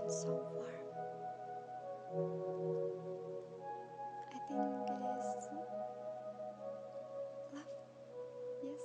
and so warm. I think it is love. Yes.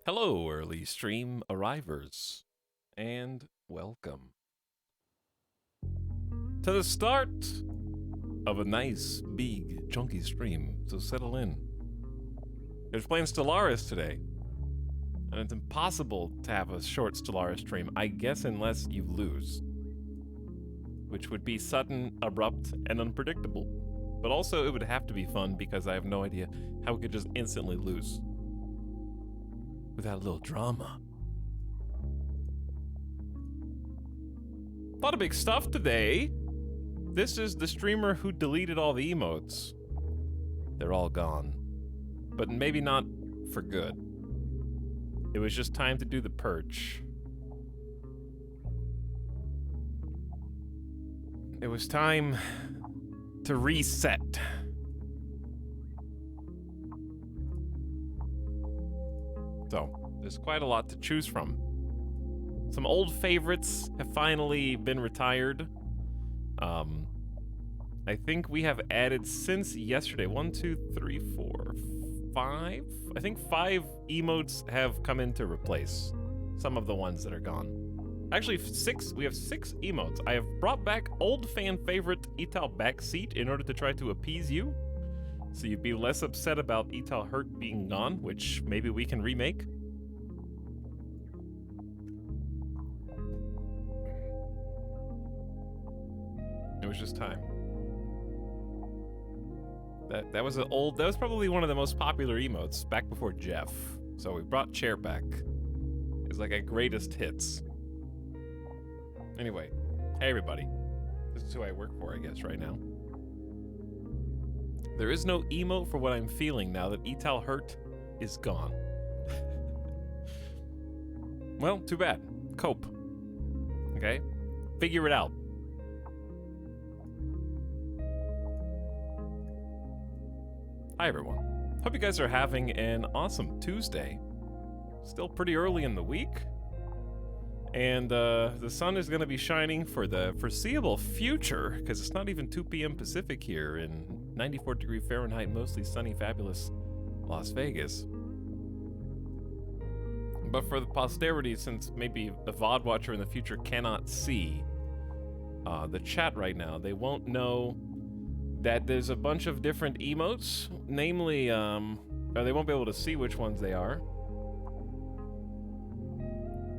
Hello, early stream arrivers, and welcome to the start of a nice, big, chunky stream, so settle in. There's playing Stellaris today, and it's impossible to have a short Stellaris stream, I guess, unless you lose, which would be sudden, abrupt, and unpredictable. But also, it would have to be fun because I have no idea how we could just instantly lose without a little drama. A lot of big stuff today. This is the streamer who deleted all the emotes. They're all gone. But maybe not for good. It was just time to do the purge. It was time to reset. So, there's quite a lot to choose from. Some old favorites have finally been retired. I think we have added since yesterday, 1, 2, 3, 4, 5? I think 5 emotes have come in to replace some of the ones that are gone. Actually, we have 6 emotes. I have brought back old fan favorite Etal Backseat in order to try to appease you, so you'd be less upset about Etal Hurt being gone, which maybe we can remake. It was just time. That was that was probably one of the most popular emotes back before Jeff. So we brought Chair back. It's like a greatest hits. Anyway, hey everybody. This is who I work for, I guess, right now. There is no emote for what I'm feeling now that Etal Hurt is gone. Well, too bad. Cope. Okay? Figure it out. Hi everyone. Hope you guys are having an awesome Tuesday. Still pretty early in the week. And the sun is going to be shining for the foreseeable future, because it's not even 2 p.m. Pacific here in 94-degree Fahrenheit, mostly sunny, fabulous Las Vegas. But for the posterity, since maybe a VOD watcher in the future cannot see the chat right now, they won't know that there's a bunch of different emotes, namely, or they won't be able to see which ones they are.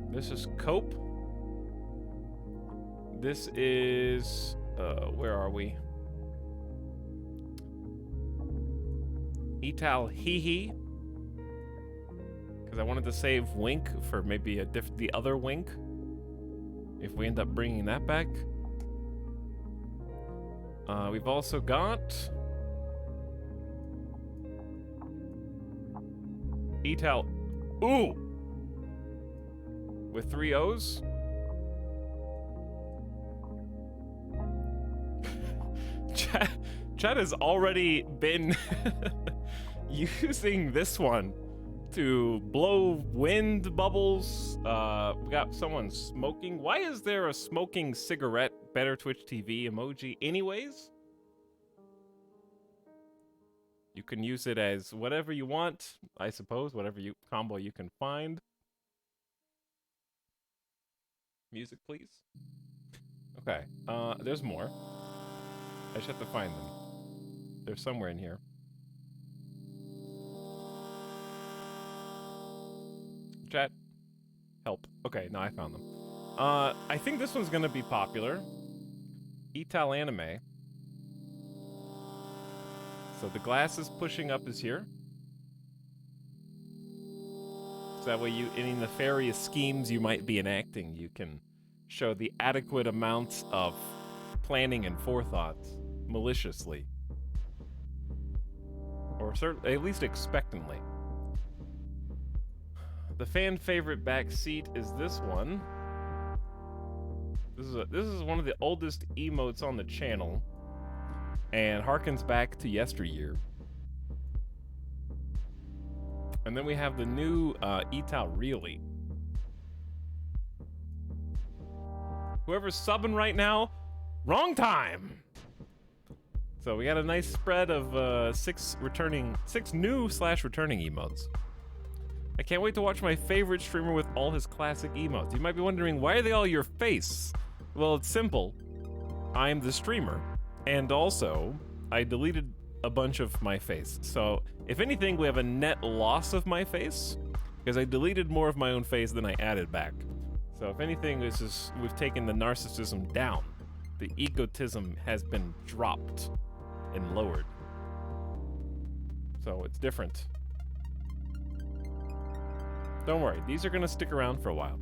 This is Cope. This is, where are we? Etal Hee, because I wanted to save Wink for maybe the other Wink, if we end up bringing that back. We've also got Etal Ooh with 3 O's. Chat has already been using this one to blow wind bubbles. We got someone smoking. Why is there a smoking cigarette Better Twitch TV emoji anyways? You can use it as whatever you want, I suppose, whatever combo you can find. Music, please. Okay, there's more. I just have to find them. They're somewhere in here. Chat, help. Okay, now I found them. I think this one's gonna be popular. Etal Anime. So the glasses pushing up is here. So that way any nefarious schemes you might be enacting, you can show the adequate amounts of planning and forethought maliciously. Or at least expectantly. The fan favorite back seat is this one. This is one of the oldest emotes on the channel, and harkens back to yesteryear. And then we have the new Etal Really. Whoever's subbing right now, wrong time. So we got a nice spread of 6 new/returning emotes. I can't wait to watch my favorite streamer with all his classic emotes. You might be wondering, why are they all your face? Well, it's simple. I'm the streamer. And also, I deleted a bunch of my face. So, if anything, we have a net loss of my face, because I deleted more of my own face than I added back. So, if anything, we've taken the narcissism down. The egotism has been dropped and lowered. So, it's different. Don't worry, these are gonna stick around for a while.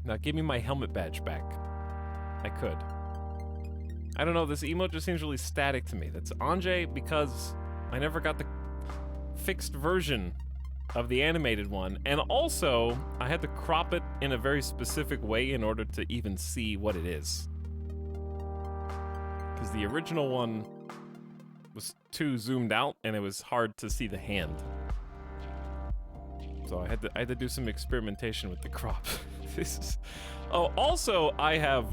Now give me my helmet badge back. I could. I don't know, this emote just seems really static to me. That's Anjay because I never got the fixed version of the animated one, and also I had to crop it in a very specific way in order to even see what it is. Because the original one was too zoomed out and it was hard to see the hand. So I had to do some experimentation with the crop. Oh, also I have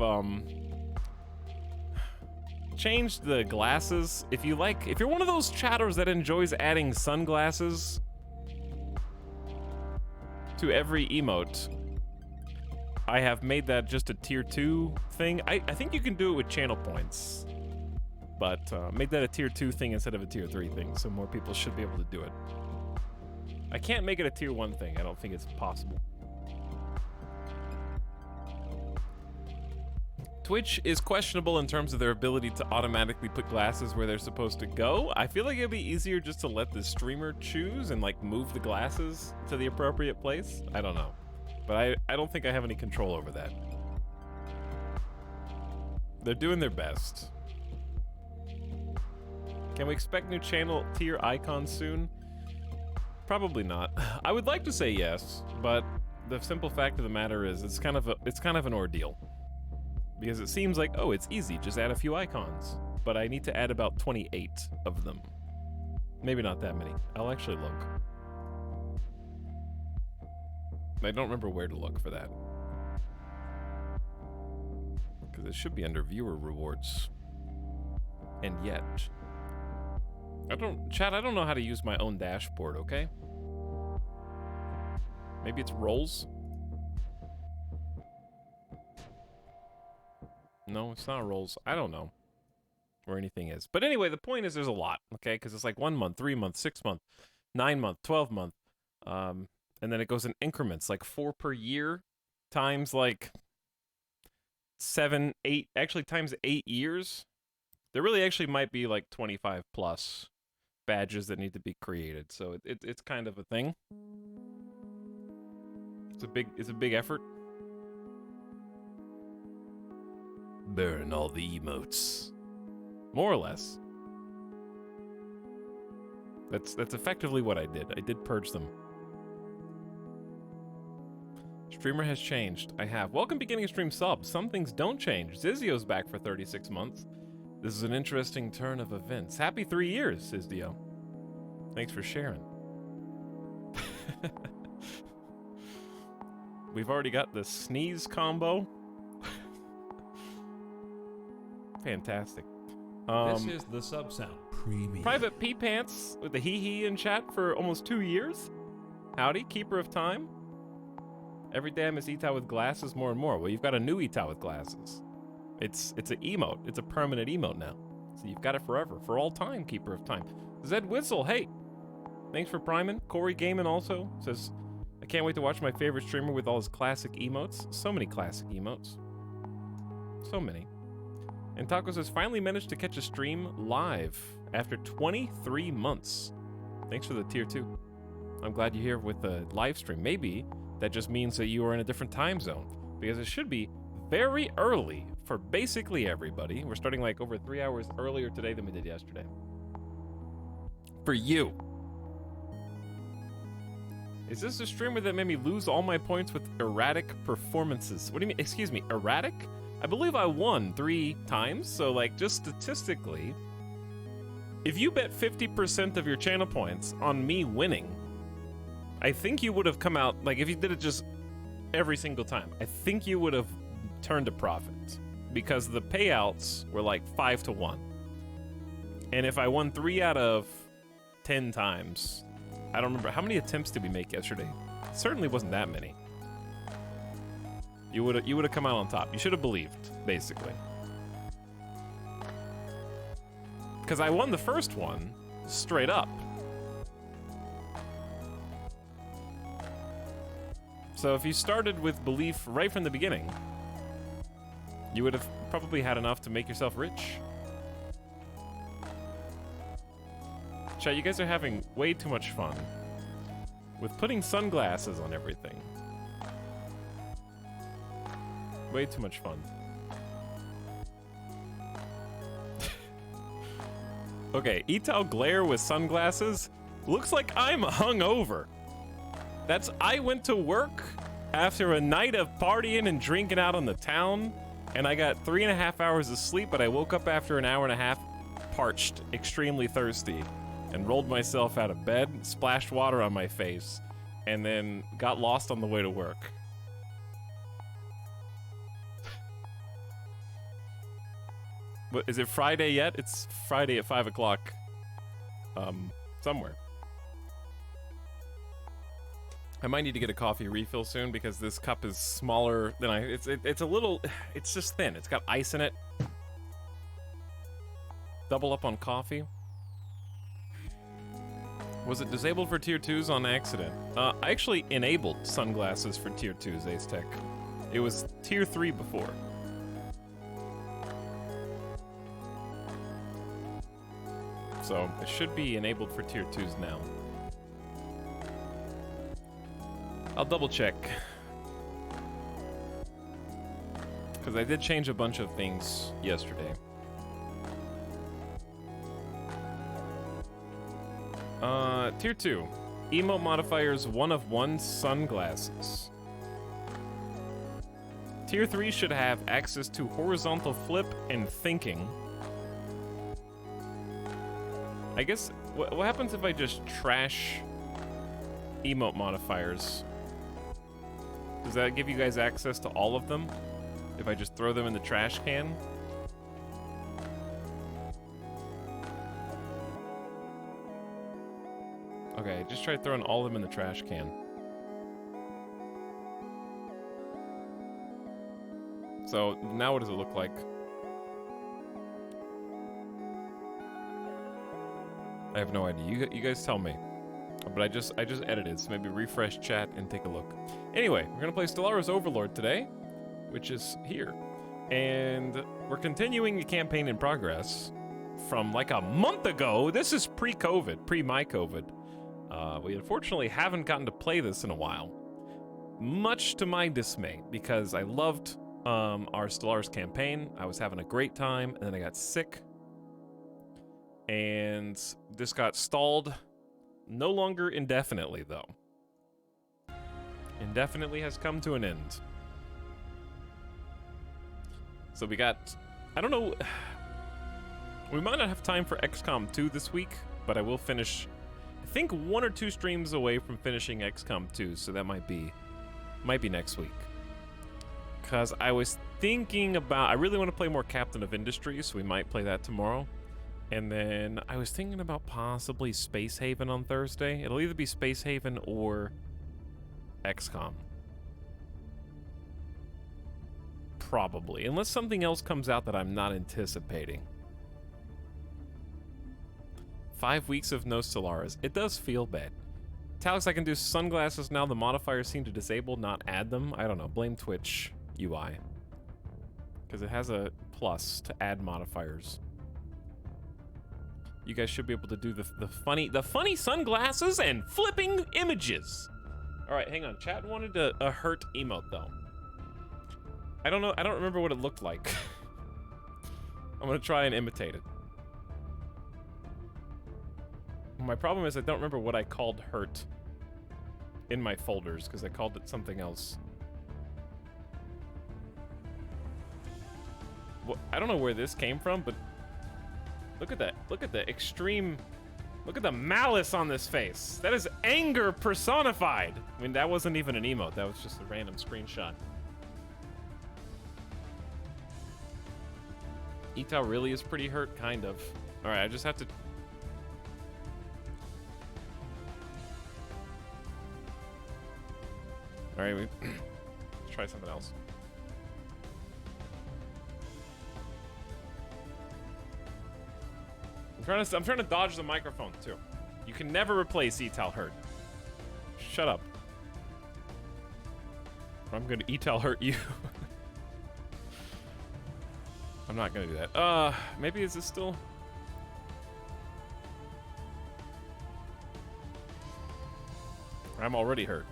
changed the glasses. If you're one of those chatters that enjoys adding sunglasses to every emote, I have made that just a tier 2 thing. I think you can do it with channel points, but make that a tier 2 thing instead of a tier 3 thing, so more people should be able to do it. I can't make it a tier 1 thing. I don't think it's possible. Twitch is questionable in terms of their ability to automatically put glasses where they're supposed to go. I feel like it'd be easier just to let the streamer choose and like move the glasses to the appropriate place. I don't know. But I don't think I have any control over that. They're doing their best. Can we expect new channel tier icons soon? Probably not. I would like to say yes, but the simple fact of the matter is it's kind of an ordeal. Because it seems like, oh, it's easy, just add a few icons. But I need to add about 28 of them. Maybe not that many. I'll actually look. I don't remember where to look for that. Because it should be under viewer rewards. And yet... Chat, I don't know how to use my own dashboard, okay? Maybe it's roles? No, it's not roles. I don't know where anything is. But anyway, the point is there's a lot, okay? Because it's like 1 month, 3 month, 6 month, 9 month, 12 month. And then it goes in increments, like 4 per year times like 7, 8, actually times 8 years. There really actually might be like 25 plus badges that need to be created. So it's kind of a thing. It's a big effort. Burn all the emotes. More or less. That's effectively what I did. I did purge them. Streamer has changed. I have. Welcome beginning of stream sub. Some things don't change. Zizio's back for 36 months. This is an interesting turn of events. Happy 3 years, Zizio. Thanks for sharing. We've already got the sneeze combo. Fantastic. This is the sub sound premium. Private P Pants with the hee in chat for almost 2 years. Howdy, Keeper of Time. Every day I miss Eta with glasses more and more. Well, you've got a new Eta with glasses. It's an emote. It's a permanent emote now. So you've got it forever, for all time, Keeper of Time. Zed Whistle, hey. Thanks for priming. Corey Gaiman also says, I can't wait to watch my favorite streamer with all his classic emotes. So many classic emotes. So many. And Tacos has finally managed to catch a stream live after 23 months. Thanks for the tier 2. I'm glad you're here with the live stream. Maybe that just means that you are in a different time zone, because it should be very early for basically everybody. We're starting like over 3 hours earlier today than we did yesterday. For you. Is this a streamer that made me lose all my points with erratic performances? What do you mean? Excuse me, erratic? I believe I won 3 times, so like just statistically, if you bet 50% of your channel points on me winning, I think you would have come out, like if you did it just every single time, I think you would have turned a profit, because the payouts were like 5 to 1. And if I won 3 out of 10 times, I don't remember, how many attempts did we make yesterday? It certainly wasn't that many. You would have come out on top. You should have believed, basically. Because I won the first one straight up. So if you started with belief right from the beginning, you would have probably had enough to make yourself rich. Chat, you guys are having way too much fun with putting sunglasses on everything. Way too much fun. Okay, Etal Glare with sunglasses. Looks like I'm hungover. I went to work after a night of partying and drinking out on the town, and I got 3.5 hours of sleep, but I woke up after an hour and a half, parched, extremely thirsty, and rolled myself out of bed, splashed water on my face, and then got lost on the way to work. But is it Friday yet? It's Friday at 5 o'clock. Somewhere. I might need to get a coffee refill soon because this cup is smaller than it's a little, it's just thin. It's got ice in it. Double up on coffee. Was it disabled for tier 2s on accident? I actually enabled sunglasses for tier 2s, Ace Tech. It was tier 3 before. So it should be enabled for tier 2s now. I'll double check. Because I did change a bunch of things yesterday. Tier 2. Emote modifiers 1 of 1 sunglasses. Tier 3 should have access to horizontal flip and thinking. I guess, what happens if I just trash emote modifiers? Does that give you guys access to all of them? If I just throw them in the trash can? Okay, just try throwing all of them in the trash can. So, now what does it look like? I have no idea. You guys tell me. But I just edited, so maybe refresh chat and take a look. Anyway, we're gonna play Stellaris Overlord today, which is here. And we're continuing the campaign in progress from like a month ago. This is pre-COVID, pre-my COVID. We unfortunately haven't gotten to play this in a while. Much to my dismay, because I loved our Stellaris campaign. I was having a great time, and then I got sick. And this got stalled. No longer indefinitely, though. Indefinitely has come to an end. So we got... I don't know... We might not have time for XCOM 2 this week, but I will finish... I think 1 or 2 streams away from finishing XCOM 2, so that might be next week. Because I was thinking about... I really want to play more Captain of Industry, so we might play that tomorrow. And then I was thinking about possibly Space Haven on Thursday. It'll either be Space Haven or XCOM. Probably. Unless something else comes out that I'm not anticipating. 5 weeks of no Stellaris. It does feel bad. Etalyx, I can do sunglasses now. The modifiers seem to disable, not add them. I don't know. Blame Twitch UI. Because it has a plus to add modifiers. You guys should be able to do the funny sunglasses and flipping images. All right, hang on. Chat wanted a hurt emote though. I don't know. I don't remember what it looked like. I'm gonna try and imitate it. My problem is I don't remember what I called hurt in my folders because I called it something else. Well, I don't know where this came from, but look at that. Look at the extreme... Look at the malice on this face. That is anger personified. I mean, that wasn't even an emote. That was just a random screenshot. Etal really is pretty hurt, kind of. All right, I just have to... All right, let's try something else. I'm trying to dodge the microphone too. You can never replace Etal hurt. Shut up. I'm gonna Etal hurt you. I'm not gonna do that. Maybe is this still? I'm already hurt.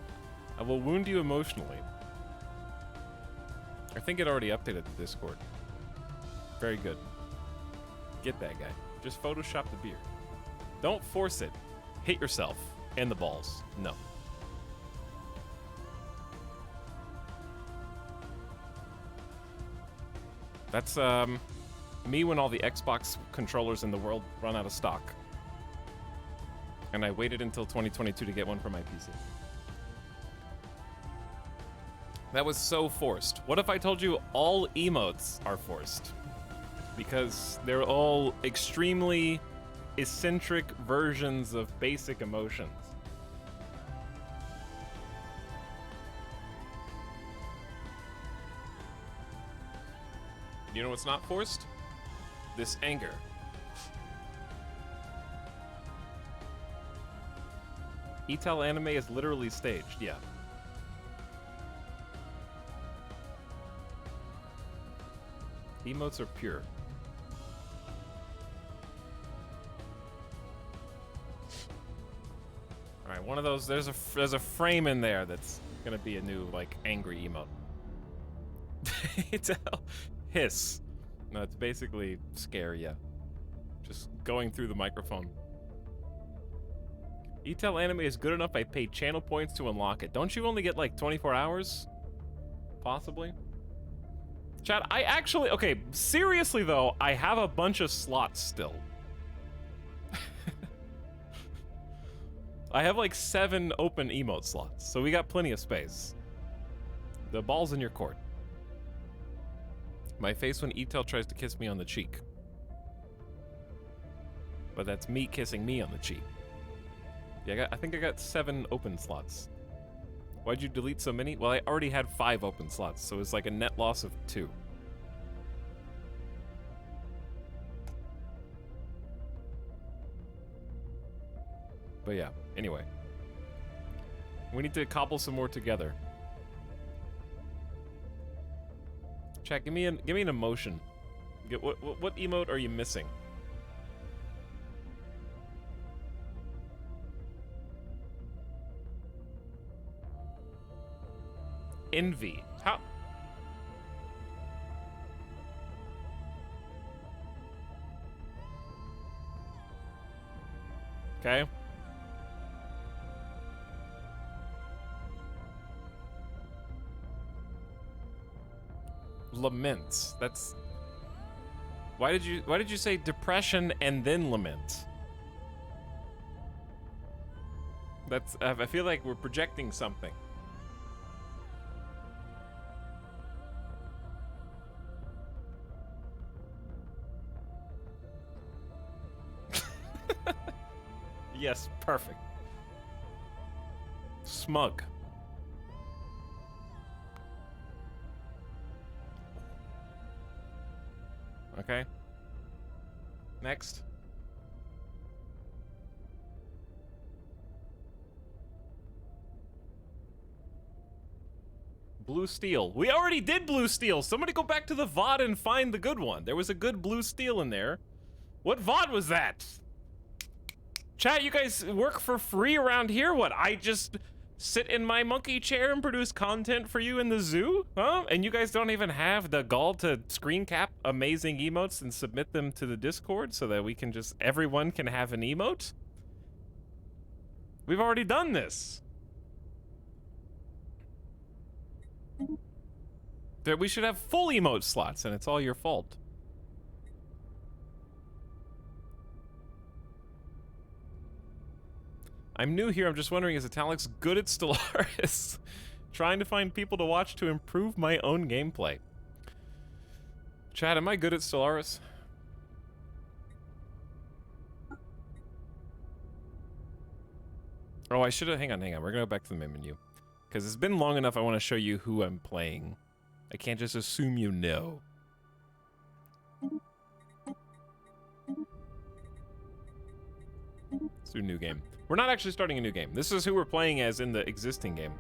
I will wound you emotionally. I think it already updated the Discord. Very good. Get that guy. Just Photoshop the beard. Don't force it. Hit yourself. And the balls. No. That's, me when all the Xbox controllers in the world run out of stock. And I waited until 2022 to get one for my PC. That was so forced. What if I told you all emotes are forced? Because they're all extremely eccentric versions of basic emotions. You know what's not forced? This anger. Etel anime is literally staged, yeah. Emotes are pure. All right, one of those. There's a frame in there that's gonna be a new like angry emote. Etel hiss. No, it's basically scare ya. Just going through the microphone. Etel anime is good enough I paid channel points to unlock it. Don't you only get like 24 hours? Possibly? Chat, I actually, okay, seriously though, I have a bunch of slots still. I have like 7 open emote slots, so we got plenty of space. The ball's in your court. My face when Etel tries to kiss me on the cheek. But that's me kissing me on the cheek. Yeah, I think I got 7 open slots. Why'd you delete so many? Well, I already had 5 open slots, so it's like a net loss of 2. But yeah, anyway. We need to cobble some more together. Chat, give me an emotion. What emote are you missing? Envy. How? Okay. Lament. That's... Why did you say depression and then lament? That's... I feel like we're projecting something. Yes, perfect. Smug. Okay. Next. Blue Steel. We already did Blue Steel. Somebody go back to the VOD and find the good one. There was a good Blue Steel in there. What VOD was that? Chat, you guys work for free around here? What, I just sit in my monkey chair and produce content for you in the zoo? Huh? And you guys don't even have the gall to screen cap amazing emotes and submit them to the Discord so that we can just, everyone can have an emote? We've already done this. That we should have full emote slots and it's all your fault. I'm new here, I'm just wondering, is Etalyx good at Stellaris? Trying to find people to watch to improve my own gameplay. Chat, am I good at Stellaris? Oh, I should have, hang on. We're gonna go back to the main menu. Because it's been long enough, I want to show you who I'm playing. I can't just assume you know. Let's do a new game. We're not actually starting a new game. This is who we're playing as in the existing game.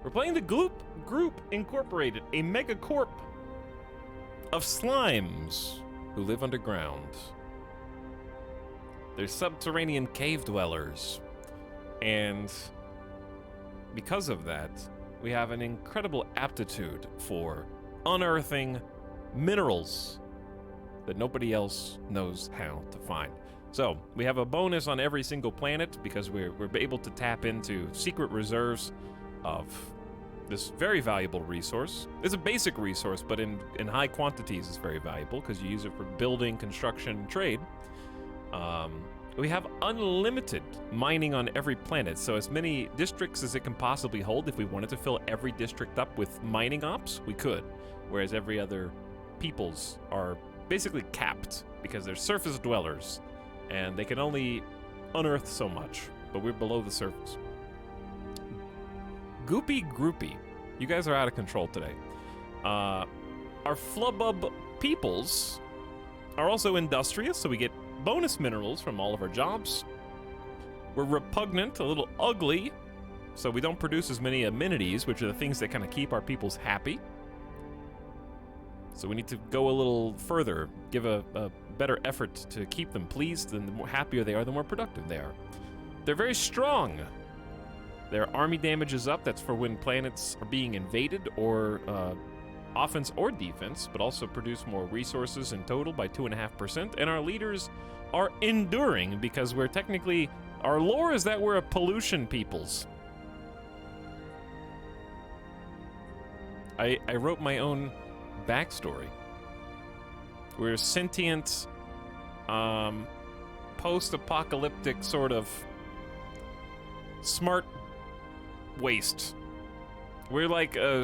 We're playing the Group Incorporated, a megacorp of slimes who live underground. They're subterranean cave dwellers. And because of that, we have an incredible aptitude for unearthing minerals that nobody else knows how to find. So, we have a bonus on every single planet because we're able to tap into secret reserves of this very valuable resource. It's a basic resource, but in high quantities it's very valuable because you use it for building, construction, and trade. We have unlimited mining on every planet, so as many districts as it can possibly hold. If we wanted to fill every district up with mining ops, we could. Whereas every other peoples are basically capped because they're surface dwellers and they can only unearth so much, but we're below the surface. Goopy Groupie. You guys are out of control today. Our Flubbub peoples are also industrious, so we get bonus minerals from all of our jobs. We're repugnant, a little ugly, so we don't produce as many amenities, which are the things that kind of keep our peoples happy. So we need to go a little further, give a better effort to keep them pleased, and the more happier they are, the more productive they are. They're very strong. Their army damage is up. That's for when planets are being invaded, or offense or defense, but also produce more resources in total by 2.5%. And our leaders are enduring because we're technically, our lore is that we're a pollution peoples. I wrote my own backstory. We're sentient, post-apocalyptic sort of smart waste. We're like a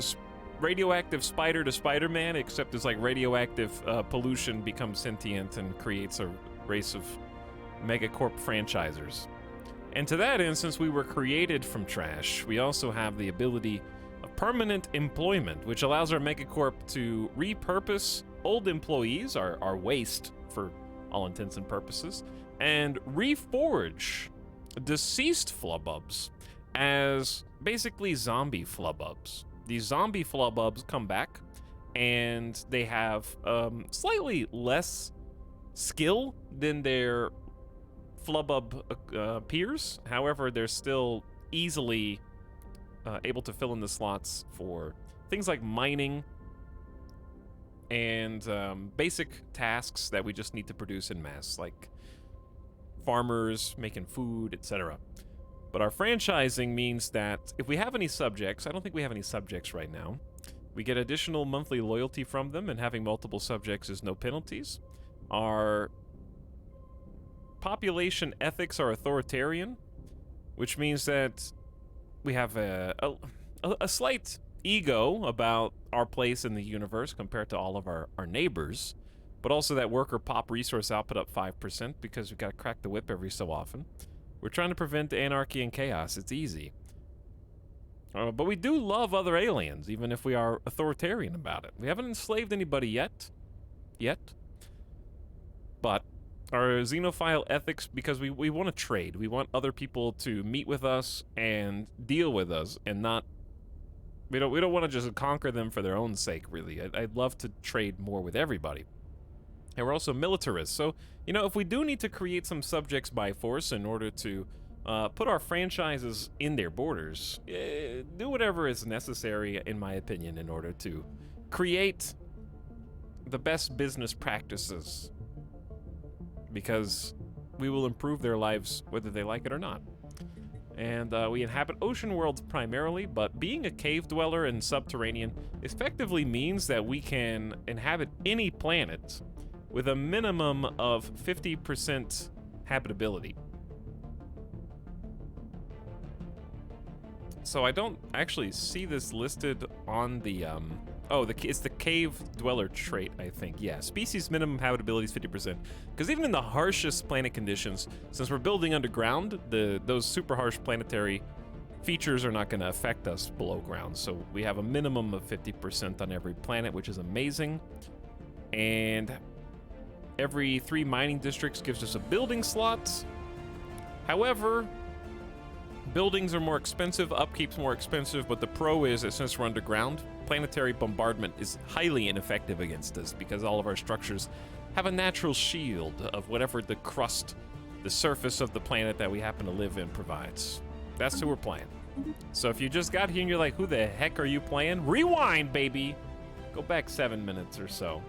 radioactive spider to Spider-Man, except it's like radioactive pollution becomes sentient and creates a race of megacorp franchisers. And to that end, since we were created from trash, we also have the ability of permanent employment, which allows our megacorp to repurpose old employees, our waste for all intents and purposes, and reforge deceased flubbubs as basically zombie flubbubs. These zombie flubbubs come back, and they have slightly less skill than their flubbub peers. However, they're still easily able to fill in the slots for things like mining and basic tasks that we just need to produce in mass, like farmers, making food, etc. But our franchising means that if we have any subjects, I don't think we have any subjects right now, we get additional monthly loyalty from them, and having multiple subjects is no penalties. Our population ethics are authoritarian, which means that we have a slight ego about our place in the universe compared to all of our neighbors, but also that worker pop resource output up 5% because we've got to crack the whip every so often. We're trying to prevent anarchy and chaos. It's easy. But we do love other aliens, even if we are authoritarian about it. We haven't enslaved anybody yet. But our xenophile ethics, because we want to trade. We want other people to meet with us and deal with us, and not... We don't want to just conquer them for their own sake, really. I'd love to trade more with everybody. And we're also militarists, so, you know, if we do need to create some subjects by force in order to put our franchises in their borders, do whatever is necessary, in my opinion, in order to create the best business practices, because we will improve their lives whether they like it or not. And we inhabit ocean worlds primarily, but being a cave dweller and subterranean effectively means that we can inhabit any planet with a minimum of 50% habitability. So I don't actually see this listed on the, it's the cave dweller trait, I think. Yeah, species minimum habitability is 50%. Because even in the harshest planet conditions, since we're building underground, those super harsh planetary features are not going to affect us below ground. So we have a minimum of 50% on every planet, which is amazing. And every 3 mining districts gives us a building slot. However, buildings are more expensive, upkeep's more expensive, but the pro is that since we're underground, planetary bombardment is highly ineffective against us because all of our structures have a natural shield of whatever the crust, the surface of the planet that we happen to live in provides. That's who we're playing. So if you just got here and you're like, who the heck are you playing? Rewind, baby! Go back 7 minutes or so.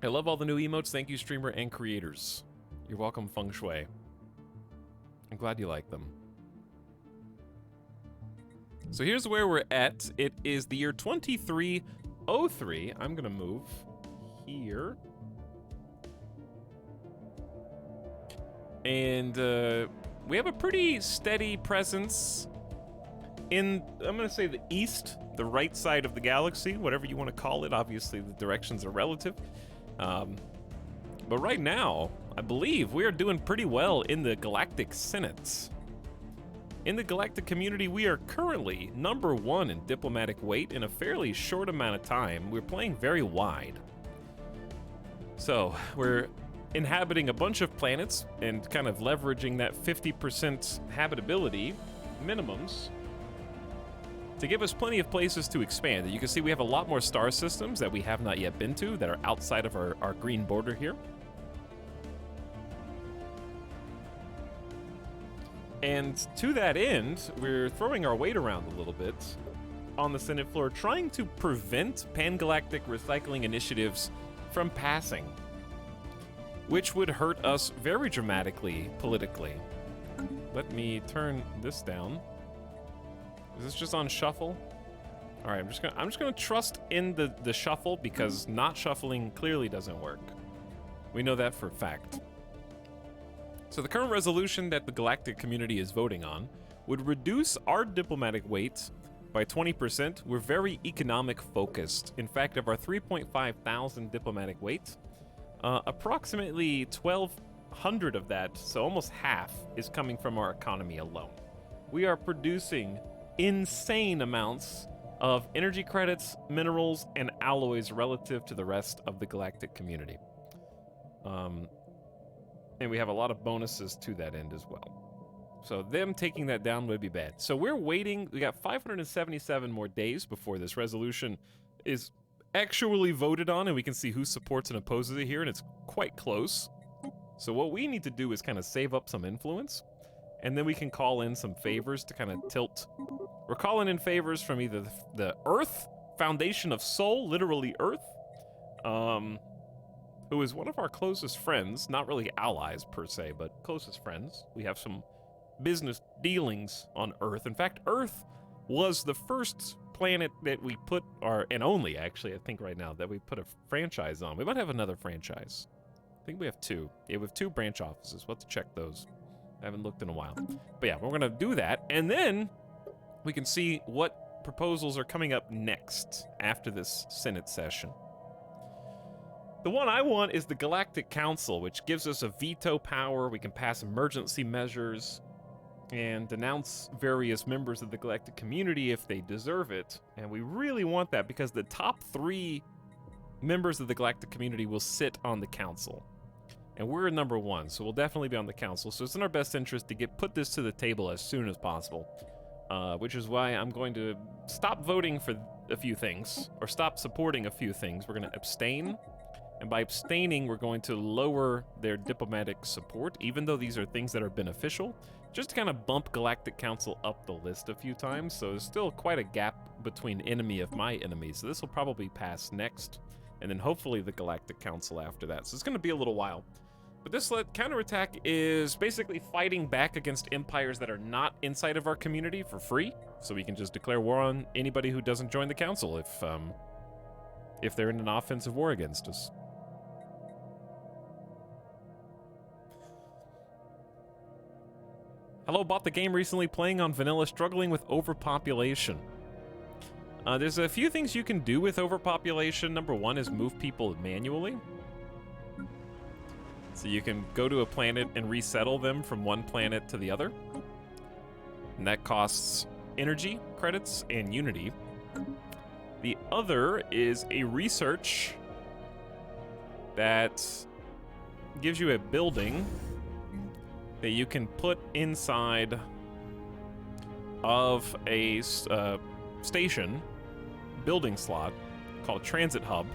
I love all the new emotes. Thank you, streamer and creators. You're welcome, Feng Shui. I'm glad you like them. So here's where we're at. It is the year 2303. I'm gonna move here. And we have a pretty steady presence in, I'm gonna say, the east, the right side of the galaxy, whatever you want to call it. Obviously, the directions are relative. But right now, I believe we are doing pretty well in the Galactic Senates. In the galactic community, we are currently #1 in diplomatic weight in a fairly short amount of time. We're playing very wide. So, we're inhabiting a bunch of planets and kind of leveraging that 50% habitability minimums to give us plenty of places to expand. You can see we have a lot more star systems that we have not yet been to that are outside of our green border here. And to that end, we're throwing our weight around a little bit on the Senate floor, trying to prevent pan-galactic recycling initiatives from passing, which would hurt us very dramatically politically. Let me turn this down. Is this just on shuffle? All right, I'm just gonna trust in the shuffle because not shuffling clearly doesn't work. We know that for a fact. So the current resolution that the galactic community is voting on would reduce our diplomatic weight by 20%. We're very economic focused. In fact, of our 3.5 thousand diplomatic weight, approximately 1,200 of that, so almost half, is coming from our economy alone. We are producing insane amounts of energy credits, minerals, and alloys relative to the rest of the galactic community. And we have a lot of bonuses to that end as well. So them taking that down would be bad. So we're waiting. We got 577 more days before this resolution is actually voted on, and we can see who supports and opposes it here, and it's quite close. So what we need to do is kind of save up some influence, and then we can call in some favors to kind of tilt. We're calling in favors from either the Earth, Foundation of Soul, literally Earth, who is one of our closest friends, not really allies per se, but closest friends. We have some business dealings on Earth. In fact, Earth was the first planet that we put and only actually, I think right now, that we put a franchise on. We might have another franchise. I think we have 2. Yeah, we have 2 branch offices. We'll have to check those. I haven't looked in a while. But yeah, we're gonna do that, and then we can see what proposals are coming up next after this Senate session. The one I want is the Galactic Council, which gives us a veto power. We can pass emergency measures and denounce various members of the galactic community if they deserve it. And we really want that because the top 3 members of the galactic community will sit on the council. And we're #1, so we'll definitely be on the council. So it's in our best interest to put this to the table as soon as possible. Which is why I'm going to stop voting for a few things, or stop supporting a few things. We're going to abstain. And by abstaining, we're going to lower their diplomatic support, even though these are things that are beneficial, just to kind of bump Galactic Council up the list a few times. So there's still quite a gap between enemy of my enemy. So this will probably pass next, and then hopefully the Galactic Council after that. So it's going to be a little while. But this counterattack is basically fighting back against empires that are not inside of our community for free. So we can just declare war on anybody who doesn't join the council if they're in an offensive war against us. Hello, bought the game recently, playing on vanilla, struggling with overpopulation. There's a few things you can do with overpopulation. #1 is move people manually. So you can go to a planet and resettle them from one planet to the other. And that costs energy, credits, and unity. The other is a research that gives you a building that you can put inside of a station building slot called a transit hub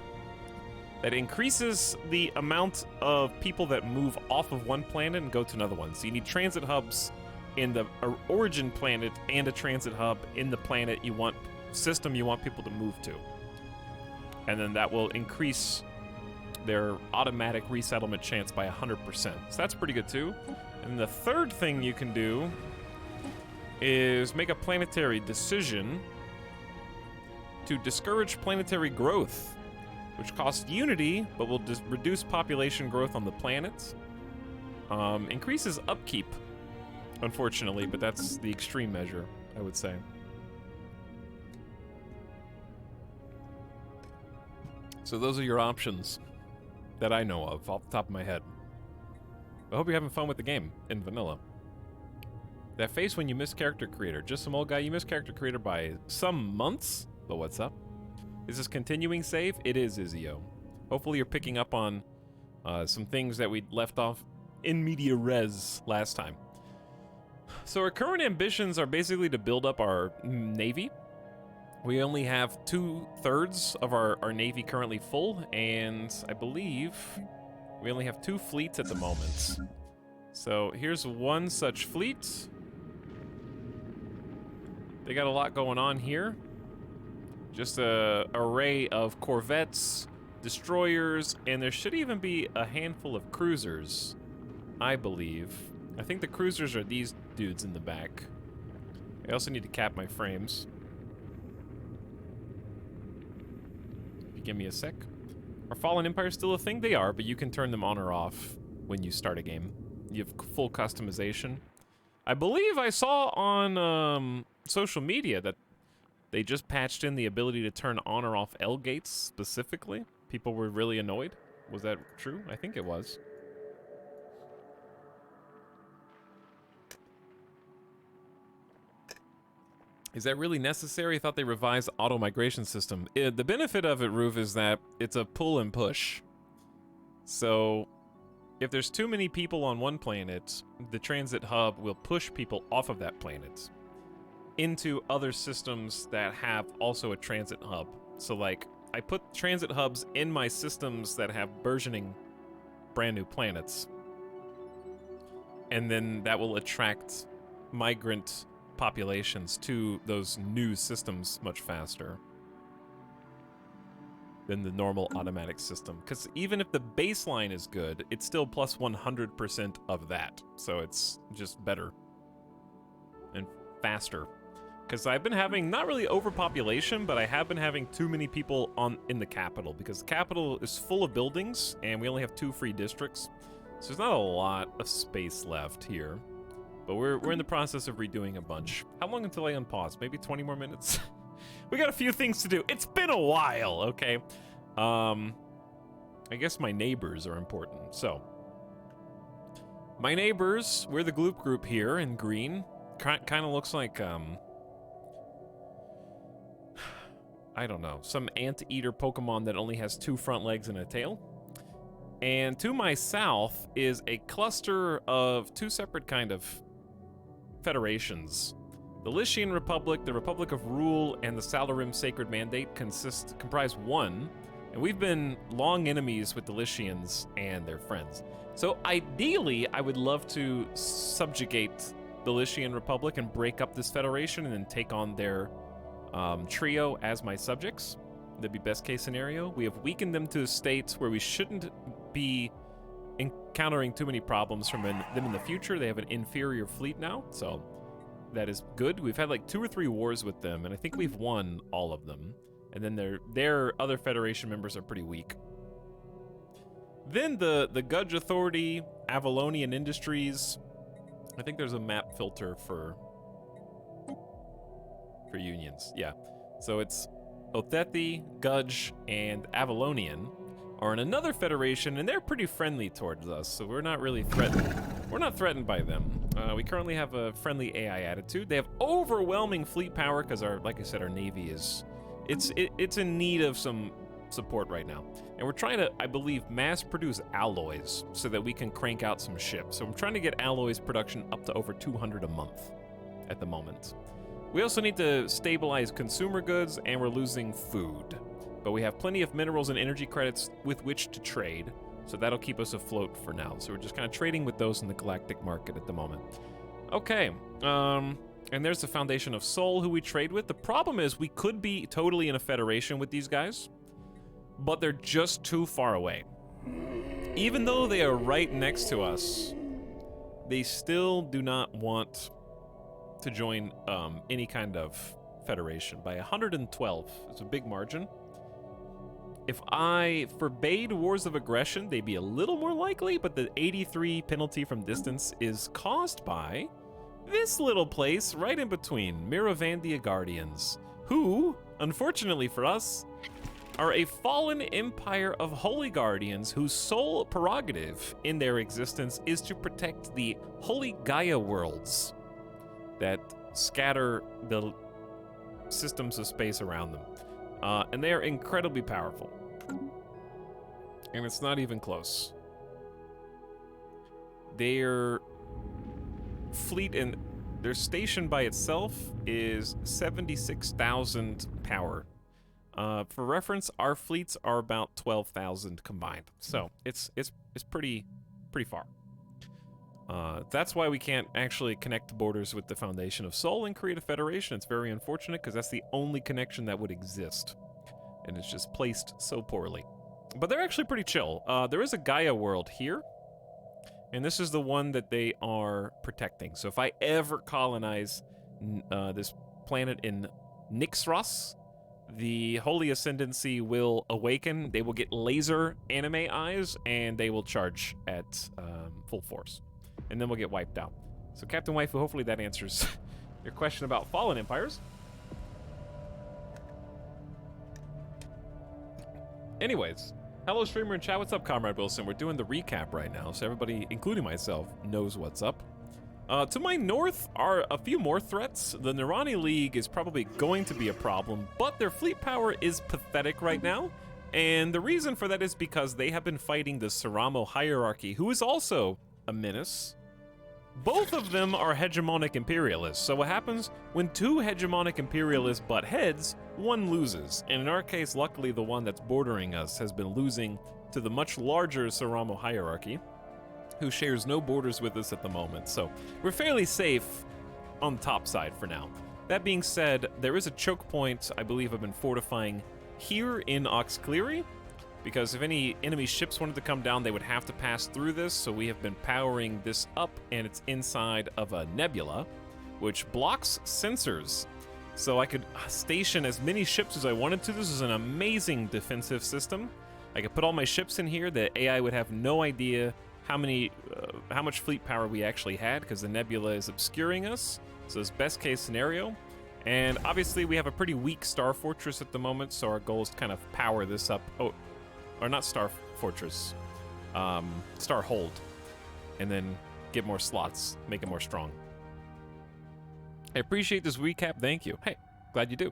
that increases the amount of people that move off of one planet and go to another one. So you need transit hubs in the origin planet and a transit hub in the planet you want people to move to. And then that will increase their automatic resettlement chance by 100%. So that's pretty good too. And the third thing you can do is make a planetary decision to discourage planetary growth, which costs unity, but will reduce population growth on the planets. Increases upkeep, unfortunately, but that's the extreme measure, I would say. So those are your options. that I know of off the top of my head. I hope you're having fun with the game in vanilla. That face when you miss character creator. Just some old guy. You missed character creator by some months? But what's up? Is this continuing save? It is, Izio. Hopefully you're picking up on some things that we left off in media res last time. So our current ambitions are basically to build up our navy. We only have 2/3 of our navy currently full, and I believe we only have 2 fleets at the moment. So here's one such fleet. They got a lot going on here. Just a array of corvettes, destroyers, and there should even be a handful of cruisers, I believe. I think the cruisers are these dudes in the back. I also need to cap my frames. If you give me a sec. Are Fallen Empires still a thing? They are, but you can turn them on or off when you start a game. You have full customization. I believe I saw on social media that they just patched in the ability to turn on or off L gates specifically. People were really annoyed. Was that true? I think it was. Is that really necessary? I thought they revised the auto migration system. The benefit of it, Roof, is that it's a pull and push. So if there's too many people on one planet, the transit hub will push people off of that planet into other systems that have also a transit hub. So like, I put transit hubs in my systems that have burgeoning brand new planets. And then that will attract migrant populations to those new systems much faster than the normal automatic system. Because even if the baseline is good, it's still plus 100% of that. So it's just better and faster. Because I've been having not really overpopulation, but I have been having too many people in the capital, because the capital is full of buildings and we only have 2 free districts. So there's not a lot of space left here. But we're in the process of redoing a bunch. How long until I unpause? Maybe 20 more minutes? We got a few things to do. It's been a while, okay? I guess my neighbors are important. So, my neighbors, we're the Gloop group here in green. Kind of looks like, I don't know, some anteater Pokemon that only has 2 front legs and a tail. And to my south is a cluster of 2 separate kind of federations. The Lycian Republic, the Republic of Rule, and the Salarim Sacred Mandate comprise 1, and we've been long enemies with the Lycians and their friends. So ideally, I would love to subjugate the Lycian Republic and break up this federation and then take on their trio as my subjects. That'd be best case scenario. We have weakened them to states where we shouldn't be encountering too many problems from them in the future. They have an inferior fleet now, so that is good. We've had like 2 or 3 wars with them, and I think we've won all of them. And then their other Federation members are pretty weak. Then the Gudge Authority, Avalonian Industries. I think there's a map filter for unions. Yeah, so it's Othethi, Gudge, and Avalonian are in another federation, and they're pretty friendly towards us, so we're not really threatened. We're not threatened by them. We currently have a friendly AI attitude. They have overwhelming fleet power because like I said, our navy is, it's in need of some support right now. And we're trying to, I believe, mass produce alloys so that we can crank out some ships. So I'm trying to get alloys production up to over 200 a month at the moment. We also need to stabilize consumer goods, and we're losing food. But we have plenty of minerals and energy credits with which to trade, so that'll keep us afloat for now. So we're just kind of trading with those in the galactic market at the moment. Okay, and there's the Foundation of Sol, who we trade with. The problem is we could be totally in a federation with these guys, but they're just too far away. Even though they are right next to us, they still do not want to join any kind of federation. By 112, it's a big margin. If I forbade wars of aggression, they'd be a little more likely, but the 83 penalty from distance is caused by this little place right in between, Miravandia Guardians, who, unfortunately for us, are a fallen empire of holy guardians whose sole prerogative in their existence is to protect the holy Gaia worlds that scatter the systems of space around them. And they are incredibly powerful. And it's not even close. Their fleet and their station by itself is 76,000 power. For reference, our fleets are about 12,000 combined. So it's pretty far. That's why we can't actually connect borders with the Foundation of Sol and create a federation. It's very unfortunate because that's the only connection that would exist. And it's just placed so poorly. But they're actually pretty chill. There is a Gaia world here. And this is the one that they are protecting. So if I ever colonize this planet in Nixros, the Holy Ascendancy will awaken. They will get laser anime eyes, and they will charge at full force. And then we'll get wiped out. So Captain Waifu, hopefully that answers your question about fallen empires. Anyways, hello streamer and chat. What's up, Comrade Wilson? We're doing the recap right now, so everybody, including myself, knows what's up. To my north are a few more threats. The Nirani League is probably going to be a problem, but their fleet power is pathetic right now. And the reason for that is because they have been fighting the Saramo hierarchy, who is also a menace. Both of them are hegemonic imperialists, so what happens when two hegemonic imperialists butt heads, one loses. And in our case, luckily the one that's bordering us has been losing to the much larger Saramo hierarchy, who shares no borders with us at the moment. So we're fairly safe on the top side for now. That being said, there is a choke point I believe I've been fortifying here in Oxcleary, because if any enemy ships wanted to come down, they would have to pass through this, so we have been powering this up, and it's inside of a nebula, which blocks sensors. So I could station as many ships as I wanted to. This is an amazing defensive system. I could put all my ships in here. The AI would have no idea how much fleet power we actually had, because the nebula is obscuring us. So it's best case scenario. And obviously we have a pretty weak Star Fortress at the moment, so our goal is to kind of power this up. Oh, or not Star Fortress, Star Hold, and then get more slots, make it more strong. I appreciate this recap, thank you. Hey, glad you do.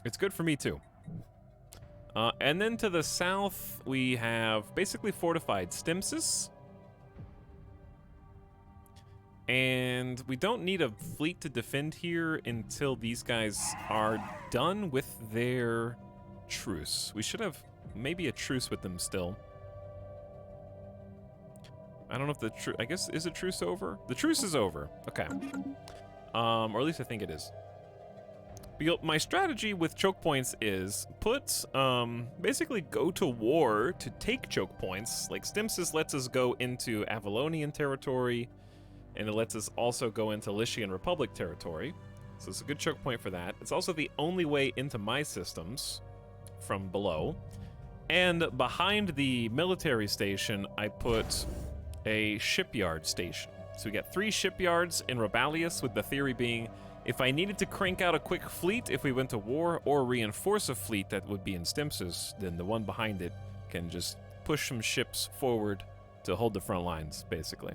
It's good for me too. And then to the south, we have basically fortified Stimsis. And we don't need a fleet to defend here until these guys are done with their truce. We should have maybe a truce with them still. I don't know if the truce, I guess, is a truce over? The truce is over, okay. Or at least I think it is. My strategy with choke points is put, basically go to war to take choke points. Like Stimsis lets us go into Avalonian territory, and it lets us also go into Lycian Republic territory. So it's a good choke point for that. It's also the only way into my systems from below. And behind the military station, I put a shipyard station. So we got 3 shipyards in Robalius, with the theory being if I needed to crank out a quick fleet if we went to war, or reinforce a fleet that would be in Stimsis, then the one behind it can just push some ships forward to hold the front lines, basically.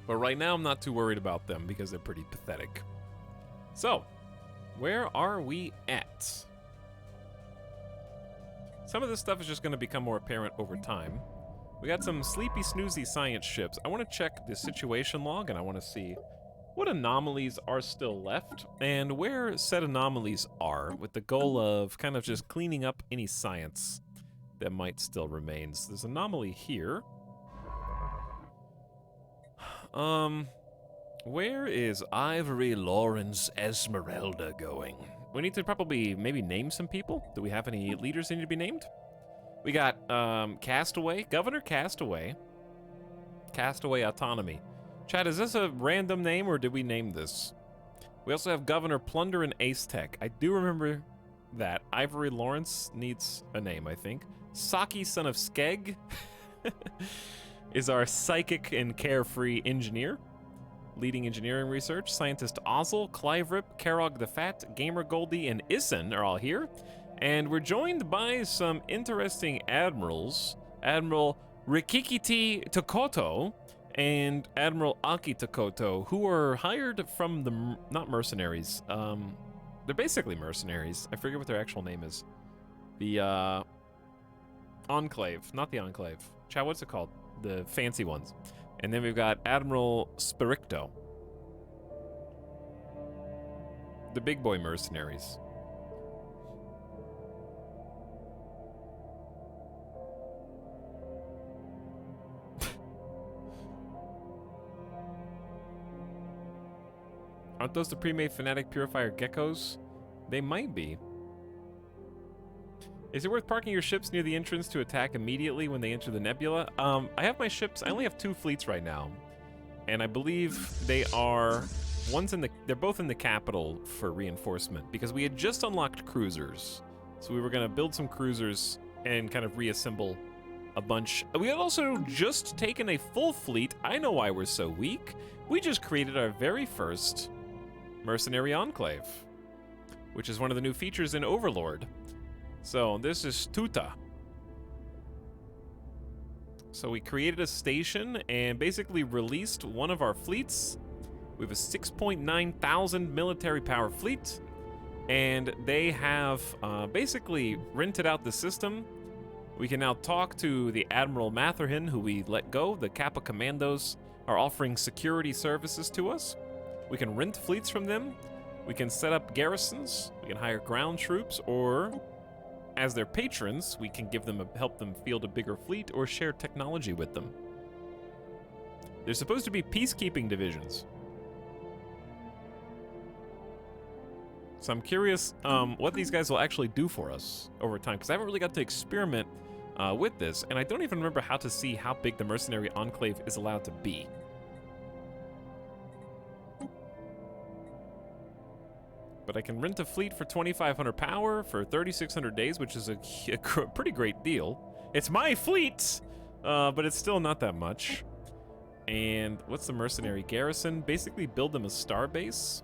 But right now, I'm not too worried about them because they're pretty pathetic. So, where are we at? Some of this stuff is just going to become more apparent over time. We got some sleepy, snoozy science ships. I want to check the situation log, and I want to see what anomalies are still left, and where said anomalies are, with the goal of kind of just cleaning up any science that might still remain. So there's an anomaly here. Where is Ivory Lawrence Esmeralda going? We need to probably maybe name some people. Do we have any leaders that need to be named? We got Castaway, Governor Castaway. Castaway Autonomy. Chad, is this a random name or did we name this? We also have Governor Plunder and Ace Tech. I do remember that. Ivory Lawrence needs a name, I think. Saki, son of Skeg, is our psychic and carefree engineer. leading engineering research. Scientist Ozzel, Cliverip, Karog the Fat, Gamer Goldie, and Issen are all here. And we're joined by some interesting admirals. Admiral Rikikiti Tokoto and Admiral Aki Tokoto, who are hired from the, not mercenaries, they're basically mercenaries. I forget what their actual name is. The, Enclave, not the Enclave. Chad, what's it called? The fancy ones. And then we've got Admiral Spiricto. The big boy mercenaries. Aren't those the pre-made Fnatic Purifier geckos? They might be. Is it worth parking your ships near the entrance to attack immediately when they enter the nebula? I have my ships, I only have 2 fleets right now. And I believe they are, they're both in the capital for reinforcement, because we had just unlocked cruisers. So we were gonna build some cruisers and kind of reassemble a bunch. We had also just taken a full fleet. I know why we're so weak. We just created our very first Mercenary Enclave, which is one of the new features in Overlord. So this is Tuta. So we created a station and basically released one of our fleets. We have a 6.9 thousand military power fleet, and they have basically rented out the system. We can now talk to the Admiral Matherhin, who we let go. The Kappa Commandos are offering security services to us. We can rent fleets from them. We can set up garrisons. We can hire ground troops, or as their patrons, we can give them help them field a bigger fleet or share technology with them. There's supposed to be peacekeeping divisions. So I'm curious what these guys will actually do for us over time, because I haven't really got to experiment with this, and I don't even remember how to see how big the Mercenary Enclave is allowed to be. But I can rent a fleet for 2,500 power for 3,600 days, which is a pretty great deal. It's my fleet, but it's still not that much. And what's the mercenary garrison? Basically build them a star base.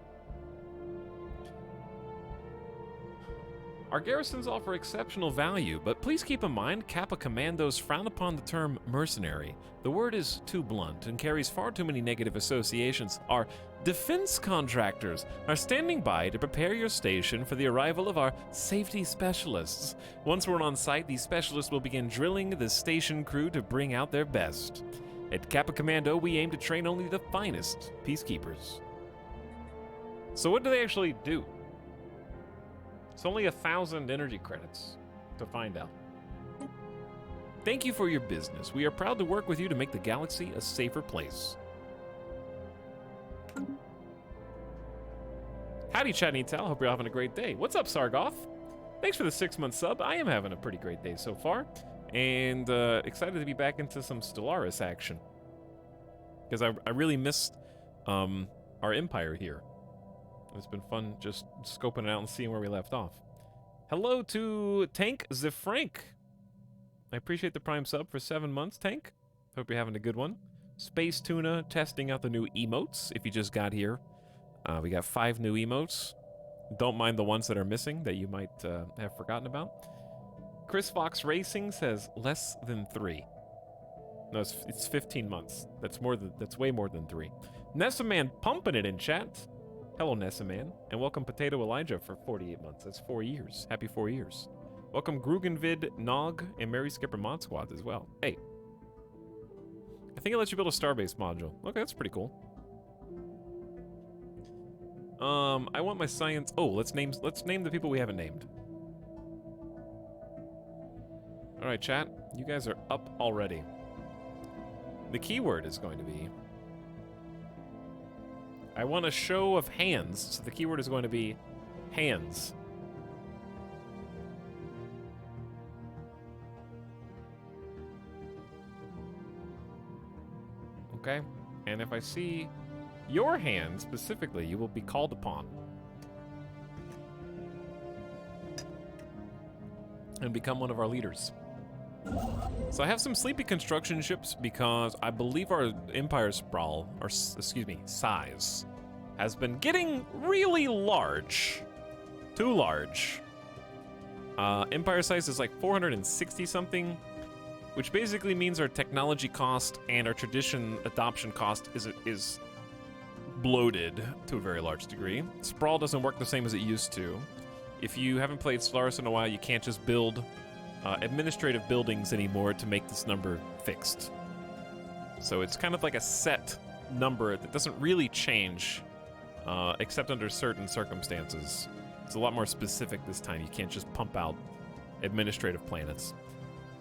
Our garrisons offer exceptional value, but please keep in mind Kappa Commandos frown upon the term mercenary. The word is too blunt and carries far too many negative associations. Our defense contractors are standing by to prepare your station for the arrival of our safety specialists. Once we're on site, these specialists will begin drilling the station crew to bring out their best. At Kappa Commando, we aim to train only the finest peacekeepers. So what do they actually do? It's only 1,000 energy credits to find out. Thank you for your business. We are proud to work with you to make the galaxy a safer place. Howdy, Chad and Etal. Hope you're having a great day. What's up, Sargoth? Thanks for the 6-month sub. I am having a pretty great day so far. And excited to be back into some Stellaris action. Because I really missed our Empire here. It's been fun just scoping it out and seeing where we left off. Hello to Tank Zefrank. I appreciate the Prime sub for 7 months, Tank. Hope you're having a good one. Space Tuna testing out the new emotes if you just got here. We got 5 new emotes. Don't mind the ones that are missing that you might have forgotten about. Chris Fox Racing says less than 3. No, it's 15 months. That's way more than 3. Nessaman pumping it in chat. Hello, Nessaman, and welcome Potato Elijah for 48 months. That's 4 years. Happy 4 years. Welcome Grugenvid, Nog, and Mary Skipper Mod Squad as well. Hey, I think it lets you build a Starbase module. Okay, that's pretty cool. I want my science. Oh, let's name the people we haven't named. All right, chat. You guys are up already. The keyword is going to be. I want a show of hands, so the keyword is going to be hands. Okay, and if I see your hand specifically, you will be called upon. And become one of our leaders. So I have some sleepy construction ships because I believe our empire sprawl, or excuse me, size, has been getting really large. Too large. Empire size is like 460 something, which basically means our technology cost and our tradition adoption cost is bloated to a very large degree. Sprawl doesn't work the same as it used to. If you haven't played Stellaris in a while, you can't just build administrative buildings anymore to make this number fixed. So it's kind of like a set number that doesn't really change except under certain circumstances. It's a lot more specific this time. You can't just pump out administrative planets.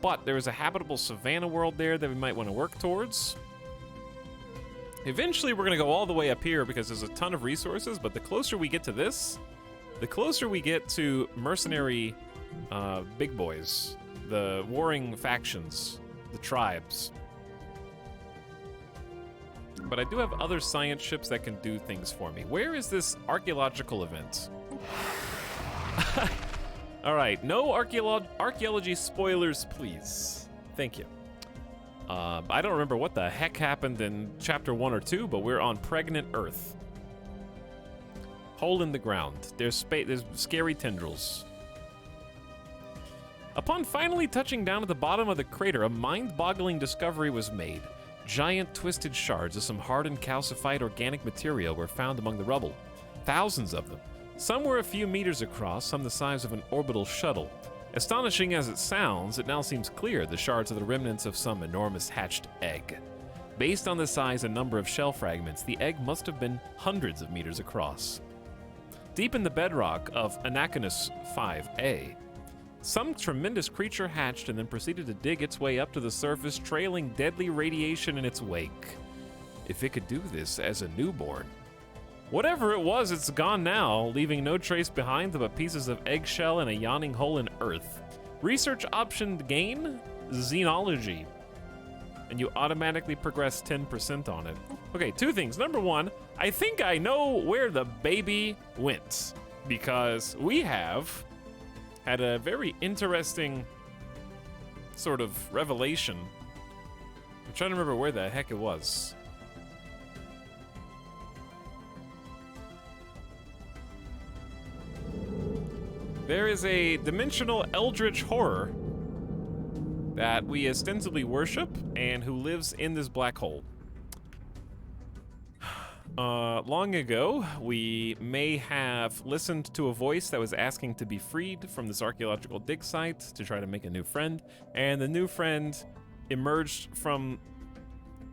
But there is a habitable savanna world there that we might want to work towards. Eventually, we're going to go all the way up here because there's a ton of resources, but the closer we get to this, the closer we get to mercenary big boys, the warring factions, the tribes. But I do have other science ships that can do things for me. Where is this archaeological event? All right, no archaeology spoilers, please. Thank you. I don't remember what the heck happened in chapter 1 or 2, but we're on pregnant Earth. Hole in the ground. There's scary tendrils. Upon finally touching down at the bottom of the crater, a mind-boggling discovery was made. Giant twisted shards of some hardened calcified organic material were found among the rubble. Thousands of them. Some were a few meters across, some the size of an orbital shuttle. Astonishing as it sounds, it now seems clear the shards are the remnants of some enormous hatched egg. Based on the size and number of shell fragments, the egg must have been hundreds of meters across. Deep in the bedrock of Anaconus 5A, some tremendous creature hatched and then proceeded to dig its way up to the surface, trailing deadly radiation in its wake. If it could do this as a newborn. Whatever it was, it's gone now, leaving no trace behind but pieces of eggshell and a yawning hole in Earth. Research option gain? Xenology. And you automatically progress 10% on it. Okay, two things. Number one, I think I know where the baby went, because we have had a very interesting sort of revelation. I'm trying to remember where the heck it was. There is a dimensional eldritch horror that we ostensibly worship and who lives in this black hole. Long ago, we may have listened to a voice that was asking to be freed from this archaeological dig site to try to make a new friend, and the new friend emerged from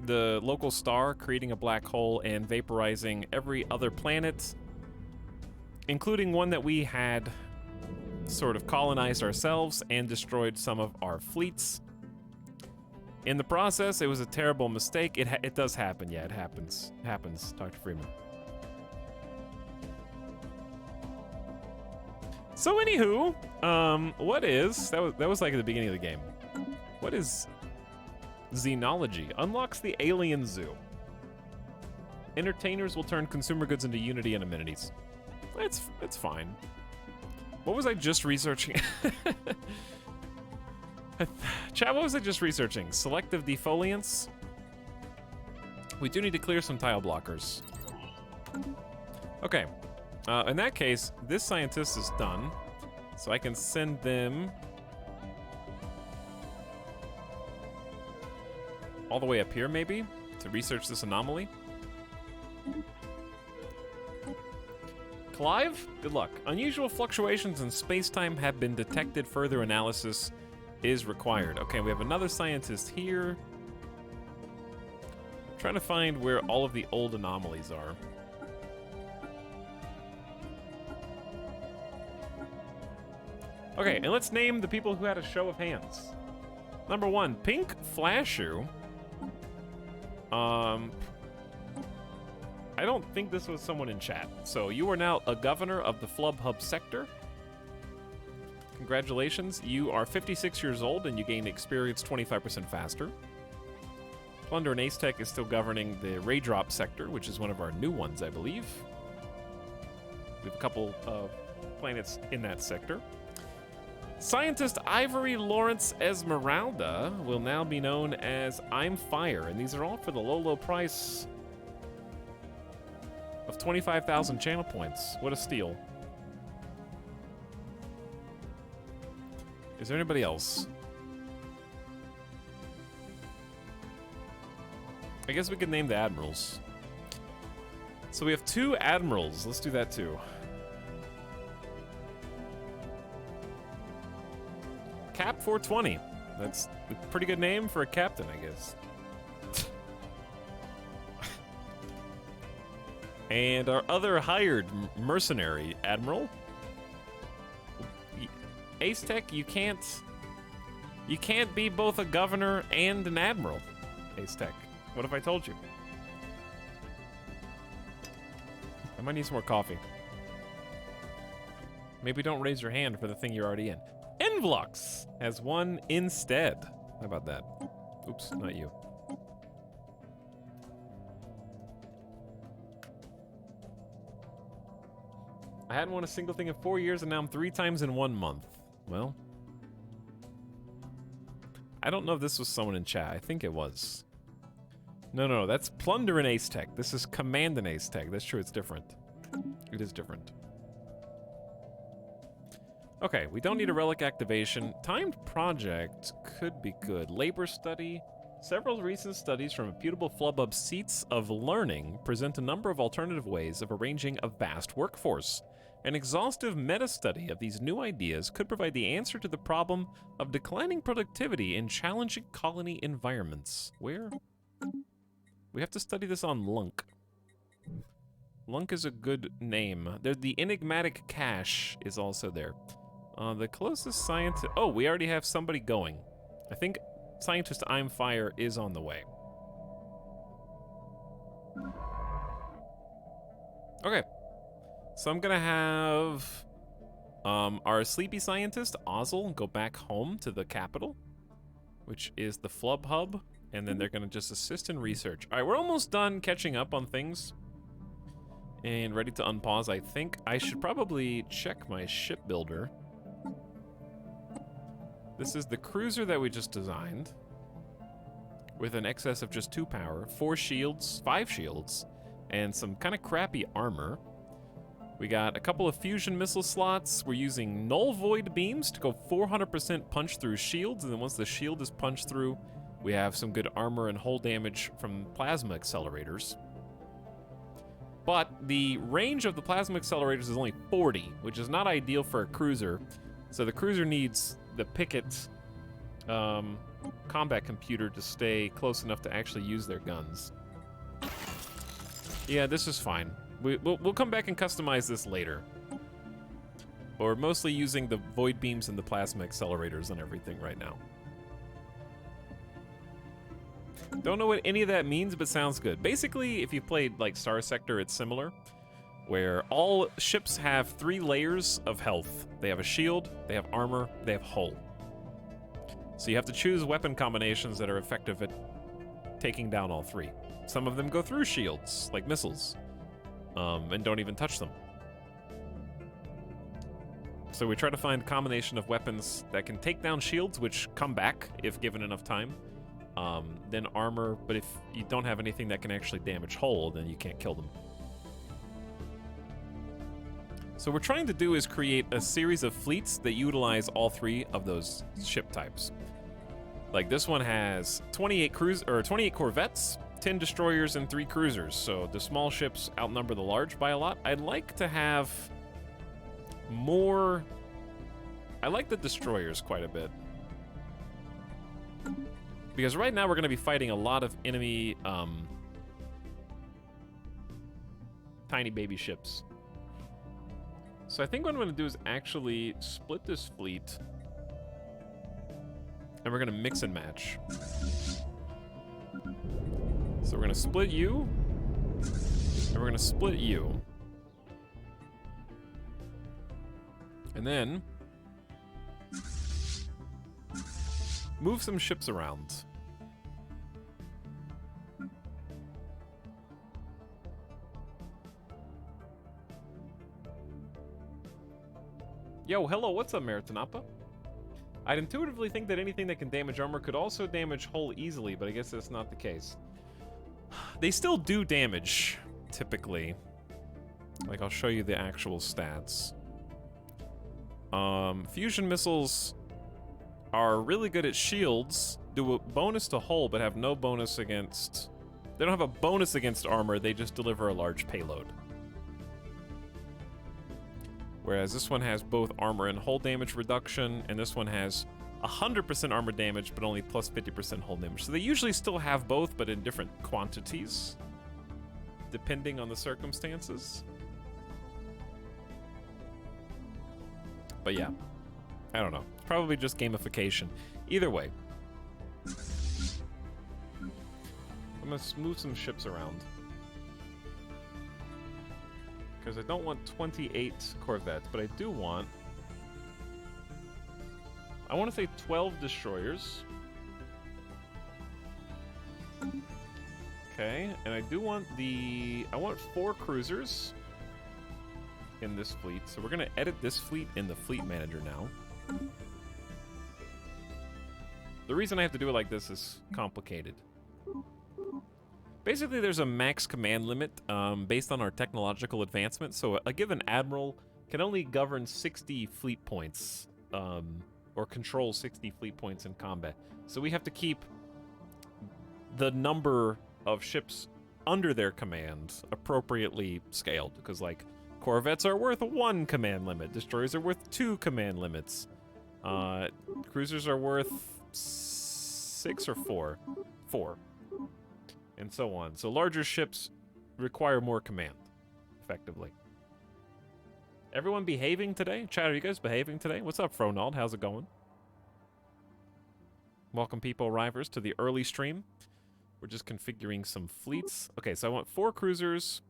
the local star, creating a black hole and vaporizing every other planet, including one that we had sort of colonized ourselves and destroyed some of our fleets. In the process, it was a terrible mistake. It does happen. Yeah, it happens. It happens, Dr. Freeman. So anywho, what is, that was like at the beginning of the game. What is Xenology? Unlocks the alien zoo. Entertainers will turn consumer goods into Unity and amenities. It's fine. What was I just researching? Chat, what was I just researching? Selective defoliants? We do need to clear some tile blockers. Okay. In that case, this scientist is done. So I can send them all the way up here, maybe, to research this anomaly. Clive, good luck. Unusual fluctuations in space-time have been detected. Further analysis is required. Okay, we have another scientist here. Trying to find where all of the old anomalies are. Okay, and let's name the people who had a show of hands. Number 1, Pink Flashu. I don't think this was someone in chat. So you are now a governor of the Flub Hub sector. Congratulations, you are 56 years old and you gain experience 25% faster. Plunder and Ace Tech is still governing the Raydrop sector, which is one of our new ones, I believe. We have a couple of planets in that sector. Scientist Ivory Lawrence Esmeralda will now be known as I'm Fire, and these are all for the low, low price of 25,000 channel points. What a steal. Is there anybody else? I guess we could name the admirals. So we have 2 admirals. Let's do that too. Cap 420. That's a pretty good name for a captain, I guess. And our other hired mercenary admiral, Ace Tech, you can't be both a governor and an admiral, Ace Tech. What if I told you? I might need some more coffee. Maybe don't raise your hand for the thing you're already in. Envlux has one instead. How about that? Oops, not you. I hadn't won a single thing in 4 years, and now I'm 3 times in 1 month. Well, I don't know if this was someone in chat. I think it was. No, that's Plunder and Ace Tech. This is Command and Ace Tech. That's true, it's different. It is different. Okay, we don't need a relic activation. Timed project could be good. Labor study. Several recent studies from reputable flubub seats of learning present a number of alternative ways of arranging a vast workforce. An exhaustive meta-study of these new ideas could provide the answer to the problem of declining productivity in challenging colony environments. Where? We have to study this on Lunk. Lunk is a good name. The enigmatic cache is also there. The closest scientist... Oh, we already have somebody going. I think Scientist I'm Fire is on the way. Okay. So I'm gonna have our sleepy scientist, Ozzel, go back home to the capital, which is the Flub Hub, and then they're gonna just assist in research. All right, we're almost done catching up on things and ready to unpause. I think I should probably check my shipbuilder. This is the cruiser that we just designed with an excess of just 2 power, 4 shields, 5 shields, and some kind of crappy armor. We got a couple of fusion missile slots. We're using null void beams to go 400% punch through shields, and then once the shield is punched through, we have some good armor and hull damage from plasma accelerators. But the range of the plasma accelerators is only 40, which is not ideal for a cruiser. So the cruiser needs the Pickett combat computer to stay close enough to actually use their guns. Yeah, this is fine. We'll come back and customize this later. But we're mostly using the void beams and the plasma accelerators on everything right now. Don't know what any of that means, but sounds good. Basically, if you've played like Star Sector, it's similar, where all ships have 3 layers of health. They have a shield, they have armor, they have hull. So you have to choose weapon combinations that are effective at taking down all 3. Some of them go through shields, like missiles, and don't even touch them. So we try to find a combination of weapons that can take down shields, which come back if given enough time. Then armor, but if you don't have anything that can actually damage hull, then you can't kill them. So what we're trying to do is create a series of fleets that utilize all 3 of those ship types. Like this one has 28 corvettes, 10 destroyers, and 3 cruisers. So the small ships outnumber the large by a lot. I'd like to have more... I like the destroyers quite a bit. Because right now we're going to be fighting a lot of enemy tiny baby ships. So I think what I'm going to do is actually split this fleet, and we're going to mix and match. So we're going to split you, and we're going to split you. And then move some ships around. Yo, hello, what's up, Maritanapa? I'd intuitively think that anything that can damage armor could also damage hull easily, but I guess that's not the case. They still do damage, typically. Like, I'll show you the actual stats. Fusion missiles are really good at shields, do a bonus to hull, but have no bonus against... They don't have a bonus against armor, they just deliver a large payload. Whereas this one has both armor and hull damage reduction, and this one has 100% armor damage, but only plus 50% hull damage. So they usually still have both, but in different quantities, depending on the circumstances. But yeah, I don't know. It's probably just gamification. Either way. I'm gonna move some ships around. Because I don't want 28 Corvettes, but I do want... I want to say 12 destroyers. Okay, and I do want I want 4 cruisers in this fleet. So we're going to edit this fleet in the fleet manager now. The reason I have to do it like this is complicated. Basically, there's a max command limit based on our technological advancement. So a given admiral can only govern 60 fleet points, or control 60 fleet points in combat. So we have to keep the number of ships under their command appropriately scaled. Because, like, corvettes are worth 1 command limit. Destroyers are worth 2 command limits. Cruisers are worth 6 or 4. 4. And so on. So larger ships require more command, effectively. Everyone behaving today? Chat, are you guys behaving today? What's up, Fronald? How's it going? Welcome, people arrivers, to the early stream. We're just configuring some fleets. Okay, so I want 4 cruisers.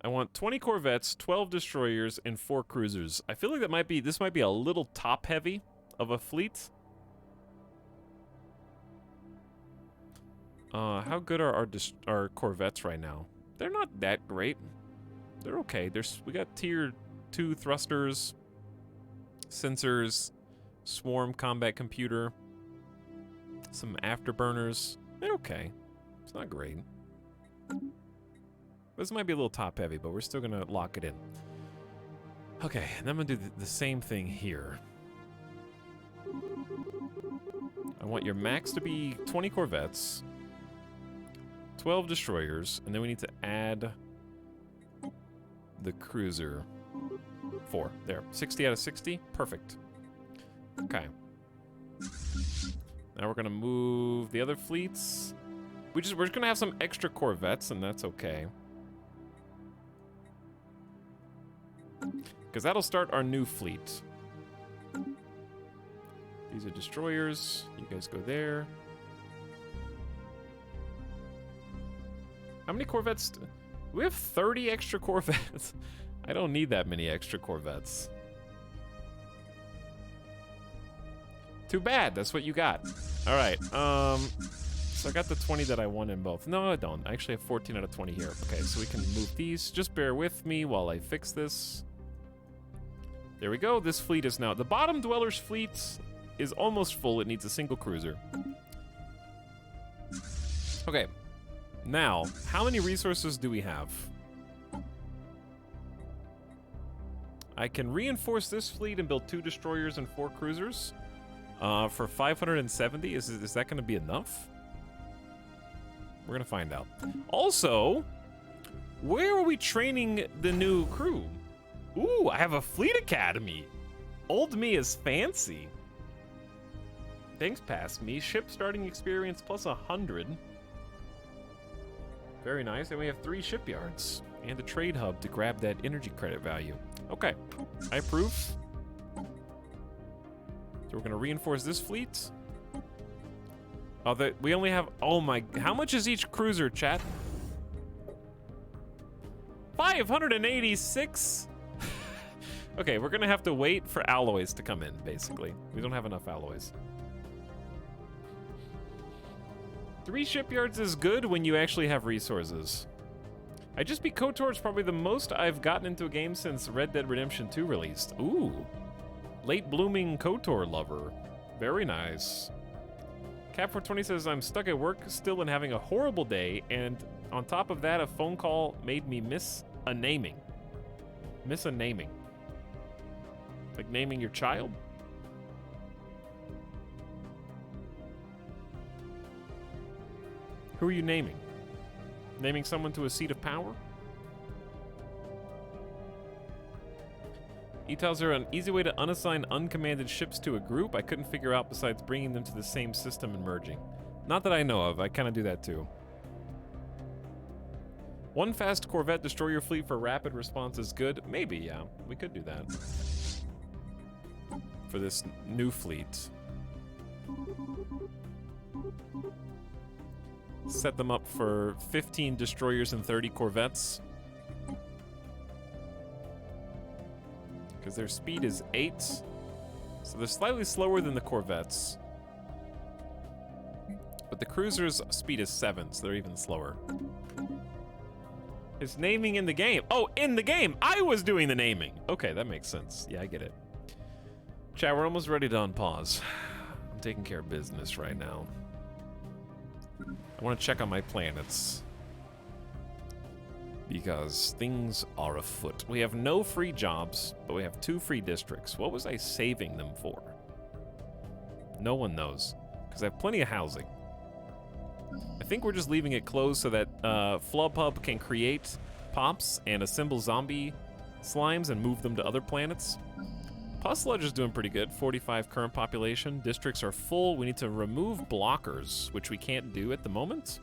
I want 20 corvettes, 12 destroyers, and 4 cruisers. I feel like this might be a little top-heavy of a fleet. How good are our corvettes right now? They're not that great. They're okay. We got tier 2 thrusters, sensors, swarm combat computer, some afterburners. They're okay. It's not great. This might be a little top-heavy, but we're still going to lock it in. Okay, and I'm going to do the same thing here. I want your max to be 20 corvettes, 12 destroyers, and then we need to add the cruiser. 4. There. 60 out of 60. Perfect. Okay. Now we're going to move the other fleets. We're just going to have some extra corvettes, and that's okay. Because that'll start our new fleet. These are destroyers. You guys go there. How many corvettes? We have 30 extra corvettes. I don't need that many extra corvettes. Too bad. That's what you got. All right. So I got the 20 that I want in both. No, I don't. I actually have 14 out of 20 here. Okay, so we can move these. Just bear with me while I fix this. There we go. This fleet is now... The bottom dweller's fleet is almost full. It needs a single cruiser. Okay. Now, how many resources do we have? I can reinforce this fleet and build 2 destroyers and 4 cruisers for 570. Is that going to be enough? We're going to find out. Also, where are we training the new crew? Ooh, I have a fleet academy. Old me is fancy. Thanks, past me. Ship starting experience plus 100. Very nice. And we have 3 shipyards and a trade hub to grab that energy credit value. Okay, I approve. So we're going to reinforce this fleet. Oh, we only have... Oh my... How much is each cruiser, chat? 586? Okay, we're going to have to wait for alloys to come in, basically. We don't have enough alloys. 3 shipyards is good when you actually have resources. I just beat KOTOR is probably the most I've gotten into a game since Red Dead Redemption 2 released. Ooh. Late blooming KOTOR lover. Very nice. Cap420 says, I'm stuck at work still and having a horrible day, and on top of that, a phone call made me miss a naming. Miss a naming. Like naming your child? Who are you naming? Naming someone to a seat of power? Is there an easy way to unassign uncommanded ships to a group? I couldn't figure out besides bringing them to the same system and merging. Not that I know of. I kind of do that too. One fast Corvette destroyer fleet for rapid response is good. Maybe, yeah. We could do that. For this new fleet. Set them up for 15 destroyers and 30 corvettes. Because their speed is 8. So they're slightly slower than the corvettes. But the cruiser's speed is 7, so they're even slower. It's naming in the game. Oh, in the game! I was doing the naming! Okay, that makes sense. Yeah, I get it. Chat, we're almost ready to unpause. I'm taking care of business right now. I want to check on my planets. Because things are afoot. We have no free jobs, but we have 2 free districts. What was I saving them for? No one knows. Because I have plenty of housing. I think we're just leaving it closed so that Flubhub can create pops and assemble zombie slimes and move them to other planets. Pusludge is doing pretty good. 45 current population. Districts are full. We need to remove blockers, which we can't do at the moment.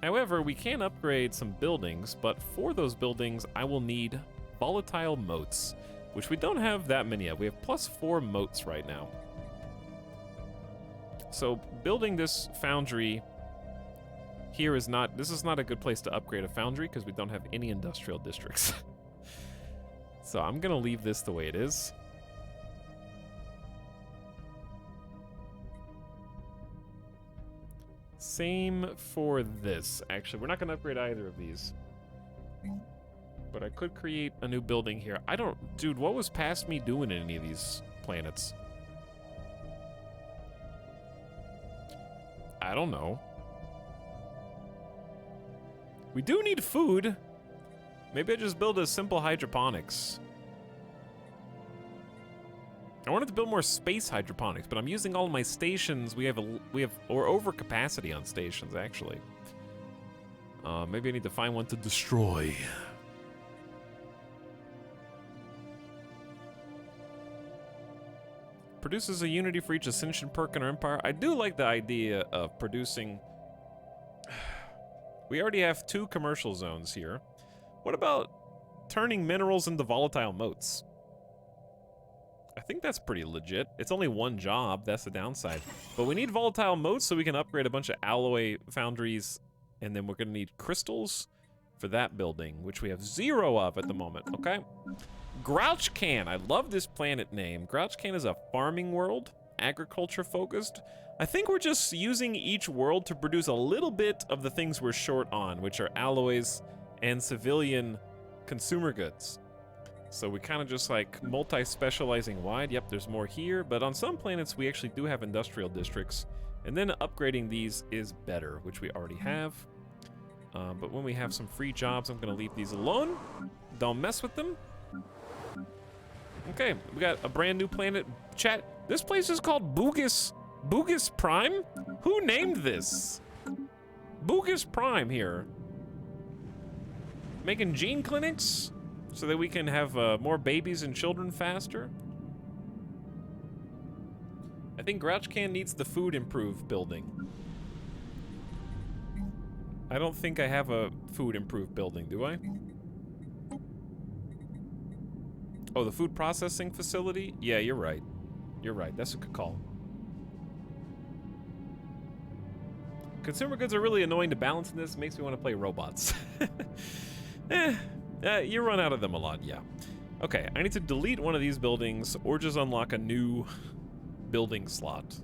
However, we can upgrade some buildings, but for those buildings, I will need volatile moats, which we don't have that many of. We have +4 moats right now. So building this foundry here is not, this is not a good place to upgrade a foundry because we don't have any industrial districts. So I'm gonna leave this the way it is. Same for this. Actually, we're not going to upgrade either of these. But I could create a new building here. I don't... Dude, what was past me doing in any of these planets? I don't know. We do need food. Maybe I just build a simple hydroponics. I wanted to build more space hydroponics, but I'm using all of my stations. We're over capacity on stations, actually. Maybe I need to find one to destroy. Produces a unity for each ascension perk in our empire. I do like the idea of producing... We already have 2 commercial zones here. What about turning minerals into volatile moats? I think that's pretty legit. It's only 1 job, that's the downside. But we need volatile moats so we can upgrade a bunch of alloy foundries, and then we're gonna need crystals for that building, which we have 0 of at the moment, okay? Grouchcan, I love this planet name. Grouchcan is a farming world, agriculture focused. I think we're just using each world to produce a little bit of the things we're short on, which are alloys and civilian consumer goods. So we kind of just like multi-specializing wide. Yep, there's more here, but on some planets we actually do have industrial districts, and then upgrading these is better, which we already have. But when we have some free jobs, I'm gonna leave these alone. Don't mess with them. Okay, we got a brand new planet. Chat, this place is called Boogus Prime? Who named this? Boogus Prime here. Making gene clinics? So that we can have more babies and children faster. I think Grouchcan needs the food improve building. I don't think I have a food improve building, do I? Oh, the food processing facility? Yeah, you're right. You're right, that's a good call. Consumer goods are really annoying to balance in this. Makes me want to play robots. You run out of them a lot, yeah. Okay, I need to delete one of these buildings or just unlock a new building slot.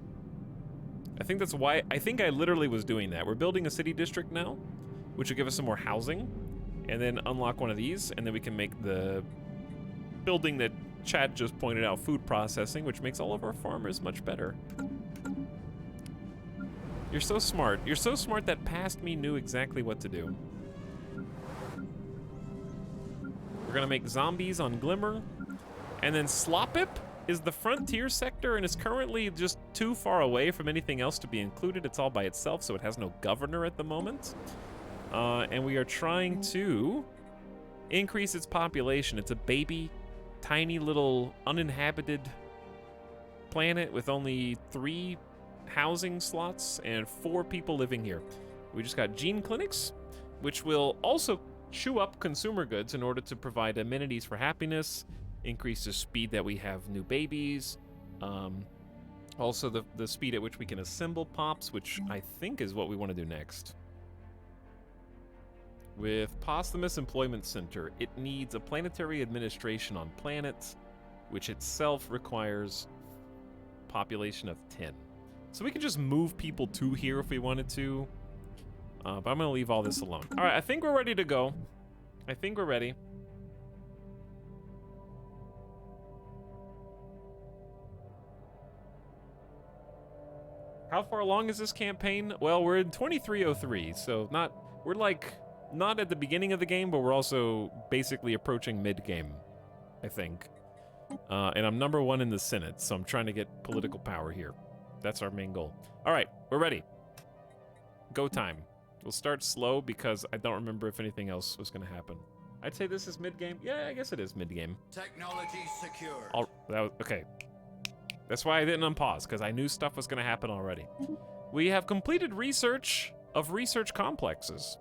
I think that's why, I think I literally was doing that. We're building a city district now, which will give us some more housing. and then unlock one of these, and then we can make the building that Chad just pointed out, food processing, which makes all of our farmers much better. You're so smart. You're so smart that past me knew exactly what to do. We're gonna make zombies on Glimmer, and then Slopip is the frontier sector and is currently just too far away from anything else to be included. It's all by itself, so it has no governor at the moment. And we are trying to increase its population. It's a baby, tiny little uninhabited planet with only 3 housing slots and 4 people living here. We just got gene clinics, which will also chew up consumer goods in order to provide amenities for happiness, increase the speed that we have new babies, also the speed at which we can assemble pops, which I think is what we want to do next. With Posthumous Employment Center, it needs a planetary administration on planets, which itself requires population of 10. So we can just move people to here if we wanted to, but I'm going to leave all this alone. All right, I think we're ready to go. I think we're ready. How far along is this campaign? Well, we're in 2303, so we're like not at the beginning of the game, but we're also basically approaching mid-game, I think. And I'm number 1 in the Senate, so I'm trying to get political power here. That's our main goal. All right, we're ready. Go time. We'll start slow because I don't remember if anything else was going to happen. I'd say this is mid-game. Yeah, I guess it is mid-game. Technology secured. Okay. That's why I didn't unpause, because I knew stuff was going to happen already. We have completed research of research complexes.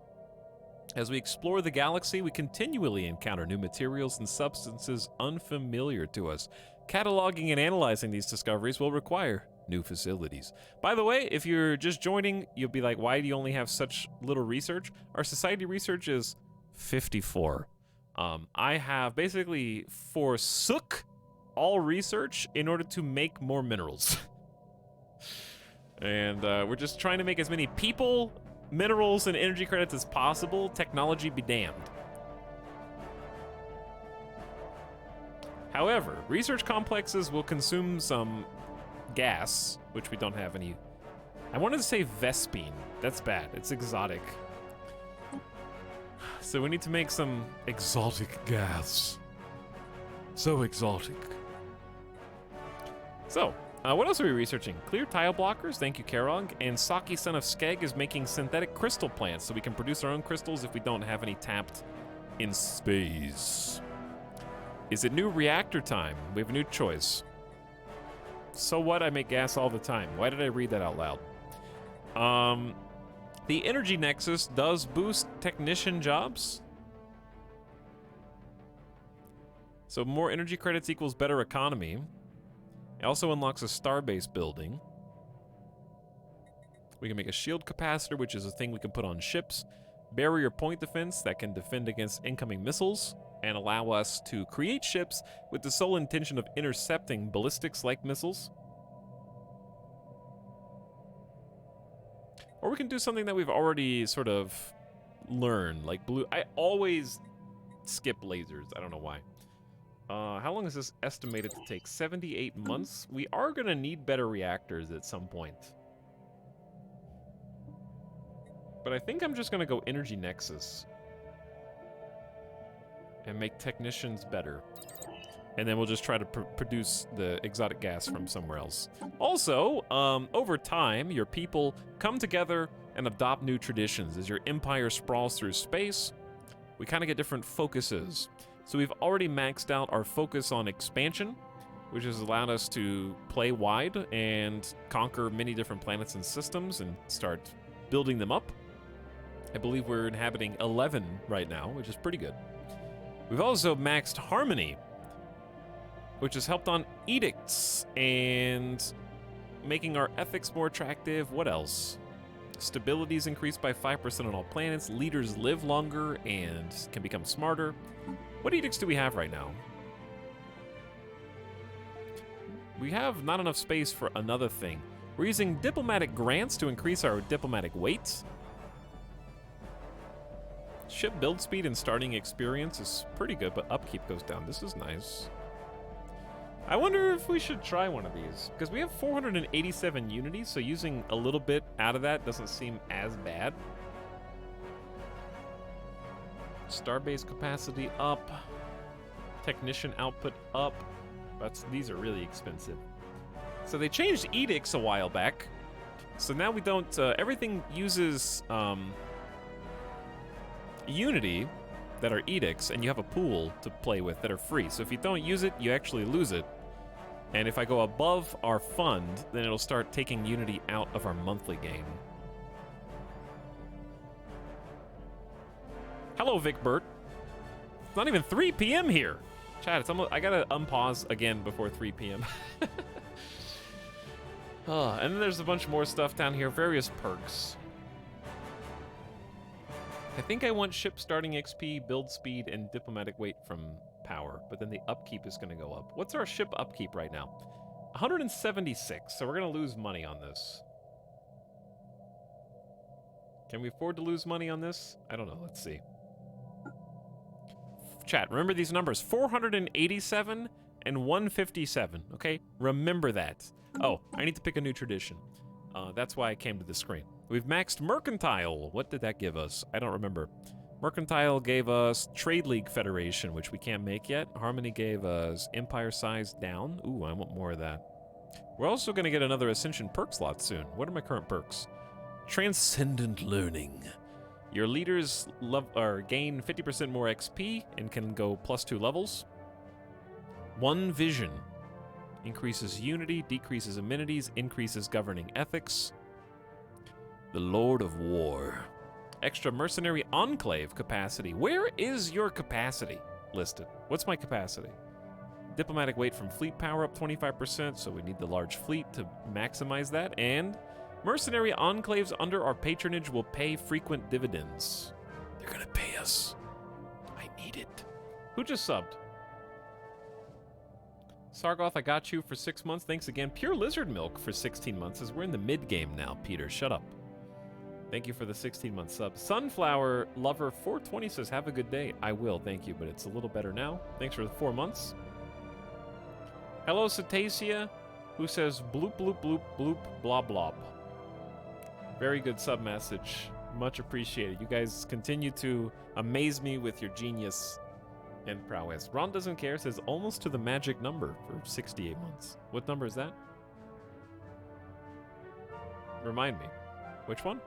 As we explore the galaxy, we continually encounter new materials and substances unfamiliar to us. Cataloging and analyzing these discoveries will require new facilities. By the way, if you're just joining, you'll be like, why do you only have such little research? Our society research is 54. I have basically forsook all research in order to make more minerals. And we're just trying to make as many people, minerals, and energy credits as possible. Technology be damned. However, research complexes will consume some gas, which we don't have any. I wanted to say Vespine. That's bad. It's exotic. So we need to make some exotic gas. So exotic. So, what else are we researching? Clear tile blockers, thank you, Karog. And Saki, son of Skeg, is making synthetic crystal plants so we can produce our own crystals if we don't have any tapped in space. Is it new reactor time? We have a new choice. So what? I make gas all the time. Why did I read that out loud? The Energy Nexus does boost technician jobs. So more energy credits equals better economy. It also unlocks a starbase building. We can make a shield capacitor, which is a thing we can put on ships. Barrier point defense that can defend against incoming missiles and allow us to create ships with the sole intention of intercepting ballistics-like missiles. Or we can do something that we've already sort of learned, like blue. I always skip lasers. I don't know why. How long is this estimated to take? 78 months? We are going to need better reactors at some point. But I think I'm just going to go Energy Nexus. And make technicians better. And then we'll just try to produce the exotic gas from somewhere else. Also, over time, your people come together and adopt new traditions. As your empire sprawls through space, we kind of get different focuses. So we've already maxed out our focus on expansion, which has allowed us to play wide and conquer many different planets and systems and start building them up. I believe we're inhabiting 11 right now, which is pretty good. We've also maxed harmony, which has helped on edicts and making our ethics more attractive. What else? Stability is increased by 5% on all planets. Leaders live longer and can become smarter. What edicts do we have right now? We have not enough space for another thing. We're using diplomatic grants to increase our diplomatic weight. Ship build speed and starting experience is pretty good, but upkeep goes down. This is nice. I wonder if we should try one of these, because we have 487 unity, so using a little bit out of that doesn't seem as bad. Starbase capacity up. Technician output up. These are really expensive. So they changed edicts a while back. So now we don't, everything uses unity that are edicts, and you have a pool to play with that are free. So if you don't use it, you actually lose it. And if I go above our fund, then it'll start taking unity out of our monthly gain. Hello, Vic Burt. It's not even 3 p.m. here. Chat, it's almost, I gotta unpause again before 3 p.m. And then there's a bunch more stuff down here, various perks. I think I want ship starting XP, build speed, and diplomatic weight from power, but then the upkeep is gonna go up. What's our ship upkeep right now? 176, so we're gonna lose money on this. Can we afford to lose money on this? I don't know, let's see. Chat, remember these numbers, 487 and 157, okay? Remember that. Oh, I need to pick a new tradition. That's why I came to the screen. We've maxed Mercantile. What did that give us? I don't remember. Mercantile gave us Trade League Federation, which we can't make yet. Harmony gave us Empire Size down. Ooh, I want more of that. We're also going to get another Ascension perk slot soon. What are my current perks? Transcendent Learning. Your leaders gain 50% more XP and can go +2 levels. One Vision. Increases unity, decreases amenities, increases governing ethics. The Lord of War. Extra Mercenary Enclave capacity. Where is your capacity listed? What's my capacity? Diplomatic weight from fleet power up 25%, so we need the large fleet to maximize that. And mercenary enclaves under our patronage will pay frequent dividends. They're gonna pay us. I need it. Who just subbed? Sargoth, I got you for 6 months. Thanks again. Pure Lizard Milk for 16 months, as we're in the mid-game now, Peter. Shut up. Thank you for the 16-month sub. Sunflower Lover 420 says, have a good day. I will, thank you, but it's a little better now. Thanks for the 4 months. Hello, Cetacean, who says, bloop, bloop, bloop, bloop, blah, blah. Very good sub message. Much appreciated. You guys continue to amaze me with your genius and prowess. Ron doesn't care, says almost to the magic number for 68 months. What number is that? Remind me. Which one?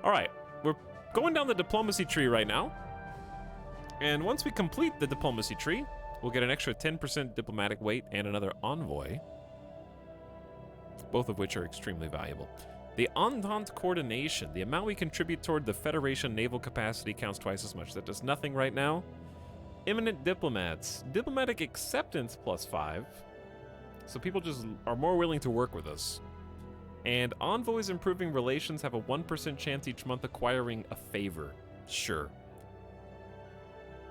All right, we're going down the diplomacy tree right now. And once we complete the diplomacy tree, we'll get an extra 10% diplomatic weight and another envoy, both of which are extremely valuable. The Entente Coordination, the amount we contribute toward the Federation naval capacity counts twice as much. That does nothing right now. Imminent Diplomats, diplomatic acceptance +5. So people just are more willing to work with us. And envoys improving relations have a 1% chance each month acquiring a favor. Sure.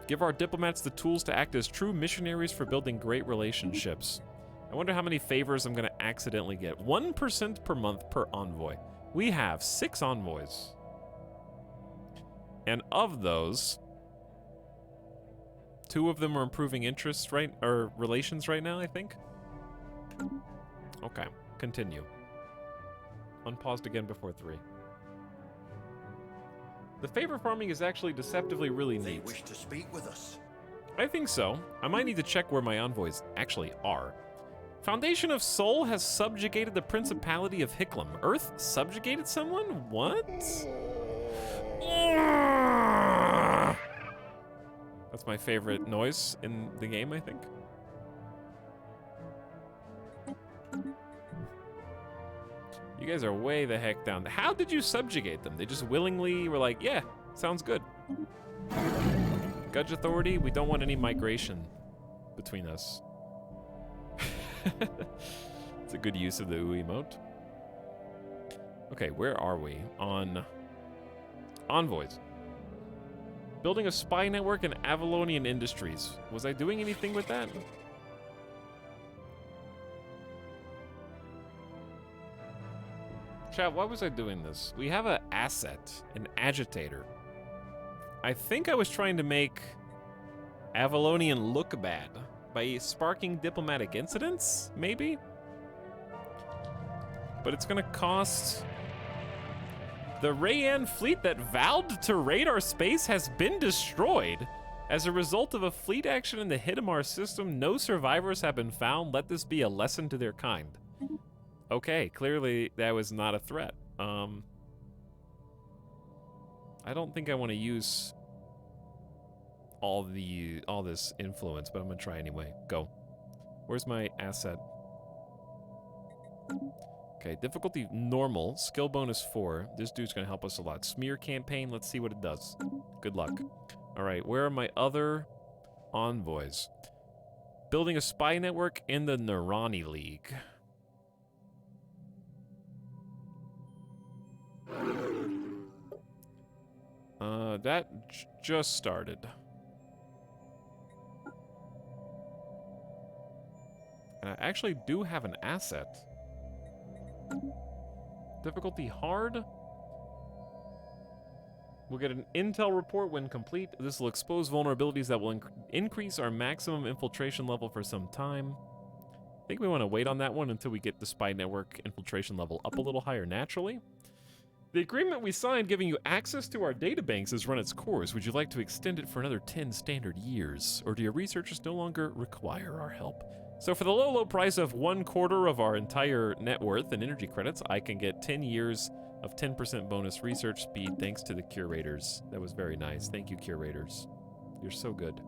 Give our diplomats the tools to act as true missionaries for building great relationships. I wonder how many favors I'm going to accidentally get. 1% per month per envoy. We have 6 envoys. And of those, 2 of them are improving interests or relations right now, I think. Okay, continue. Unpaused again before 3. The favor farming is actually deceptively really They neat. wish to speak with us. I think so. I might need to check where my envoys actually are. Foundation of Soul has subjugated the Principality of Hicklum. Earth subjugated someone? What? That's my favorite noise in the game, I think. You guys are way the heck down. How did you subjugate them? They just willingly were like, yeah, sounds good. Gudge Authority, we don't want any migration between us. It's a good use of the ooh emote. Okay, where are we? On envoys. Building a spy network in Avalonian Industries. Was I doing anything with that? Chat, why was I doing this? We have an asset, an agitator. I think I was trying to make Avalonian look bad by sparking diplomatic incidents, maybe? But it's gonna cost... The Rayan fleet that vowed to raid our space has been destroyed. As a result of a fleet action in the Hidamar system, no survivors have been found. Let this be a lesson to their kind. Okay, clearly that was not a threat. I don't think I want to use all this influence, but I'm gonna try anyway. Go. Where's my asset? Okay, difficulty normal, skill bonus 4. This dude's gonna help us a lot. Smear campaign, let's see what it does. Good luck. All right, where are my other envoys? Building a spy network in the Narani League. That just started. And I actually do have an asset. Difficulty hard. We'll get an intel report when complete. This will expose vulnerabilities that will increase our maximum infiltration level for some time. I think we want to wait on that one until we get the spy network infiltration level up a little higher naturally. The agreement we signed giving you access to our databanks has run its course. Would you like to extend it for another 10 standard years? Or do your researchers no longer require our help? So for the low price of 1/4 of our entire net worth and energy credits, I can get 10 years of 10% bonus research speed thanks to the curators. That was very nice. Thank you, curators. You're so good.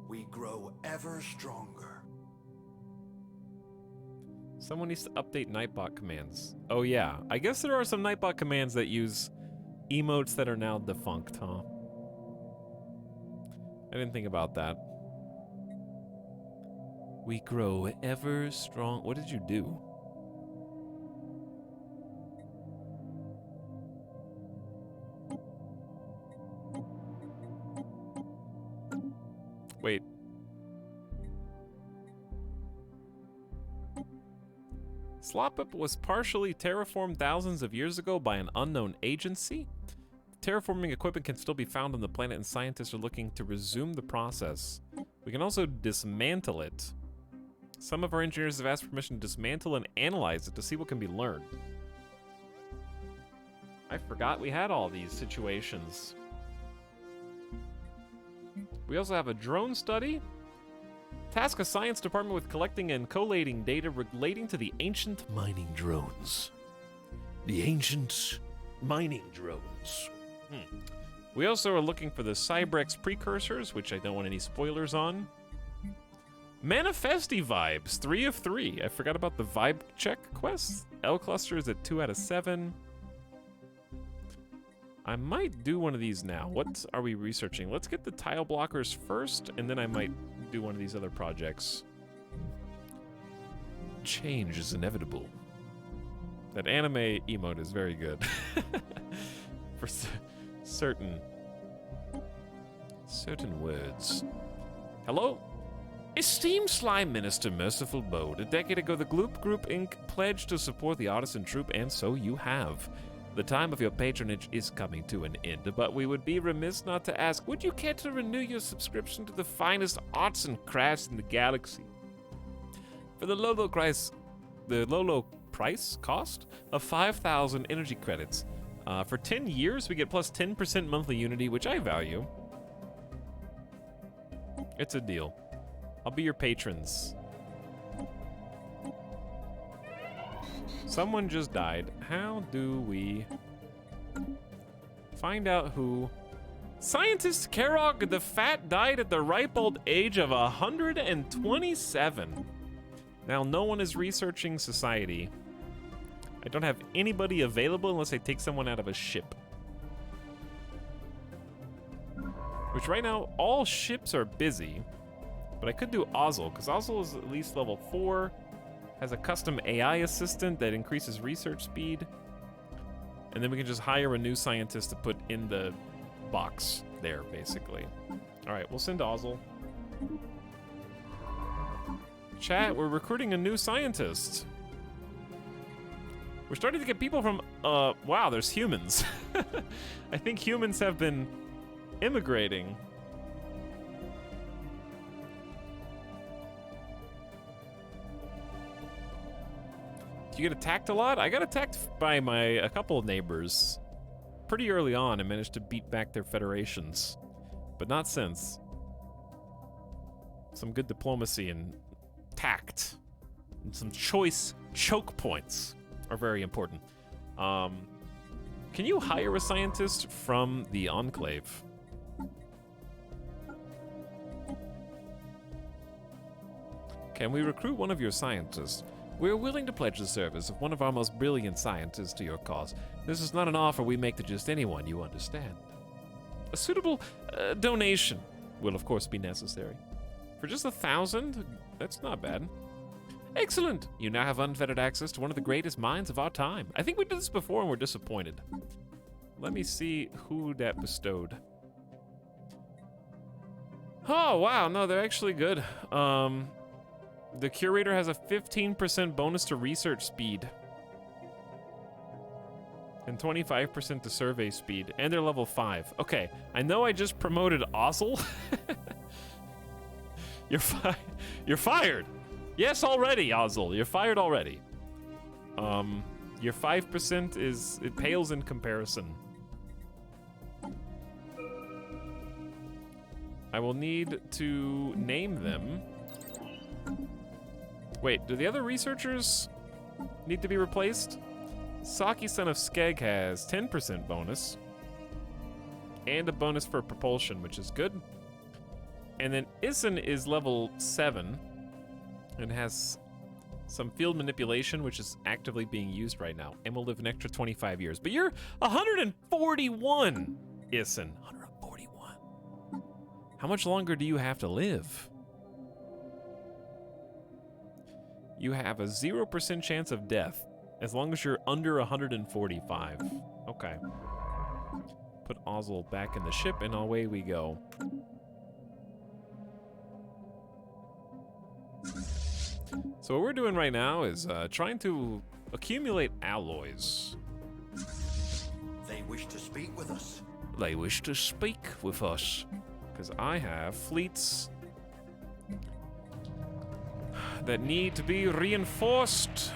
We grow ever stronger. Someone needs to update Nightbot commands. Oh yeah, I guess there are some Nightbot commands that use emotes that are now defunct, huh? I didn't think about that. We grow ever strong. What did you do? Wait. Slop-Up was partially terraformed thousands of years ago by an unknown agency. Terraforming equipment can still be found on the planet, and scientists are looking to resume the process. We can also dismantle it. Some of our engineers have asked permission to dismantle and analyze it to see what can be learned. I forgot we had all these situations. We also have a drone study. Task a science department with collecting and collating data relating to the ancient mining drones. The ancient mining drones. We also are looking for the Cybrex precursors, which I don't want any spoilers on. Manifesti vibes, 3 of 3. I forgot about the vibe check quest. L cluster is at 2 out of 7. I might do one of these now. What are we researching? Let's get the tile blockers first, and then I might do one of these other projects. Change is inevitable. That anime emote is very good. For certain words. Hello? Esteemed Slime Minister Merciful Bode, a decade ago the Gloop Group Inc. pledged to support the artisan troupe, and so you have. The time of your patronage is coming to an end, but we would be remiss not to ask, would you care to renew your subscription to the finest arts and crafts in the galaxy? For the low price cost of 5,000 energy credits. For 10 years, we get plus 10% monthly unity, which I value. It's a deal. I'll be your patrons. Someone just died. How do we find out who? Scientist Karok the Fat died at the ripe old age of 127. Now, no one is researching society. I don't have anybody available unless I take someone out of a ship. Which right now, all ships are busy. But I could do Ozzel, because Ozzel is at least level 4. Has a custom AI assistant that increases research speed. And then we can just hire a new scientist to put in the box there, basically. All right, we'll send Ozzel. Chat, we're recruiting a new scientist. We're starting to get people from, wow, there's humans. I think humans have been immigrating. Do you get attacked a lot? I got attacked by a couple of neighbors pretty early on and managed to beat back their federations, but not since. Some good diplomacy and tact and some choice choke points are very important. Can you hire a scientist from the Enclave? Can we recruit one of your scientists? We're willing to pledge the service of one of our most brilliant scientists to your cause. This is not an offer we make to just anyone, you understand. A suitable donation will, of course, be necessary. For just 1,000, that's not bad. Excellent! You now have unfettered access to one of the greatest minds of our time. I think we did this before and we're disappointed. Let me see who that bestowed. Oh, wow, no, they're actually good. The curator has a 15% bonus to research speed. And 25% to survey speed. And they're level 5. Okay, I know I just promoted Ozzel. You're fired! Yes, already, Ozzel. You're fired already. Your 5% it pales in comparison. I will need to name them. Wait, do the other researchers need to be replaced? Saki, son of Skeg, has 10% bonus. And a bonus for propulsion, which is good. And then Issen is level 7 and has some field manipulation, which is actively being used right now, and will live an extra 25 years. But you're 141, Issen. 141. How much longer do you have to live? You have a 0% chance of death as long as you're under 145. Okay. Put Ozzel back in the ship and away we go. So what we're doing right now is trying to accumulate alloys. They wish to speak with us. They wish to speak with us. Because I have fleets that need to be reinforced.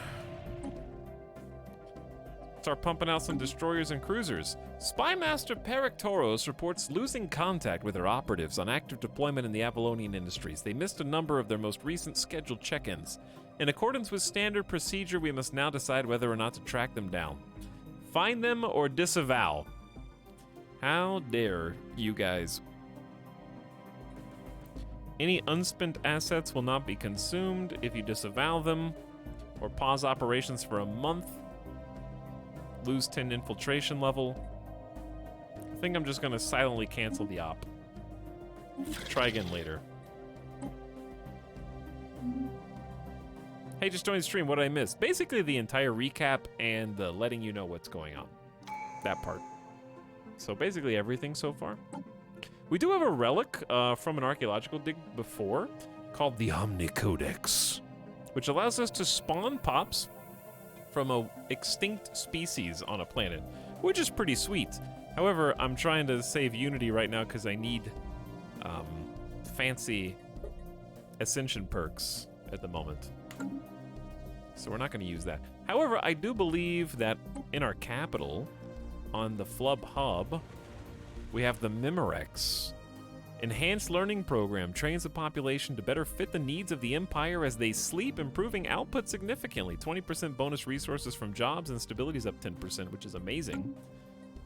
Start pumping out some destroyers and cruisers. Spymaster Perictoros reports losing contact with their operatives on active deployment in the Apollonian Industries. They missed a number of their most recent scheduled check-ins. In accordance with standard procedure, we must now decide whether or not to track them down. Find them or disavow. How dare you guys. Any unspent assets will not be consumed if you disavow them or pause operations for a month. Lose 10 infiltration level. I think I'm just gonna silently cancel the op. Try again later. Hey, just joined the stream. What did I miss? Basically the entire recap and the letting you know what's going on. That part. So basically everything so far. We do have a relic from an archaeological dig before called the Omnicodex, which allows us to spawn pops from a extinct species on a planet, which is pretty sweet. However, I'm trying to save Unity right now because I need fancy ascension perks at the moment. So we're not going to use that. However, I do believe that in our capital, on the Flub Hub, we have the Memorex. Enhanced learning program trains the population to better fit the needs of the Empire as they sleep, improving output significantly. 20% bonus resources from jobs and stability's up 10%, which is amazing.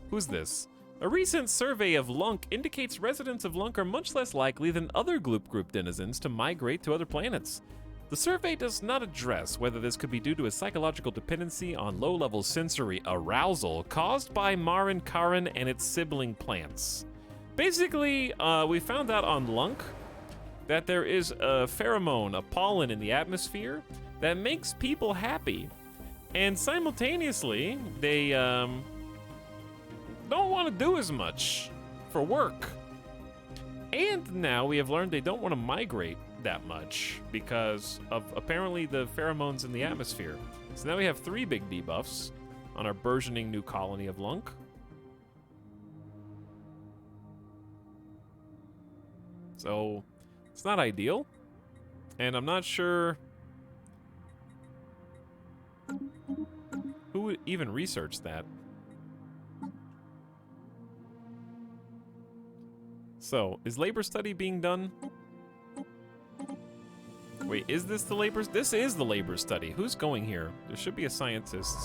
Who's this? A recent survey of Lunk indicates residents of Lunk are much less likely than other Gloop Group denizens to migrate to other planets. The survey does not address whether this could be due to a psychological dependency on low-level sensory arousal caused by Marin Karin and its sibling plants. Basically, we found out on Lunk that there is a pheromone, a pollen in the atmosphere that makes people happy. And simultaneously, they don't want to do as much for work. And now we have learned they don't want to migrate that much because of apparently the pheromones in the atmosphere. So now we have 3 big debuffs. on our burgeoning new colony of Lunk. So, it's not ideal. And I'm not sure who would even research that. So, is labor study being done? Wait, is this the labor? This is the labor study. Who's going here? There should be a scientist.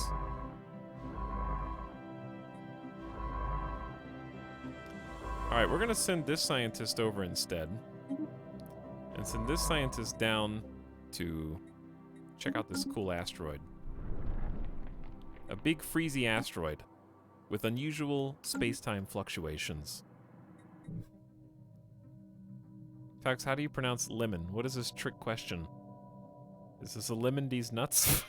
Alright, we're gonna send this scientist over instead. And send this scientist down to check out this cool asteroid. A big freezy asteroid with unusual space-time fluctuations. Tux, how do you pronounce lemon? What is this trick question? Is this a lemon these nuts?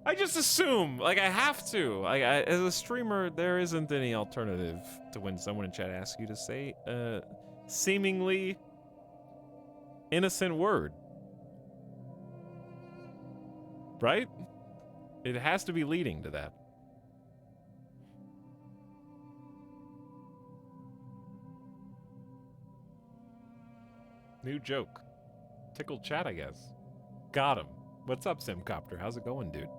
I just assume, like I have to. Like as a streamer, there isn't any alternative to when someone in chat asks you to say a seemingly innocent word. Right? It has to be leading to that. New joke. Tickled chat, I guess. Got him. What's up, Simcopter? How's it going, dude?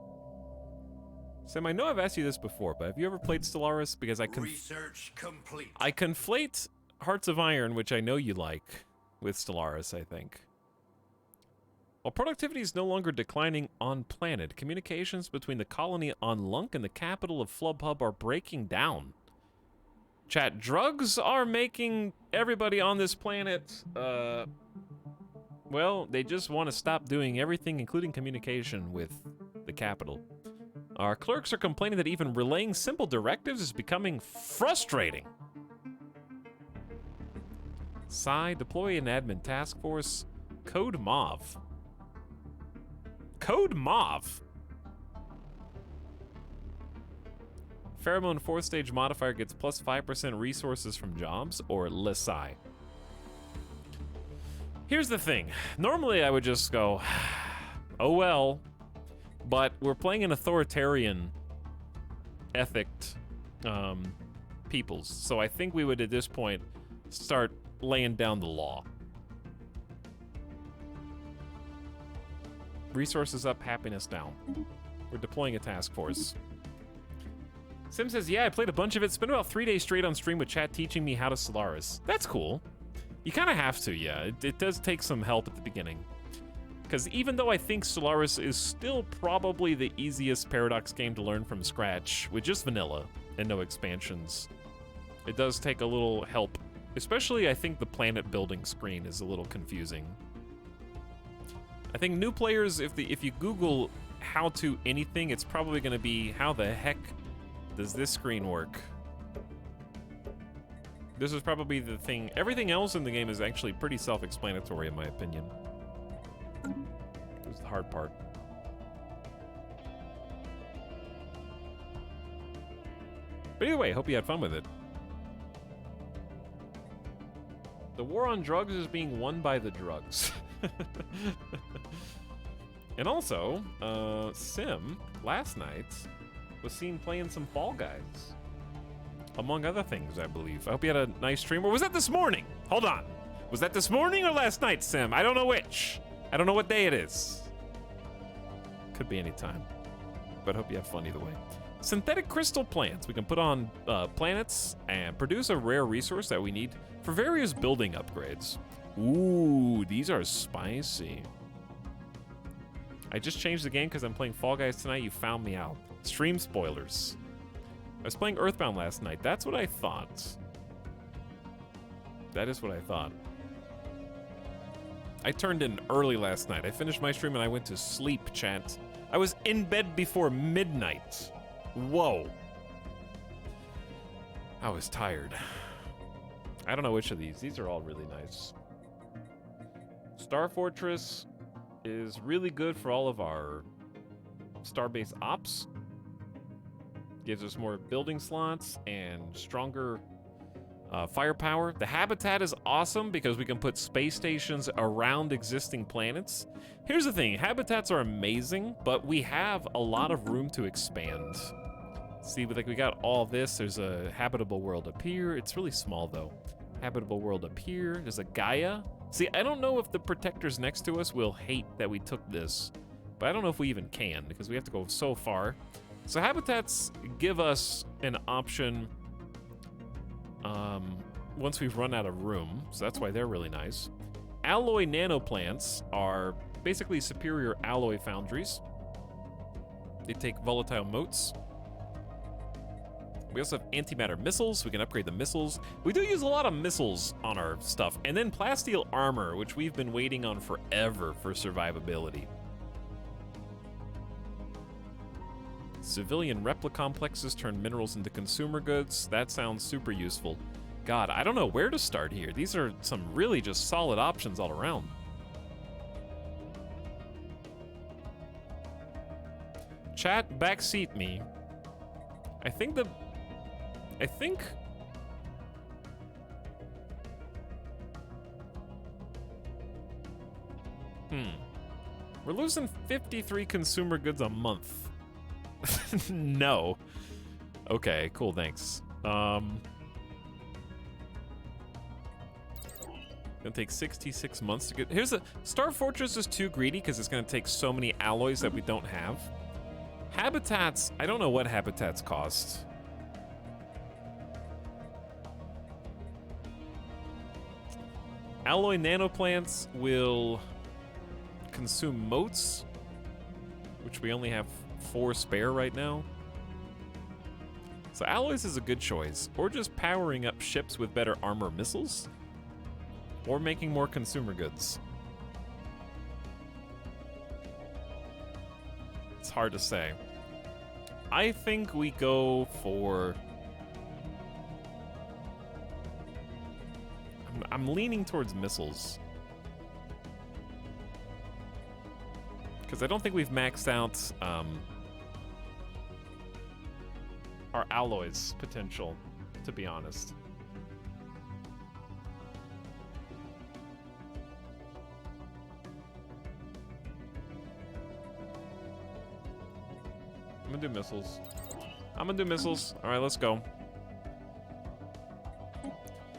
Sim, I know I've asked you this before, but have you ever played Stellaris? Because Research complete. I conflate Hearts of Iron, which I know you like, with Stellaris, I think. While productivity is no longer declining on planet, communications between the colony on Lunk and the capital of Flubhub are breaking down. Chat, drugs are making everybody on this planet, well, they just want to stop doing everything, including communication with the capital. Our clerks are complaining that even relaying simple directives is becoming frustrating. Sigh, deploy an admin task force. Code Mauve. Code Mauve? Pheromone 4th stage modifier gets plus 5% resources from jobs, or Lesai. Here's the thing. Normally I would just go, oh well, but we're playing an authoritarian ethicked peoples, so I think we would at this point start laying down the law. Resources up, happiness down. We're deploying a task force. Sim says, yeah, I played a bunch of it. Spent about 3 days straight on stream with chat teaching me how to Stellaris. That's cool. You kind of have to, yeah. It does take some help at the beginning. Because even though I think Stellaris is still probably the easiest Paradox game to learn from scratch, with just vanilla and no expansions, it does take a little help. Especially, I think the planet building screen is a little confusing. I think new players, if you Google how to anything, it's probably going to be, how the heck does this screen work? This is probably the thing. Everything else in the game is actually pretty self-explanatory, in my opinion. This is the hard part. But either way, hope you had fun with it. The war on drugs is being won by the drugs. And also, Sim, last night, was seen playing some Fall Guys. Among other things, I believe. I hope you had a nice stream. Or was that this morning? Hold on. Was that this morning or last night, Sim? I don't know which. I don't know what day it is. Could be any time. But hope you have fun either way. Synthetic crystal plants. We can put on planets and produce a rare resource that we need for various building upgrades. Ooh, these are spicy. I just changed the game because I'm playing Fall Guys tonight. You found me out. Stream spoilers. I was playing Earthbound last night. That's what I thought. That is what I thought. I turned in early last night. I finished my stream and I went to sleep, chat. I was in bed before midnight. Whoa. I was tired. I don't know which of these. These are all really nice. Star Fortress is really good for all of our Starbase ops. Gives us more building slots and stronger Firepower. The habitat is awesome because we can put space stations around existing planets. Here's the thing, habitats are amazing, but we have a lot of room to expand. See, like we got all this. There's a habitable world up here. It's really small though. Habitable world up here. There's a Gaia. See, I don't know if the protectors next to us will hate that we took this, but I don't know if we even can because we have to go so far. So habitats give us an option once we've run out of room, so that's why they're really nice. Alloy nanoplants are basically superior alloy foundries. They take volatile motes. We also have antimatter missiles. We can upgrade the missiles. We do use a lot of missiles on our stuff. And then plasteel armor, which we've been waiting on forever for survivability. Civilian replicomplexes turn minerals into consumer goods. That sounds super useful. God, I don't know where to start here. These are some really just solid options all around. Chat, backseat me. I think we're losing 53 consumer goods a month. No. Okay, cool, thanks. Gonna take 66 months to get. Here's a Star Fortress is too greedy because it's gonna take so many alloys that we don't have. Habitats, I don't know what habitats cost. Alloy nanoplants will consume motes, which we only have 4 spare right now. So alloys is a good choice, or just powering up ships with better armor missiles, or making more consumer goods. It's hard to say. I think we go for... I'm leaning towards missiles. Because I don't think we've maxed out our alloys potential, to be honest. I'm gonna do missiles. I'm gonna do missiles. All right, let's go.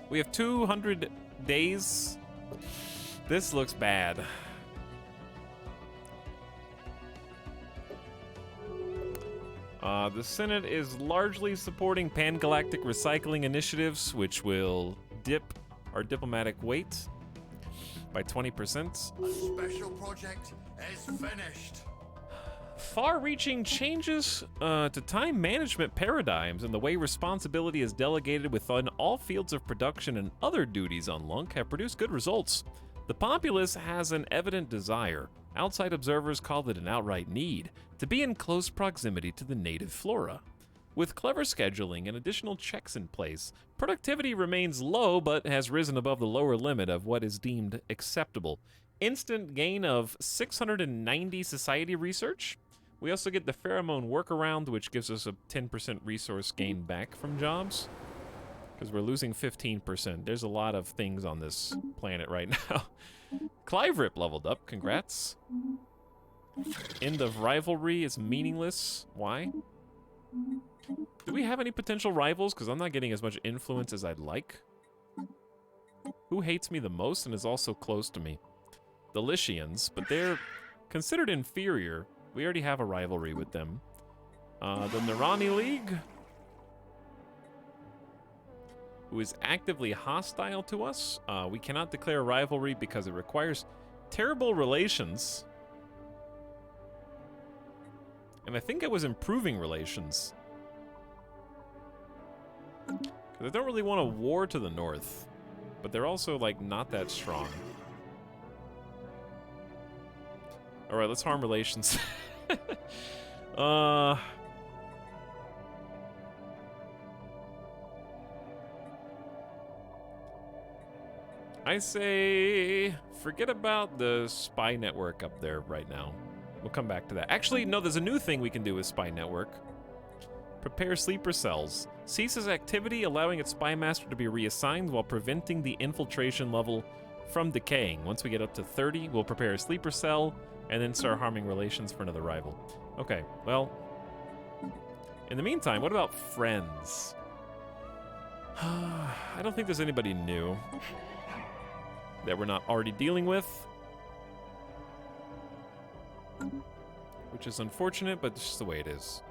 We have 200 days. This looks bad. The Senate is largely supporting pan-galactic recycling initiatives, which will dip our diplomatic weight by 20%. A special project is finished. Far-reaching changes to time management paradigms and the way responsibility is delegated within all fields of production and other duties on Lunk have produced good results. The populace has an evident desire, outside observers call it an outright need, to be in close proximity to the native flora. With clever scheduling and additional checks in place, productivity remains low but has risen above the lower limit of what is deemed acceptable. Instant gain of 690 society research. We also get the pheromone workaround, which gives us a 10% resource gain back from jobs. Because we're losing 15%. There's a lot of things on this planet right now. Clive Rip leveled up, congrats. End of rivalry is meaningless. Why? Do we have any potential rivals? Because I'm not getting as much influence as I'd like. Who hates me the most and is also close to me? The Lycians, but they're considered inferior. We already have a rivalry with them. The Nirani League, who is actively hostile to us. We cannot declare a rivalry because it requires terrible relations. And I think I was improving relations. Because I don't really want a war to the north. But they're also, like, not that strong. Alright, let's harm relations. I say forget about the spy network up there right now. We'll come back to that. Actually, no, there's a new thing we can do with spy network. Prepare sleeper cells. Ceases activity, allowing its spy master to be reassigned while preventing the infiltration level from decaying. Once we get up to 30, we'll prepare a sleeper cell and then start harming relations for another rival. Okay, well, in the meantime, what about friends? I don't think there's anybody new that we're not already dealing with, which is unfortunate, but it's just the way it is.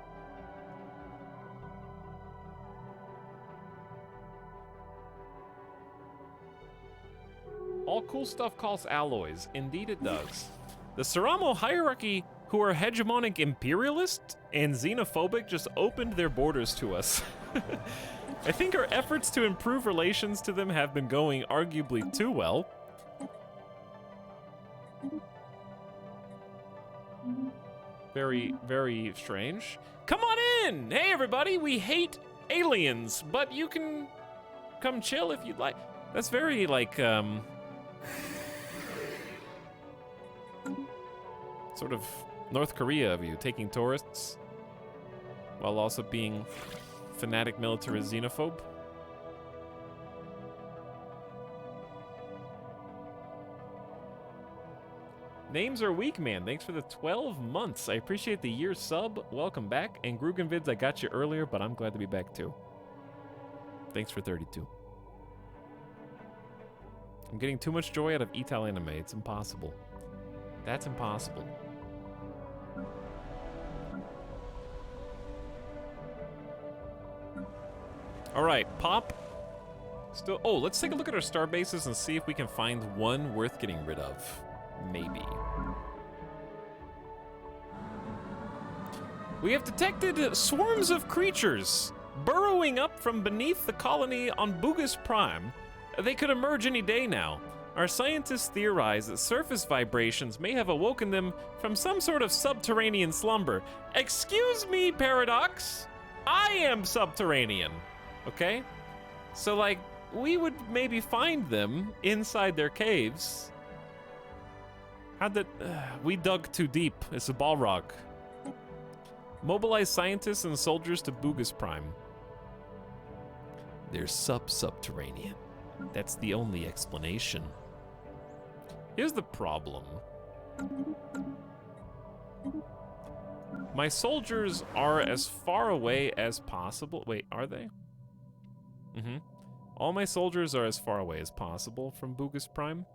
All cool stuff costs alloys. Indeed it does. The Saramo hierarchy, who are hegemonic imperialist and xenophobic, just opened their borders to us. I think our efforts to improve relations to them have been going arguably too well. Very, very strange. Come on in! Hey everybody, we hate aliens, but you can come chill if you'd like. That's very, like, sort of North Korea of you, taking tourists while also being fanatic militarist xenophobe. Names are weak, man. Thanks for the 12 months. I appreciate the year sub. Welcome back. And Grugenvids, I got you earlier, but I'm glad to be back too. Thanks for 32. I'm getting too much joy out of Etal anime. It's impossible. That's impossible. All right, Pop. Still, oh, let's take a look at our star bases and see if we can find one worth getting rid of. Maybe. We have detected swarms of creatures burrowing up from beneath the colony on Bugus Prime. They could emerge any day now. Our scientists theorize that surface vibrations may have awoken them from some sort of subterranean slumber. Excuse me, Paradox. I am subterranean. Okay? So, like, we would maybe find them inside their caves. How'd that... we dug too deep. It's a Balrog. Mobilize scientists and soldiers to Bugus Prime. They're subterranean. That's the only explanation. Here's the problem. My soldiers are as far away as possible. Wait, are they? Mm-hmm. All my soldiers are as far away as possible from Bugus Prime.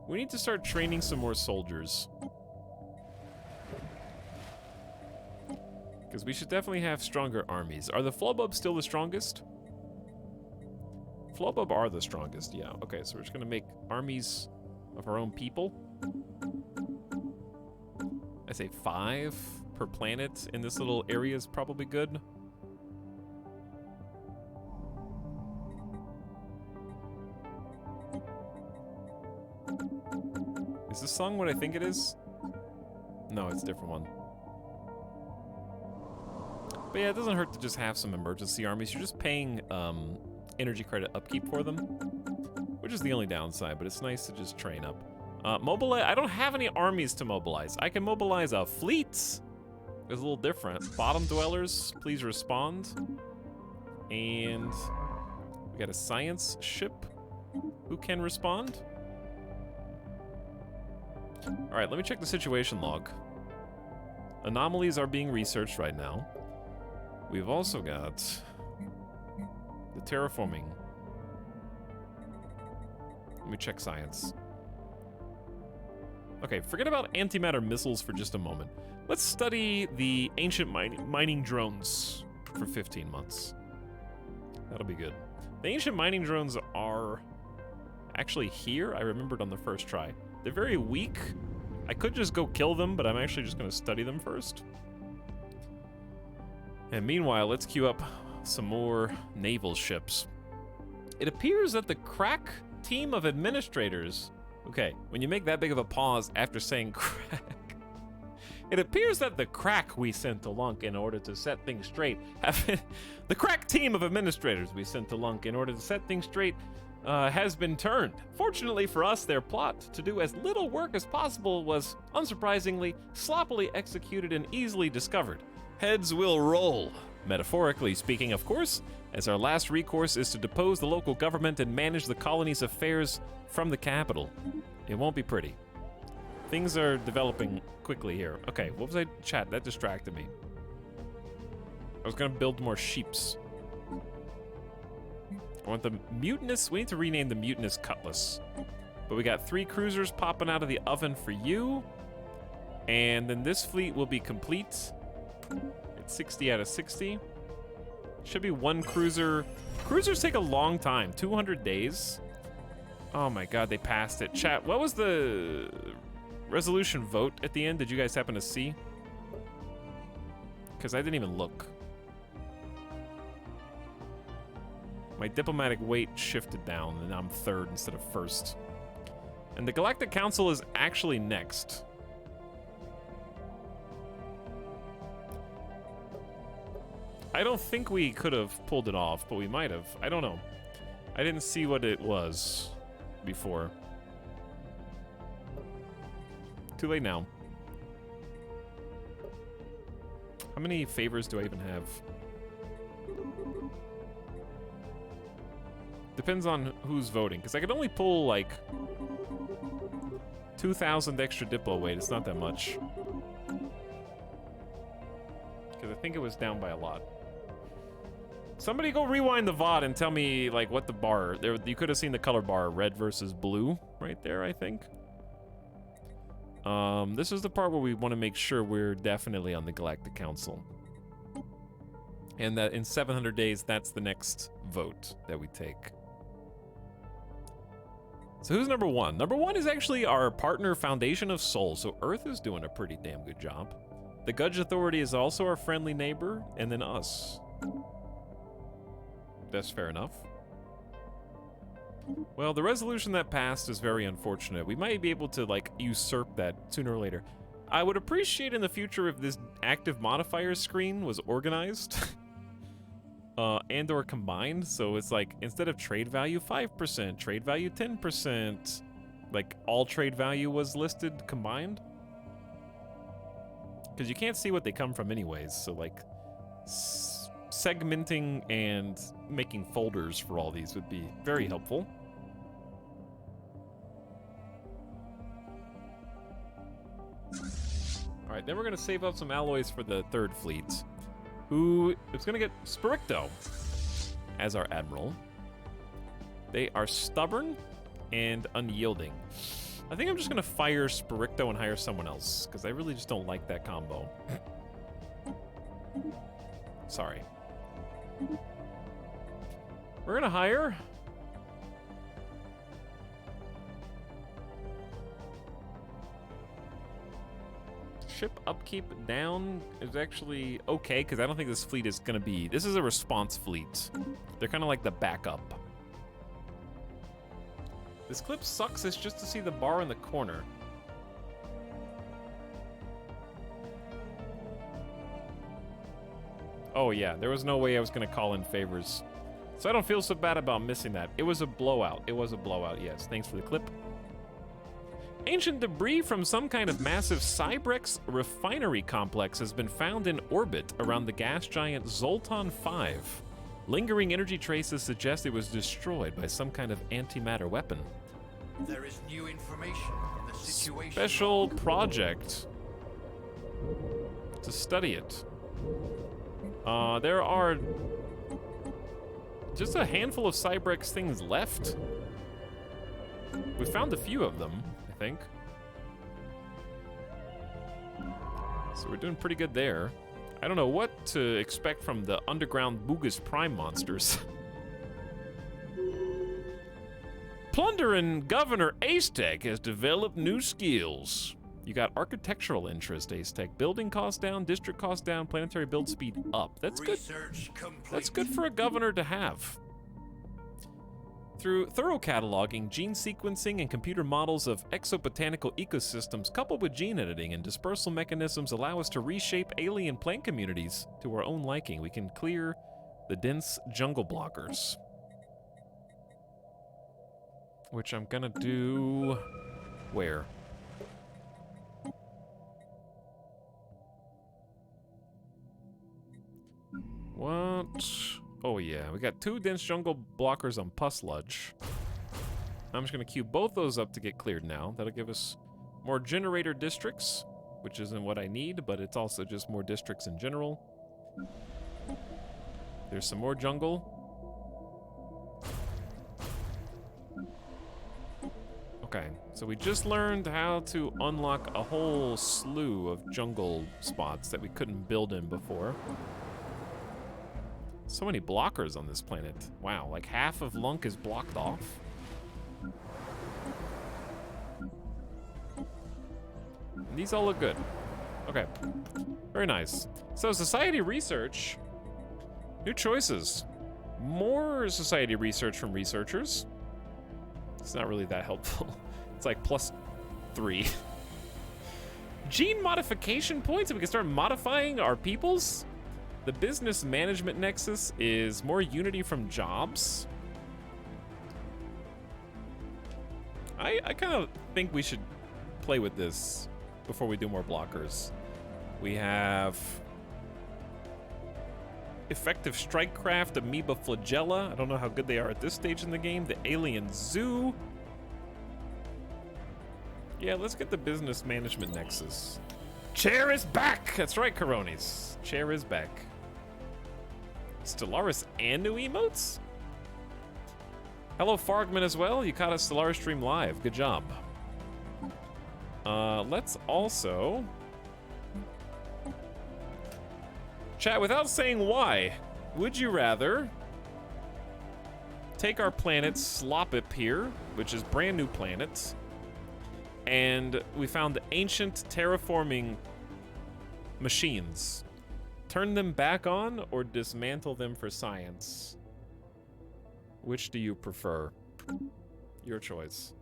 We need to start training some more soldiers. Because we should definitely have stronger armies. Are the Flubub still the strongest? Flubub are the strongest, yeah. Okay, so we're just gonna make armies of our own people. I say 5 per planet in this little area is probably good. Is this song what I think it is? No, it's a different one. But yeah, it doesn't hurt to just have some emergency armies. You're just paying energy credit upkeep for them, which is the only downside, but it's nice to just train up. Mobilize, I don't have any armies to mobilize. I can mobilize fleets. It's a little different. Bottom dwellers, please respond. And we got a science ship who can respond. All right, let me check the situation log. Anomalies are being researched right now. We've also got the terraforming. Let me check science. Okay, forget about antimatter missiles for just a moment. Let's study the ancient mining drones for 15 months. That'll be good. The ancient mining drones are actually here. I remembered on the first try. They're very weak. I could just go kill them, but I'm actually just going to study them first. And meanwhile, let's queue up some more naval ships. It appears that the crack team of administrators... Okay, when you make that big of a pause after saying crack... It appears that the crack we sent to Lunk in order to set things straight the crack team of administrators we sent to Lunk in order to set things straight has been turned. Fortunately for us, their plot to do as little work as possible was, unsurprisingly, sloppily executed and easily discovered. Heads will roll, metaphorically speaking, of course, as our last recourse is to depose the local government and manage the colony's affairs from the capital. It won't be pretty. Things are developing quickly here. Okay, what was I? Chat, that distracted me. I was gonna build more sheeps. I want the mutinous. We need to rename the mutinous cutlass. But we got 3 cruisers popping out of the oven for you. And then this fleet will be complete. It's 60 out of 60. Should be 1 cruiser. Cruisers take a long time, 200 days. Oh my god, they passed it. Chat, what was the resolution vote at the end? Did you guys happen to see? Because I didn't even look. My diplomatic weight shifted down, and I'm 3rd instead of 1st. And the Galactic Council is actually next. I don't think we could have pulled it off, but we might have. I don't know. I didn't see what it was before. Too late now. How many favors do I even have? Depends on who's voting, because I could only pull like 2,000 extra diplo weight. It's not that much. Because I think it was down by a lot. Somebody go rewind the VOD and tell me like what the bar there. You could have seen the color bar, red versus blue, right there. I think. This is the part where we want to make sure we're definitely on the Galactic Council, and that in 700 days, that's the next vote that we take. So who's number 1? Number 1 is actually our partner Foundation of Soul. So Earth is doing a pretty damn good job. The Gudge Authority is also our friendly neighbor, and then us. That's fair enough. Well, the resolution that passed is very unfortunate. We might be able to, like, usurp that sooner or later. I would appreciate in the future if this active modifiers screen was organized. And or combined, so it's like, instead of trade value 5%, trade value 10%, like, all trade value was listed combined. Because you can't see what they come from anyways, so, like, segmenting and making folders for all these would be very helpful. Alright, then we're going to save up some alloys for the 3rd fleet, who is going to get Spiricto as our admiral. They are stubborn and unyielding. I think I'm just going to fire Spiricto and hire someone else, because I really just don't like that combo. Sorry. We're going to hire... Ship upkeep down is actually okay, because I don't think this fleet is going to be... This is a response fleet. They're kind of like the backup. This clip sucks. It's just to see the bar in the corner. Oh yeah, there was no way I was going to call in favors. So I don't feel so bad about missing that. It was a blowout. It was a blowout, yes. Thanks for the clip. Ancient debris from some kind of massive Cybrex refinery complex has been found in orbit around the gas giant Zoltan 5. Lingering energy traces suggest it was destroyed by some kind of antimatter weapon. There is new information in the situation. Special project to study it. There are just a handful of Cybrex things left. We found a few of them, I think. So we're doing pretty good there. I don't know what to expect from the underground Boogus Prime monsters. Plundering Governor Aztec has developed new skills. You got architectural interest, Aztec. Building cost down, district cost down, planetary build speed up. That's good. That's good for a governor to have. Through thorough cataloging, gene sequencing, and computer models of exobotanical ecosystems coupled with gene editing and dispersal mechanisms allow us to reshape alien plant communities to our own liking. We can clear the dense jungle blockers. Which I'm gonna do... Where? What? Oh yeah, we got 2 dense jungle blockers on pus sludge. I'm just gonna queue both those up to get cleared now. That'll give us more generator districts, which isn't what I need, but it's also just more districts in general. There's some more jungle. Okay, so we just learned how to unlock a whole slew of jungle spots that we couldn't build in before. So many blockers on this planet. Wow, like half of Lunk is blocked off. And these all look good. Okay, very nice. So society research, new choices. More society research from researchers. It's not really that helpful. It's like +3. Gene modification points, and we can start modifying our peoples. The business management nexus is more unity from jobs. I kind of think we should play with this before we do more blockers. We have effective strikecraft, amoeba flagella. I don't know how good they are at this stage in the game. The alien zoo. Yeah, let's get the business management nexus. Chair is back! That's right, Coronis. Chair is back. Stellaris and new emotes? Hello, Fargman as well. You caught a Stellaris stream live. Good job. Let's also... Chat, without saying why, would you rather take our planet Slopip here, which is brand new planet, and we found ancient terraforming machines. Turn them back on or dismantle them for science? Which do you prefer? Your choice.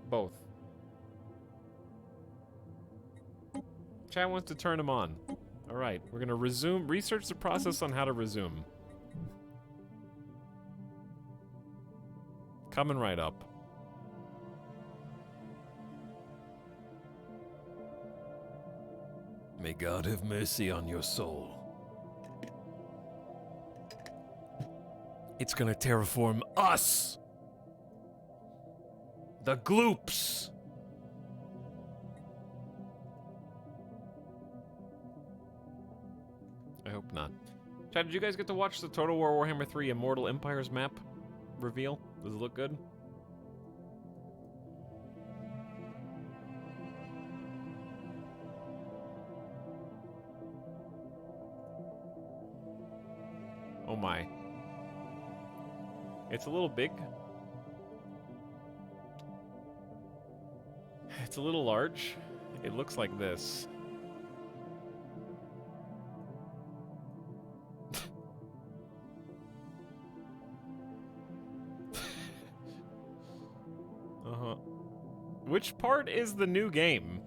Both. Chat wants to turn them on. All right, we're gonna research the process on how to resume. Coming right up. May God have mercy on your soul. It's gonna terraform us! The gloops! I hope not. Chad, did you guys get to watch the Total War Warhammer 3 Immortal Empires map reveal? Does it look good? Oh my. It's a little big. It's a little large. It looks like this. Uh-huh. Which part is the new game?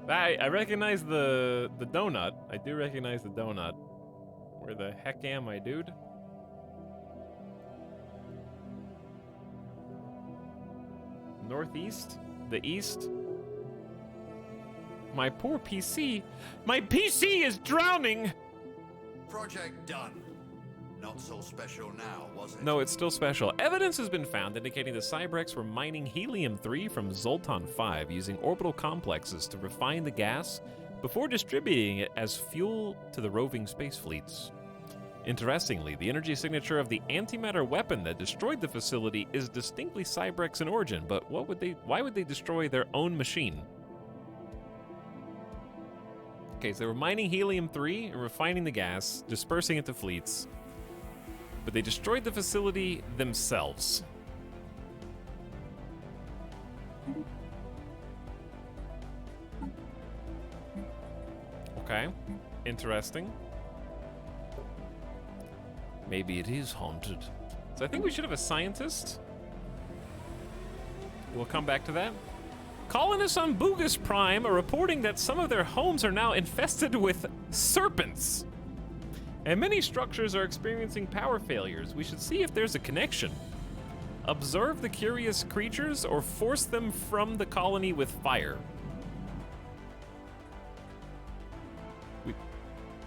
I recognize the donut. I do recognize the donut. Where the heck am I, dude? Northeast? The east? My poor PC. My PC is drowning! Project done. Not so special now, was it? No, it's still special. Evidence has been found indicating the Cybrex were mining helium-3 from Zoltan 5 using orbital complexes to refine the gas before distributing it as fuel to the roving space fleets. Interestingly, the energy signature of the antimatter weapon that destroyed the facility is distinctly Cybrex in origin, but why would they destroy their own machine? Okay, so they were mining helium-3 and refining the gas, dispersing it to fleets, but they destroyed the facility themselves. Okay, interesting. Maybe it is haunted. So I think we should have a scientist. We'll come back to that. Colonists on Bugus Prime are reporting that some of their homes are now infested with serpents. And many structures are experiencing power failures. We should see if there's a connection. Observe the curious creatures or force them from the colony with fire.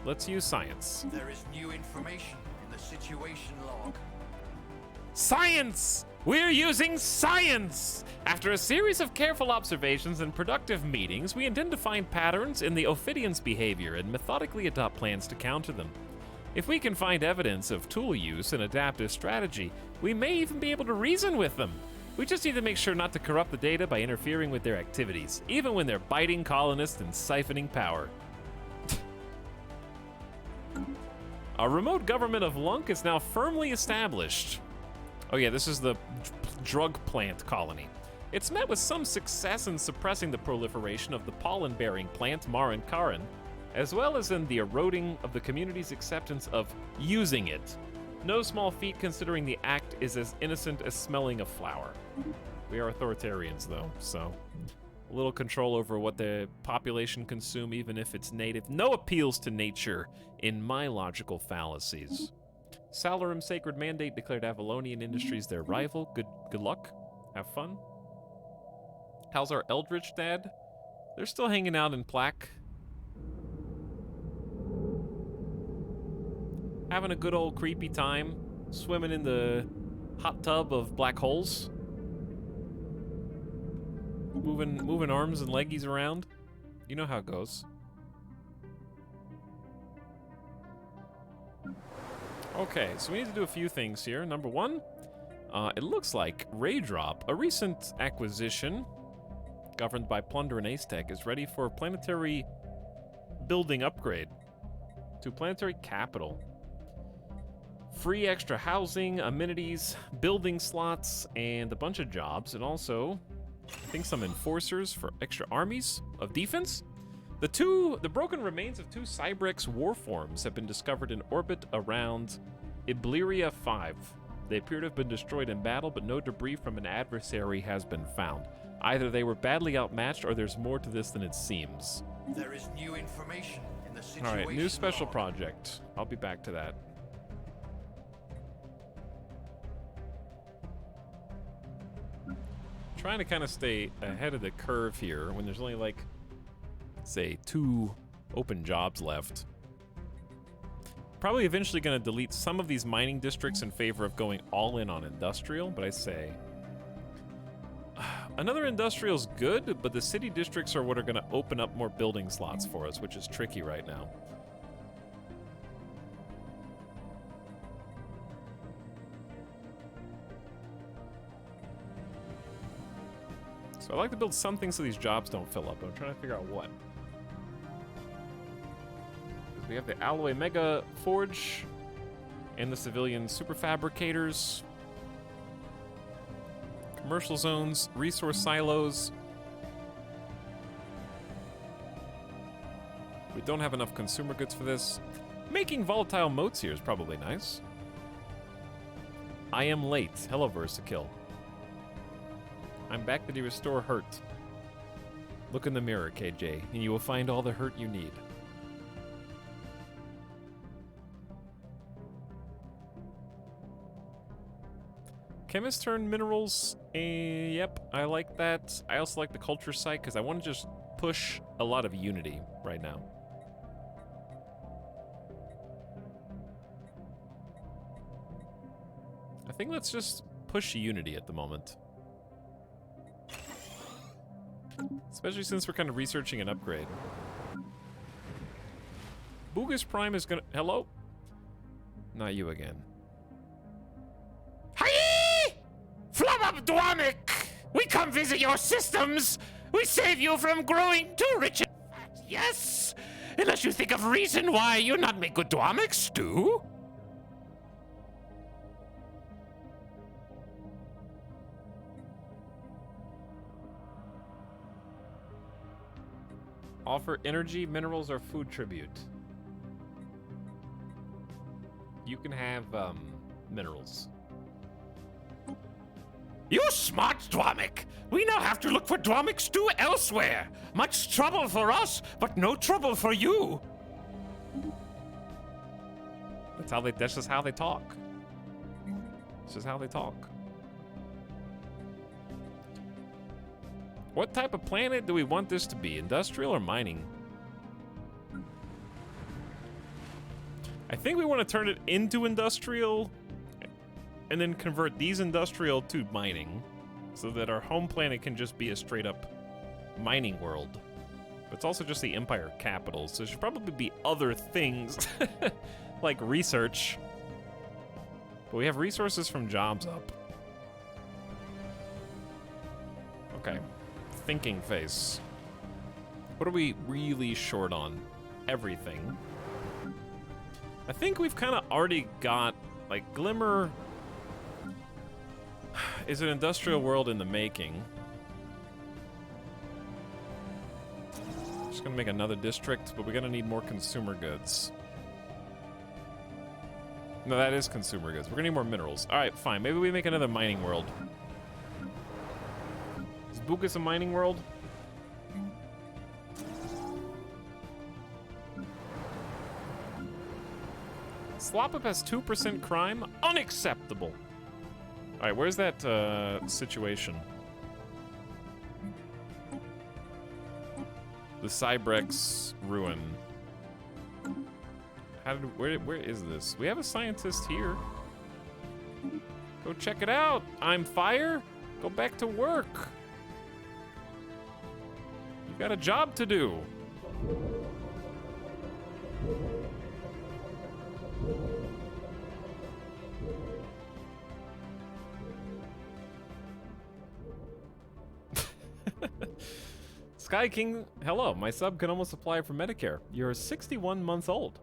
Let's use science. There is new information in the situation log. Science! We're using science! After a series of careful observations and productive meetings, we intend to find patterns in the Ophidians' behavior and methodically adopt plans to counter them. If we can find evidence of tool use and adaptive strategy, we may even be able to reason with them. We just need to make sure not to corrupt the data by interfering with their activities, even when they're biting colonists and siphoning power. A remote government of Lunk is now firmly established. Oh yeah, this is the drug plant colony. It's met with some success in suppressing the proliferation of the pollen-bearing plant Marin Karin, as well as in the eroding of the community's acceptance of using it. No small feat considering the act is as innocent as smelling a flower. We are authoritarians though, so a little control over what the population consume, even if it's native. No appeals to nature in my logical fallacies. Salarum Sacred Mandate declared Avalonian Industries their rival. Good luck. Have fun. How's our Eldritch dad? They're still hanging out in Plaque. Having a good old creepy time. Swimming in the hot tub of black holes. Moving arms and leggies around. You know how it goes. Okay, so we need to do a few things here. Number one, it looks like Raydrop, a recent acquisition governed by Plunder and Acetech, is ready for a planetary building upgrade to planetary capital. Free extra housing, amenities, building slots, and a bunch of jobs, and also I think some enforcers for extra armies of defense. The broken remains of two Cybrex warforms have been discovered in orbit around Ibleria 5. They appear to have been destroyed in battle, but no debris from an adversary has been found. Either they were badly outmatched, or there's more to this than it seems. There is new information in the situation. All right, new special log. project. I'll be back to that. Trying to kind of stay ahead of the curve here when there's only like, say, 2 open jobs left. Probably eventually going to delete some of these mining districts in favor of going all in on industrial, but I say another industrial's good, but the city districts are what are going to open up more building slots for us, which is tricky right now. So I like to build something so these jobs don't fill up, but I'm trying to figure out what. We have the Alloy Mega Forge and the civilian super fabricators. Commercial zones, resource silos. We don't have enough consumer goods for this. Making volatile motes here is probably nice. I am late. Hello, Versakill. I'm back to restore hurt. Look in the mirror, KJ, and you will find all the hurt you need. Chemist turn minerals. Yep, I like that. I also like the culture site because I want to just push a lot of unity right now. I think let's just push unity at the moment. Especially since we're kind of researching an upgrade. Bugus Prime is gonna... Hello? Not you again. Hi! Flubub Dwamik! We come visit your systems! We save you from growing too rich and fat, yes? Unless you think of reason why you not make good Dwamik stew? Offer energy, minerals, or food tribute. You can have, minerals. You smart, Dwamik! We now have to look for Dwamik stew elsewhere! Much trouble for us, but no trouble for you! That's just how they talk. It's just how they talk. What type of planet do we want this to be? Industrial or mining? I think we want to turn it into industrial and then convert these industrial to mining so that our home planet can just be a straight up mining world. But it's also just the Empire capital, so there should probably be other things like research. But we have resources from jobs up. Okay. Thinking face. What are we really short on? Everything. I think we've kind of already got, like, Glimmer is an industrial world in the making. Just gonna make another district, but we're gonna need more consumer goods. No, that is consumer goods. We're gonna need more minerals. All right, fine. Maybe we make another mining world. Is Bucas a mining world? Slop Up has 2% crime? Unacceptable! Alright, where's that situation? The Cybrex ruin. Where is this? We have a scientist here. Go check it out! I'm fire! Go back to work! You got a job to do! Sky King, hello. My sub can almost apply for Medicare. You're 61 months old.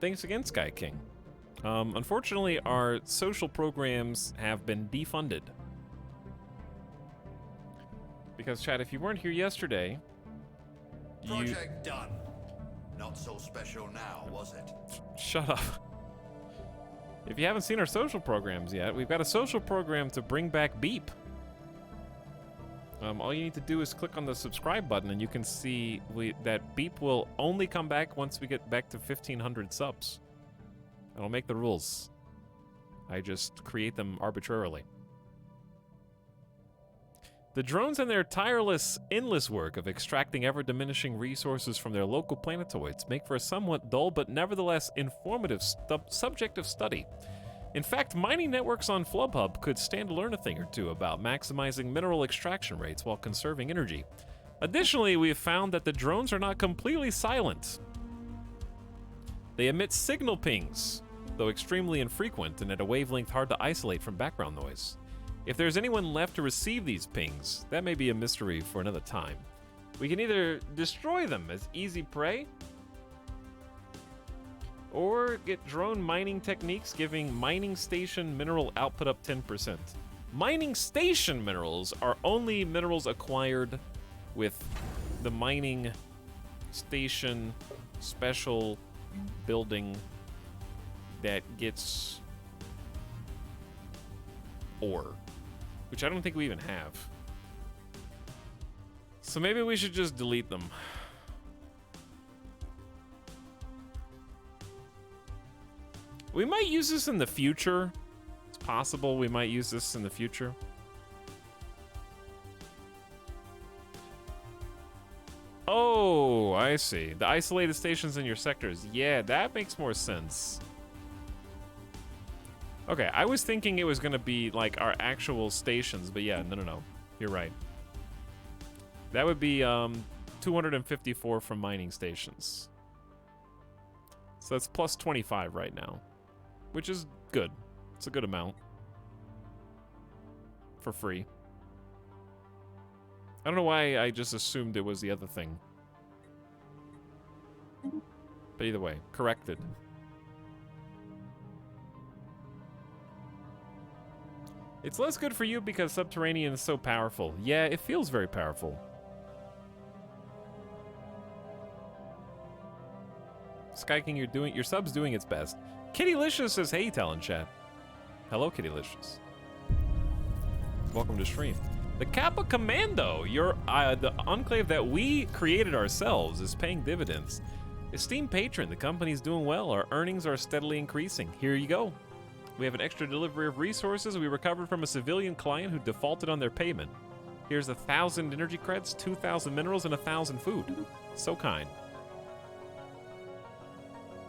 Thanks again, Sky King. Unfortunately, our social programs have been defunded. Because, Chad, if you weren't here yesterday, Project done. Not so special now, was it? Shut up. If you haven't seen our social programs yet, we've got a social program to bring back Beep. All you need to do is click on the subscribe button and you can see that Beep will only come back once we get back to 1,500 subs. I don't make the rules. I just create them arbitrarily. The drones and their tireless, endless work of extracting ever-diminishing resources from their local planetoids make for a somewhat dull but nevertheless informative subject of study. In fact, mining networks on FlubHub could stand to learn a thing or two about maximizing mineral extraction rates while conserving energy. Additionally, we have found that the drones are not completely silent. They emit signal pings, though extremely infrequent and at a wavelength hard to isolate from background noise. If there's anyone left to receive these pings, that may be a mystery for another time. We can either destroy them as easy prey, or get drone mining techniques giving mining station mineral output up 10%. Mining station minerals are only minerals acquired with the mining station special building that gets ore, which I don't think we even have. So maybe we should just delete them. We might use this in the future. It's possible we might use this in the future. Oh, I see. The isolated stations in your sectors. Yeah, that makes more sense. Okay, I was thinking it was going to be like our actual stations, but yeah, no. You're right. That would be 254 from mining stations. So that's plus 25 right now, which is good. It's a good amount for free. I don't know why I just assumed it was the other thing. But either way, corrected. It's less good for you because Subterranean is so powerful. Yeah, it feels very powerful. Sky King, your sub's doing its best. Kittylicious says, hey, Talon Chat. Hello, Kittylicious. Welcome to stream. The Kappa Commando, the enclave that we created ourselves, is paying dividends. Esteemed patron, the company's doing well. Our earnings are steadily increasing. Here you go. We have an extra delivery of resources we recovered from a civilian client who defaulted on their payment. Here's 1,000 energy credits, 2,000 minerals, and 1,000 food. So kind.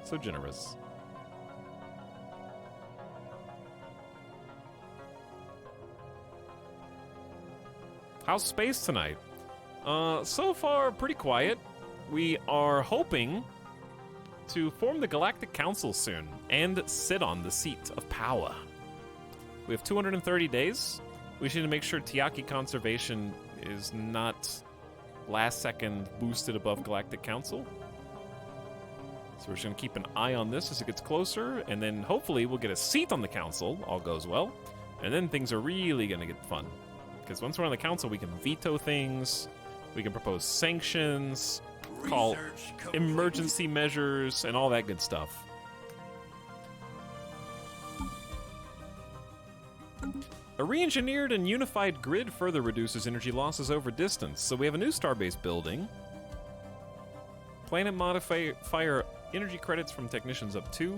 So generous. How's space tonight? So far, pretty quiet. We are hoping to form the Galactic Council soon and sit on the seat of power. We have 230 days. We just need to make sure Tiaki conservation is not last second boosted above Galactic Council. So we're just gonna keep an eye on this as it gets closer, and then hopefully we'll get a seat on the council, all goes well, and then things are really gonna get fun. Because once we're on the council, we can veto things, we can propose sanctions, call emergency measures, and all that good stuff. A re-engineered and unified grid further reduces energy losses over distance. So we have a new starbase building. Planet modifier energy credits from technicians up 2.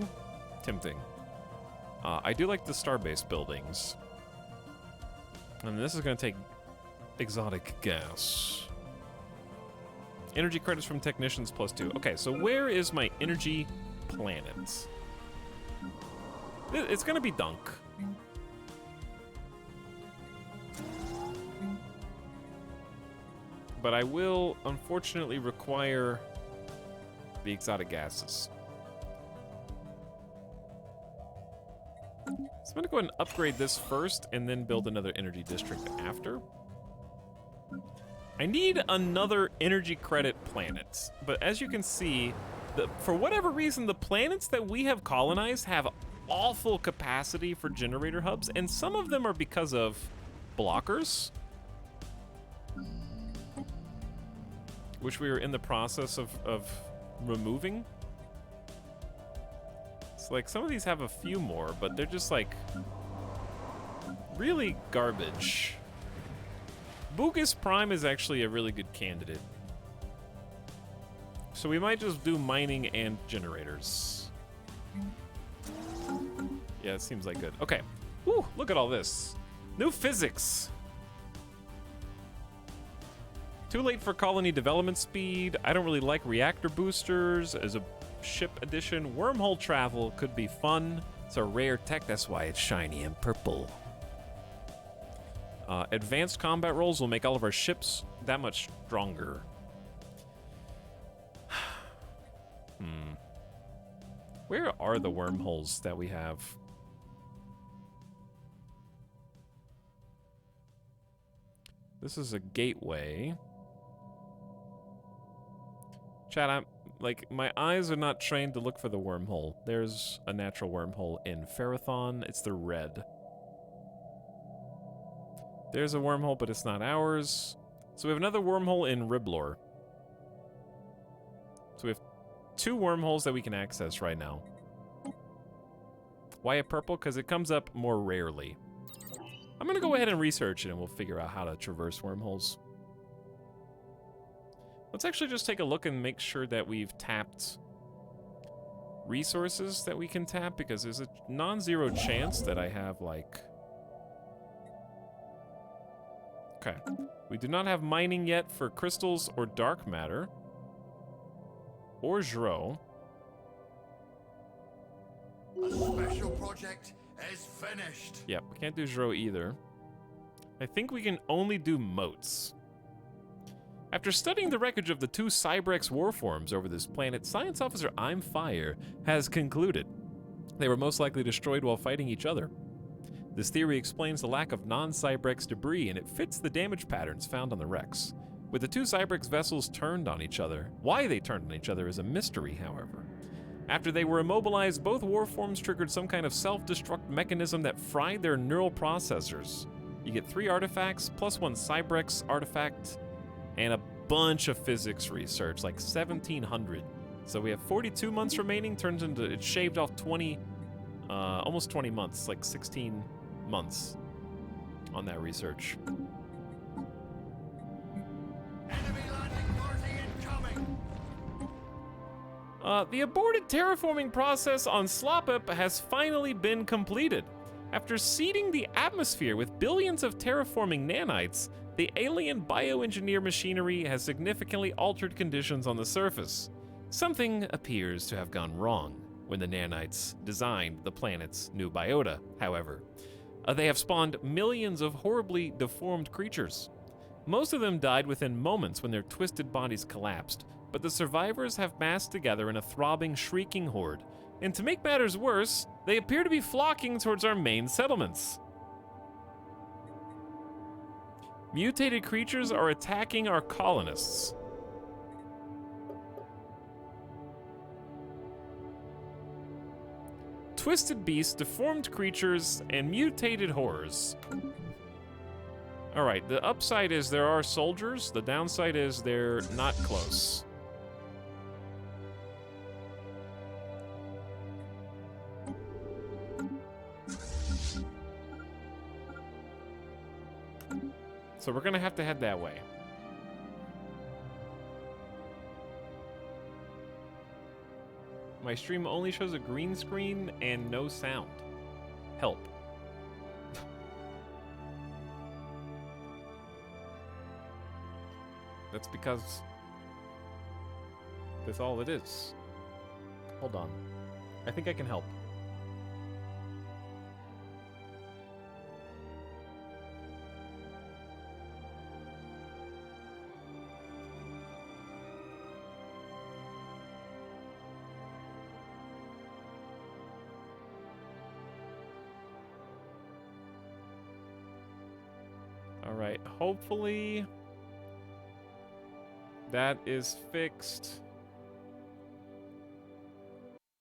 Tempting. I do like the starbase buildings. And this is going to take exotic gas. Energy credits from technicians plus 2. Okay, so where is my energy planet? It's going to be Dunk. But I will, unfortunately, require the exotic gases. So I'm going to go ahead and upgrade this first and then build another energy district after. I need another energy credit planet. But as you can see, for whatever reason, the planets that we have colonized have awful capacity for generator hubs, and some of them are because of blockers, which we are in the process of removing. So like some of these have a few more, but they're just like really garbage. Bugus Prime is actually a really good candidate. So we might just do mining and generators. Yeah, it seems like good. Okay. Woo, look at all this. New physics. Too late for colony development speed. I don't really like reactor boosters as a ship addition. Wormhole travel could be fun. It's a rare tech, that's why it's shiny and purple. Advanced combat roles will make all of our ships that much stronger. Where are the wormholes that we have? This is a gateway. Chat, my eyes are not trained to look for the wormhole. There's a natural wormhole in Ferrothon. It's the red. There's a wormhole, but it's not ours. So we have another wormhole in Riblor. So we have 2 wormholes that we can access right now. Why a purple? Because it comes up more rarely. I'm gonna go ahead and research it and we'll figure out how to traverse wormholes. Let's actually just take a look and make sure that we've tapped resources that we can tap, because there's a non-zero chance that I have, like... Okay. We do not have mining yet for crystals or dark matter. Or Zhro. A special project is finished. Yep, we can't do Zhro either. I think we can only do moats. After studying the wreckage of the 2 Cybrex warforms over this planet, Science Officer I'm Fire has concluded they were most likely destroyed while fighting each other. This theory explains the lack of non-Cybrex debris, and it fits the damage patterns found on the wrecks. With the 2 Cybrex vessels turned on each other, why they turned on each other is a mystery, however. After they were immobilized, both warforms triggered some kind of self-destruct mechanism that fried their neural processors. You get 3 artifacts, plus 1 Cybrex artifact, and a bunch of physics research, like 1,700. So we have 42 months remaining, turns into, it shaved off 20 almost 20 months, like 16 months on that research. Enemy landing party incoming! The aborted terraforming process on Slopip has finally been completed. After seeding the atmosphere with billions of terraforming nanites, the alien bioengineer machinery has significantly altered conditions on the surface. Something appears to have gone wrong when the nanites designed the planet's new biota, however. They have spawned millions of horribly deformed creatures. Most of them died within moments when their twisted bodies collapsed, but the survivors have massed together in a throbbing, shrieking horde. And to make matters worse, they appear to be flocking towards our main settlements. Mutated creatures are attacking our colonists. Twisted beasts, deformed creatures, and mutated horrors. Alright, the upside is there are soldiers, the downside is they're not close. So we're gonna have to head that way. My stream only shows a green screen and no sound. Help. That's because that's all it is. Hold on. I think I can help. Alright, hopefully that is fixed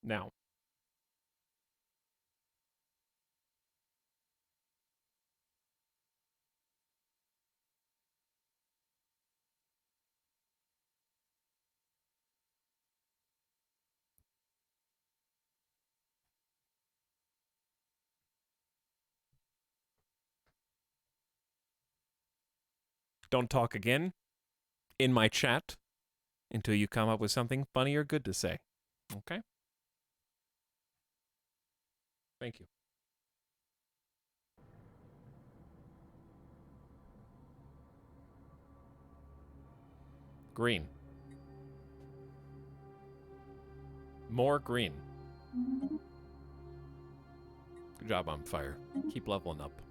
now. Don't talk again in my chat until you come up with something funny or good to say. Okay? Thank you. Green. More green. Good job on fire. Keep leveling up.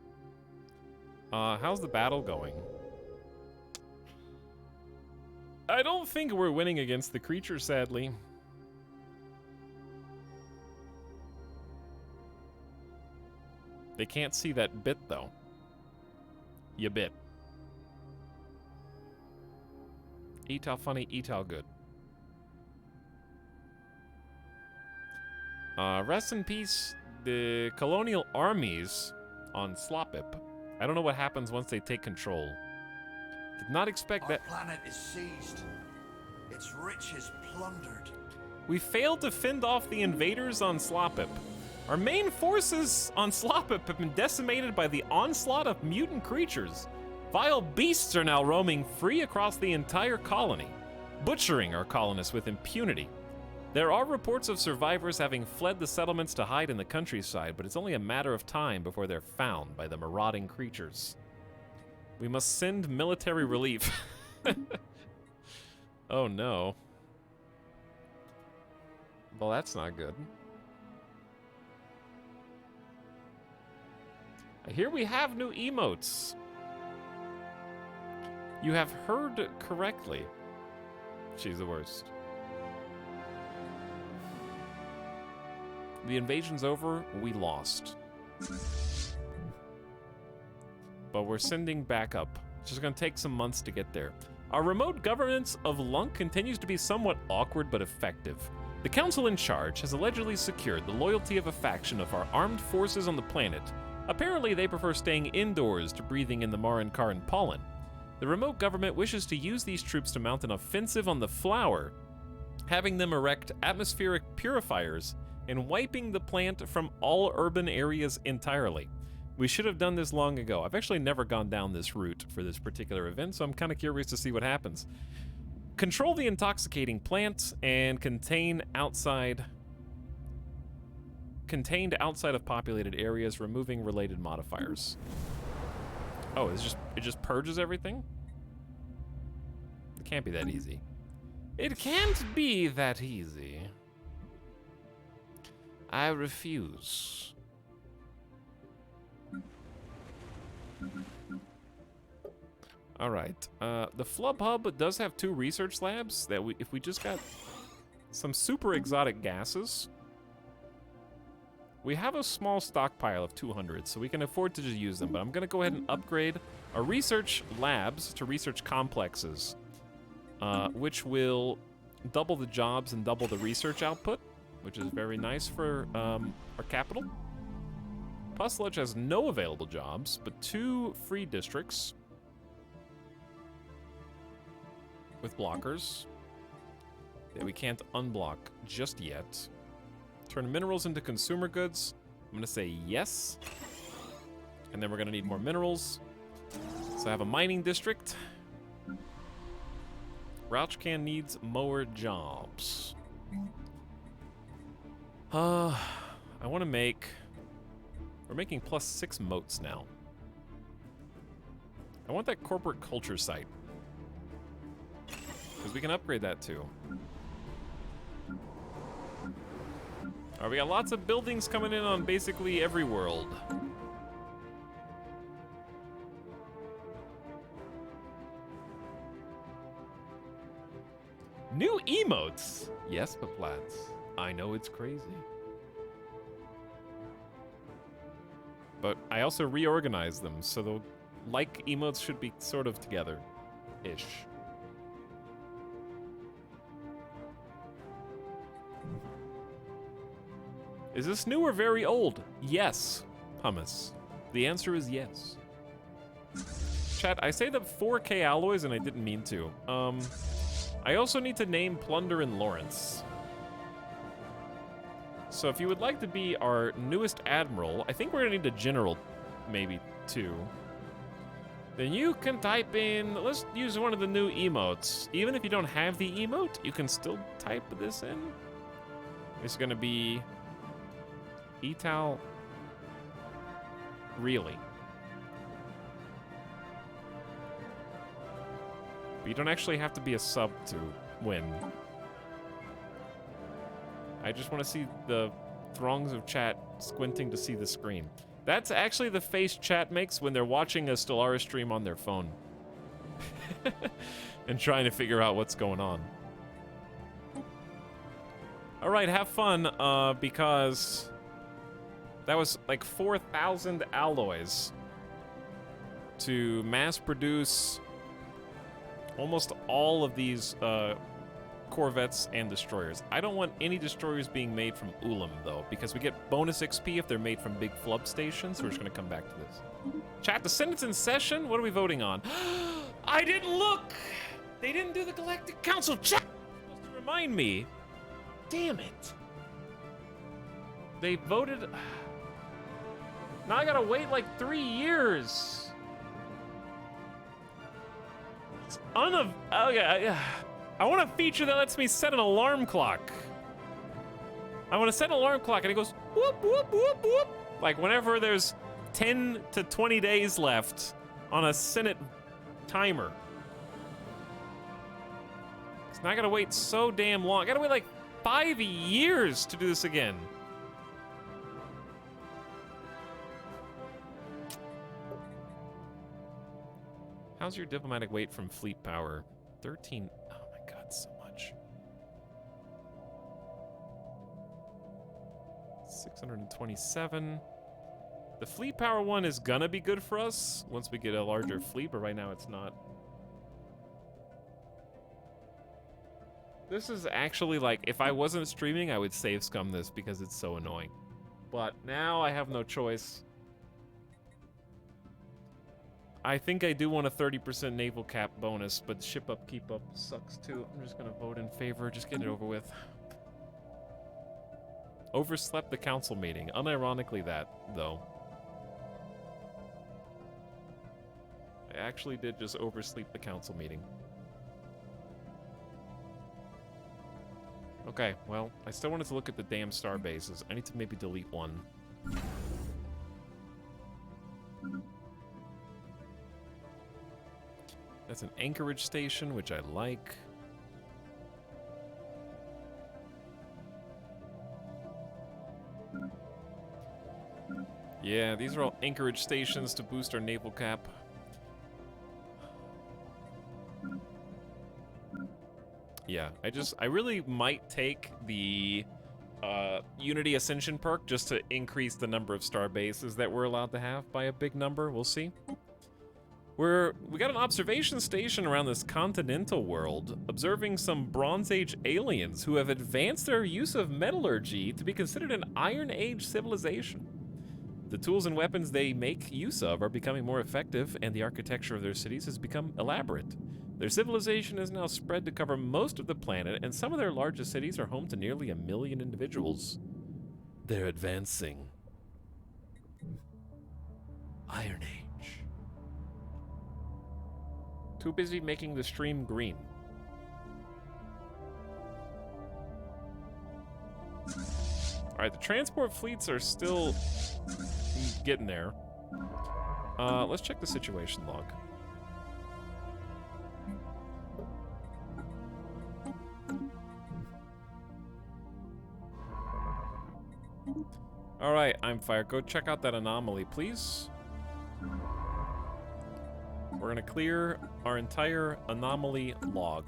How's the battle going? I don't think we're winning against the creature, sadly. They can't see that bit, though. You bit. Eat how funny, eat how good. Rest in peace, the colonial armies on Slopip. I don't know what happens once they take control. Did not expect Our that. planet is seized. Its riches plundered. We failed to fend off the invaders on Slopip. Our main forces on Slopip have been decimated by the onslaught of mutant creatures. Vile beasts are now roaming free across the entire colony, butchering our colonists with impunity. There are reports of survivors having fled the settlements to hide in the countryside, but it's only a matter of time before they're found by the marauding creatures. We must send military relief. Oh no. Well, that's not good. Here we have new emotes. You have heard correctly. She's the worst. The invasion's over, we lost. But we're sending backup. It's just gonna take some months to get there. Our remote governance of Lunk continues to be somewhat awkward but effective. The council in charge has allegedly secured the loyalty of a faction of our armed forces on the planet. Apparently they prefer staying indoors to breathing in the Marin pollen. The remote government wishes to use these troops to mount an offensive on the flower, having them erect atmospheric purifiers and wiping the plant from all urban areas entirely. We should have done this long ago. I've actually never gone down this route for this particular event, so I'm kind of curious to see what happens. Control the intoxicating plants and contained outside of populated areas, removing related modifiers. Oh, it just purges everything? It can't be that easy. It can't be that easy. I refuse. All right. The Flub Hub does have 2 research labs that if we just got some super exotic gases, we have a small stockpile of 200, so we can afford to just use them. But I'm going to go ahead and upgrade our research labs to research complexes, which will double the jobs and double the research output, which is very nice for our capital. Pusludge has no available jobs, but 2 free districts with blockers that we can't unblock just yet. Turn minerals into consumer goods. I'm gonna say yes. And then we're gonna need more minerals. So I have a mining district. Rauchcan needs more jobs. I wanna make... We're making +6 moats now. I want that corporate culture site, because we can upgrade that too. Alright, we got lots of buildings coming in on basically every world. New emotes! Yes, Paplats. I know it's crazy. But I also reorganized them, so the like emotes should be sort of together-ish. Is this new or very old? Yes, Hummus. The answer is yes. Chat, I say the 4K alloys and I didn't mean to. I also need to name Plunder and Lawrence. So if you would like to be our newest admiral, I think we're gonna need a general, maybe, too. Then you can type in, let's use one of the new emotes. Even if you don't have the emote, you can still type this in. It's gonna be Etal. Really. But you don't actually have to be a sub to win. I just want to see the throngs of chat squinting to see the screen. That's actually the face chat makes when they're watching a Stellaris stream on their phone. And trying to figure out what's going on. Alright, have fun, because that was like 4,000 alloys to mass produce almost all of these corvettes and destroyers. I don't want any destroyers being made from Ulam, though, because we get bonus XP if they're made from big flub stations, so we're just gonna come back to this. Chat, the Senate's in session? What are we voting on? I didn't look! They didn't do the Galactic Council. Chat! Supposed to remind me. Damn it. They voted... Now I gotta wait like 3 years. It's okay, I want a feature that lets me set an alarm clock. I want to set an alarm clock and it goes whoop, whoop, whoop, whoop. Like whenever there's 10 to 20 days left on a Senate timer. So now I gotta wait so damn long. I gotta wait like 5 years to do this again. How's your diplomatic weight from fleet power? 13. Oh my god, so much. 627. The fleet power one is gonna be good for us once we get a larger fleet, but right now it's not. This is actually like, if I wasn't streaming, I would save scum this because it's so annoying. But now I have no choice. I think I do want a 30% naval cap bonus, but ship up, keep up sucks too. I'm just gonna vote in favor, just get it over with. Overslept the council meeting. Unironically that, though. I actually did just oversleep the council meeting. Okay, well, I still wanted to look at the damn star bases. I need to maybe delete one. That's an anchorage station, which I like. Yeah, these are all anchorage stations to boost our naval cap. Yeah, I really might take the Unity Ascension perk just to increase the number of star bases that we're allowed to have by a big number. We'll see. We got an observation station around this continental world, observing some Bronze Age aliens who have advanced their use of metallurgy to be considered an Iron Age civilization. The tools and weapons they make use of are becoming more effective, and the architecture of their cities has become elaborate. Their civilization is now spread to cover most of the planet, and some of their largest cities are home to nearly 1 million individuals. They're advancing. Iron Age. Too busy making the stream green. Alright, the transport fleets are still getting there. Let's check the situation log. Alright, I'm fired. Go check out that anomaly, please. We're gonna clear our entire anomaly log.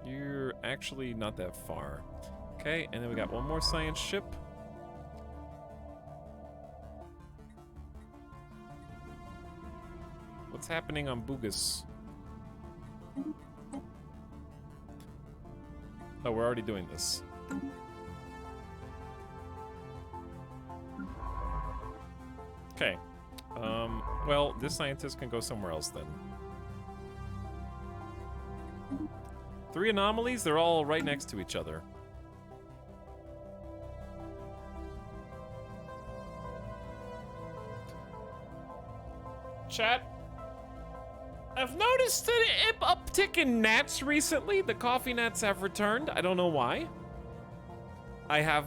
You're actually not that far. Okay, and then we got one more science ship. What's happening on Bugus? Oh, we're already doing this. Okay. Well, this scientist can go somewhere else then. 3 anomalies, they're all right next to each other. Chat. I've noticed an uptick in gnats recently. The coffee gnats have returned. I don't know why. I have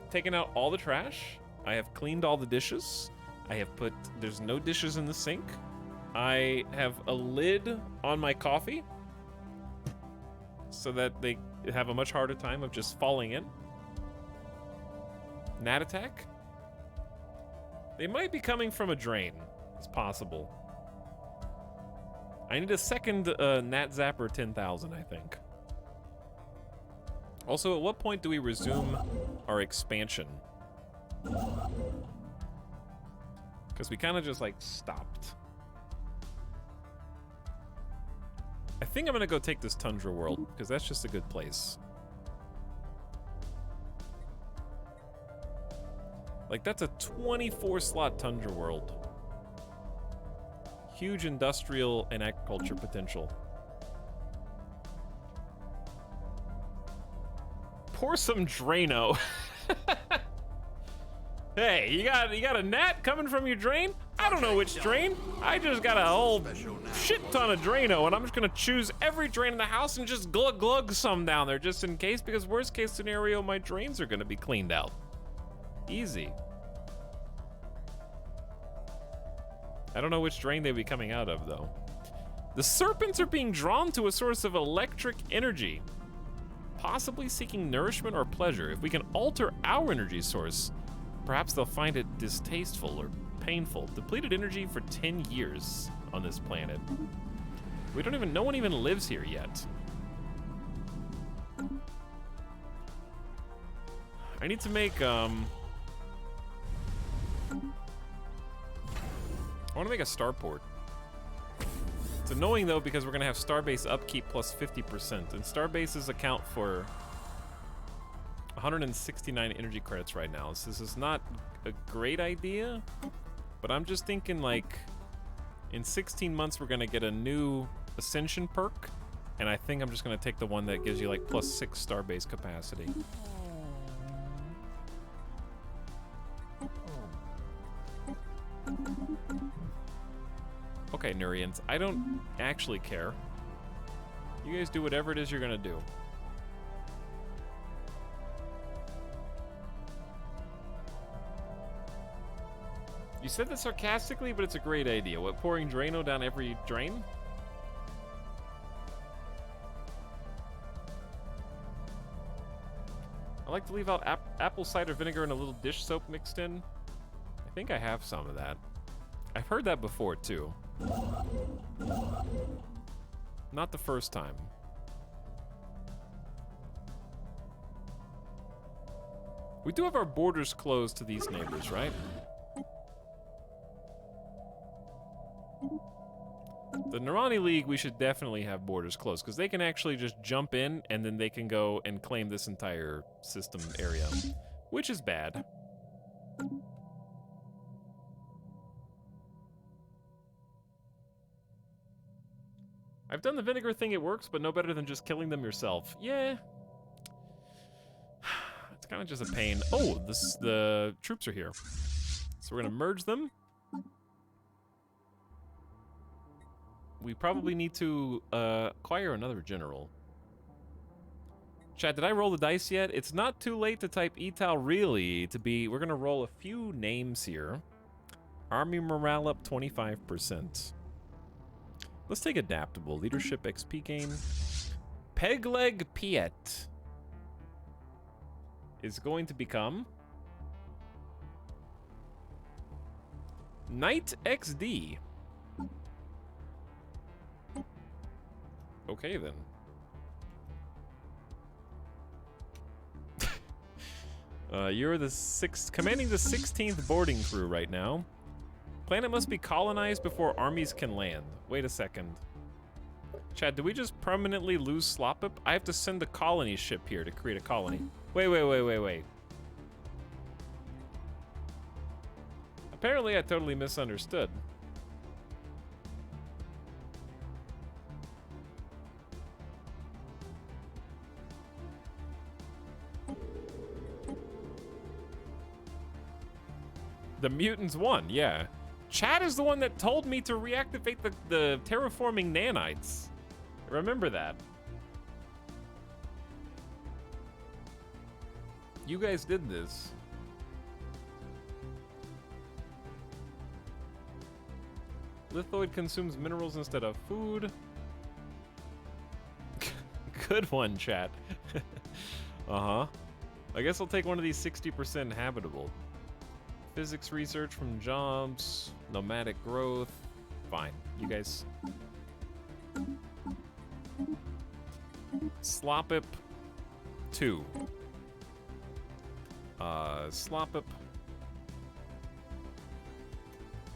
taken out all the trash. I have cleaned all the dishes. I have put, there's no dishes in the sink. I have a lid on my coffee so that they have a much harder time of just falling in. Gnat attack? They might be coming from a drain. It's possible. I need a second Gnat Zapper 10,000, I think. Also, at what point do we resume our expansion? Because we kind of just, like, stopped. I think I'm going to go take this Tundra World, because that's just a good place. Like, that's a 24-slot Tundra World. Huge industrial and agriculture potential. Pour some Drano. Hey, you got a gnat coming from your drain? I don't know which drain. I just got a whole shit ton of Drano, and I'm just gonna choose every drain in the house and just glug some down there just in case, because worst case scenario, my drains are gonna be cleaned out. Easy. I don't know which drain they'd be coming out of, though. The serpents are being drawn to a source of electric energy, possibly seeking nourishment or pleasure. If we can alter our energy source, perhaps they'll find it distasteful or painful. Depleted energy for 10 years on this planet. No one even lives here yet. I need to make, I want to make a starport. It's annoying though because we're gonna have starbase upkeep plus 50%, and starbases account for 169 energy credits right now. So this is not a great idea, but I'm just thinking like In 16 months, we're going to get a new Ascension perk, and I think I'm just going to take the one that gives you like +6 starbase capacity. Okay, Nurians, I don't actually care. You guys do whatever it is you're going to do. You said that sarcastically, but it's a great idea. What, pouring Drano down every drain? I like to leave out apple cider vinegar and a little dish soap mixed in. I think I have some of that. I've heard that before, too. Not the first time. We do have our borders closed to these neighbors, right? The Narani League, we should definitely have borders closed, because they can actually just jump in, and then they can go and claim this entire system area, which is bad. I've done the vinegar thing, it works, but no better than just killing them yourself. Yeah. It's kind of just a pain. Oh, the troops are here. So we're going to merge them. We probably need to acquire another general. Chat, did I roll the dice yet? It's not too late to type Etal really to be... We're going to roll a few names here. Army morale up 25%. Let's take adaptable. Leadership XP gain. Pegleg Piet is going to become... Knight XD. Okay, then. You're the commanding the 16th boarding crew right now. Planet must be colonized before armies can land. Wait a second. Chad, did we just permanently lose Slopip? I have to send a colony ship here to create a colony. Wait. Apparently I totally misunderstood. The mutants won, yeah. Chad is the one that told me to reactivate the terraforming nanites. Remember that. You guys did this. Lithoid consumes minerals instead of food. Good one, chat. Uh-huh. I guess I'll take one of these 60% habitable. Physics research from jobs, nomadic growth. Fine. You guys. Slopip 2. Slopip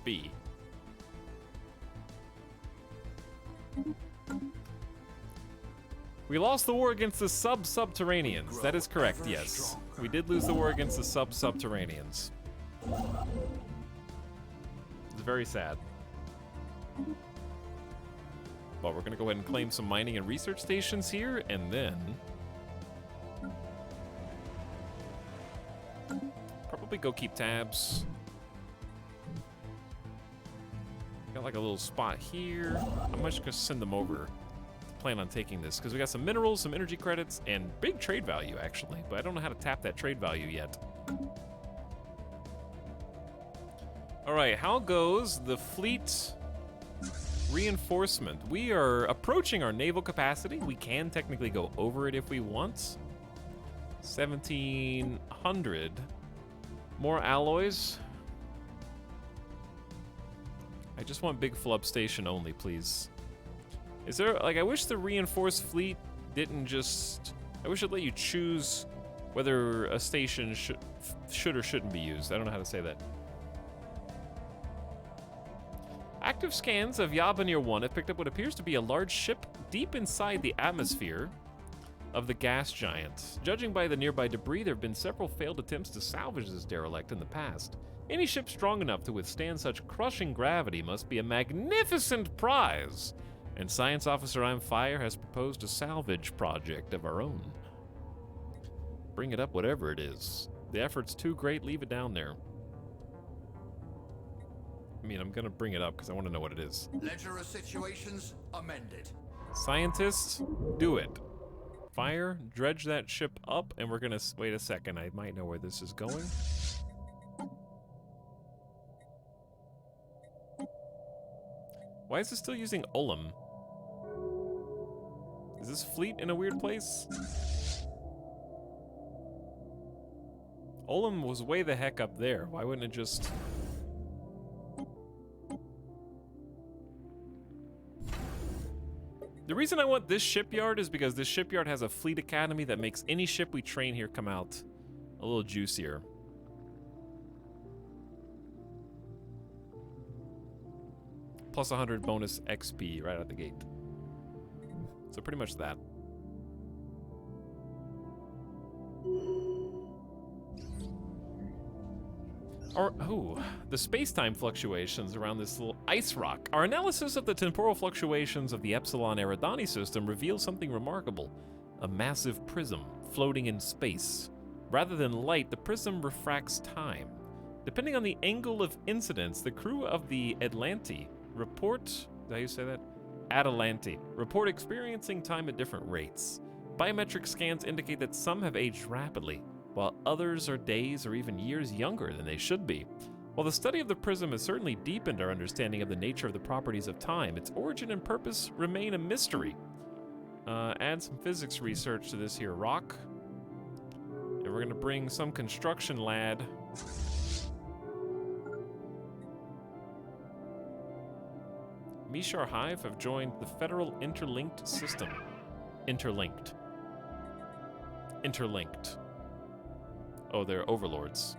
B. We lost the war against the subterraneans. That is correct, yes. We did lose the war against the subterraneans. It's very sad. Well, we're gonna go ahead and claim some mining and research stations here, and then probably go keep tabs. Got like a little spot here. I'm just gonna send them over. Plan on taking this because we got some minerals, some energy credits, and big trade value actually, but I don't know how to tap that trade value yet. All right, how goes the fleet reinforcement? We are approaching our naval capacity. We can technically go over it if we want. 1,700. More alloys. I just want big flub station only, please. Is there, like, I wish the reinforced fleet didn't just... I wish it'd let you choose whether a station should or shouldn't be used. I don't know how to say that. Active scans of Yabanir 1 have picked up what appears to be a large ship deep inside the atmosphere of the gas giant. Judging by the nearby debris, there have been several failed attempts to salvage this derelict in the past. Any ship strong enough to withstand such crushing gravity must be a magnificent prize. And Science Officer I'm Fire has proposed a salvage project of our own. Bring it up, whatever it is. The effort's too great, leave it down there. I mean, I'm gonna bring it up because I want to know what it is. Ledger of situations amended. Scientists, do it. Fire, dredge that ship up, and we're gonna... Wait a second, I might know where this is going. Why is it still using Ullum? Is this fleet in a weird place? Ullum was way the heck up there. Why wouldn't it just... The reason I want this shipyard is because this shipyard has a fleet academy that makes any ship we train here come out a little juicier. Plus 100 bonus XP right out the gate. So pretty much that. The space-time fluctuations around this little ice rock. Our analysis of the temporal fluctuations of the Epsilon Eridani system reveals something remarkable. A massive prism floating in space. Rather than light, the prism refracts time. Depending on the angle of incidence, the crew of the Atlanti report... Is that how you say that? Atalanti report experiencing time at different rates. Biometric scans indicate that some have aged rapidly, while others are days or even years younger than they should be. While the study of the prism has certainly deepened our understanding of the nature of the properties of time, its origin and purpose remain a mystery. Add some physics research to this here rock. And we're gonna bring some construction lad. Mishar Hive have joined the Federal Interlinked System. Interlinked. Oh, they're overlords.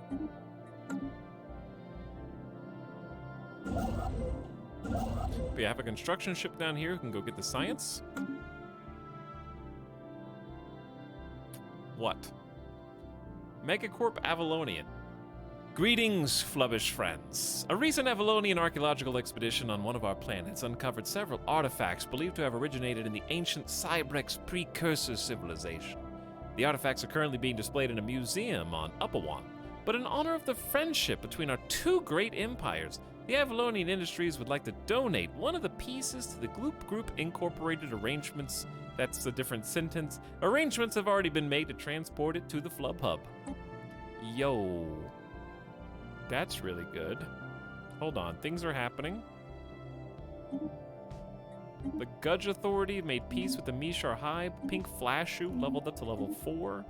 We have a construction ship down here who can go get the science. What? Megacorp Avalonian. Greetings, flubbish friends. A recent Avalonian archaeological expedition on one of our planets uncovered several artifacts believed to have originated in the ancient Cybrex precursor civilization. The artifacts are currently being displayed in a museum on Upawan, but in honor of the friendship between our two great empires, the Avalonian Industries would like to donate one of the pieces to the Gloop Group Incorporated arrangements. That's a different sentence. Arrangements have already been made to transport it to the Flub Hub. Yo. That's really good. Hold on, things are happening. The Gudge Authority made peace with the Mishar Hive. Pink Flash Shoe leveled up to level 4.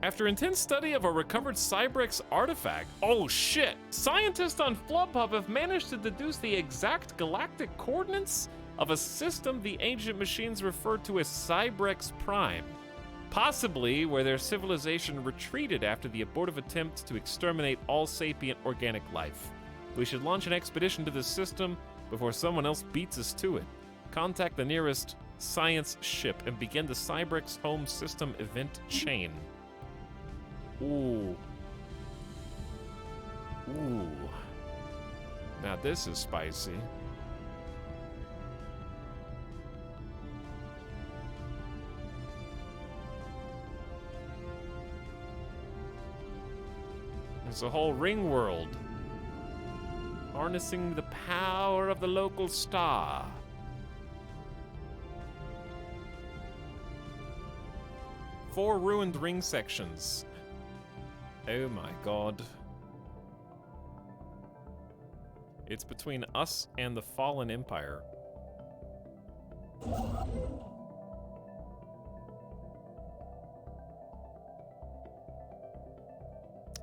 After intense study of a recovered Cybrex artifact, oh shit! Scientists on Flubhub have managed to deduce the exact galactic coordinates of a system the ancient machines referred to as Cybrex Prime. Possibly where their civilization retreated after the abortive attempt to exterminate all sapient organic life. We should launch an expedition to this system before someone else beats us to it. Contact the nearest science ship and begin the Cybrex home system event chain. Ooh. Ooh. Now this is spicy. There's a whole ring world. Harnessing the power of the local star. Four ruined ring sections. Oh my god. It's between us and the fallen empire.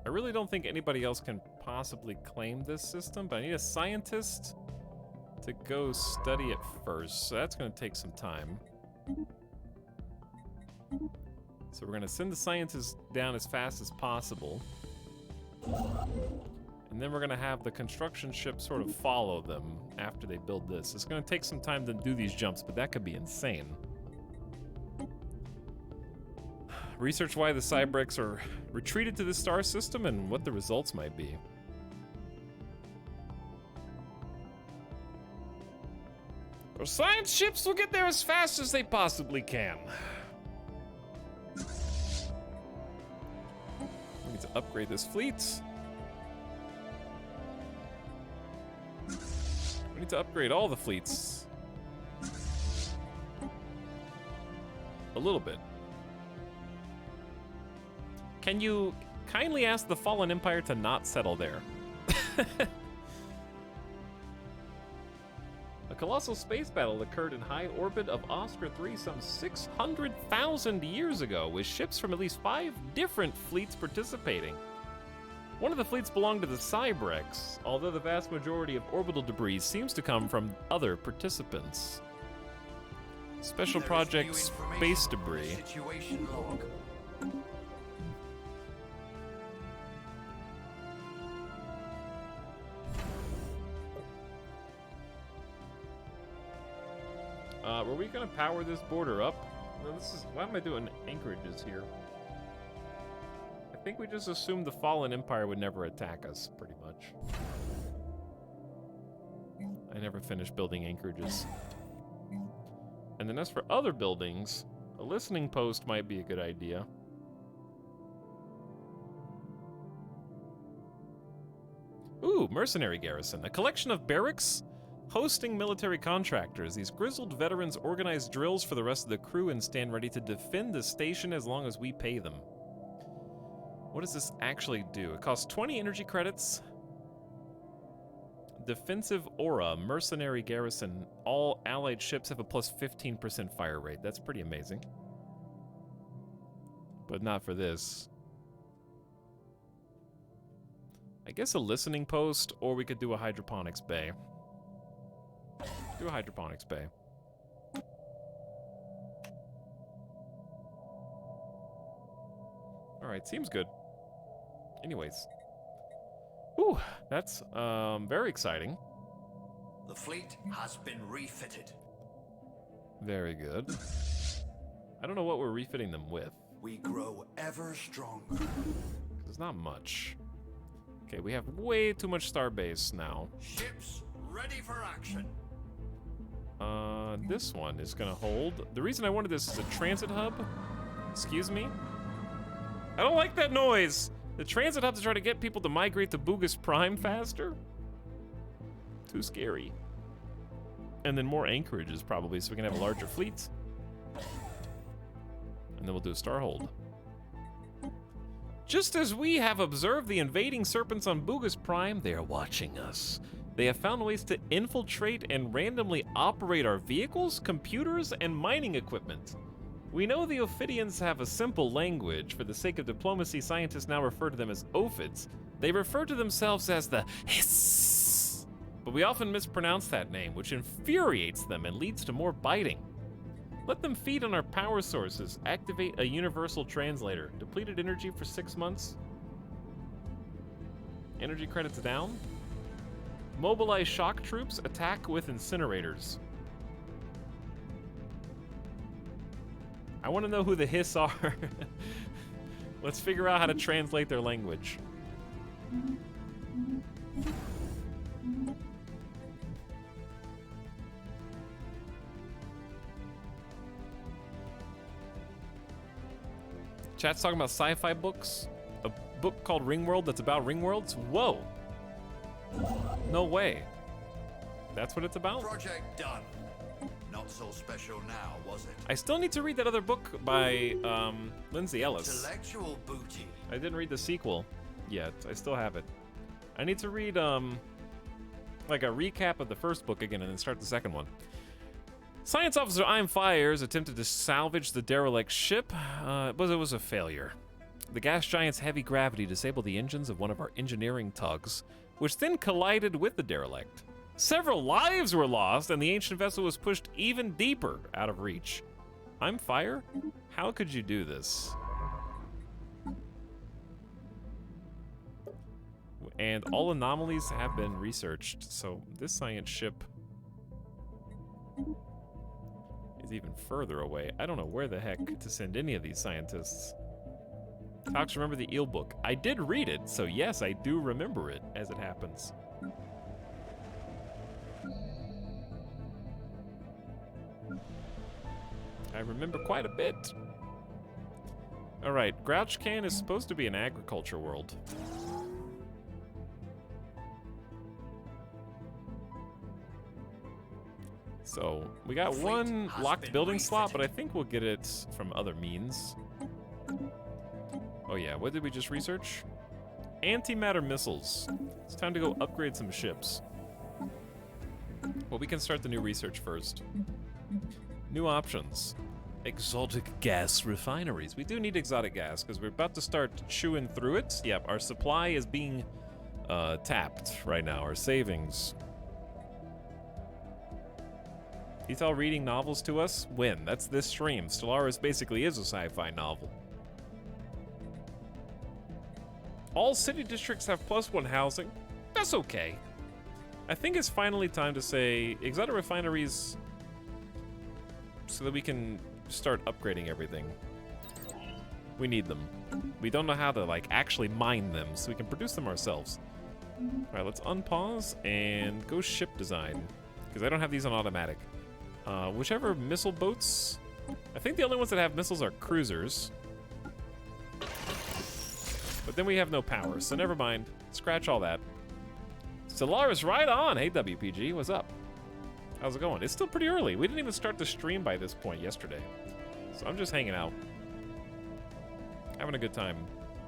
I really don't think anybody else can possibly claim this system, but I need a scientist to go study it first, so that's going to take some time. So we're going to send the scientists down as fast as possible. And then we're going to have the construction ship sort of follow them after they build this. It's going to take some time to do these jumps, but that could be insane. research why the Cybrex are retreated to the star system and what the results might be. Our science ships will get there as fast as they possibly can. We need to upgrade this fleet. We need to upgrade all the fleets. A little bit. Can you kindly ask the Fallen Empire to not settle there? A colossal space battle occurred in high orbit of Oscar 3 some 600,000 years ago, with ships from at least 5 different fleets participating. One of the fleets belonged to the Cybrex, although the vast majority of orbital debris seems to come from other participants. Special Project Space Debris. Situation log. Were we gonna power this border up? No, this is, why am I doing anchorages here? I think we just assumed the Fallen Empire would never attack us, pretty much. I never finished building anchorages. And then as for other buildings, a listening post might be a good idea. Ooh, mercenary garrison. A collection of barracks hosting military contractors. These grizzled veterans organize drills for the rest of the crew and stand ready to defend the station as long as we pay them. What does this actually do? It costs 20 energy credits. Defensive aura, mercenary garrison. All allied ships have a plus 15% fire rate. That's pretty amazing. But not for this. I guess a listening post, or we could do a hydroponics bay. Do a hydroponics bay. Alright, seems good. Anyways. Ooh, that's very exciting. The fleet has been refitted. Very good. I don't know what we're refitting them with. We grow ever stronger. There's not much. Okay, we have way too much starbase now. Ships ready for action. This one is gonna hold. The reason I wanted this is a transit hub. Excuse me? I don't like that noise! The transit hub to try to get people to migrate to Bugus Prime faster? Too scary. And then more anchorages probably, so we can have a larger fleet. And then we'll do a star hold. Just as we have observed the invading serpents on Bugus Prime, they are watching us. They have found ways to infiltrate and randomly operate our vehicles, computers, and mining equipment. We know the Ophidians have a simple language. For the sake of diplomacy, scientists now refer to them as Ophids. They refer to themselves as the Hiss. But we often mispronounce that name, which infuriates them and leads to more biting. Let them feed on our power sources. Activate a universal translator. Depleted energy for 6 months. Energy credits down. Mobilize shock troops. Attack with incinerators. I want to know who the Hiss are. Let's figure out how to translate their language. Chat's talking about sci-fi books. A book called Ringworld that's about ringworlds. Whoa. No way. That's what it's about? Project done. Not so special now, was it? I still need to read that other book by Lindsay Ellis. Intellectual booty. I didn't read the sequel yet. I still have it. I need to read like a recap of the first book again and then start the second one. Science Officer I'm Fires attempted to salvage the derelict ship, but it was a failure. The gas giant's heavy gravity disabled the engines of one of our engineering tugs, which then collided with the derelict. Several lives were lost, and the ancient vessel was pushed even deeper out of reach. I'm Fire? How could you do this? And all anomalies have been researched, so this science ship is even further away. I don't know where the heck to send any of these scientists. Cox, remember the eel book? I did read it, so yes, I do remember it as it happens. I remember quite a bit. All right, Grouch Can is supposed to be an agriculture world. So we got Fleet one has locked been building slot, but I refitted. think we'll get it from other means. Oh yeah, what did we just research? Antimatter missiles. It's time to go upgrade some ships. Well, we can start the new research first. New options. Exotic gas refineries. We do need exotic gas because we're about to start chewing through it. Yep, our supply is being tapped right now, our savings. Etal reading novels to us? When? That's this stream. Stellaris basically is a sci-fi novel. All city districts have +1 housing. That's okay. I think it's finally time to say exotic refineries so that we can start upgrading everything. We need them. We don't know how to like actually mine them, so we can produce them ourselves. All right, let's unpause and go ship design because I don't have these on automatic. Whichever missile boats. I think the only ones that have missiles are cruisers. But then we have no power, so never mind. Scratch all that. Stellaris, right on. Hey, WPG, what's up? How's it going? It's still pretty early. We didn't even start the stream by this point yesterday. So I'm just hanging out. Having a good time.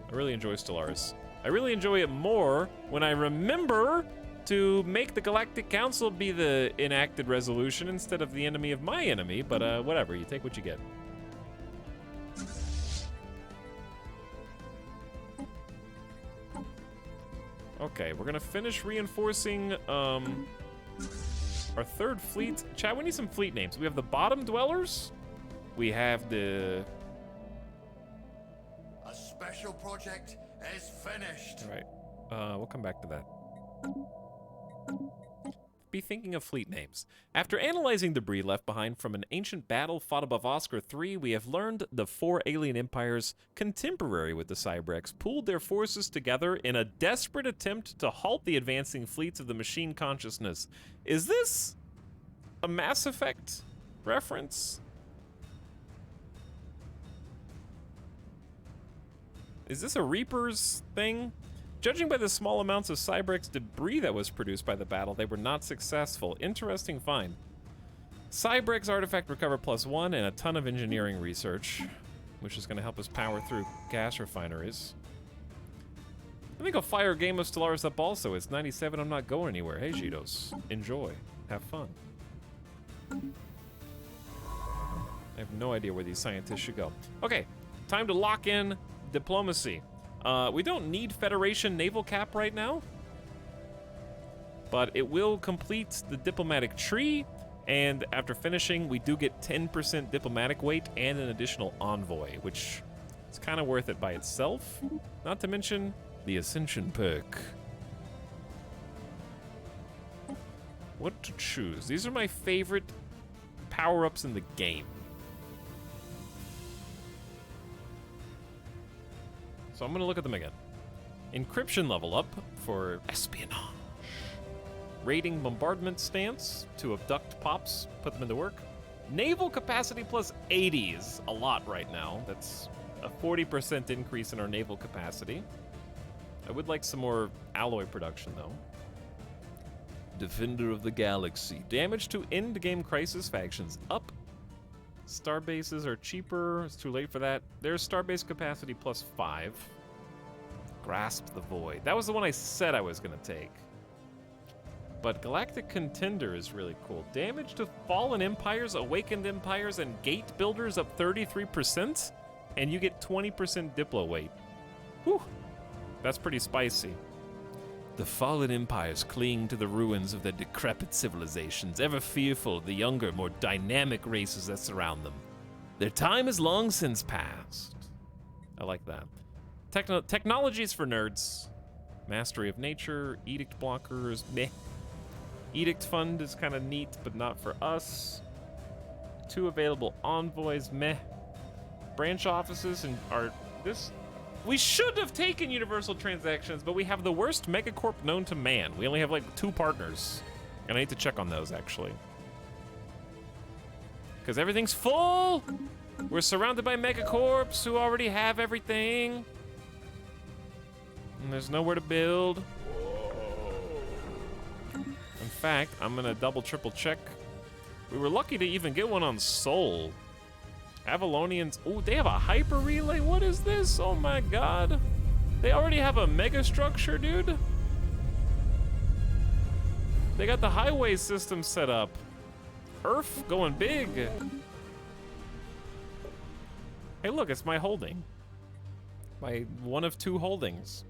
I really enjoy Stellaris. I really enjoy it more when I remember to make the Galactic Council be the enacted resolution instead of the enemy of my enemy, but whatever, you take what you get. Okay, we're gonna finish reinforcing our third fleet. Chat, we need some fleet names. We have the Bottom Dwellers. We have the... A special project is finished. All right, we'll come back to that. Be thinking of fleet names. After analyzing debris left behind from an ancient battle fought above Oscar 3, we have learned the 4 alien empires contemporary with the Cybrex pooled their forces together in a desperate attempt to halt the advancing fleets of the machine consciousness. Is this a Mass Effect reference? Is this a Reapers thing? Judging by the small amounts of Cybrex debris that was produced by the battle, they were not successful. Interesting find. Cybrex artifact recover +1 and a ton of engineering research, which is going to help us power through gas refineries. I think I'll fire Game of Stellaris up also. It's 97, I'm not going anywhere. Hey, Gitos. Enjoy. Have fun. I have no idea where these scientists should go. Okay, time to lock in diplomacy. We don't need Federation naval cap right now, but it will complete the diplomatic tree, and after finishing, we do get 10% diplomatic weight and an additional envoy, which is kind of worth it by itself, not to mention the Ascension perk. What to choose? These are my favorite power-ups in the game. So I'm gonna look at them again. Encryption level up for espionage. Raiding bombardment stance to abduct pops, put them into work. Naval capacity +80 is a lot right now. That's a 40% increase in our naval capacity. I would like some more alloy production though. Defender of the Galaxy. Damage to end-game crisis factions up. Starbases are cheaper. It's too late for that. There's starbase capacity +5. Grasp the Void. That was the one I said I was going to take. But Galactic Contender is really cool. Damage to fallen empires, awakened empires, and gate builders up 33%. And you get 20% Diplo weight. Whew. That's pretty spicy. The fallen empires cling to the ruins of their decrepit civilizations, ever fearful of the younger, more dynamic races that surround them. Their time has long since passed. I like that. Technologies for nerds. Mastery of nature, edict blockers, meh. Edict fund is kind of neat, but not for us. 2 available envoys, meh. Branch offices and are this we should have taken universal transactions, but we have the worst megacorp known to man. We only have like 2 partners. And I need to check on those, actually. Because everything's full! We're surrounded by megacorps who already have everything. And there's nowhere to build. In fact, I'm gonna triple check. We were lucky to even get one on Sol. Avalonians, oh, they have a hyper relay? What is this? Oh my god. They already have a mega structure, dude. They got the highway system set up. Earth going big. Hey, look, it's my holding. My one of 2 holdings.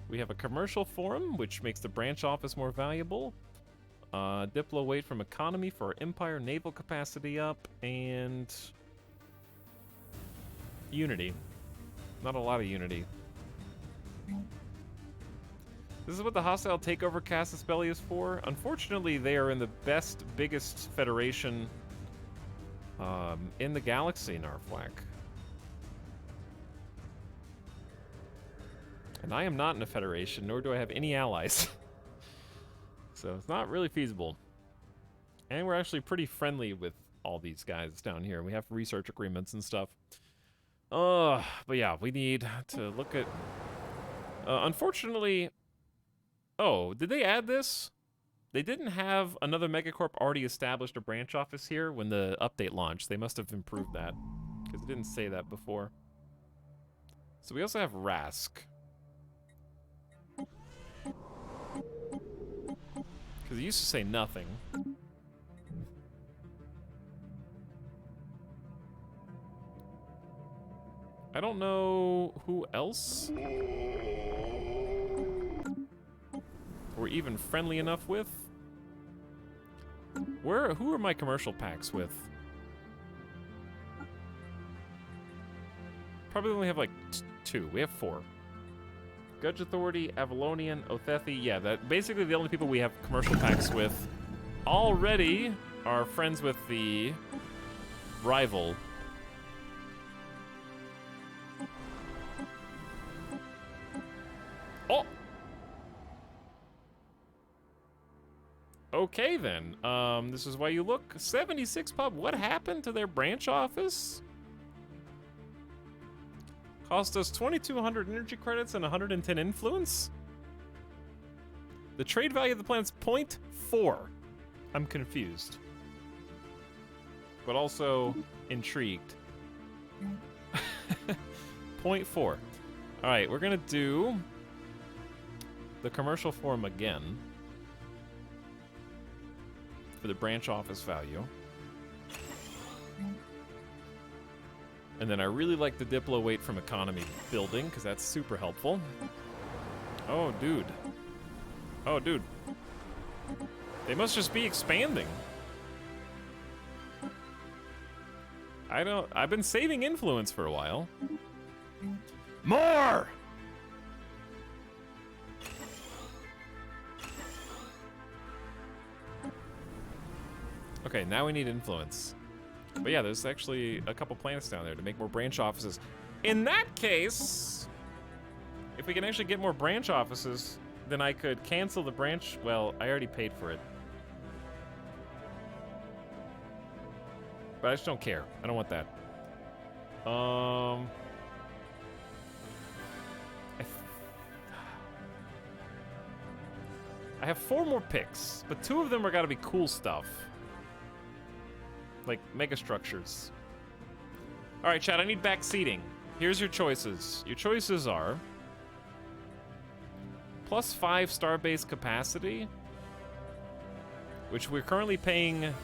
We have a commercial forum, which makes the branch office more valuable. Diplo weight from economy for our empire, naval capacity up, and unity. Not a lot of unity. This is what the hostile takeover Casus Belli is for. Unfortunately, they are in the best, biggest federation in the galaxy, Narfwak. And I am not in a federation, nor do I have any allies. So it's not really feasible. And we're actually pretty friendly with all these guys down here. We have research agreements and stuff. But yeah, we need to look at... unfortunately... Oh, did they add this? They didn't have another megacorp already established a branch office here when the update launched. They must have improved that, because it didn't say that before. So we also have Rask. Because it used to say nothing. I don't know who else we're even friendly enough with. Who are my commercial packs with? Probably only have like 2. We have 4. Gudge Authority, Avalonian, Othethi. Yeah, that basically the only people we have commercial packs with already are friends with the rival. Oh! Okay then. This is why you look. 76 pub. What happened to their branch office? Cost us 2,200 energy credits and 110 influence? The trade value of the planet's 0.4. I'm confused. But also intrigued. 0.4. Alright, we're gonna do the commercial forum again for the branch office value. And then I really like the Diplo weight from economy building, because that's super helpful. Oh, dude. Oh, dude. They must just be expanding. I've been saving influence for a while. More! Okay, now we need influence. But yeah, there's actually a couple planets down there to make more branch offices. In that case, if we can actually get more branch offices, then I could cancel the branch. Well, I already paid for it. But I just don't care. I don't want that. I have 4 more picks, but 2 of them are gotta be cool stuff. Like mega structures. All right, chat, I need back seating. Here's your choices. Your choices are +5 starbase capacity, which we're currently paying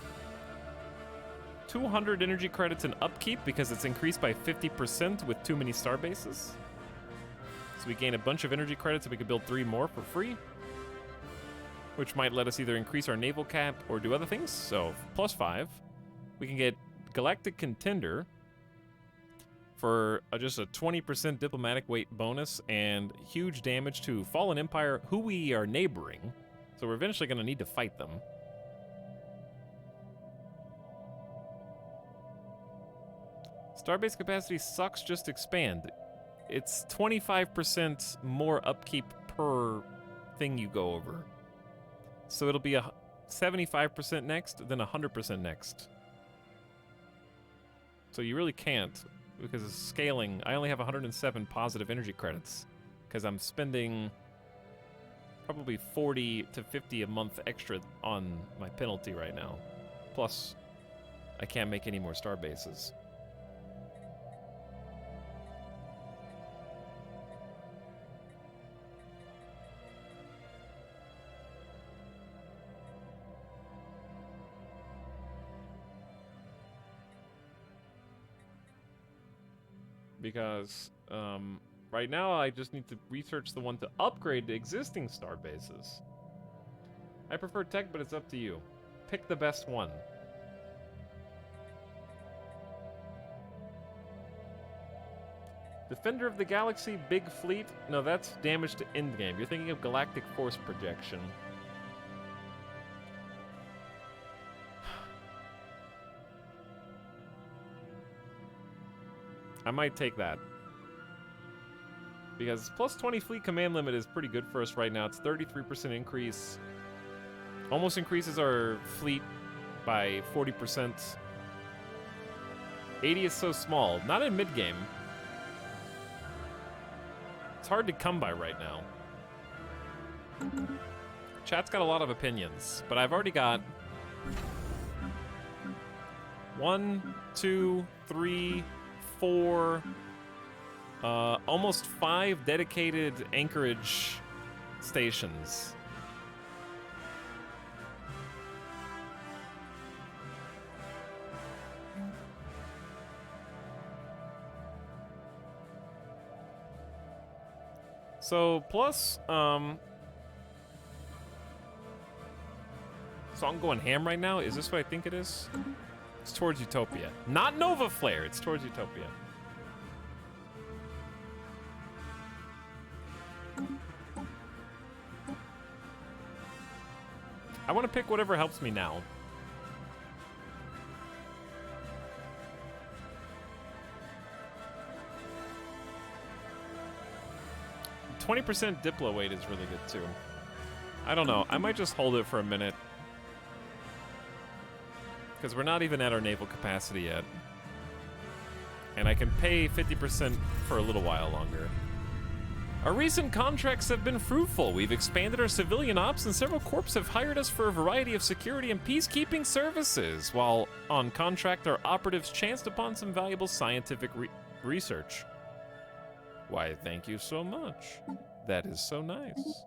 200 energy credits in upkeep because it's increased by 50% with too many starbases. So we gain a bunch of energy credits and we could build 3 more for free, which might let us either increase our naval cap or do other things. So +5. We can get Galactic Contender for just a 20% diplomatic weight bonus and huge damage to Fallen Empire, who we are neighboring. So we're eventually going to need to fight them. Starbase capacity sucks, just expand. it's 25% more upkeep per thing you go over. So it'll be a 75% next, then 100% next. So you really can't, because of scaling. I only have 107 positive energy credits, because I'm spending probably 40 to 50 a month extra on my penalty right now. Plus, I can't make any more star bases. Because right now I just need to research the one to upgrade the existing star bases. I prefer tech, but it's up to you. Pick the best one. Defender of the Galaxy, Big Fleet. No, that's damage to endgame. You're thinking of Galactic Force Projection. I might take that. Because plus 20 fleet command limit is pretty good for us right now. It's 33% increase. Almost increases our fleet by 40%. 80 is so small. Not in mid-game. It's hard to come by right now. Chat's got a lot of opinions, but I've already got 1, 2, 3, 4, almost 5 dedicated anchorage stations. So plus, so I'm going ham right now. Is this what I think it is? It's towards Utopia. Not Nova Flare, it's towards Utopia. I want to pick whatever helps me now. %20 Diplo weight is really good too. I don't know. I might just hold it for a minute. Because we're not even at our naval capacity yet. And I can pay 50% for a little while longer. Our recent contracts have been fruitful. We've expanded our civilian ops, and several corps have hired us for a variety of security and peacekeeping services. While on contract, our operatives chanced upon some valuable scientific research. Why, thank you so much. That is so nice.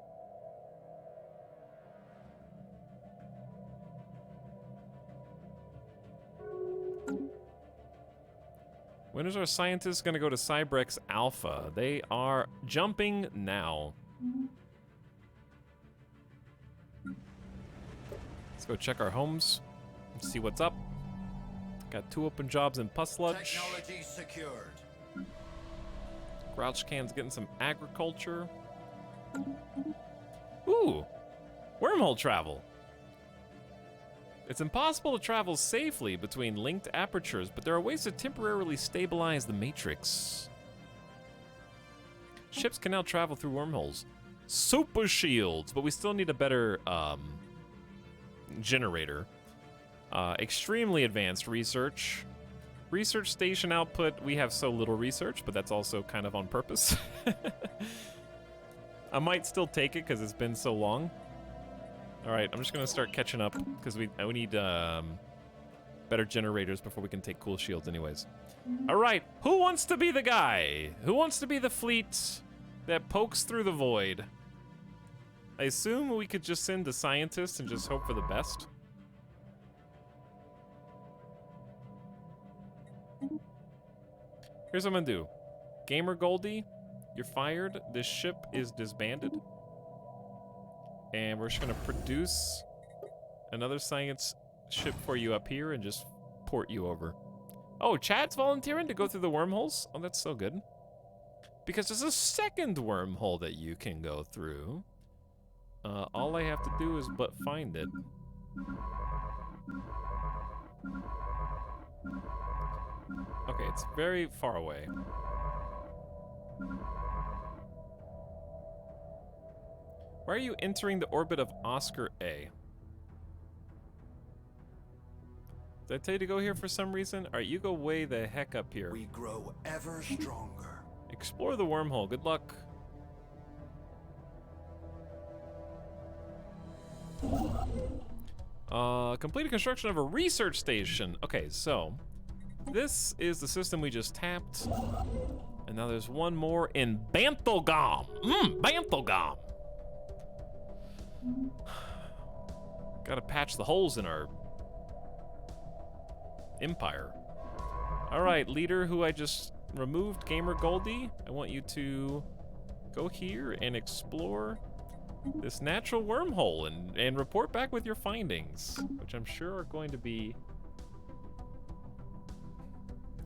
When is our scientists going to go to Cybrex Alpha? They are jumping now. Let's go check our homes and see what's up. Got 2 open jobs in Pusludge. Technology secured. Grouch Can's getting some agriculture. Ooh, wormhole travel. It's impossible to travel safely between linked apertures, but there are ways to temporarily stabilize the matrix. Ships can now travel through wormholes. Super shields, but we still need a better generator. Extremely advanced research. Research station output, we have so little research, but that's also kind of on purpose. I might still take it because it's been so long. All right, I'm just gonna start catching up because we need better generators before we can take cool shields anyways. All right, who wants to be the guy? Who wants to be the fleet that pokes through the void? I assume we could just send the scientists and just hope for the best. Here's what I'm gonna do. Gamer Goldie, you're fired. This ship is disbanded. And we're just gonna produce another science ship for you up here and just port you over. Oh, Chad's volunteering to go through the wormholes? Oh, that's so good. Because there's a second wormhole that you can go through. All I have to do is but find it. Okay, it's very far away. Why are you entering the orbit of Oscar A? Did I tell you to go here for some reason? Alright, you go way the heck up here. We grow ever stronger. Explore the wormhole. Good luck. Completed construction of a research station. Okay, so this is the system we just tapped. And now there's one more in Banthelgam. Banthelgam. Gotta patch the holes in our empire. All right, leader who I just removed, Gamer Goldie, I want you to go here and explore this natural wormhole and report back with your findings, which I'm sure are going to be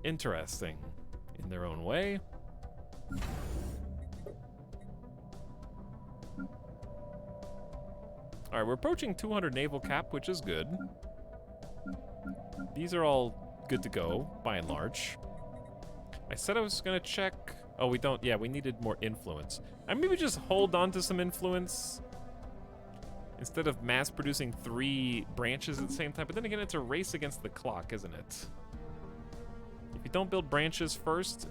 interesting in their own way. All right, we're approaching 200 naval cap, which is good. These are all good to go, by and large. I said I was gonna check. Oh, we don't. Yeah, we needed more influence. I maybe just hold on to some influence instead of mass producing 3 branches at the same time. But then again, it's a race against the clock, isn't it? If you don't build branches first,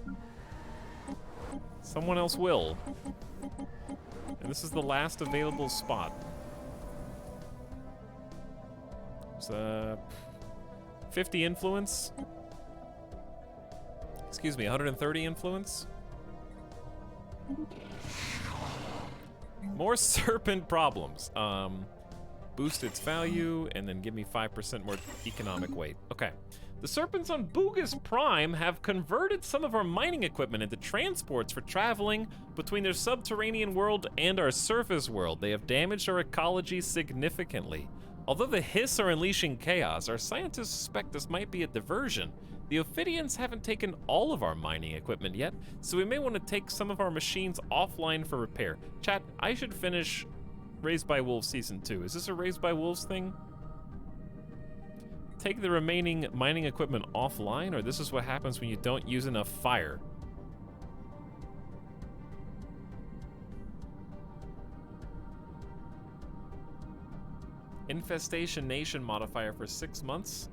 someone else will. And this is the last available spot. It's 50 influence. Excuse me, 130 influence. More serpent problems. Boost its value and then give me 5% more economic weight. Okay. The serpents on Boogus Prime have converted some of our mining equipment into transports for traveling between their subterranean world and our surface world. They have damaged our ecology significantly. Although the Hiss are unleashing chaos, our scientists suspect this might be a diversion. The Ophidians haven't taken all of our mining equipment yet, so we may want to take some of our machines offline for repair. Chat, I should finish Raised by Wolves Season 2. Is this a Raised by Wolves thing? Take the remaining mining equipment offline, or this is what happens when you don't use enough fire. Infestation Nation modifier for 6 months.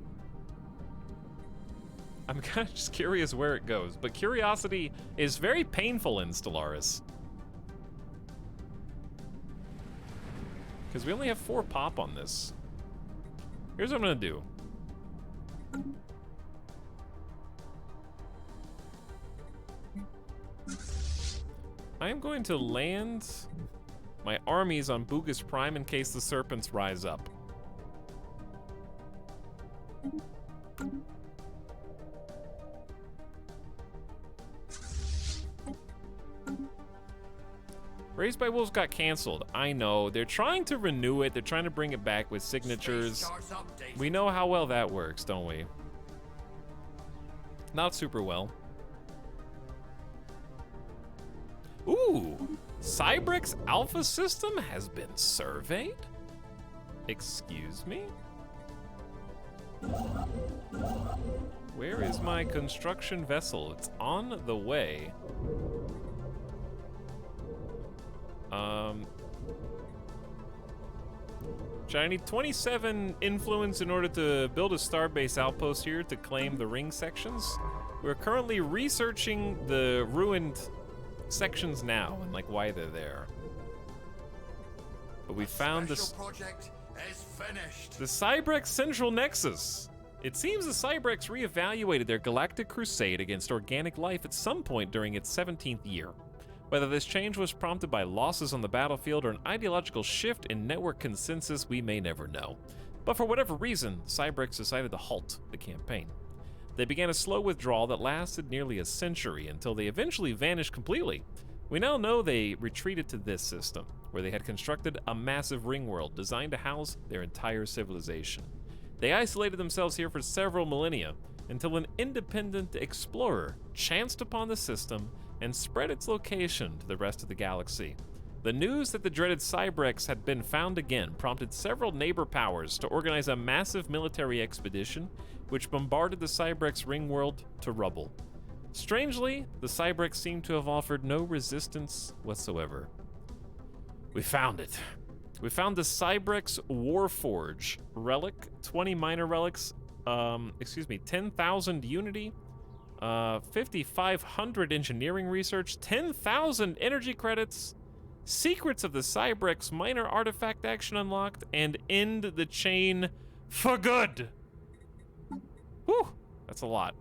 I'm kind of just curious where it goes, but curiosity is very painful in Stellaris. Because we only have 4 pop on this. Here's what I'm gonna do. I am going to land my armies on Boogus Prime in case the serpents rise up. Raised by Wolves got canceled. I know. They're trying to renew it. They're trying to bring it back with signatures. We know how well that works, don't we? Not super well. Ooh! Cybrex Alpha System has been surveyed? Excuse me? Where is my construction vessel? It's on the way. I need 27 influence in order to build a starbase outpost here to claim the ring sections. We're currently researching the ruined sections now and like why they're there. But we found this project is finished. The Cybrex Central Nexus. It seems the Cybrex reevaluated their galactic crusade against organic life at some point during its 17th year. Whether this change was prompted by losses on the battlefield or an ideological shift in network consensus, we may never know. But for whatever reason, Cybrex decided to halt the campaign. They began a slow withdrawal that lasted nearly a century until they eventually vanished completely. We now know they retreated to this system, where they had constructed a massive ring world designed to house their entire civilization. They isolated themselves here for several millennia until an independent explorer chanced upon the system and spread its location to the rest of the galaxy. The news that the dreaded Cybrex had been found again prompted several neighbor powers to organize a massive military expedition which bombarded the Cybrex ring world to rubble. Strangely, the Cybrex seem to have offered no resistance whatsoever. We found it. We found the Cybrex Warforge relic, 20 minor relics, 10,000 unity, 5,500 engineering research, 10,000 energy credits, secrets of the Cybrex minor artifact action unlocked, and end the chain for good. Whew, that's a lot.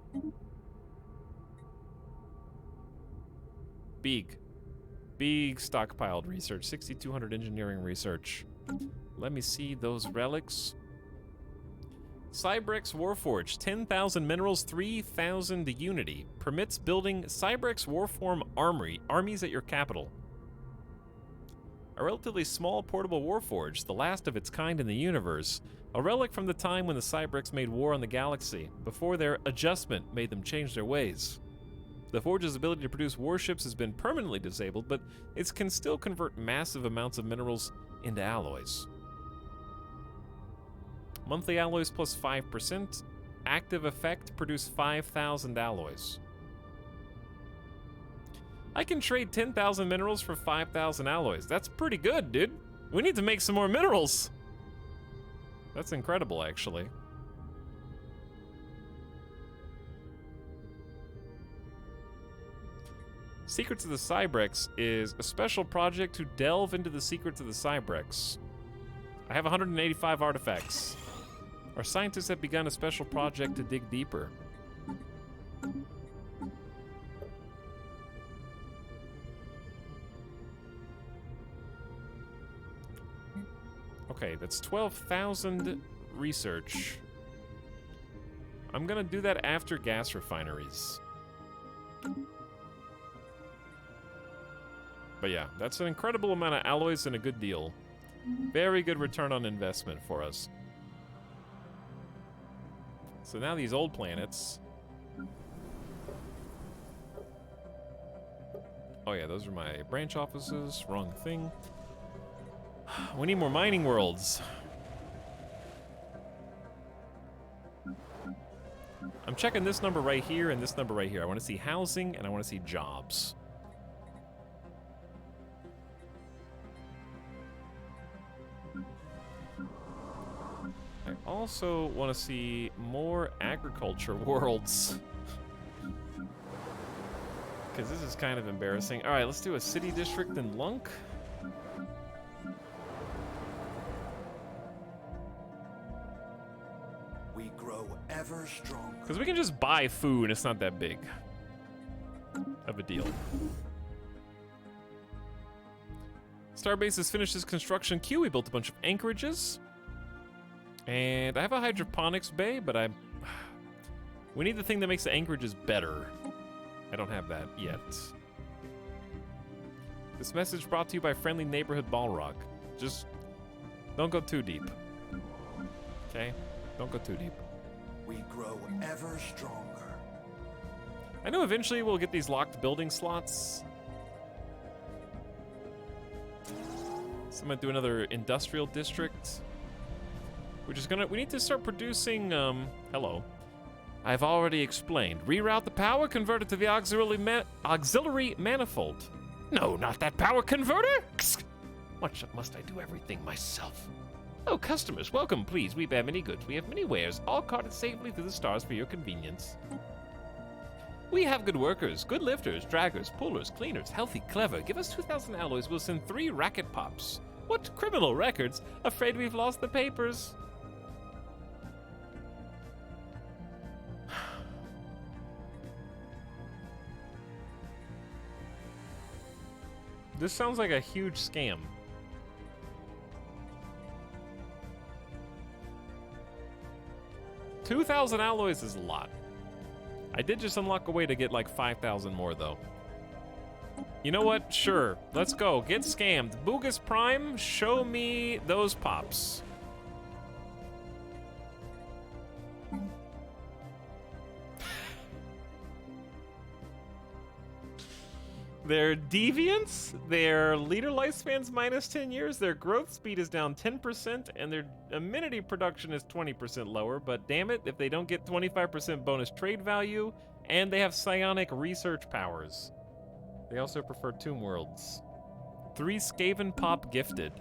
Big stockpiled research, 6,200 engineering research. Let me see those relics. Cybrex Warforge, 10,000 minerals, 3,000 unity. Permits building Cybrex Warform armies at your capital. A relatively small portable warforge, the last of its kind in the universe. A relic from the time when the Cybrex made war on the galaxy, before their adjustment made them change their ways. The Forge's ability to produce warships has been permanently disabled, but it can still convert massive amounts of minerals into alloys. Monthly alloys plus 5%. Active effect, produce 5,000 alloys. I can trade 10,000 minerals for 5,000 alloys. That's pretty good, dude. We need to make some more minerals. That's incredible, actually. Secrets of the Cybrex is a special project to delve into the secrets of the Cybrex. I have 185 artifacts. Our scientists have begun a special project to dig deeper. Okay, that's 12,000 research. I'm gonna do that after gas refineries. But yeah, that's an incredible amount of alloys and a good deal. Very good return on investment for us. So now these old planets. Oh yeah, those are my branch offices. Wrong thing. We need more mining worlds. I'm checking this number right here and this number right here. I want to see housing and I want to see jobs. I also want to see more agriculture worlds. Because this is kind of embarrassing. All right, let's do a city district in Lunk. We grow ever stronger. Because we can just buy food, it's not that big of a deal. Starbase has finished its construction queue. We built a bunch of anchorages. And I have a hydroponics bay, but we need the thing that makes the anchorages better. I don't have that yet. This message brought to you by friendly neighborhood Balrog. Just don't go too deep. Okay? Don't go too deep. We grow ever stronger. I know eventually we'll get these locked building slots. So I'm gonna do another industrial district. We need to start producing, hello. I've already explained. Reroute the power converter to the auxiliary manifold. No, not that power converter! What must I do everything myself? Oh, customers, welcome, please. We bear many goods. We have many wares, all carted safely through the stars for your convenience. We have good workers, good lifters, draggers, pullers, cleaners, healthy, clever. Give us 2,000 alloys, we'll send 3 racket pops. What criminal records? Afraid we've lost the papers. This sounds like a huge scam. $2,000 alloys is a lot. I did just unlock a way to get like 5,000 more though. You know what? Sure, let's go. Get scammed. Boogus Prime, show me those pops. Their deviance, their leader lifespan's minus 10 years, their growth speed is down 10%, and their amenity production is 20% lower, but damn it, if they don't get 25% bonus trade value And they have psionic research powers. They also prefer Tomb Worlds. 3 Skaven Pop gifted.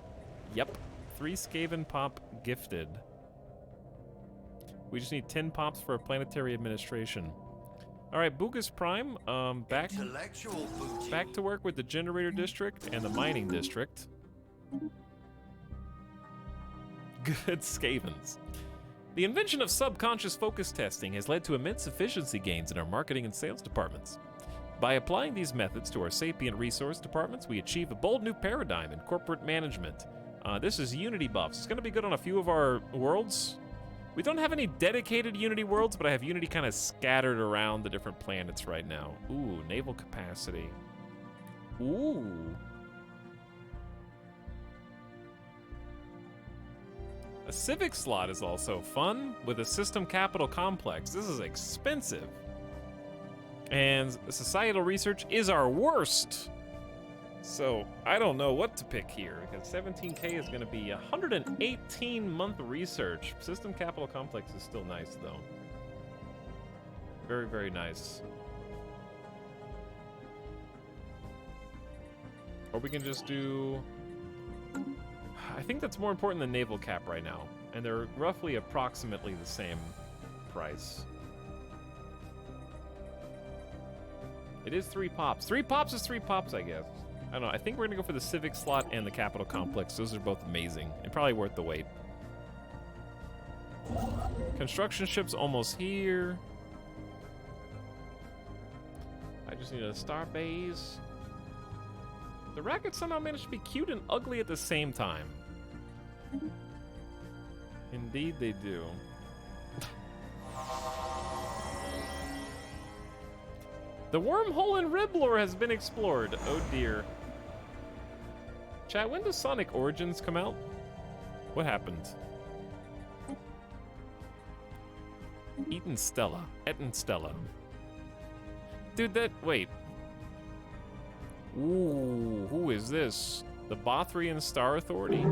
Yep, 3 Skaven Pop gifted. We just need 10 pops for a planetary administration. All right, Bugus Prime, back to work with the generator district and the mining district. Good Skavens. The invention of subconscious focus testing has led to immense efficiency gains in our marketing and sales departments. By applying these methods to our sapient resource departments, we achieve a bold new paradigm in corporate management. This is Unity buffs. It's going to be good on a few of our worlds. We don't have any dedicated Unity worlds, but I have Unity kind of scattered around the different planets right now. Ooh, naval capacity. Ooh. A civic slot is also fun with a system capital complex. This is expensive. And societal research is our worst. So I don't know what to pick here because 17K is going to be 118-month research. System capital complex is still nice though. Very, very nice. Or we can just do... I think that's more important than naval cap right now. And they're roughly approximately the same price. It is 3 pops. 3 pops is 3 pops, I guess. I don't know. I think we're going to go for the civic slot and the capital complex. Those are both amazing and probably worth the wait. Construction ship's almost here. I just need a star base. The rackets somehow managed to be cute and ugly at the same time. Indeed they do. The wormhole in Riblor has been explored. Oh dear. Chat, when does Sonic Origins come out? What happened? Eaton Stella. Dude, wait. Ooh, who is this? The Bothrian Star Authority?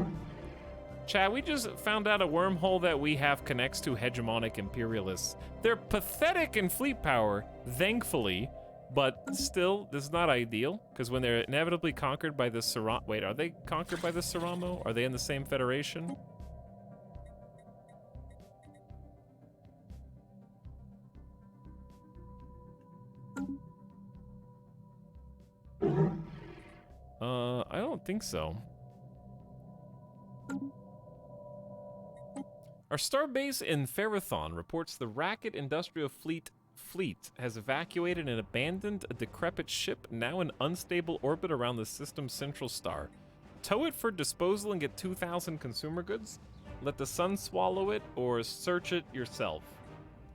Chat, we just found out a wormhole that we have connects to hegemonic imperialists. They're pathetic in fleet power, thankfully, but still, this is not ideal, because when they're inevitably conquered by the Saramo... Wait, are they conquered by the Saramo? Are they in the same federation? I don't think so. Our starbase in Ferrothon reports the Racket Industrial Fleet has evacuated and abandoned a decrepit ship now in unstable orbit around the system's central star. Tow it for disposal and get 2,000 consumer goods? Let the sun swallow it or search it yourself.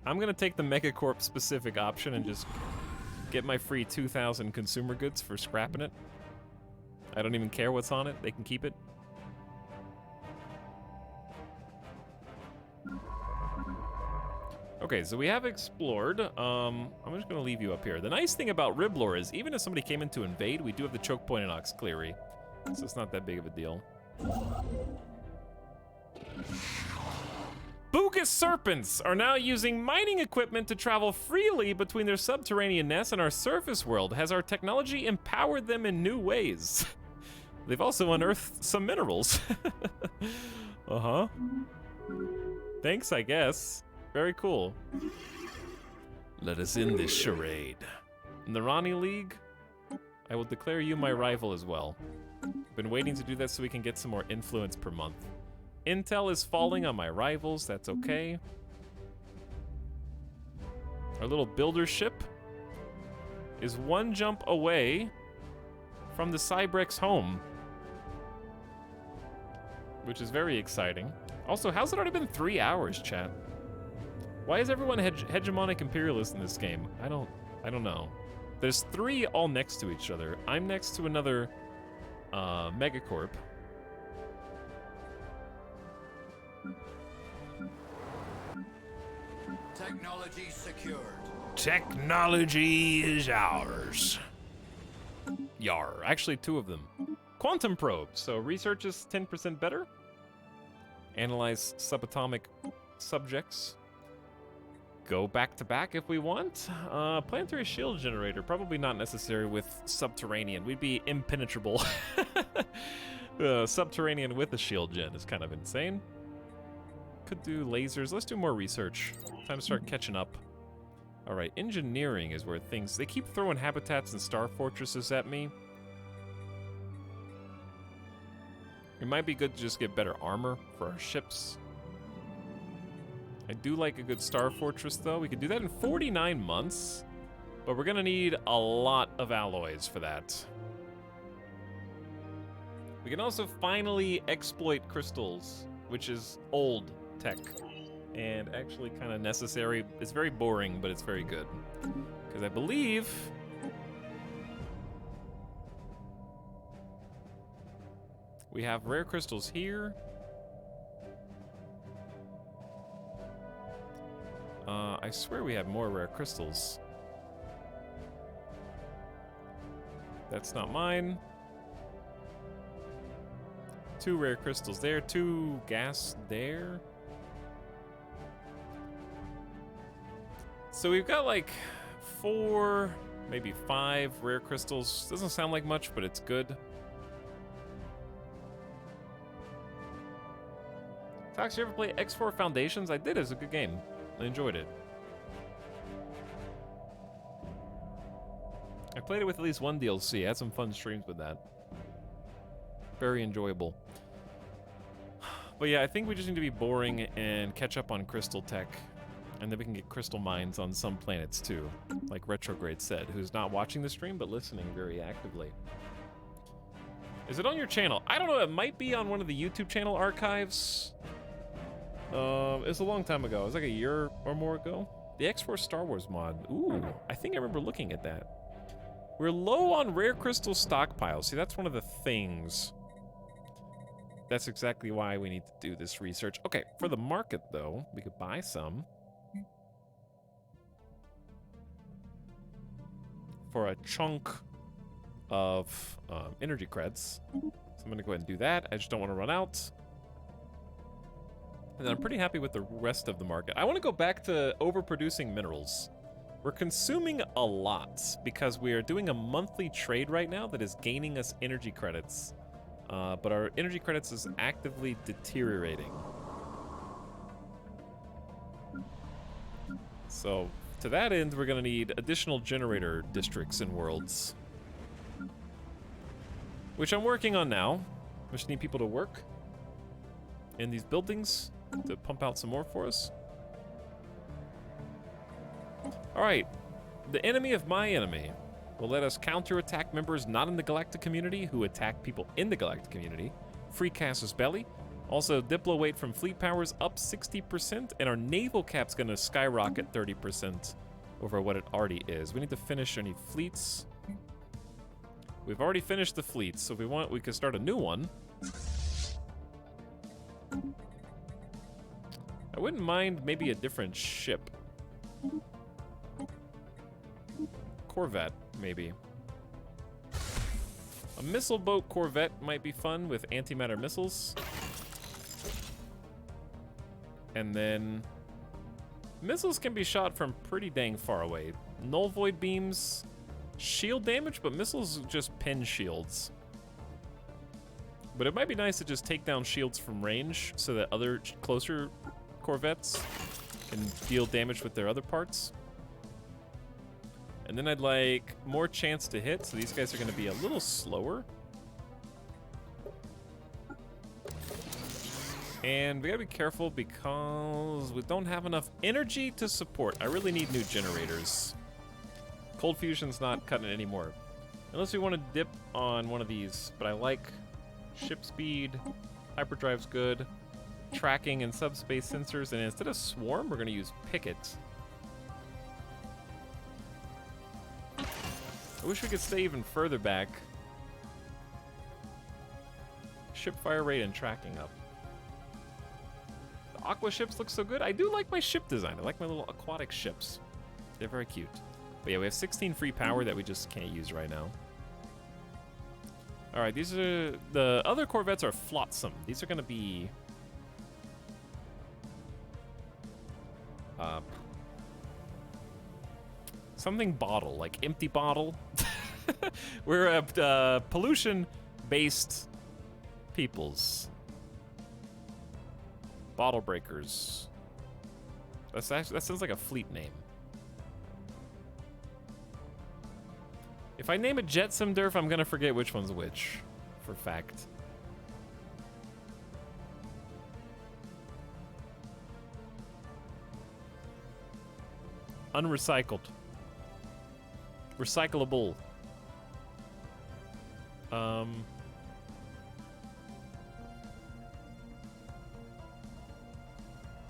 I'm gonna take the Megacorp specific option and just get my free 2,000 consumer goods for scrapping it. I don't even care what's on it, they can keep it. Okay, so we have explored. I'm just gonna leave you up here. The nice thing about Riblor is even if somebody came in to invade, we do have the choke point in Oxcleary, so it's not that big of a deal. Bugus serpents are now using mining equipment to travel freely between their subterranean nests and our surface world. Has our technology empowered them in new ways? They've also unearthed some minerals. Uh-huh. Thanks, I guess. Very cool. Let us end this charade. In the Ronnie League, I will declare you my rival as well. Been waiting to do that so we can get some more influence per month. Intel is falling on my rivals, that's okay. Our little builder ship is one jump away from the Cybrex home, which is very exciting. Also, how's it already been 3 hours, chat? Why is everyone hegemonic imperialist in this game? I don't know. There's 3 all next to each other. I'm next to another Megacorp. Technology secured. Technology is ours. Yar. Actually, 2 of them. Quantum probe. So research is 10% better. Analyze subatomic subjects. go back to back if we want. Planetary shield generator, probably not necessary with subterranean. We'd be impenetrable. Subterranean with a shield gen is kind of insane. Could do lasers. Let's do more research. Time to start catching up. All right, engineering is where things... They keep throwing habitats and star fortresses at me. It might be good to just get better armor for our ships. I do like a good star fortress, though. We could do that in 49 months, but we're going to need a lot of alloys for that. We can also finally exploit crystals, which is old tech and actually kind of necessary. It's very boring, but it's very good. Because I believe... we have rare crystals here. I swear we have more rare crystals. That's not mine. 2 rare crystals there, 2 gas there. So we've got like 4, maybe 5 rare crystals. Doesn't sound like much, but it's good. Tox, you ever play X4 Foundations? I did. It's a good game. I enjoyed it. I played it with at least one DLC. I had some fun streams with that. Very enjoyable. But yeah, I think we just need to be boring and catch up on crystal tech. And then we can get crystal mines on some planets too. Like Retrograde said, who's not watching the stream but listening very actively. Is it on your channel? I don't know. It might be on one of the YouTube channel archives. It's a long time ago. It was like a year or more ago. The X4 Star Wars mod. Ooh, I think I remember looking at that. We're low on rare crystal stockpiles. See, that's one of the things. That's exactly why we need to do this research. Okay, for the market, though, we could buy some. For a chunk of energy creds. So I'm going to go ahead and do that. I just don't want to run out. And then I'm pretty happy with the rest of the market. I want to go back to overproducing minerals. We're consuming a lot because we are doing a monthly trade right now that is gaining us energy credits. But our energy credits is actively deteriorating. So to that end, we're going to need additional generator districts and worlds. Which I'm working on now. We just need people to work in these buildings to pump out some more for us. Alright, the enemy of my enemy will let us counterattack members not in the galactic community who attack people in the galactic community. Free Casus Belli. Also, Diplo weight from fleet powers up 60%, and our naval cap's gonna skyrocket 30% over what it already is. We need to finish any fleets. We've already finished the fleets, so if we want, we could start a new one. I wouldn't mind maybe a different ship. Corvette, maybe. A missile boat corvette might be fun with antimatter missiles. And then missiles can be shot from pretty dang far away. Null void beams, shield damage, but missiles just pin shields. But it might be nice to just take down shields from range so that other closer corvettes can deal damage with their other parts. And then I'd like more chance to hit, so these guys are going to be a little slower. And we gotta be careful because we don't have enough energy to support. I really need new generators. Cold fusion's not cutting it anymore. Unless we want to dip on one of these, but I like ship speed, hyperdrive's good, tracking and subspace sensors, and instead of swarm, we're gonna use picket. I wish we could stay even further back. Ship fire rate and tracking up. The aqua ships look so good. I do like my ship design. I like my little aquatic ships. They're very cute. But yeah, we have 16 free power that we just can't use right now. All right, these are... the other corvettes are flotsam. These are going to be... Something bottle, like empty bottle. We're a pollution-based peoples. Bottle breakers. That's actually, that sounds like a fleet name. If I name it Jetsam Durf, I'm gonna forget which one's which, for fact. Unrecycled. Recyclable.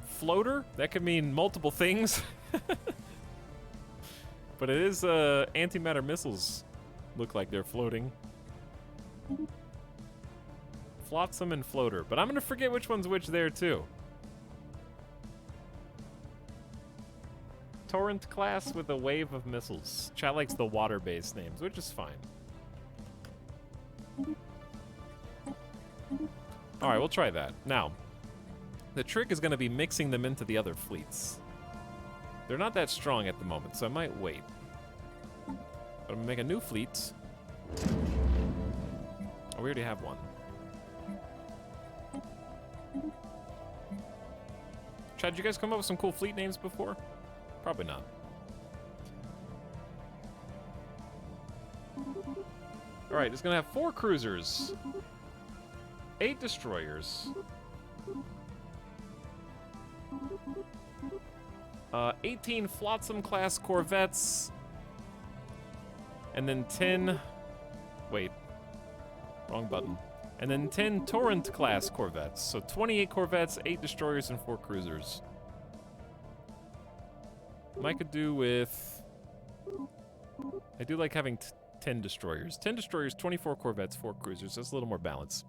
Floater? That could mean multiple things. But it is, antimatter missiles look like they're floating. Flotsam and floater. But I'm gonna forget which one's which there, too. Torrent class with a wave of missiles. Chat likes the water-based names, which is fine. Alright, we'll try that. Now, the trick is gonna be mixing them into the other fleets. They're not that strong at the moment, so I might wait. But I'm gonna make a new fleet. Oh, we already have one. Chad, did you guys come up with some cool fleet names before? Probably not. Alright, it's gonna have 4 cruisers, 8 destroyers, 18 Flotsam class corvettes, and then 10. Wait, wrong button. And then 10 Torrent class corvettes. So 28 corvettes, 8 destroyers, and 4 cruisers. I could do with. I do like having 10 destroyers. 10 destroyers, 24 corvettes, 4 cruisers. That's a little more balance.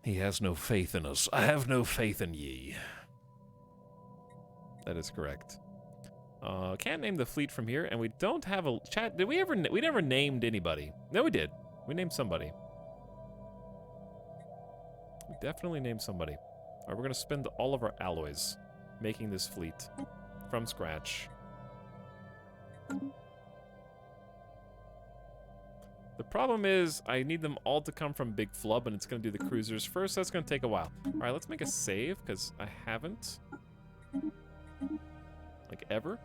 He has no faith in us. I have no faith in ye. That is correct. Can't name the fleet from here, and we don't have a chat. Did we ever? We never named anybody. No, we did. We named somebody. We definitely named somebody. All right, we're gonna spend all of our alloys making this fleet from scratch. The problem is I need them all to come from Big Flub, and it's gonna do the cruisers first. So that's gonna take a while. All right, let's make a save because I haven't. Like ever.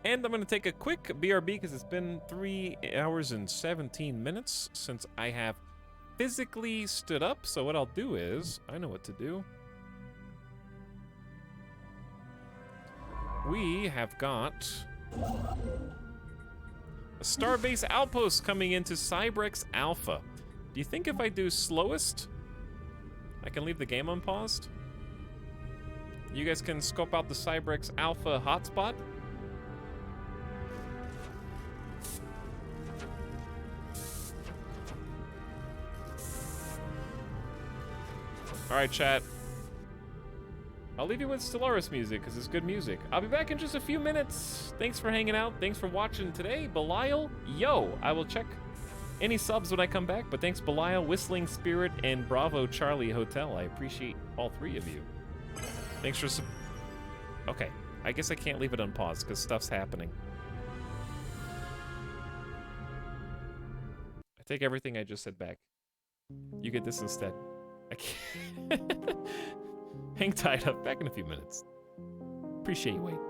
And I'm gonna take a quick BRB because it's been 3 hours and 17 minutes since I have physically stood up. So what I'll do is, I know what to do. We have got a Starbase Outpost coming into Cybrex Alpha. Do you think if I do slowest, I can leave the game unpaused? You guys can scope out the Cybrex Alpha hotspot. All right, chat. I'll leave you with Stellaris music because it's good music. I'll be back in just a few minutes. Thanks for hanging out. Thanks for watching today. Belial, yo, I will check any subs when I come back, but thanks Belial, Whistling Spirit, and Bravo Charlie Hotel. I appreciate all 3 of you. Thanks for okay, I guess I can't leave it unpaused because stuff's happening. I take everything I just said back. You get this instead. I can't. Hang tight up. Back in a few minutes. Appreciate you waiting.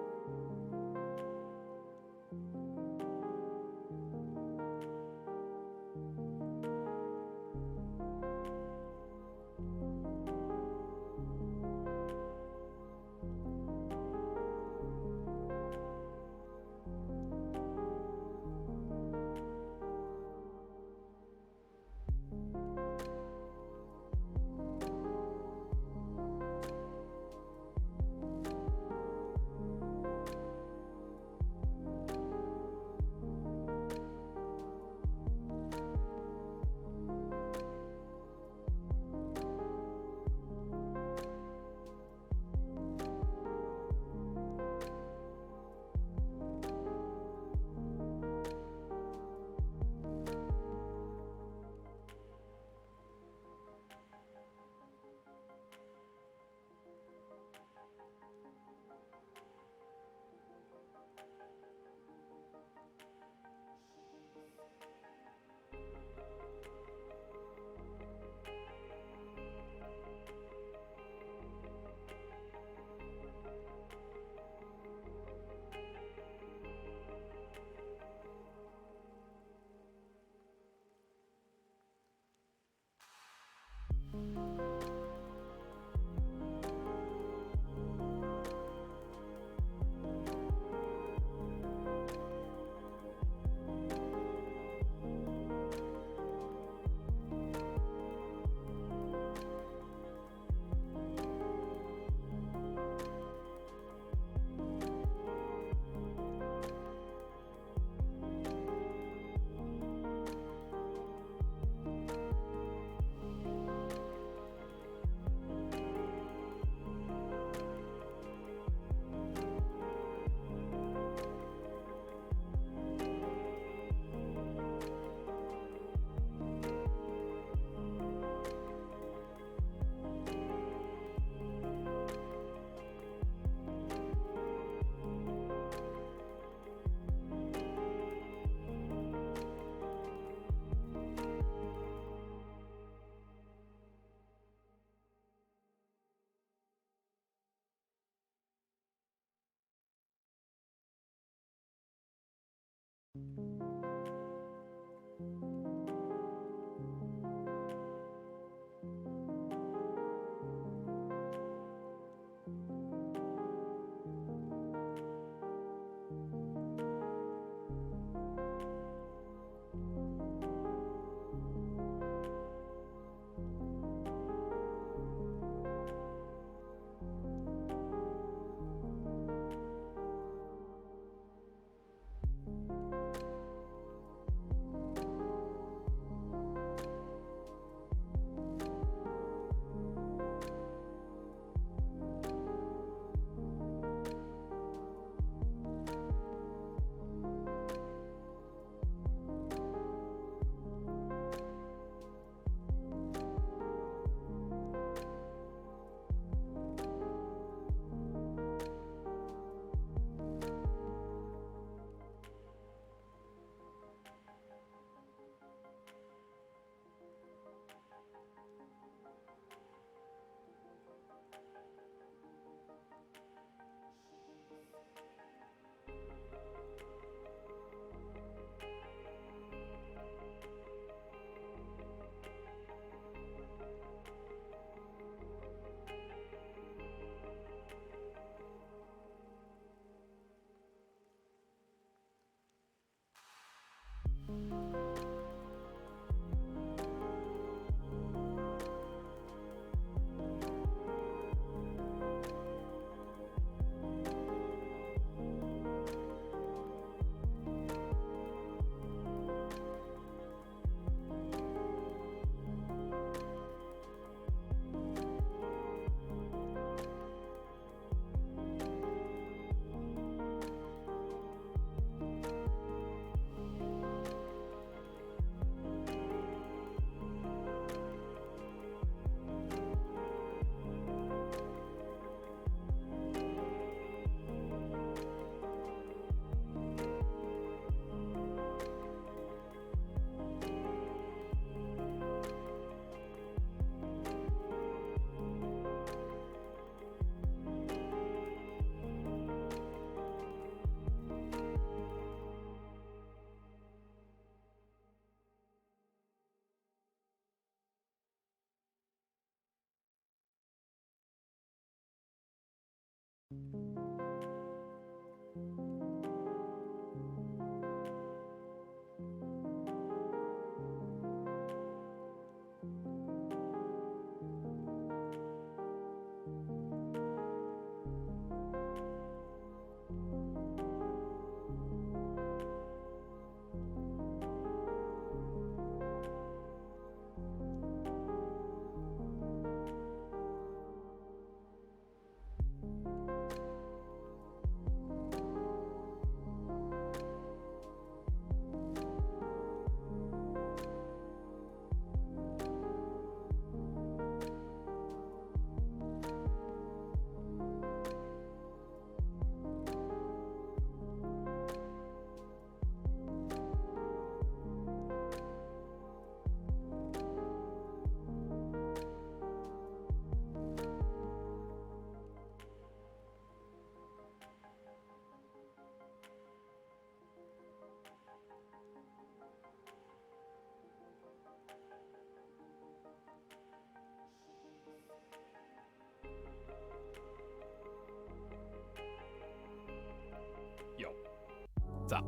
What's up?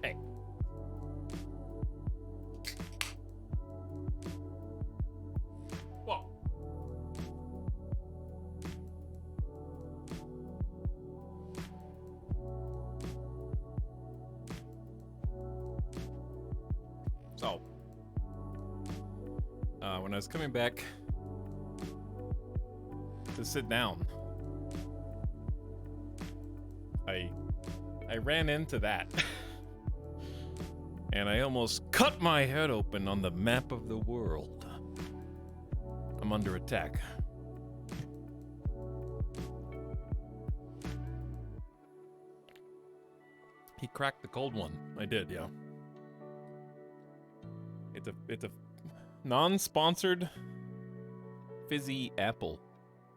Hey. Whoa. So, when I was coming back to sit down, I ran into that. And I almost cut my head open on the map of the world. I'm under attack. He cracked the cold one. I did, yeah. It's a non-sponsored fizzy apple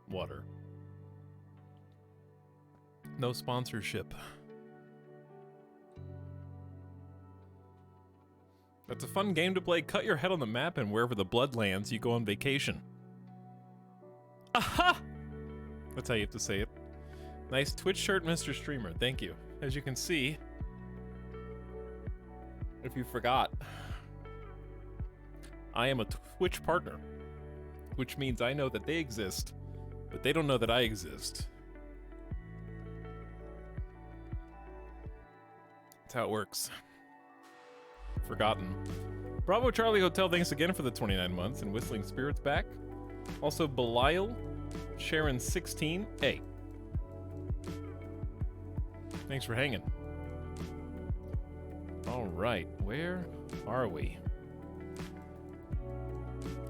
water. No sponsorship. That's a fun game to play. Cut your head on the map, and wherever the blood lands, you go on vacation. Aha! That's how you have to say it. Nice Twitch shirt, Mr. Streamer. Thank you. As you can see, if you forgot, I am a Twitch partner, which means I know that they exist, but they don't know that I exist. That's how it works. Forgotten. Bravo Charlie Hotel, thanks again for the 29 months, and Whistling Spirits back. Also, Belial, Sharon 16. Hey. Thanks for hanging. All right, where are we?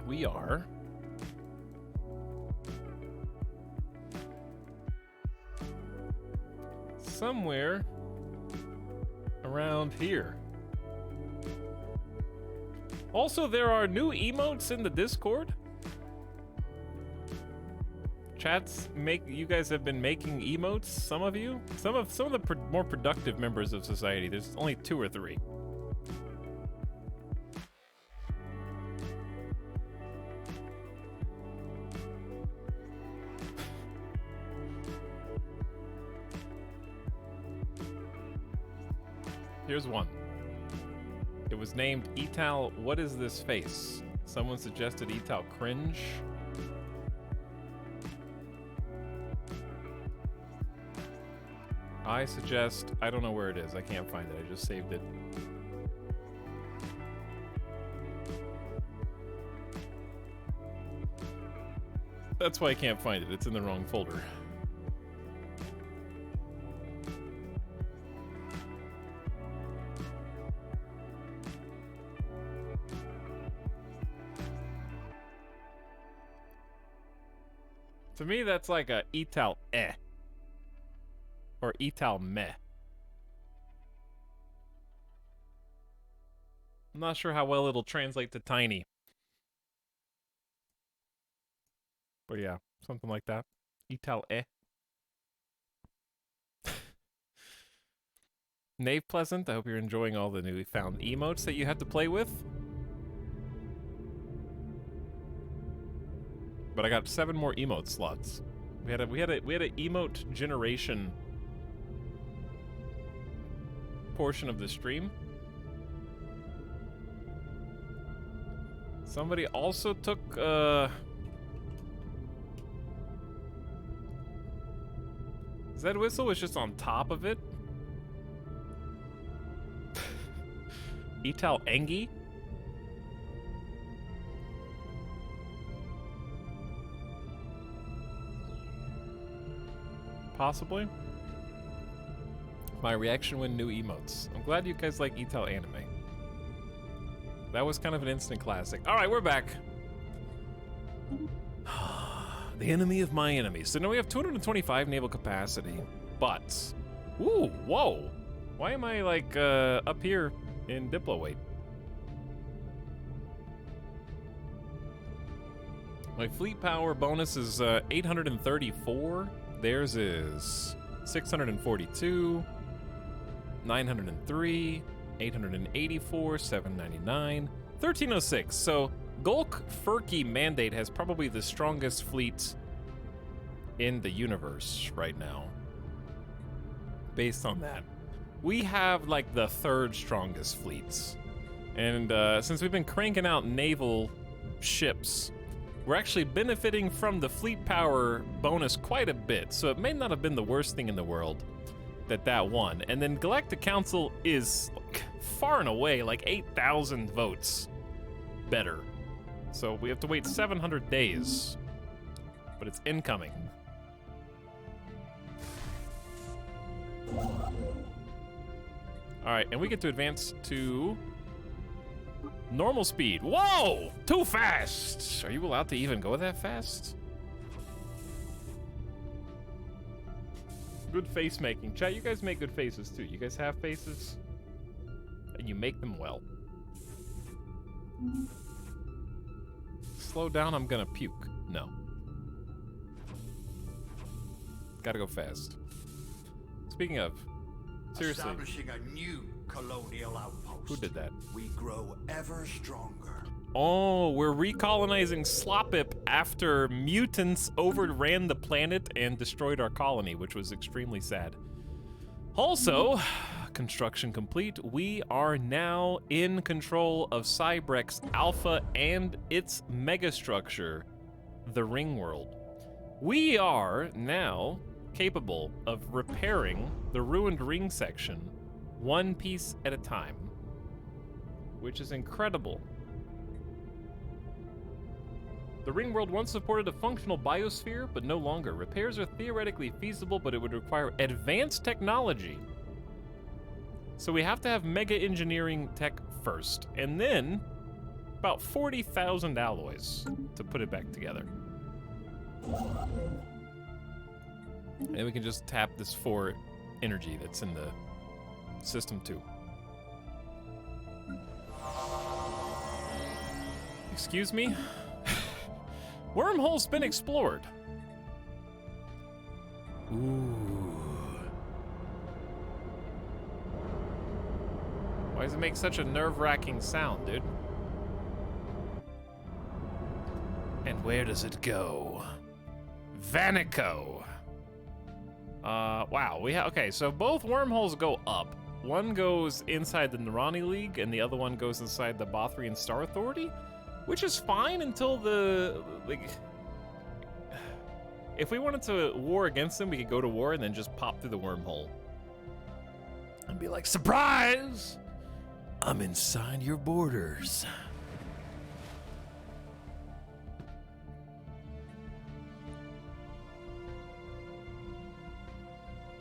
We are somewhere around here. Also, there are new emotes in the Discord. Chats you guys have been making emotes, some of you. Some of the more productive members of society. There's only 2 or 3. Here's one. It was named Etal, what is this face? Someone suggested Etal cringe. I suggest, I don't know where it is. I can't find it. I just saved it. That's why I can't find it. It's in the wrong folder. To me, that's like a Etal eh. Or Etal meh. I'm not sure how well it'll translate to tiny. But yeah, something like that. Etal eh. Knave Pleasant, I hope you're enjoying all the newly found emotes that you have to play with. But I got 7 more emote slots. We had a emote generation portion of the stream. Somebody also took Zed Whistle was just on top of it. Etal Engi. Possibly. My reaction when new emotes. I'm glad you guys like Etal anime. That was kind of an instant classic. All right, we're back. The enemy of my enemy. So now we have 225 naval capacity, but... Ooh, whoa. Why am I, like, up here in Diplo weight? My fleet power bonus is 834. Theirs is 642, 903, 884, 799, 1306. So Gulk Furky Mandate has probably the strongest fleet in the universe right now, based on that, we have like the third strongest fleets. And since we've been cranking out naval ships, we're actually benefiting from the fleet power bonus quite a bit. So it may not have been the worst thing in the world that won. And then Galactic Council is like, far and away like 8,000 votes better. So we have to wait 700 days, but it's incoming. All right, and we get to advance to normal speed. Whoa, too fast. Are you allowed to even go that fast? Good face making. Chat, you guys make good faces too. You guys have faces, and you make them well. Slow down, I'm gonna puke. No. Gotta go fast. Speaking of, seriously. Establishing a new colonial outpost. Who did that? We grow ever stronger. Oh, we're recolonizing Slopip after mutants overran the planet and destroyed our colony, which was extremely sad. Also, construction complete. We are now in control of Cybrex Alpha and its megastructure, the Ring World. We are now capable of repairing the ruined ring section one piece at a time, which is incredible. The Ring World once supported a functional biosphere, but no longer. Repairs are theoretically feasible, but it would require advanced technology. So we have to have mega engineering tech first, and then about 40,000 alloys to put it back together. And we can just tap this 4 energy that's in the system too. Excuse me? Wormhole's been explored. Ooh. Why does it make such a nerve-wracking sound, dude? And where does it go? Vanico. Wow. Okay, so both wormholes go up. One goes inside the Nerani League, and the other one goes inside the Bothrian Star Authority, which is fine until if we wanted to war against them, we could go to war and then just pop through the wormhole and be like, surprise! I'm inside your borders.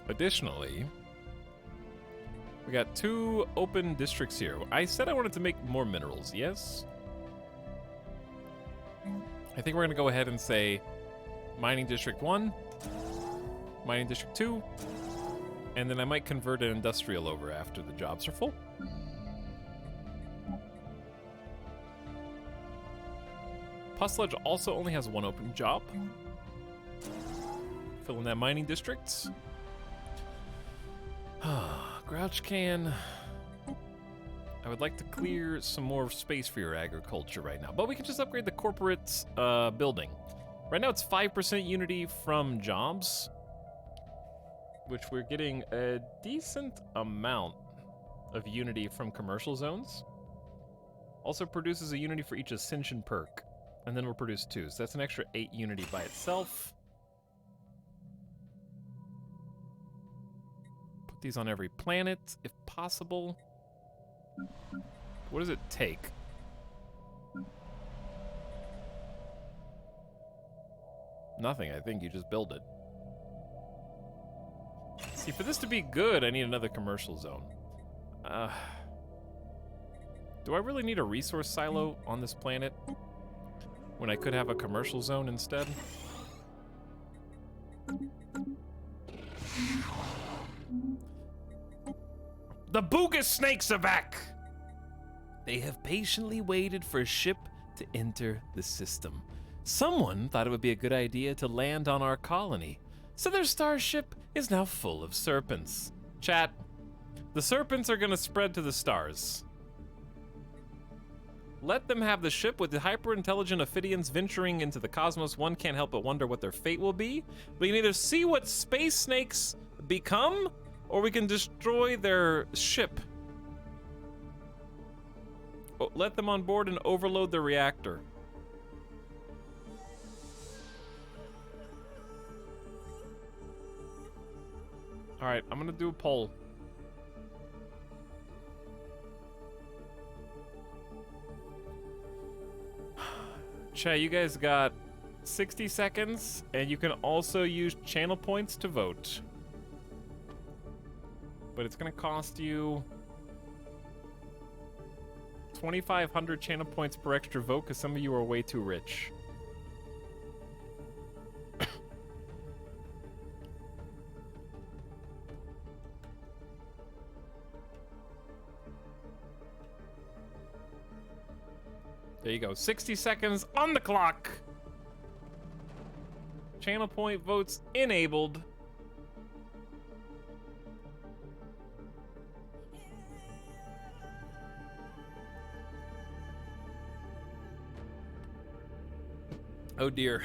Additionally, we got 2 open districts here. I said I wanted to make more minerals, yes? I think we're gonna go ahead and say Mining District 1, Mining District 2, and then I might convert an industrial over after the jobs are full. Pusledge also only has 1 open job. Fill in that mining district. Grouch can. I would like to clear some more space for your agriculture right now, but we can just upgrade the corporate building. Right now it's 5% unity from jobs, which we're getting a decent amount of unity from commercial zones. Also produces a unity for each ascension perk, and then we'll produce 2, so that's an extra 8 unity by itself. Put these on every planet, if possible. What does it take? Nothing, I think you just build it. See, for this to be good, I need another commercial zone. Do I really need a resource silo on this planet when I could have a commercial zone instead? The Boogus snakes are back! They have patiently waited for a ship to enter the system. Someone thought it would be a good idea to land on our colony, so their starship is now full of serpents. Chat, the serpents are gonna spread to the stars. Let them have the ship. With the hyper-intelligent Ophidians venturing into the cosmos, one can't help but wonder what their fate will be. We can either see what space snakes become, or we can destroy their ship. Let them on board and overload the reactor. All right, I'm gonna do a poll. Che, you guys got 60 seconds, and you can also use channel points to vote. But it's gonna cost you 2,500 channel points per extra vote because some of you are way too rich. There you go. 60 seconds on the clock. Channel point votes enabled. Oh dear.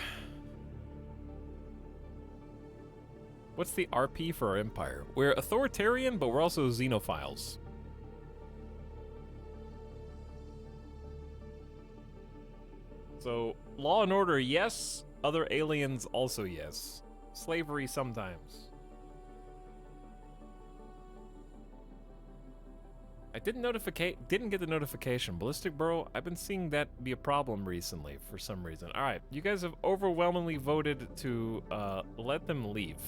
What's the RP for our empire? We're authoritarian, but we're also xenophiles. So, law and order, yes. Other aliens, also yes. Slavery, sometimes. I didn't get the notification. Ballistic Bro, I've been seeing that be a problem recently for some reason. All right, you guys have overwhelmingly voted to let them leave.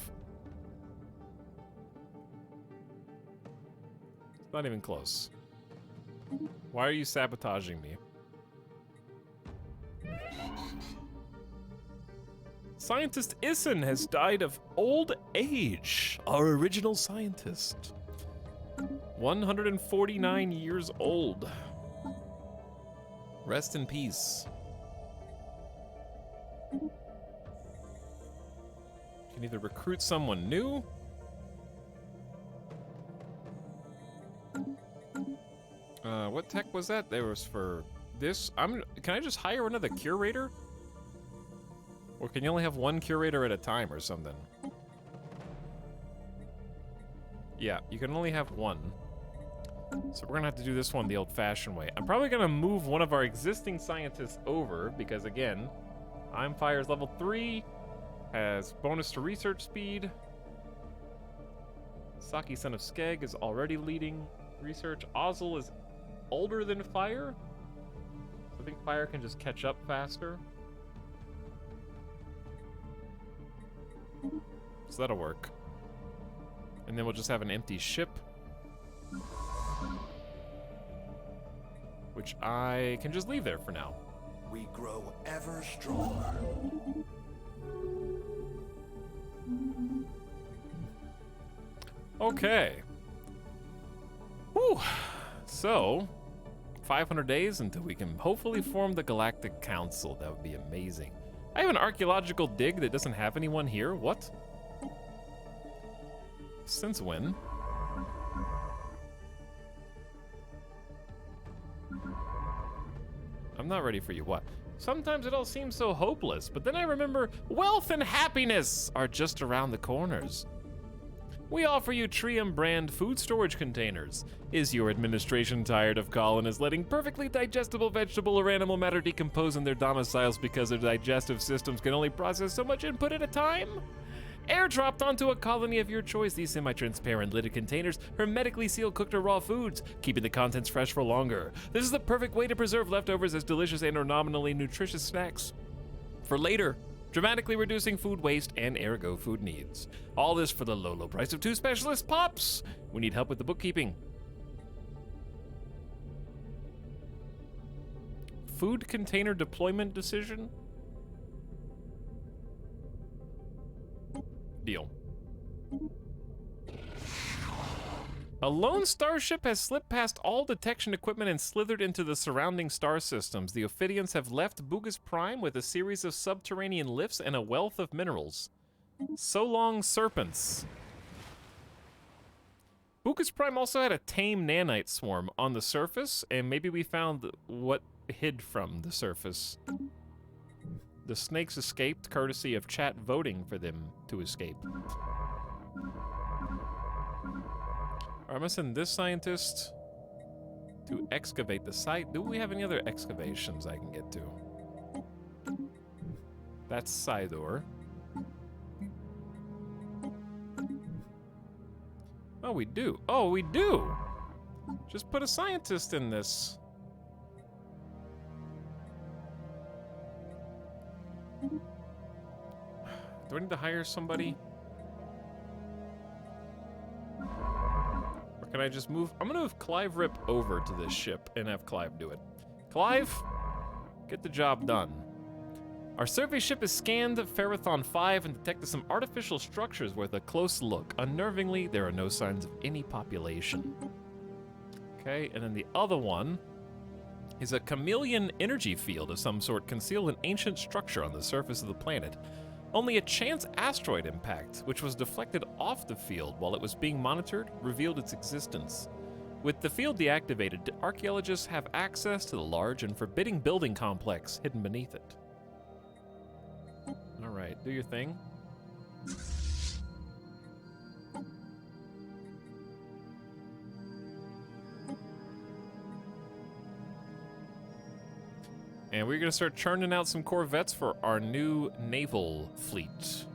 It's not even close. Why are you sabotaging me? Scientist Issen has died of old age. Our original scientist. 149 years old. Rest in peace. Can either recruit someone new. What tech was that? There was for this. Can I just hire another curator? Or can you only have one curator at a time or something? Yeah, you can only have one. So we're gonna have to do this one the old-fashioned way. I'm probably gonna move one of our existing scientists over because, again, I'm Fire's level 3, has bonus to research speed. Saki, son of Skeg, is already leading research. Ozzel is older than Fire, so I think Fire can just catch up faster. So that'll work. And then we'll just have an empty ship, which I can just leave there for now. We grow ever stronger. Okay. Whew. So, 500 days until we can hopefully form the Galactic Council. That would be amazing. I have an archaeological dig that doesn't have anyone here. What? Since when? I'm not ready for you. What? Sometimes it all seems so hopeless, but then I remember wealth and happiness are just around the corners. We offer you Trium brand food storage containers. Is your administration tired of colonists letting perfectly digestible vegetable or animal matter decompose in their domiciles because their digestive systems can only process so much input at a time? Airdropped onto a colony of your choice, these semi-transparent lidded containers hermetically seal cooked or raw foods, keeping the contents fresh for longer. This is the perfect way to preserve leftovers as delicious and or nominally nutritious snacks for later, dramatically reducing food waste and ergo food needs. All this for the low, low price of 2 specialist pops. We need help with the bookkeeping. Food container deployment decision? Deal. A lone starship has slipped past all detection equipment and slithered into the surrounding star systems. The Ophidians have left Bugus Prime with a series of subterranean lifts and a wealth of minerals. So long, serpents. Bugus Prime also had a tame nanite swarm on the surface, and maybe we found what hid from the surface. The snakes escaped courtesy of chat voting for them to escape. I'm gonna send this scientist to excavate the site. Do we have any other excavations I can get to? That's Sidor. Oh, we do. Oh, we do! Just put a scientist in this. Do I need to hire somebody? Or can I just move? I'm gonna move Clive Rip over to this ship and have Clive do it. Clive, get the job done. Our survey ship has scanned Ferrothon 5 and detected some artificial structures worth a close look. Unnervingly, there are no signs of any population. Okay, and then the other one is a chameleon energy field of some sort concealed an ancient structure on the surface of the planet. Only a chance asteroid impact, which was deflected off the field while it was being monitored, revealed its existence. With the field deactivated, archaeologists have access to the large and forbidding building complex hidden beneath it. All right, do your thing. And we're going to start churning out some corvettes for our new naval fleet,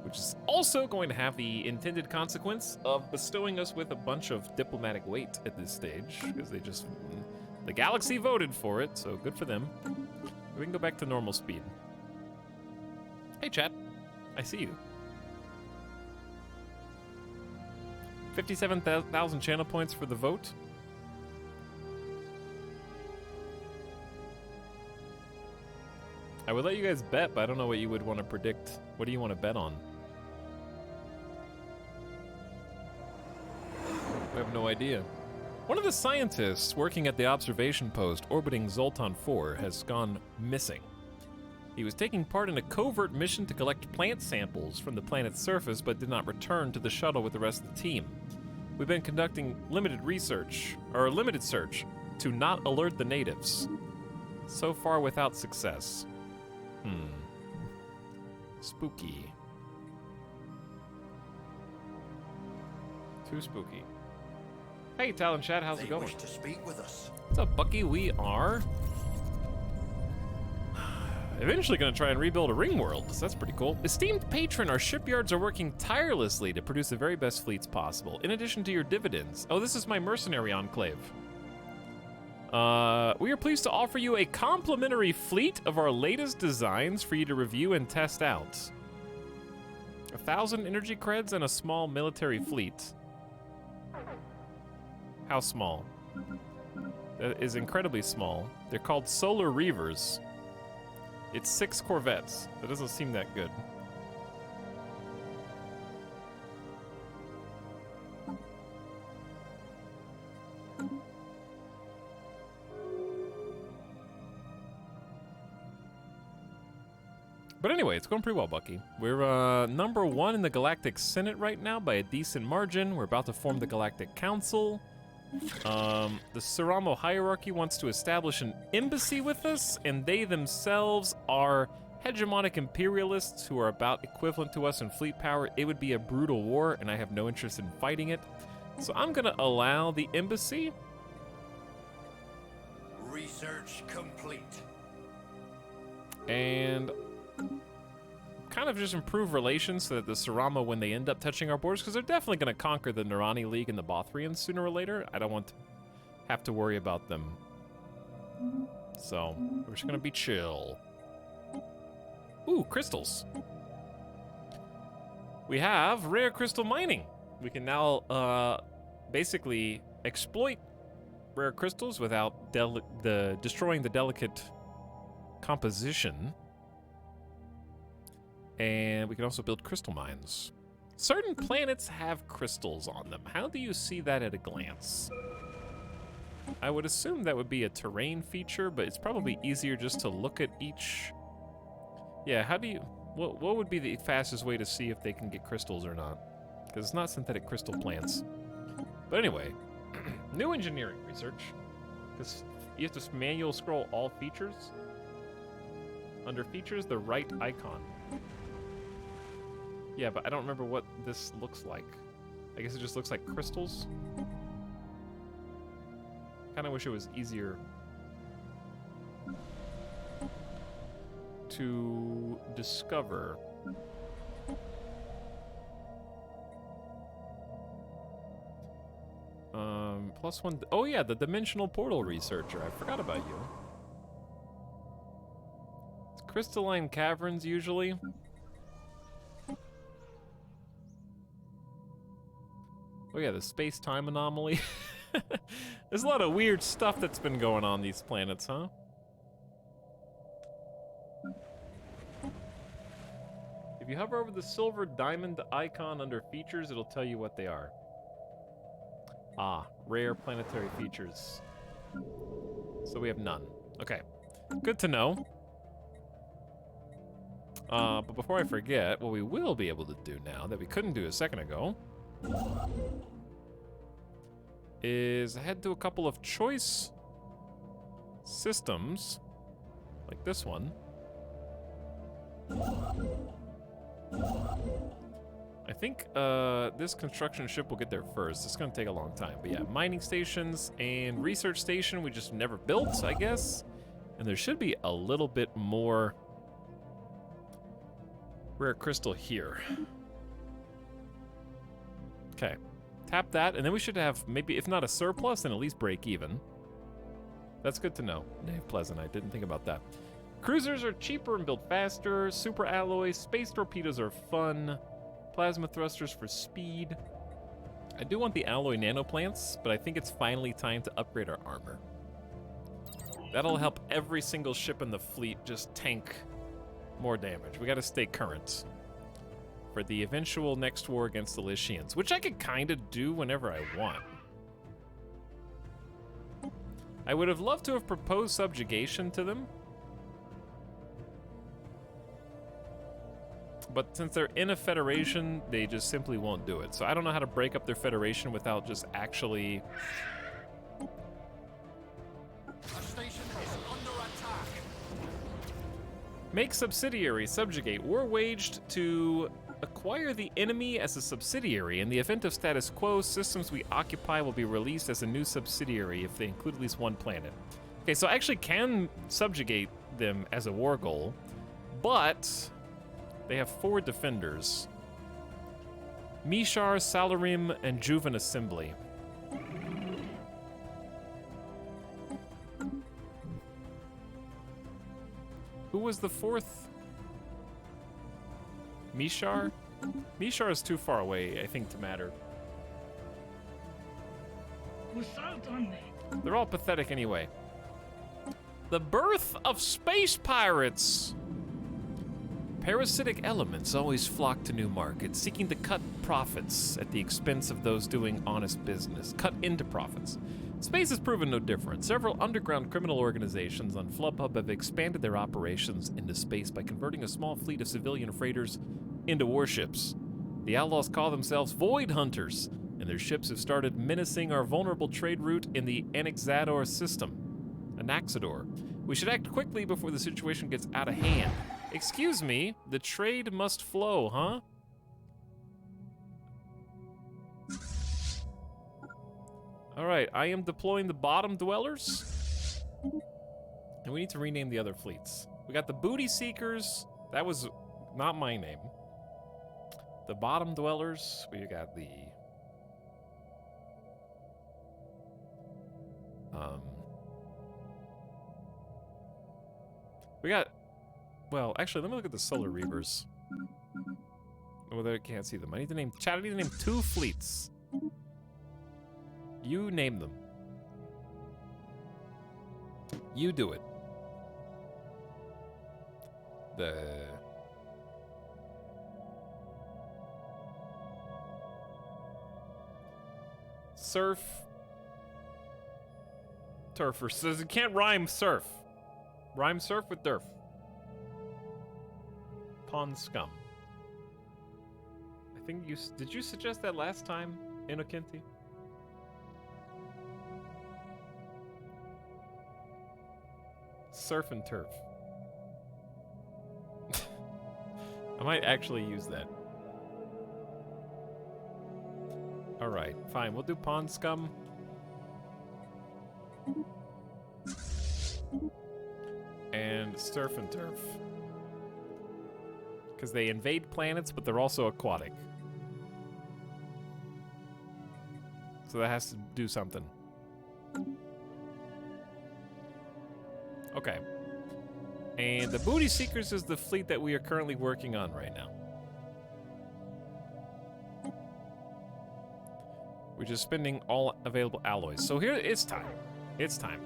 which is also going to have the intended consequence of bestowing us with a bunch of diplomatic weight at this stage, because the galaxy voted for it, so good for them. We can go back to normal speed. Hey, chat. I see you. 57,000 channel points for the vote. I would let you guys bet, but I don't know what you would want to predict. What do you want to bet on? I have no idea. One of the scientists working at the observation post orbiting Zoltan 4 has gone missing. He was taking part in a covert mission to collect plant samples from the planet's surface, but did not return to the shuttle with the rest of the team. We've been conducting limited search to not alert the natives. So far without success. Spooky. Too spooky. Hey, Talon Chat, how's it going? Wish to speak with us. What's up, Bucky? We are eventually going to try and rebuild a ring world, so that's pretty cool. Esteemed patron, our shipyards are working tirelessly to produce the very best fleets possible, in addition to your dividends. Oh, this is my mercenary enclave. We are pleased to offer you a complimentary fleet of our latest designs for you to review and test out. 1,000 energy creds and a small military fleet. How small? That is incredibly small. They're called Solar Reavers. It's 6 corvettes. That doesn't seem that good. But anyway, it's going pretty well, Bucky. We're number 1 in the Galactic Senate right now by a decent margin. We're about to form the Galactic Council. The Saramo hierarchy wants to establish an embassy with us, and they themselves are hegemonic imperialists who are about equivalent to us in fleet power. It would be a brutal war, and I have no interest in fighting it. So I'm going to allow the embassy. Research complete. And kind of just improve relations so that the Sarama, when they end up touching our borders, because they're definitely going to conquer the Nirani League and the Bothrians sooner or later. I don't want to have to worry about them. So, we're just going to be chill. Ooh, crystals. We have rare crystal mining. We can now basically exploit rare crystals without destroying the delicate composition. And we can also build crystal mines. Certain planets have crystals on them. How do you see that at a glance? I would assume that would be a terrain feature, but it's probably easier just to look at each. Yeah, how do you... What would be the fastest way to see if they can get crystals or not? Because it's not synthetic crystal plants. But anyway, new engineering research. Because You have to manual scroll all features. Under features, the right icon. Yeah, but I don't remember what this looks like. I guess it just looks like crystals. Kind of wish it was easier to discover. +1. Oh yeah, the dimensional portal researcher. I forgot about you. It's crystalline caverns usually. Oh yeah, the space-time anomaly. There's a lot of weird stuff that's been going on these planets, huh? If you hover over the silver diamond icon under features, it'll tell you what they are. Ah, rare planetary features. So we have none. Okay, good to know. But before I forget, what we will be able to do now that we couldn't do a second ago is head to a couple of choice systems, like this one. I think this construction ship will get there first. It's gonna take a long time, but yeah, mining stations and research station we just never built, I guess. And there should be a little bit more rare crystal here. Okay, tap that, and then we should have maybe, if not a surplus, then at least break even. That's good to know. Dave Pleasant, I didn't think about that. Cruisers are cheaper and build faster. Super alloys, space torpedoes are fun. Plasma thrusters for speed. I do want the alloy nanoplants, but I think it's finally time to upgrade our armor. That'll help every single ship in the fleet just tank more damage. We gotta stay current for the eventual next war against the Lycians, which I could kinda do whenever I want. I would have loved to have proposed subjugation to them, but since they're in a federation, they just simply won't do it. So I don't know how to break up their federation without just actually... Our station is under attack. Make subsidiary, subjugate. War waged to acquire the enemy as a subsidiary. In the event of status quo, systems we occupy will be released as a new subsidiary if they include at least one planet. Okay, so I actually can subjugate them as a war goal, but they have 4 defenders. Mishar, Salarim, and Juven Assembly. Who was the 4th? Mishar? Mishar is too far away, I think, to matter. They're all pathetic anyway. The birth of space pirates! Parasitic elements always flock to new markets, seeking to cut profits at the expense of those doing honest business. Cut into profits. Space has proven no different. Several underground criminal organizations on Flubhub have expanded their operations into space by converting a small fleet of civilian freighters into warships. The outlaws call themselves Void Hunters, and their ships have started menacing our vulnerable trade route in the Anaxador system. Anaxador. We should act quickly before the situation gets out of hand. Excuse me, the trade must flow, huh? All right, I am deploying the bottom dwellers. And we need to rename the other fleets. We got the booty seekers. That was not my name. The bottom dwellers. We got the... We got... Well, actually, let me look at the Solar Reavers. Well, I can't see them. I need to name... Chad, I need to name 2 fleets. You name them. You do it. The... Surf... Turfer says it can't rhyme surf. Rhyme surf with derf. Pond scum. I think you... Did you suggest that last time, Inokinti? Surf and turf. I might actually use that. Alright, fine. We'll do pond scum. And surf and turf. Because they invade planets, but they're also aquatic. So that has to do something. Okay. And the Booty Seekers is the fleet that we are currently working on right now. We're just spending all available alloys. So here, it's time. It's time.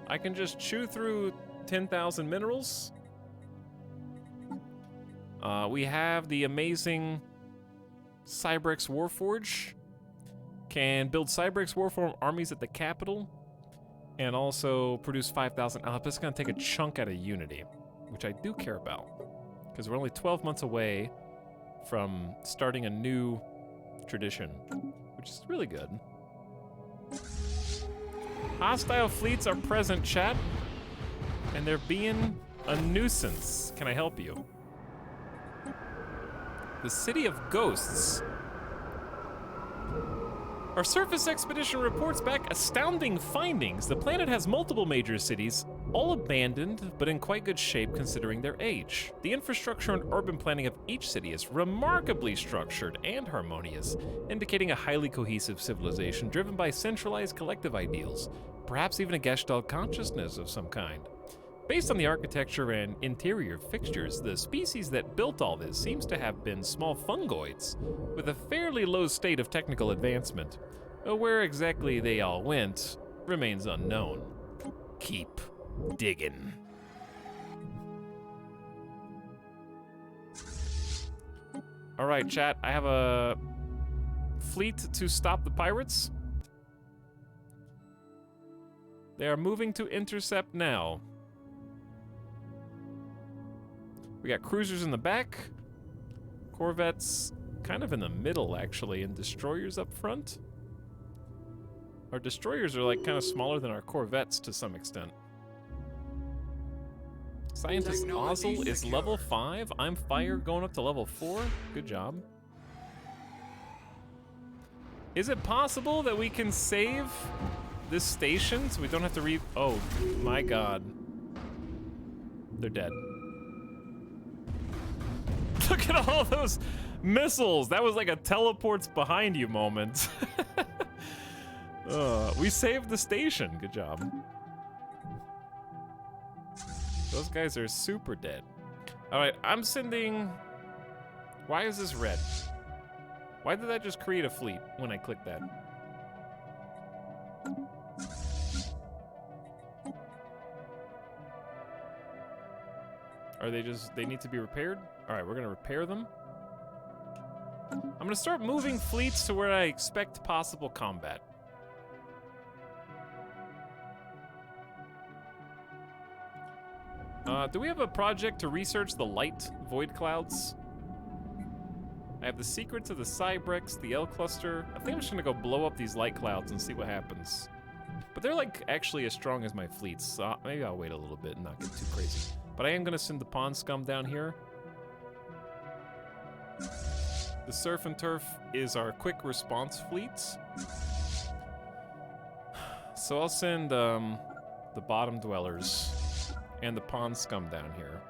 I can just chew through 10,000 minerals. We have the amazing Cybrex Warforge. Can build Cybrex Warform armies at the capital. And also produce 5,000 alloys. It's going to take a chunk out of Unity, which I do care about. Because we're only 12 months away from starting a new tradition, which is really good. Hostile fleets are present, chat, and they're being a nuisance. Can I help you? The City of Ghosts. Our surface expedition reports back astounding findings. The planet has multiple major cities, all abandoned, but in quite good shape considering their age. The infrastructure and urban planning of each city is remarkably structured and harmonious, indicating a highly cohesive civilization driven by centralized collective ideals, perhaps even a Gestalt consciousness of some kind. Based on the architecture and interior fixtures, the species that built all this seems to have been small fungoids, with a fairly low state of technical advancement. Where exactly they all went remains unknown. Keep digging. All right, chat, I have a fleet to stop the pirates. They are moving to intercept now. We got cruisers in the back, corvettes kind of in the middle, actually, and destroyers up front. Our destroyers are like kind of smaller than our corvettes to some extent. Scientist Ozzel is level 5. I'm Fire going up to level 4. Good job. Is it possible that we can save this station so we don't have to Oh my god. They're dead. Look at all those missiles. That was like a teleports behind you moment. We saved the station. Good job. Those guys are super dead. All right, I'm sending... Why is this red? Why did that just create a fleet when I clicked that? Are they just... They need to be repaired? All right, we're gonna repair them. I'm gonna start moving fleets to where I expect possible combat. Do we have a project to research the light void clouds? I have the secrets of the Cybrex, the L cluster. I think I'm just gonna go blow up these light clouds and see what happens. But they're like actually as strong as my fleets, so maybe I'll wait a little bit and not get too crazy. But I am gonna send the pond scum down here. The Surf and Turf is our quick response fleet. So I'll send the bottom dwellers and the pond scum down here.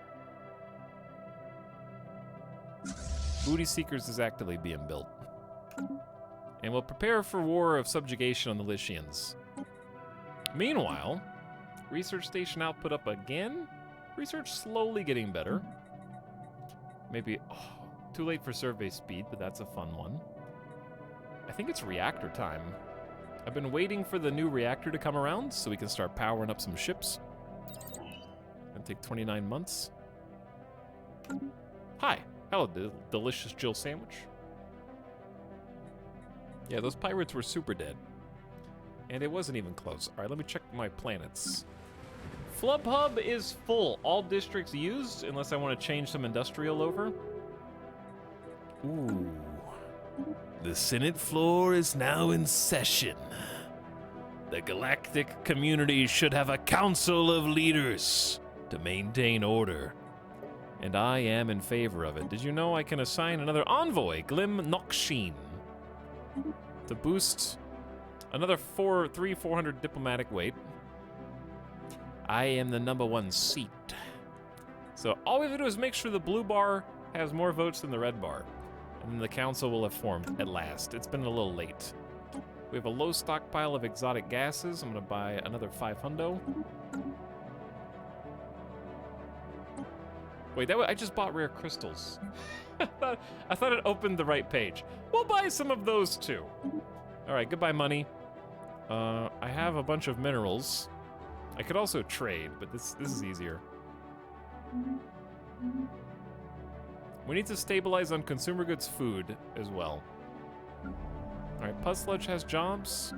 Booty Seekers is actively being built. And we'll prepare for war of subjugation on the Lycians. Meanwhile, research station output up again. Research slowly getting better. Maybe, too late for survey speed, but that's a fun one. I think it's reactor time. I've been waiting for the new reactor to come around so we can start powering up some ships. It'll take 29 months. Hi. Hello, delicious Jill sandwich. Yeah, those pirates were super dead. And it wasn't even close. All right, let me check my planets. Flub Hub is full. All districts used, unless I want to change some industrial over. Ooh. The Senate floor is now in session. The galactic community should have a council of leaders to maintain order. And I am in favor of it. Did you know I can assign another envoy, Glim Nokshin, to boost another 400 diplomatic weight? I am the #1 seat. So all we have to do is make sure the blue bar has more votes than the red bar. And then the council will have formed at last. It's been a little late. We have a low stockpile of exotic gases. I'm going to buy another 500. Wait, I just bought rare crystals. I thought it opened the right page. We'll buy some of those too. All right, goodbye money. I have a bunch of minerals. I could also trade, but this is easier. We need to stabilize on consumer goods food as well. All right, Puzzledge has jobs.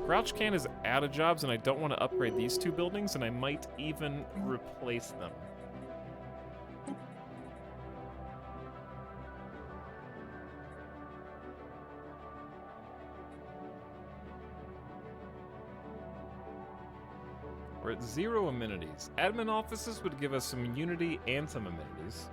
Grouchcan is out of jobs, and I don't want to upgrade these two buildings, and I might even replace them. We're at 0 amenities. Admin offices would give us some unity and some amenities.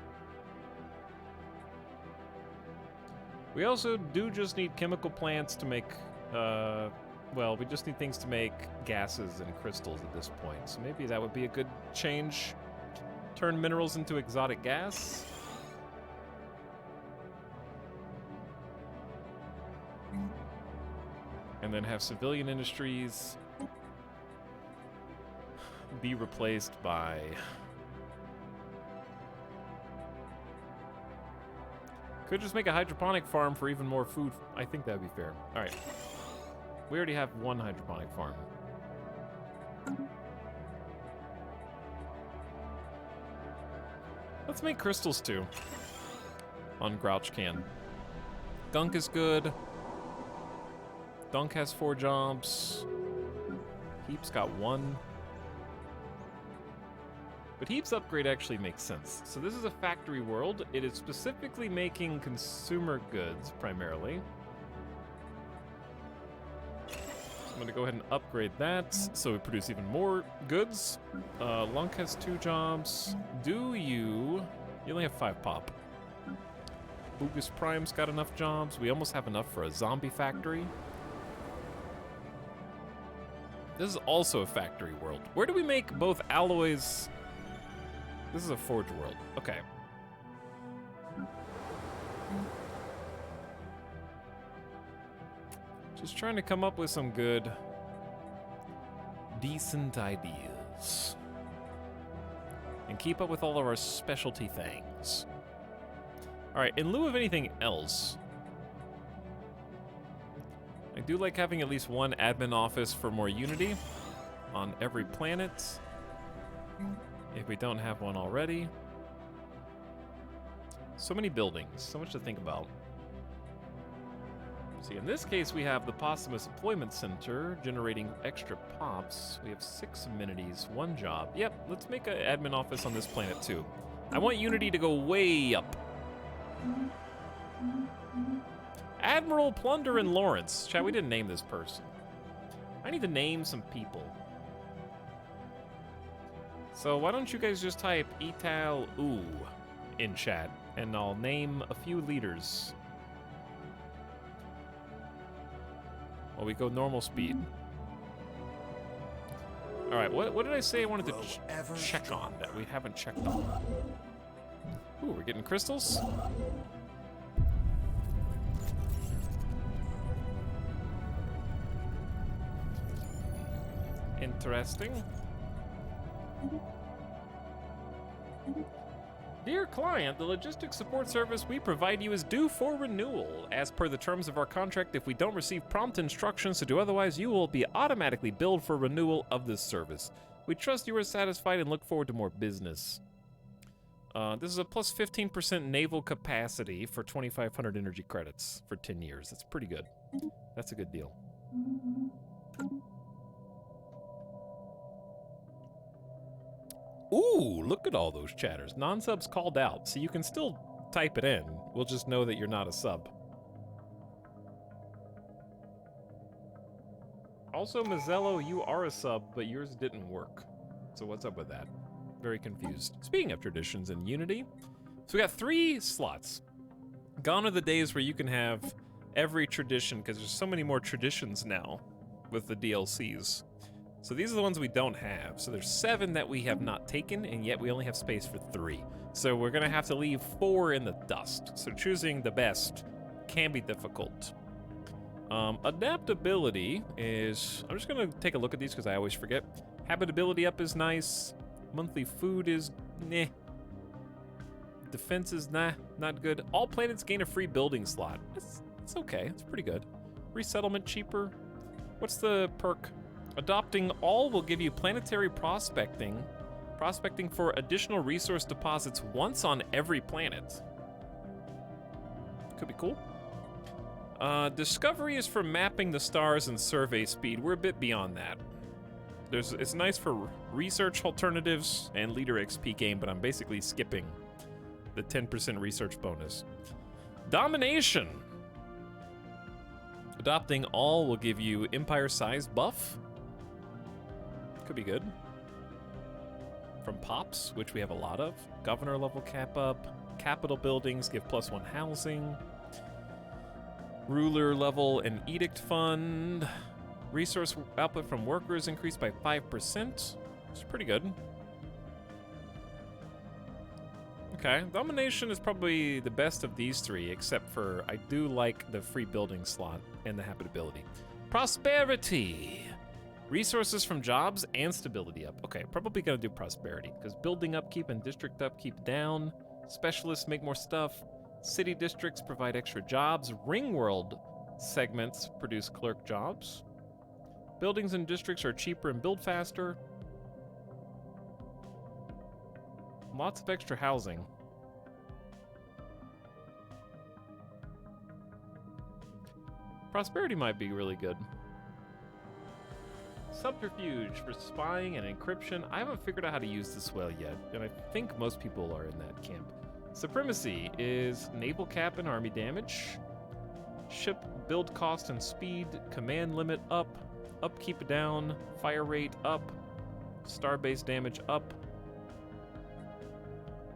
We also do just need chemical plants to make, well, we just need things to make gases and crystals at this point. So maybe that would be a good change. Turn minerals into exotic gas. And then have civilian industries be replaced by could just make a hydroponic farm for even more food. I think that would be fair. All right, we already have one hydroponic farm. Let's make crystals too on Grouchcan. Gunk is good. Dunk has 4 jobs. Heap's got 1. But Heap's upgrade actually makes sense. So this is a factory world. It is specifically making consumer goods primarily. So I'm gonna go ahead and upgrade that so we produce even more goods. Lunk has 2 jobs. You only have 5 pop. Boogus Prime's got enough jobs. We almost have enough for a zombie factory. This is also a factory world. Where do we make both alloys? This is a forge world. Okay. Just trying to come up with some good, decent ideas. And keep up with all of our specialty things. Alright, in lieu of anything else, I do like having at least one admin office for more unity on every planet. If we don't have one already. So many buildings, so much to think about. See, in this case, we have the Posthumous Employment Center generating extra pops. We have 6 amenities, 1 job. Yep, let's make an admin office on this planet too. I want unity to go way up. Admiral Plunder and Lawrence. Chat, we didn't name this person. I need to name some people. So why don't you guys just type Etalyx in chat, and I'll name a few leaders. Well, we go normal speed. All right, what did I say I wanted to check on that we haven't checked on? Ooh, we're getting crystals. Interesting. Dear client, the logistics support service we provide you is due for renewal. As per the terms of our contract, if we don't receive prompt instructions to do otherwise, you will be automatically billed for renewal of this service. We trust you are satisfied and look forward to more business. This is a plus 15% naval capacity for 2,500 energy credits for 10 years. That's pretty good. That's a good deal. Ooh, look at all those chatters. Non-subs called out, so you can still type it in. We'll just know that you're not a sub. Also, Mazzello, you are a sub, but yours didn't work. So what's up with that? Very confused. Speaking of traditions in Unity, so we got 3 slots. Gone are the days where you can have every tradition, because there's so many more traditions now with the DLCs. So these are the ones we don't have. So there's 7 that we have not taken, and yet we only have space for 3. So we're gonna have to leave 4 in the dust. So choosing the best can be difficult. Adaptability is, I'm just gonna take a look at these because I always forget. Habitability up is nice. Monthly food is meh. Defense is nah, not good. All planets gain a free building slot. It's okay, it's pretty good. Resettlement cheaper. What's the perk? Adopting all will give you planetary prospecting. Prospecting for additional resource deposits once on every planet. Could be cool. Discovery is for mapping the stars and survey speed. We're a bit beyond that. It's nice for research alternatives and leader XP game, but I'm basically skipping the 10% research bonus. Domination. Adopting all will give you empire size buff. Could be good. From Pops, which we have a lot of. Governor level cap up. Capital buildings give +1 housing. Ruler level and edict fund. Resource output from workers increased by 5%. It's pretty good. Okay, domination is probably the best of these 3, except for I do like the free building slot and the habitability. Prosperity. Resources from jobs and stability up. Okay, probably gonna do prosperity, because building upkeep and district upkeep down. Specialists make more stuff. City districts provide extra jobs. Ring world segments produce clerk jobs. Buildings and districts are cheaper and build faster. Lots of extra housing. Prosperity might be really good. Subterfuge for spying and encryption. I haven't figured out how to use this well yet, and I think most people are in that camp. Supremacy is naval cap and army damage. Ship build cost and speed. Command limit up. Upkeep down. Fire rate up. Star-based damage up.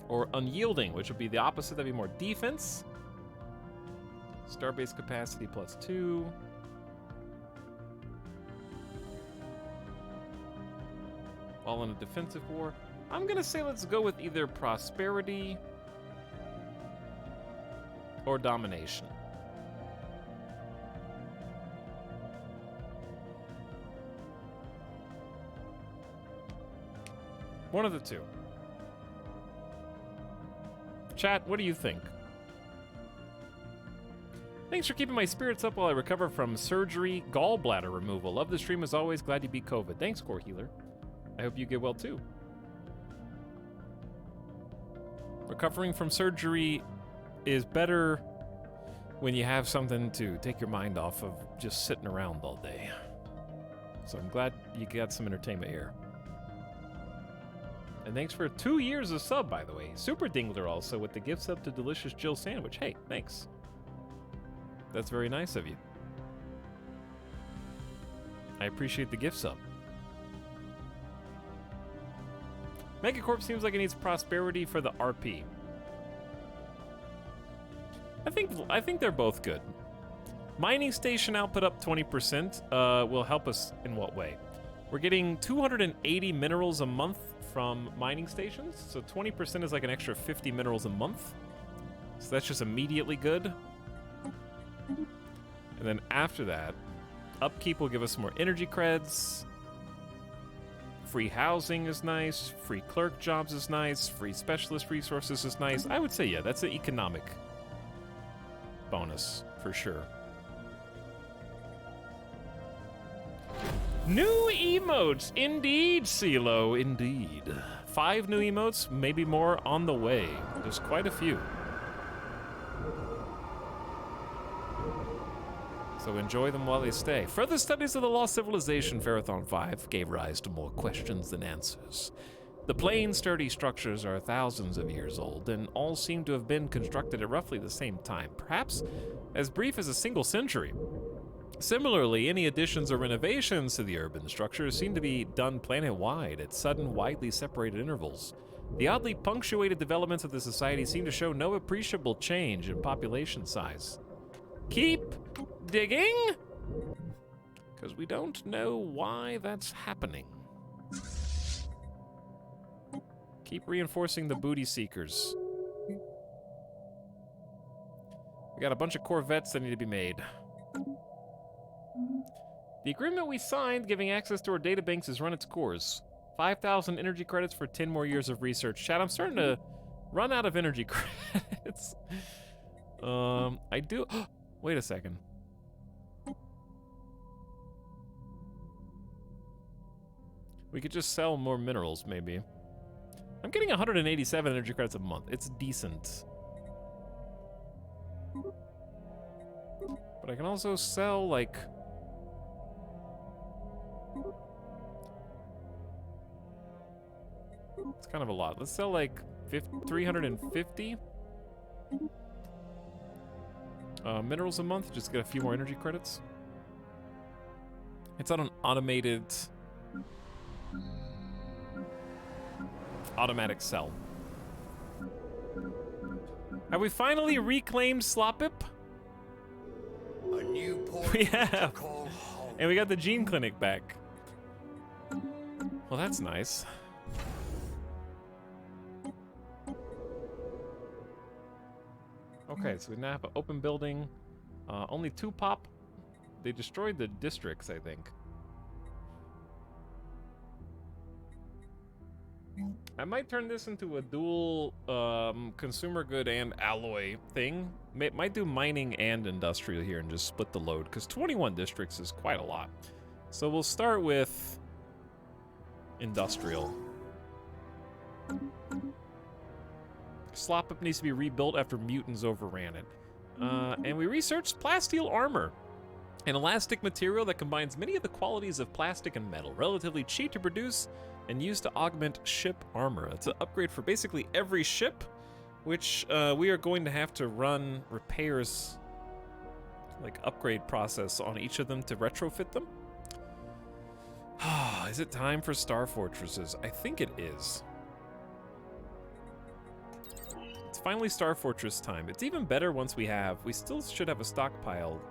Or unyielding, which would be the opposite. That'd be more defense. Star-based capacity +2. All in a defensive war. I'm gonna say let's go with either prosperity or domination. One of the two. Chat, what do you think? Thanks for keeping my spirits up while I recover from surgery, gallbladder removal. Love the stream as always. Glad you beat COVID. Thanks, Core Healer. I hope you get well too. Recovering from surgery is better when you have something to take your mind off of just sitting around all day. So I'm glad you got some entertainment here. And thanks for 2 years of sub, by the way. Super Dingler also with the gift sub to Delicious Jill Sandwich. Hey, thanks. That's very nice of you. I appreciate the gift sub. Megacorp seems like it needs prosperity for the RP. I think they're both good. Mining station output up 20% will help us in what way? We're getting 280 minerals a month from mining stations, so 20% is like an extra 50 minerals a month. So that's just immediately good. And then after that, upkeep will give us more energy creds. Free housing is nice. Free clerk jobs is nice. Free specialist resources is nice. I would say, yeah, that's an economic bonus for sure. New emotes, indeed, CeeLo, indeed. 5 new emotes, maybe more on the way. There's quite a few. So enjoy them while they stay. Further studies of the lost civilization Pharathon 5 gave rise to more questions than answers. The plain, sturdy structures are thousands of years old, and all seem to have been constructed at roughly the same time, perhaps as brief as a single century. Similarly, any additions or renovations to the urban structures seem to be done planet-wide at sudden, widely separated intervals. The oddly punctuated developments of the society seem to show no appreciable change in population size. Keep digging, because we don't know why that's happening. Keep reinforcing the booty seekers. We got a bunch of Corvettes that need to be made. The agreement we signed giving access to our databanks has run its course. 5,000 energy credits for 10 more years of research. Chat, I'm starting to run out of energy credits. I do... Wait a second. We could just sell more minerals, maybe. I'm getting 187 energy credits a month. It's decent. But I can also sell, like... It's kind of a lot. Let's sell, like, 350 minerals a month. Just get a few more energy credits. It's on an automatic sell. Have we finally reclaimed Slopip? A new port We to have. call home. And we got the gene clinic back. Well, that's nice. Okay, so we now have an open building. Only 2 pop. They destroyed the districts, I think. I might turn this into a dual consumer good and alloy thing. Might do mining and industrial here and just split the load, because 21 districts is quite a lot. So we'll start with industrial. Slop-up needs to be rebuilt after mutants overran it. And we researched plasteel armor, an elastic material that combines many of the qualities of plastic and metal, relatively cheap to produce and used to augment ship armor. It's an upgrade for basically every ship, which we are going to have to run repairs, like upgrade process on each of them to retrofit them. Is it time for Star Fortresses? I think it is. It's finally Star Fortress time. It's even better once we still should have a stockpile,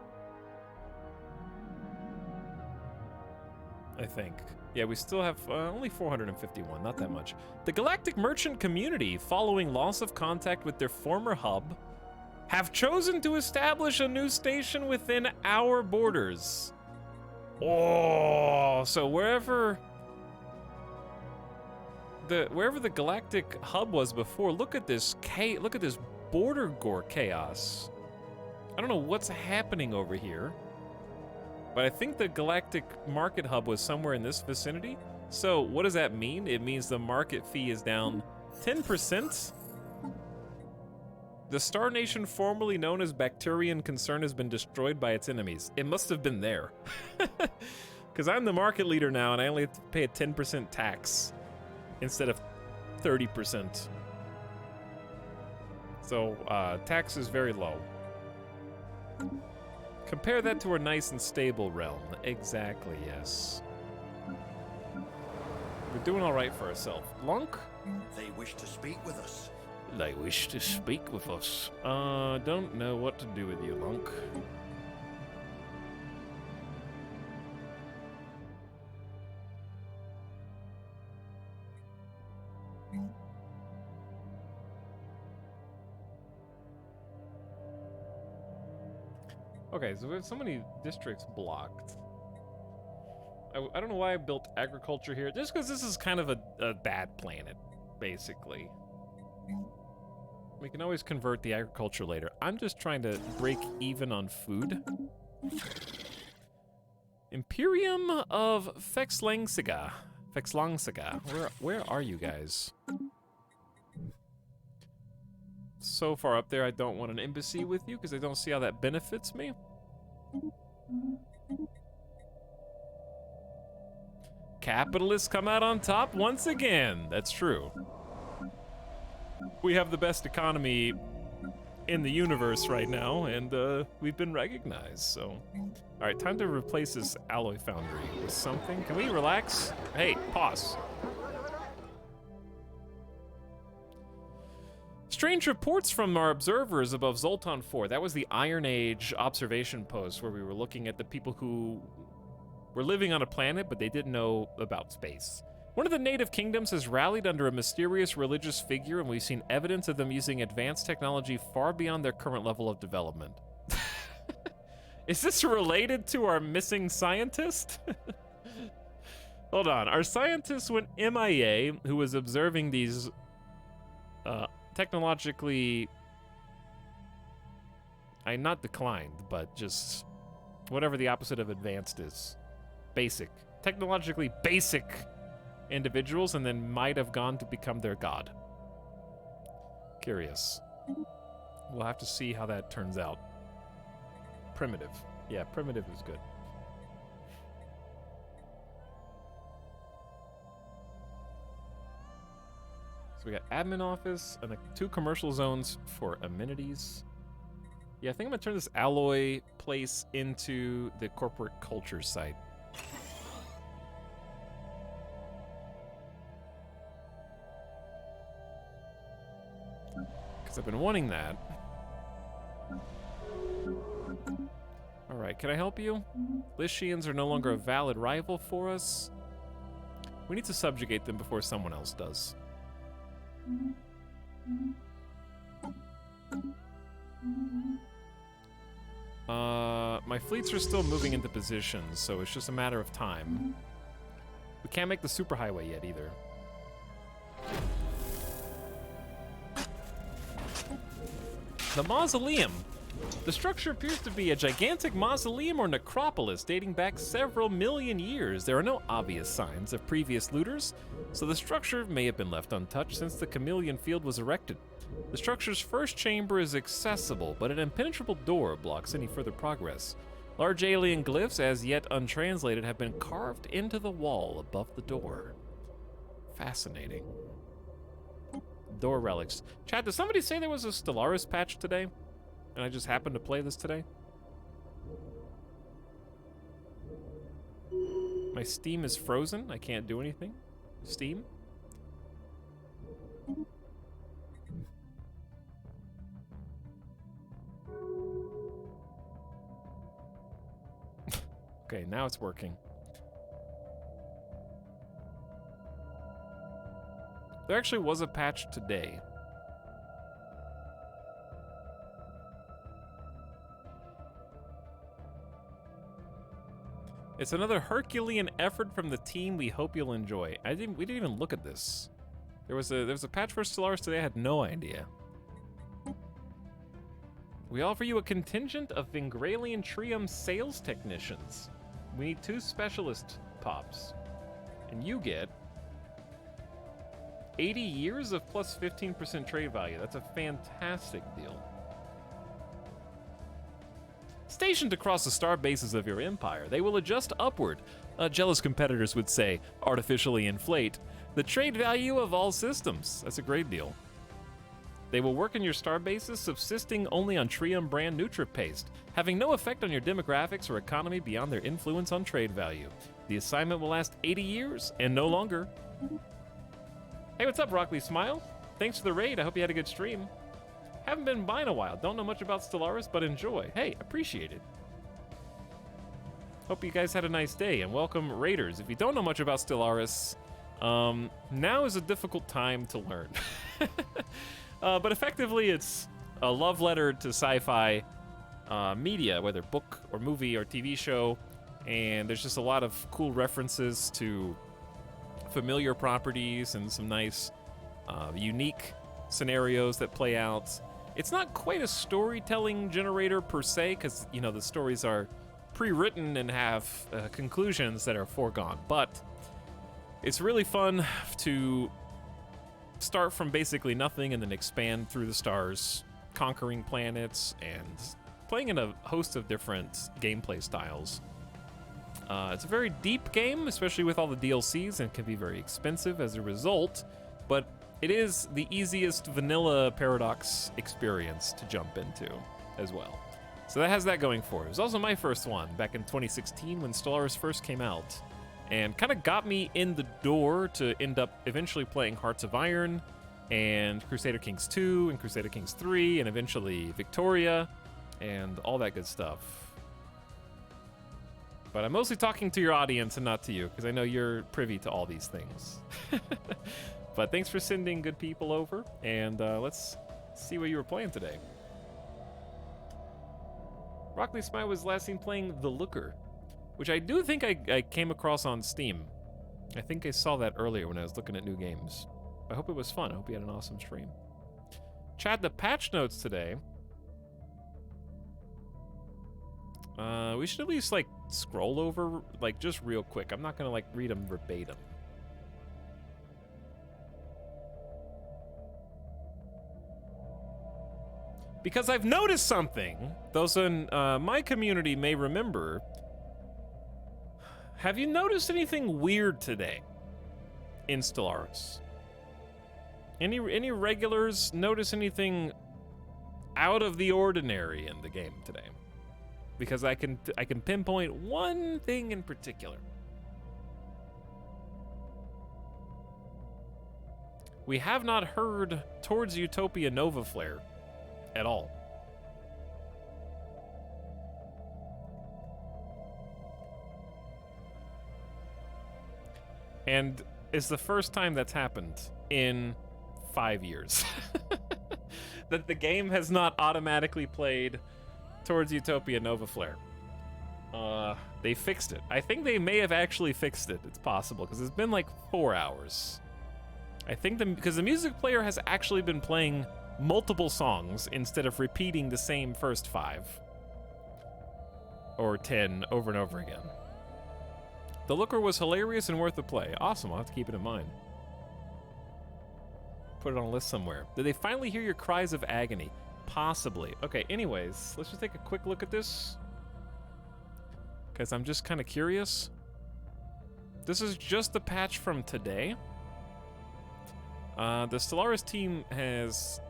I think. Yeah, we still have only 451, not that much. The Galactic Merchant Community, following loss of contact with their former hub, have chosen to establish a new station within our borders. Oh, so wherever the Galactic hub was before, look at this border gore chaos. I don't know what's happening over here, but I think the Galactic Market Hub was somewhere in this vicinity. So what does that mean? It means the market fee is down 10%. The Star Nation, formerly known as Bacterian Concern, has been destroyed by its enemies. It must have been there. Because I'm the market leader now, and I only have to pay a 10% tax instead of 30%. So tax is very low. Compare that to our nice and stable realm. Exactly, yes. We're doing all right for ourselves. Lunk? They wish to speak with us. They wish to speak with us. Don't know what to do with you, Lunk. Okay, so we have so many districts blocked. I don't know why I built agriculture here. Just because this is kind of a bad planet, basically. We can always convert the agriculture later. I'm just trying to break even on food. Imperium of Fexlangsiga. Where are you guys? So far up there, I don't want an embassy with you because I don't see how that benefits me. Capitalists come out on top once again. That's true. We have the best economy in the universe right now, and we've been recognized, so. All right, time to replace this alloy foundry with something. Can we relax? Hey, pause. Strange reports from our observers above Zoltan 4. That was the Iron Age observation post where we were looking at the people who were living on a planet, but they didn't know about space. One of the native kingdoms has rallied under a mysterious religious figure, and we've seen evidence of them using advanced technology far beyond their current level of development. Is this related to our missing scientist? Hold on. Our scientist went MIA, who was observing these technologically... not declined, but just whatever the opposite of advanced is. Basic. Technologically basic individuals, and then might have gone to become their god. Curious. We'll have to see how that turns out. Primitive. Yeah, primitive is good. So we got admin office and 2 commercial zones for amenities. Yeah, I think I'm gonna turn this alloy place into the corporate culture site. Because I've been wanting that. Alright, can I help you? Lycians are no longer a valid rival for us. We need to subjugate them before someone else does. My fleets are still moving into positions, so it's just a matter of time. We can't make the superhighway yet either. The mausoleum. The structure appears to be a gigantic mausoleum or necropolis dating back several million years. There are no obvious signs of previous looters, so the structure may have been left untouched since the chameleon field was erected. The structure's first chamber is accessible, but an impenetrable door blocks any further progress. Large alien glyphs, as yet untranslated, have been carved into the wall above the door. Fascinating. Door relics. Chat, did somebody say there was a Stellaris patch today? And I just happened to play this today? My Steam is frozen. I can't do anything. Steam? Okay, now it's working. There actually was a patch today. It's another Herculean effort from the team we hope you'll enjoy. We didn't even look at this. There was a patch for Stellaris today. I had no idea. We offer you a contingent of Vingralian Trium sales technicians. We need 2 specialist pops. And you get 80 years of plus 15% trade value. That's a fantastic deal. Stationed across the star bases of your empire, they will adjust upward. Jealous competitors would say, artificially inflate, the trade value of all systems. That's a great deal. They will work in your star bases, subsisting only on Trium brand NutriPaste, having no effect on your demographics or economy beyond their influence on trade value. The assignment will last 80 years and no longer. Hey, what's up, Broccoli Smile? Thanks for the raid. I hope you had a good stream. Haven't been by in a while. Don't know much about Stellaris, but enjoy. Hey, appreciate it. Hope you guys had a nice day, and welcome raiders. If you don't know much about Stellaris, now is a difficult time to learn. But effectively, it's a love letter to sci-fi media, whether book or movie or TV show, and there's just a lot of cool references to familiar properties and some nice, unique scenarios that play out. It's not quite a storytelling generator per se, because, you know, the stories are pre-written and have conclusions that are foregone, but it's really fun to start from basically nothing and then expand through the stars, conquering planets and playing in a host of different gameplay styles. It's a very deep game, especially with all the DLCs, and can be very expensive as a result, but it is the easiest vanilla Paradox experience to jump into as well. So that has that going for it. It was also my first one back in 2016 when Stellaris first came out, and kind of got me in the door to end up eventually playing Hearts of Iron and Crusader Kings 2 and Crusader Kings 3 and eventually Victoria and all that good stuff. But I'm mostly talking to your audience and not to you, because I know you're privy to all these things. But thanks for sending good people over, and let's see what you were playing today. Rockley Smile was last seen playing The Looker, which I do think I came across on Steam. I think I saw that earlier when I was looking at new games. I hope it was fun. I hope you had an awesome stream. Chad, the patch notes today. We should at least, like, scroll over, like, just real quick. I'm not gonna, like, read them verbatim. Because I've noticed something. Those in my community may remember. Have you noticed anything weird today in Stellaris? Any regulars notice anything out of the ordinary in the game today? Because I can pinpoint one thing in particular. We have not heard Towards Utopia Nova Flare at all. And it's the first time that's happened in 5 years. That the game has not automatically played Towards Utopia Nova Flare. They fixed it. I think they may have actually fixed it. It's possible, because it's been like 4 hours. I think because the music player has actually been playing multiple songs instead of repeating the same first 5 or 10 over and over again. The Looker was hilarious and worth the play. Awesome, I'll have to keep it in mind. Put it on a list somewhere. Did they finally hear your cries of agony? Possibly. Okay, anyways, let's just take a quick look at this, because I'm just kind of curious. This is just the patch from today. The Stellaris team has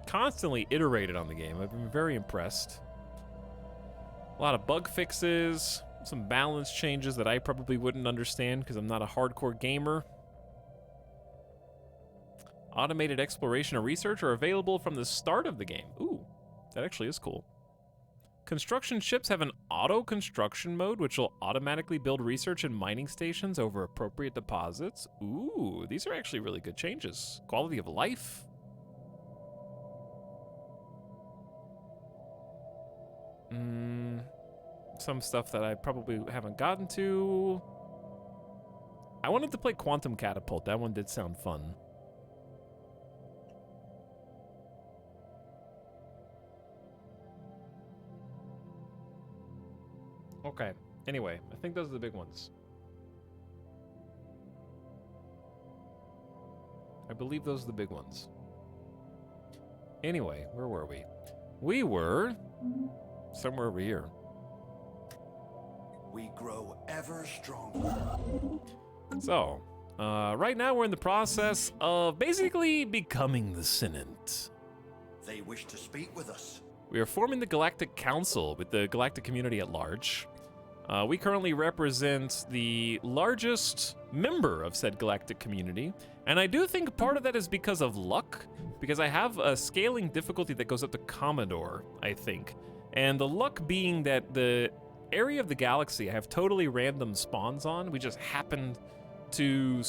constantly iterated on the game. I've been very impressed. A lot of bug fixes, some balance changes that I probably wouldn't understand because I'm not a hardcore gamer. Automated exploration and research are available from the start of the game. Ooh, that actually is cool. Construction ships have an auto-construction mode, which will automatically build research and mining stations over appropriate deposits. Ooh, these are actually really good changes. Quality of life. Some stuff that I probably haven't gotten to. I wanted to play Quantum Catapult. That one did sound fun. Okay, anyway, I think those are the big ones. I believe those are the big ones. Anyway, where were we? We were somewhere over here. We grow ever stronger. So, right now we're in the process of basically becoming the Senate. They wish to speak with us. We are forming the Galactic Council with the galactic community at large. We currently represent the largest member of said galactic community, and I do think part of that is because of luck, because I have a scaling difficulty that goes up to Commodore, I think. And the luck being that the area of the galaxy I have totally random spawns on. We just happened to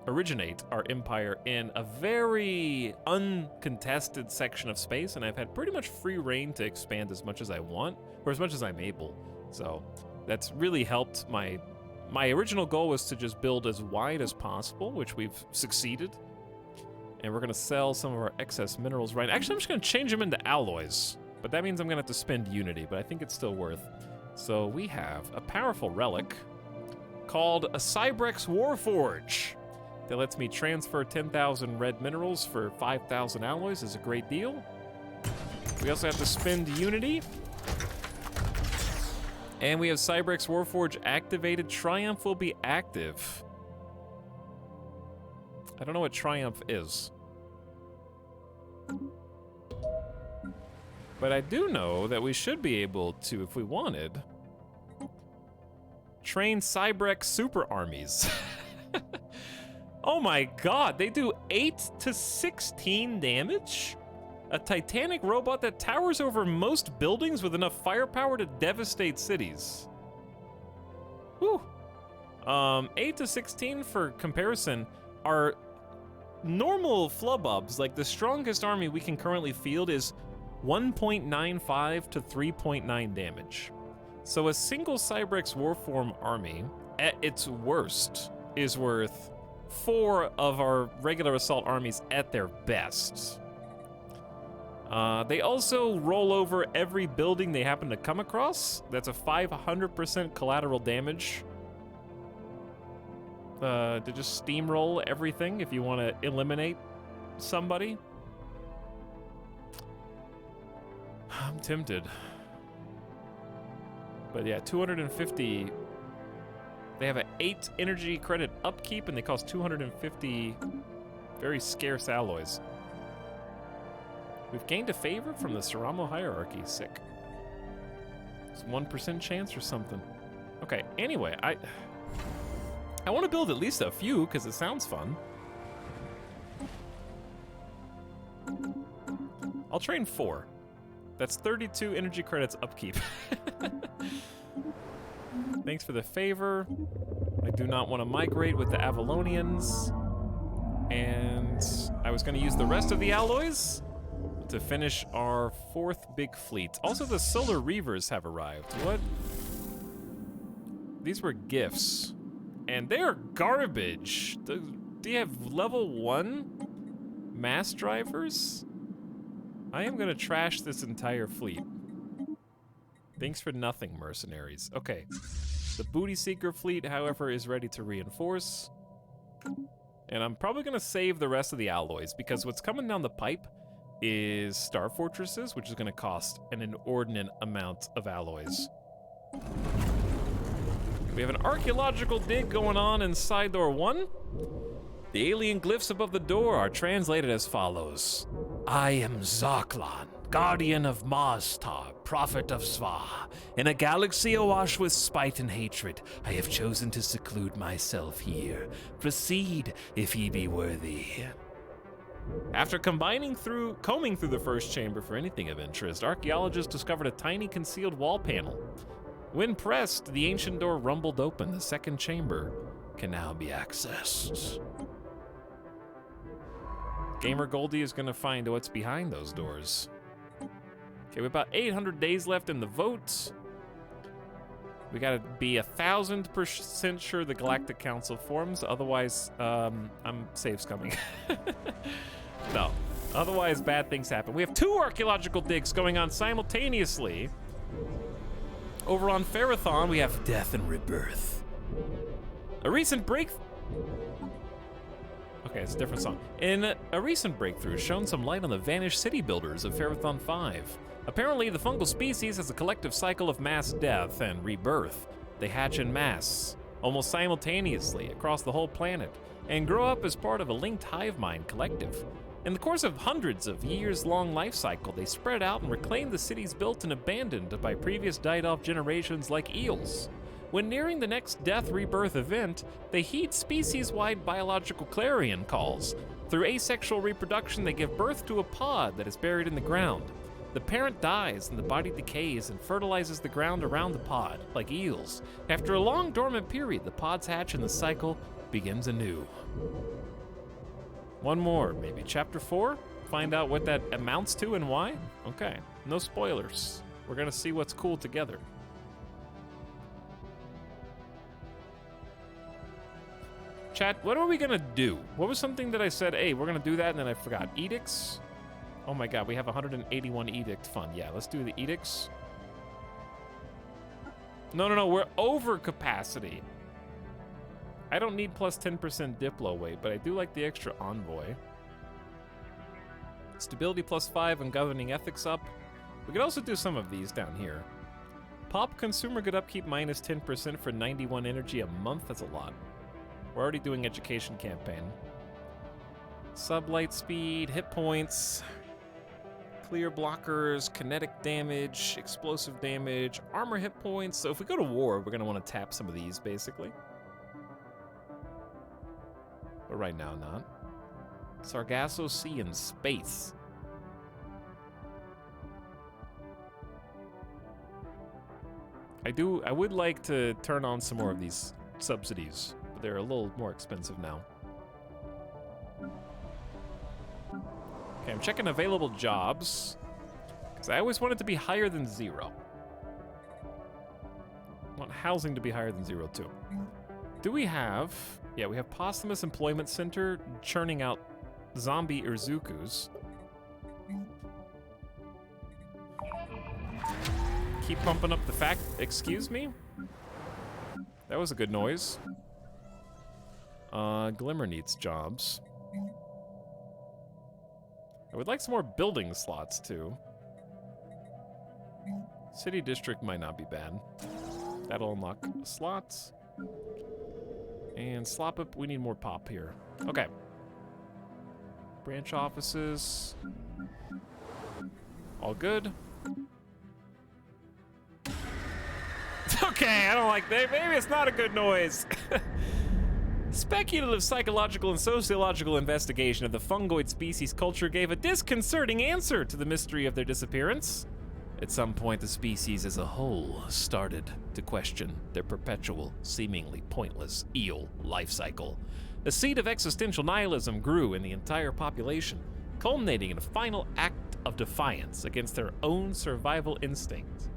originate our empire in a very uncontested section of space, and I've had pretty much free reign to expand as much as I want, or as much as I'm able. So that's really helped. My original goal was to just build as wide as possible, which we've succeeded. And we're gonna sell some of our excess minerals right now. Actually, I'm just gonna change them into alloys, but that means I'm gonna have to spend Unity, but I think it's still worth. So we have a powerful relic called a Cybrex Warforge that lets me transfer 10,000 red minerals for 5,000 alloys. Is a great deal. We also have to spend Unity. And we have Cybrex Warforge activated. Triumph will be active I don't know what Triumph is. But I do know that we should be able to, if we wanted, train Cybrex super armies. Oh my god, they do 8 to 16 damage? A titanic robot that towers over most buildings with enough firepower to devastate cities. Whew. 8 to 16 for comparison are normal flubbubs. Like the strongest army we can currently field is 1.95 to 3.9 damage. So a single Cybrex Warform army, at its worst, is worth 4 of our regular assault armies at their best. They also roll over every building they happen to come across. That's a 500% collateral damage. To just steamroll everything if you want to eliminate somebody. I'm tempted. But yeah, 250. They have an 8 energy credit upkeep and they cost 250 very scarce alloys. We've gained a favor from the Saramo hierarchy. Sick. It's 1% chance or something. Okay, anyway, I want to build at least a few because it sounds fun. I'll train 4. That's 32 energy credits upkeep. Thanks for the favor. I do not want to migrate with the Avalonians. And I was going to use the rest of the alloys to finish our 4th big fleet. Also, the Solar Reavers have arrived. What? These were gifts. And they are garbage. Do you have level 1 mass drivers? I am going to trash this entire fleet. Thanks for nothing, mercenaries. Okay. The Booty Seeker fleet, however, is ready to reinforce. And I'm probably going to save the rest of the alloys because what's coming down the pipe is Star Fortresses, which is going to cost an inordinate amount of alloys. We have an archaeological dig going on inside door 1. The alien glyphs above the door are translated as follows. I am Zarklan, guardian of Marstar, prophet of Sva. In a galaxy awash with spite and hatred, I have chosen to seclude myself here. Proceed, if ye be worthy. After combing through the first chamber for anything of interest, archaeologists discovered a tiny concealed wall panel. When pressed, the ancient door rumbled open. The second chamber can now be accessed. Gamer Goldie is going to find what's behind those doors. Okay, we have about 800 days left in the vote. We gotta be 1,000% sure the Galactic Council forms, otherwise, save's coming. No, otherwise bad things happen. We have 2 archaeological digs going on simultaneously. Over on Ferrothon, we have Death and Rebirth. A recent breakthrough. Okay, it's a different song. In a recent breakthrough, shown some light on the vanished city builders of Ferrothon 5. Apparently, the fungal species has a collective cycle of mass death and rebirth. They hatch in mass, almost simultaneously, across the whole planet, and grow up as part of a linked hive mind collective. In the course of hundreds of years-long life cycle, they spread out and reclaim the cities built and abandoned by previous died-off generations like eels. When nearing the next death rebirth event, they heed species-wide biological clarion calls. Through asexual reproduction, they give birth to a pod that is buried in the ground. The parent dies and the body decays and fertilizes the ground around the pod, like eels. After a long dormant period, the pods hatch and the cycle begins anew. One more, maybe chapter 4? Find out what that amounts to and why? Okay, no spoilers. We're gonna see what's cool together. Chat, what are we gonna do? What was something that I said, hey, we're gonna do that, and then I forgot? Edicts? Oh my god, we have 181 edict fund. Yeah, let's do the edicts. No, we're over capacity. I don't need plus 10% Diplo weight, but I do like the extra envoy. Stability plus 5 and governing ethics up. We could also do some of these down here. Pop consumer good upkeep minus 10% for 91 energy a month. That's a lot. We're already doing education campaign. Sublight speed, hit points, clear blockers, kinetic damage, explosive damage, armor hit points. So if we go to war, we're gonna want to tap some of these, basically. But right now, not. Sargasso Sea in space. I would like to turn on some more of these subsidies, but they're a little more expensive now. Okay, I'm checking available jobs, because I always want it to be higher than 0. I want housing to be higher than 0, too. Do we have... Yeah, we have Posthumous Employment Center churning out zombie Urzukus. Keep pumping up the fact... Excuse me? That was a good noise. Glimmer needs jobs. I would like some more building slots, too. City District might not be bad. That'll unlock slots. And slop up, we need more pop here. Okay. Branch offices. All good. Okay, I don't like that. Maybe it's not a good noise. Speculative psychological and sociological investigation of the fungoid species culture gave a disconcerting answer to the mystery of their disappearance. At some point, the species as a whole started to question their perpetual, seemingly pointless eel life cycle. The seed of existential nihilism grew in the entire population, culminating in a final act of defiance against their own survival instinct.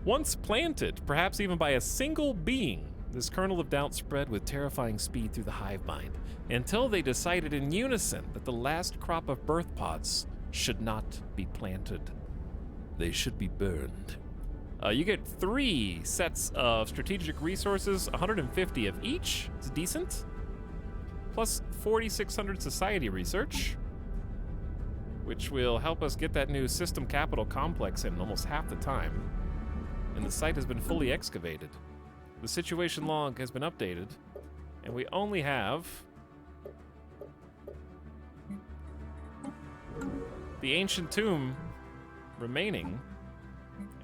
Once planted, perhaps even by a single being, this kernel of doubt spread with terrifying speed through the hive mind, until they decided in unison that the last crop of birth pods should not be planted. They should be burned. You get 3 sets of strategic resources, 150 of each. It's decent. Plus 4,600 society research, which will help us get that new system capital complex in almost half the time. And the site has been fully excavated. The situation log has been updated, and we only have the ancient tomb remaining,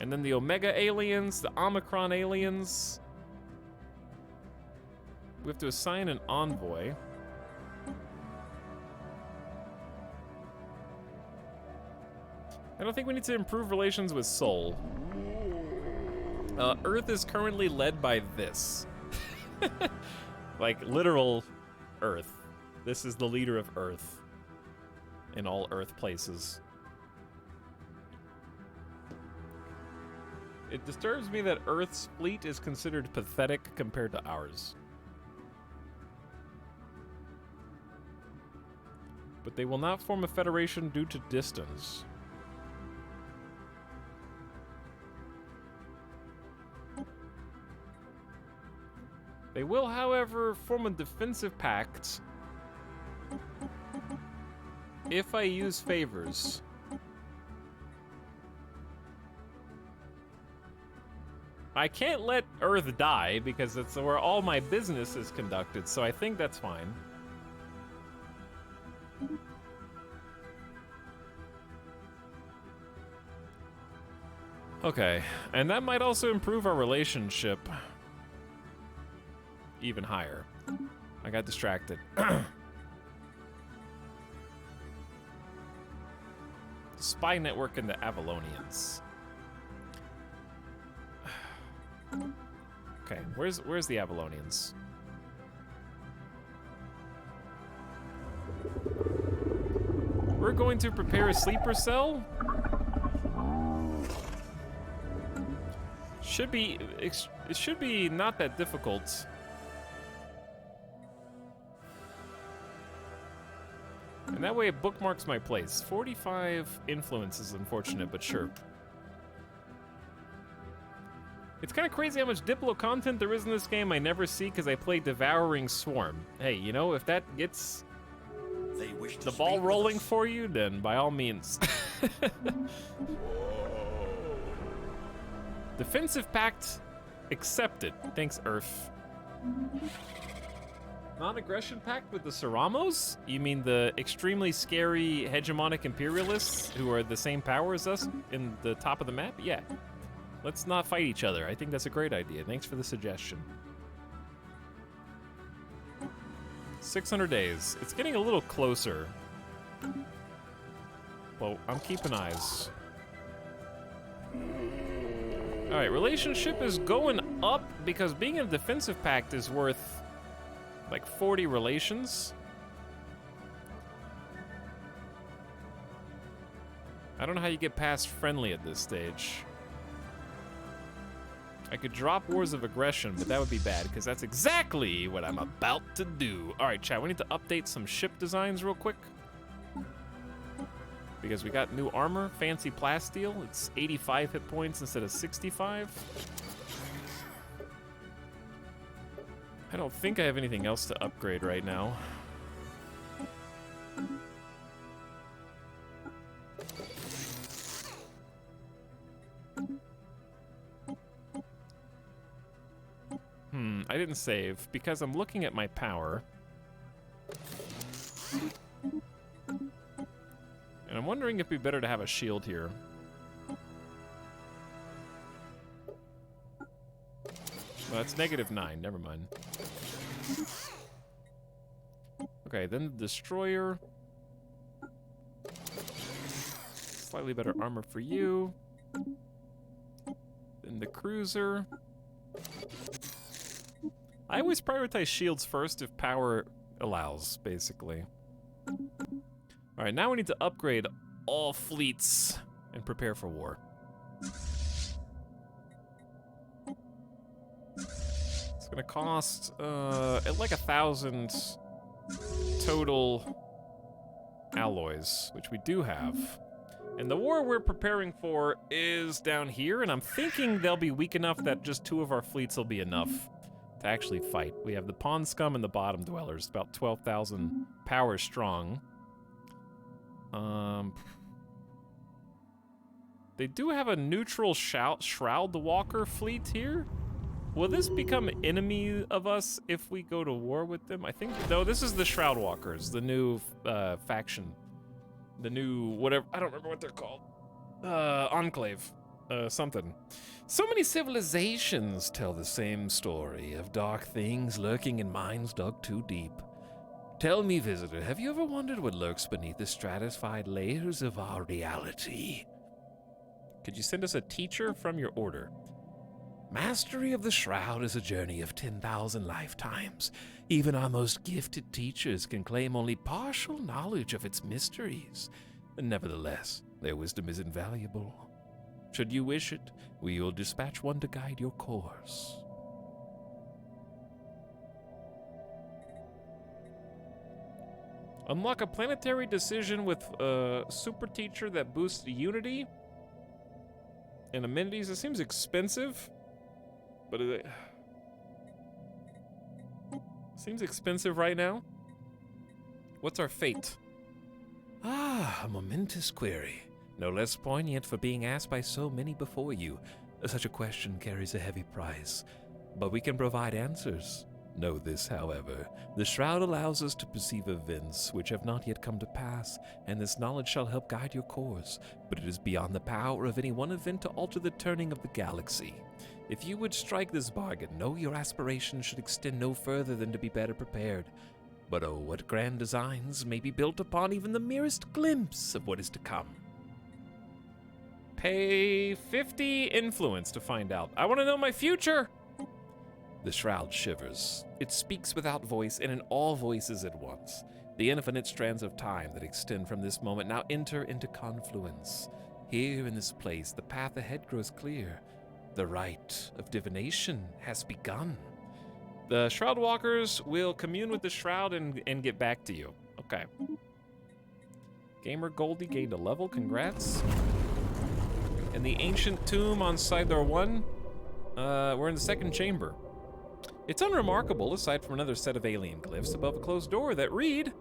and then the Omega aliens, the Omicron aliens. We have to assign an envoy. I don't think we need to improve relations with Sol. Earth is currently led by this. Like, literal Earth. This is the leader of Earth. In all Earth places. It disturbs me that Earth's fleet is considered pathetic compared to ours. But they will not form a federation due to distance. They will, however, form a defensive pact if I use favors. I can't let Earth die because it's where all my business is conducted, so I think that's fine. Okay, and that might also improve our relationship even higher. I got distracted. Spy network in the Avalonians. Okay, where's the Avalonians? We're going to prepare a sleeper cell. It should be not that difficult. And that way it bookmarks my place. 45 influence is unfortunate, but sure. It's kind of crazy how much Diplo content there is in this game I never see because I play Devouring Swarm. Hey, you know, if that gets the ball rolling for you, then by all means. Defensive pact accepted. Thanks, Earth. Non-aggression pact with the Ceramos? You mean the extremely scary hegemonic imperialists who are the same power as us in the top of the map? Yeah. Let's not fight each other. I think that's a great idea. Thanks for the suggestion. 600 days. It's getting a little closer. Well, I'm keeping eyes. Alright, relationship is going up because being in a defensive pact is worth like 40 relations. I don't know how you get past friendly at this stage. I could drop Wars of Aggression, but that would be bad because that's exactly what I'm about to do. All right, chat, we need to update some ship designs real quick. Because we got new armor, fancy plasteel. It's 85 hit points instead of 65. I don't think I have anything else to upgrade right now. I didn't save because I'm looking at my power. And I'm wondering if it'd be better to have a shield here. Well, that's -9, never mind. Okay, then the destroyer. Slightly better armor for you. Then the cruiser. I always prioritize shields first if power allows, basically. Alright, now we need to upgrade all fleets and prepare for war. It's gonna cost at like 1,000 total alloys, which we do have. And the war we're preparing for is down here, and I'm thinking they'll be weak enough that just 2 of our fleets will be enough to actually fight. We have the Pond Scum and the Bottom Dwellers, about 12,000 power strong. They do have a neutral Shroud the Walker fleet here. Will this become enemy of us if we go to war with them? I think, no, this is the Shroud Walkers, the new faction. The new, whatever, I don't remember what they're called. Enclave, something. So many civilizations tell the same story of dark things lurking in minds dug too deep. Tell me, visitor, have you ever wondered what lurks beneath the stratified layers of our reality? Could you send us a teacher from your order? Mastery of the Shroud is a journey of 10,000 lifetimes. Even our most gifted teachers can claim only partial knowledge of its mysteries. Nevertheless, their wisdom is invaluable. Should you wish it, we will dispatch one to guide your course. Unlock a planetary decision with a super teacher that boosts unity and amenities. It seems expensive, but it seems expensive right now. What's our fate? Ah, a momentous query. No less poignant for being asked by so many before you. Such a question carries a heavy price, but we can provide answers. Know this, however, the Shroud allows us to perceive events which have not yet come to pass, and this knowledge shall help guide your course, but it is beyond the power of any one event to alter the turning of the galaxy. If you would strike this bargain, know your aspirations should extend no further than to be better prepared. But oh, what grand designs may be built upon even the merest glimpse of what is to come. Pay 50 influence to find out. I want to know my future! The Shroud shivers. It speaks without voice and in all voices at once. The infinite strands of time that extend from this moment now enter into confluence. Here in this place, the path ahead grows clear. The rite of divination has begun. The Shroud Walkers will commune with the Shroud and get back to you. Okay. Gamer Goldie gained a level, congrats. And the ancient tomb on Sidar 1, we're in the second chamber. It's unremarkable, aside from another set of alien glyphs above a closed door that read,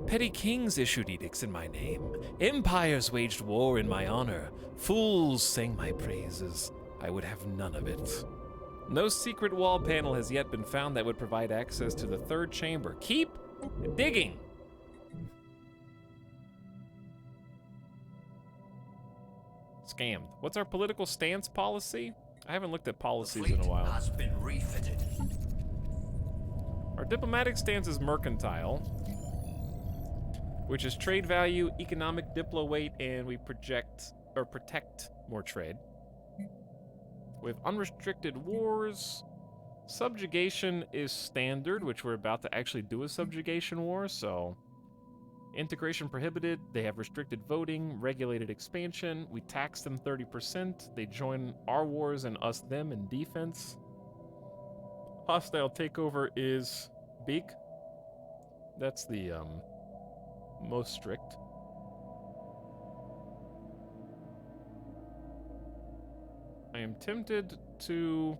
Petty kings issued edicts in my name. Empires waged war in my honor. Fools sang my praises. I would have none of it. No secret wall panel has yet been found that would provide access to the third chamber. Keep digging. Scammed. What's our political stance policy? I haven't looked at The policies fleet in a while. has been refitted. Our diplomatic stance is mercantile, which is trade value, economic diplo weight, and we protect more trade. We have unrestricted wars. Subjugation is standard, which we're about to actually do a subjugation war, so integration prohibited. They have restricted voting, regulated expansion. We tax them 30%. They join our wars and us them in defense. Hostile takeover is big. That's the most strict. I am tempted to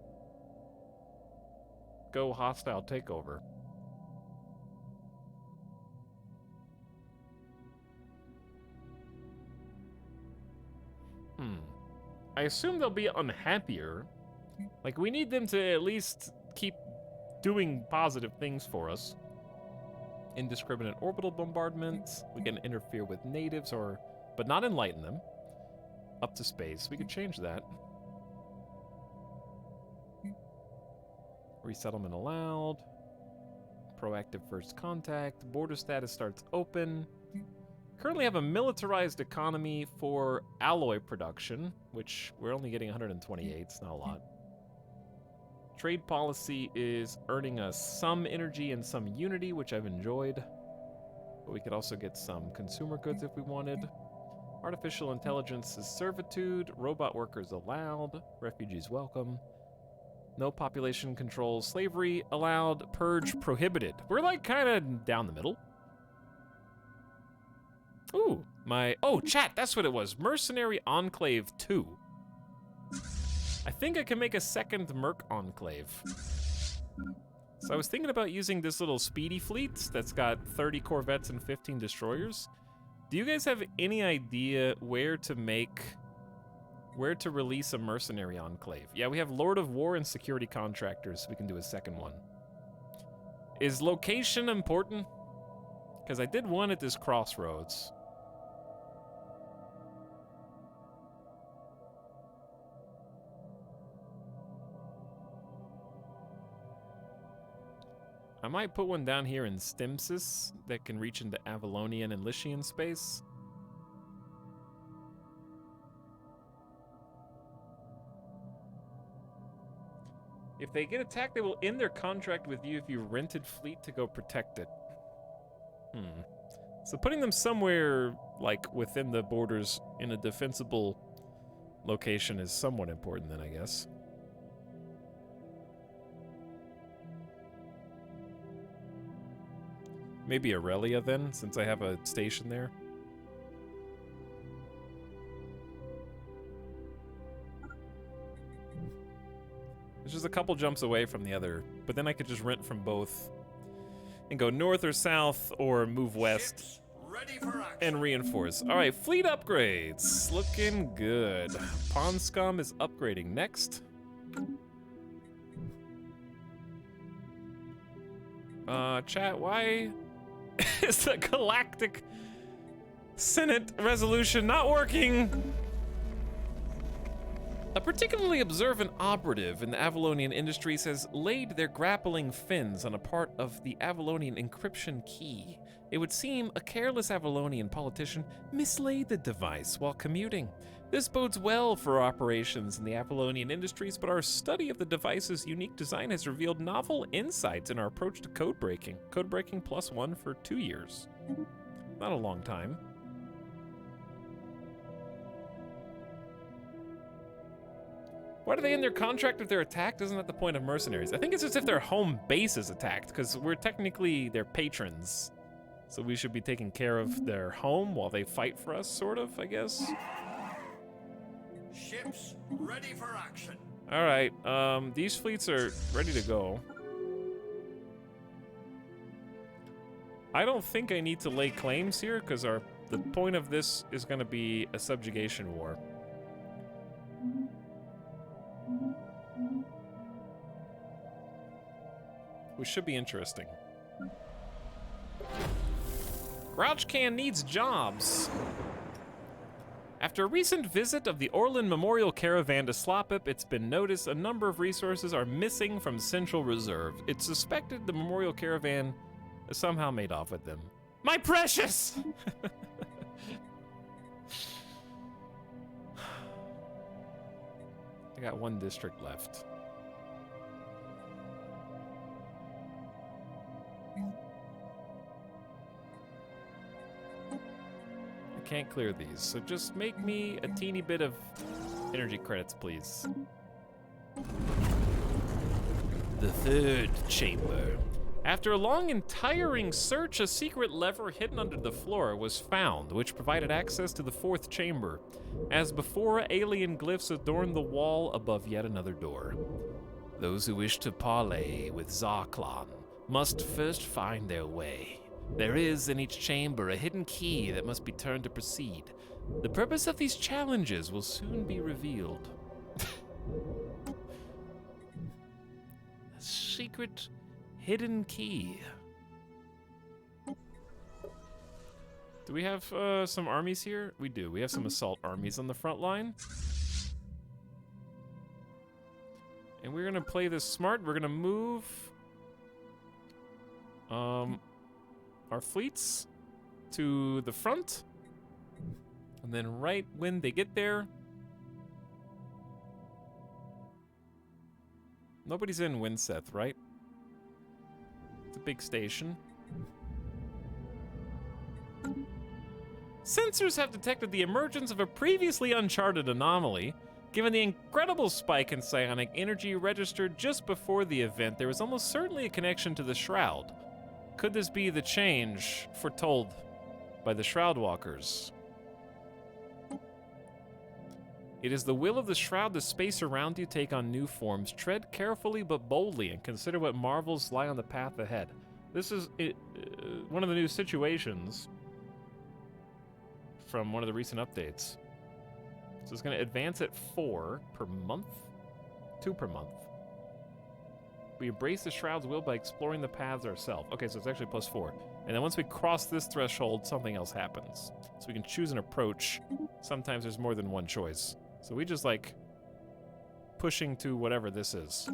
go hostile takeover. I assume they'll be unhappier. Like, we need them to at least keep doing positive things for us. Indiscriminate orbital bombardments. We can interfere with natives but not enlighten them. Up to space. We could change that. Resettlement allowed. Proactive first contact. Border status starts open. Currently have a militarized economy for alloy production, which we're only getting 128. It's not a lot. Trade policy is earning us some energy and some unity, which I've enjoyed. But we could also get some consumer goods if we wanted. Artificial intelligence is servitude. Robot workers allowed. Refugees welcome. No population control. Slavery allowed. Purge prohibited. We're like kind of down the middle. Ooh, chat, that's what it was. Mercenary Enclave 2. I think I can make a second Merc Enclave. So I was thinking about using this little speedy fleet that's got 30 corvettes and 15 destroyers. Do you guys have any idea where to release a Mercenary Enclave? Yeah, we have Lord of War and Security Contractors, so we can do a second one. Is location important? Because I did one at this crossroads. I might put one down here in Stimsis that can reach into Avalonian and Lycian space. If they get attacked, they will end their contract with you if you rented fleet to go protect it. So putting them somewhere, like, within the borders in a defensible location is somewhat important then, I guess. Maybe Aurelia then, since I have a station there. It's just a couple jumps away from the other, but then I could just rent from both and go north or south or move west. Ships ready for action. And reinforce. All right, fleet upgrades. Looking good. Pawn Scum is upgrading next. Chat, why is the Galactic Senate resolution not working? A particularly observant operative in the Avalonian Industries has laid their grappling fins on a part of the Avalonian encryption key. It would seem a careless Avalonian politician mislaid the device while commuting. This bodes well for operations in the Avalonian Industries, but our study of the device's unique design has revealed novel insights in our approach to code breaking. Code breaking +1 for 2 years. Not a long time. Why do they end their contract if they're attacked? Isn't that the point of mercenaries? I think it's just if their home base is attacked, because we're technically their patrons. So we should be taking care of their home while they fight for us, sort of, I guess. Ships ready for action. All right, these fleets are ready to go. I don't think I need to lay claims here, because the point of this is going to be a subjugation war. which should be interesting. Grouchcan needs jobs. After a recent visit of the Orland Memorial Caravan to Slopip, it's been noticed a number of resources are missing from Central Reserve. It's suspected the Memorial Caravan somehow made off with them. My precious! I got one district left. I can't clear these, so just make me a teeny bit of energy credits, please. The third chamber. After a long and tiring search, a secret lever hidden under the floor was found, which provided access to the fourth chamber. As before, alien glyphs adorned the wall above yet another door. Those who wish to parley with Zarklon must first find their way. There is in each chamber a hidden key that must be turned to proceed. The purpose of these challenges will soon be revealed. A secret hidden key. Do we have some armies here? We do. We have some assault armies on the front line. And we're gonna play this smart. We're gonna move our fleets to the front. And then right when they get there, nobody's in Winseth, right? It's a big station. Sensors have detected the emergence of a previously uncharted anomaly. Given the incredible spike in psionic energy registered just before the event, there was almost certainly a connection to the Shroud. Could this be the change foretold by the Shroud Walkers? It is the will of the Shroud the space around you take on new forms. Tread carefully but boldly and consider what marvels lie on the path ahead. This is one of the new situations from one of the recent updates. So it's going to advance at 4 per month? 2 per month. We embrace the Shroud's will by exploring the paths ourselves. Okay, so it's actually +4. And then once we cross this threshold, something else happens. So we can choose an approach. Sometimes there's more than one choice. So we just like pushing to whatever this is.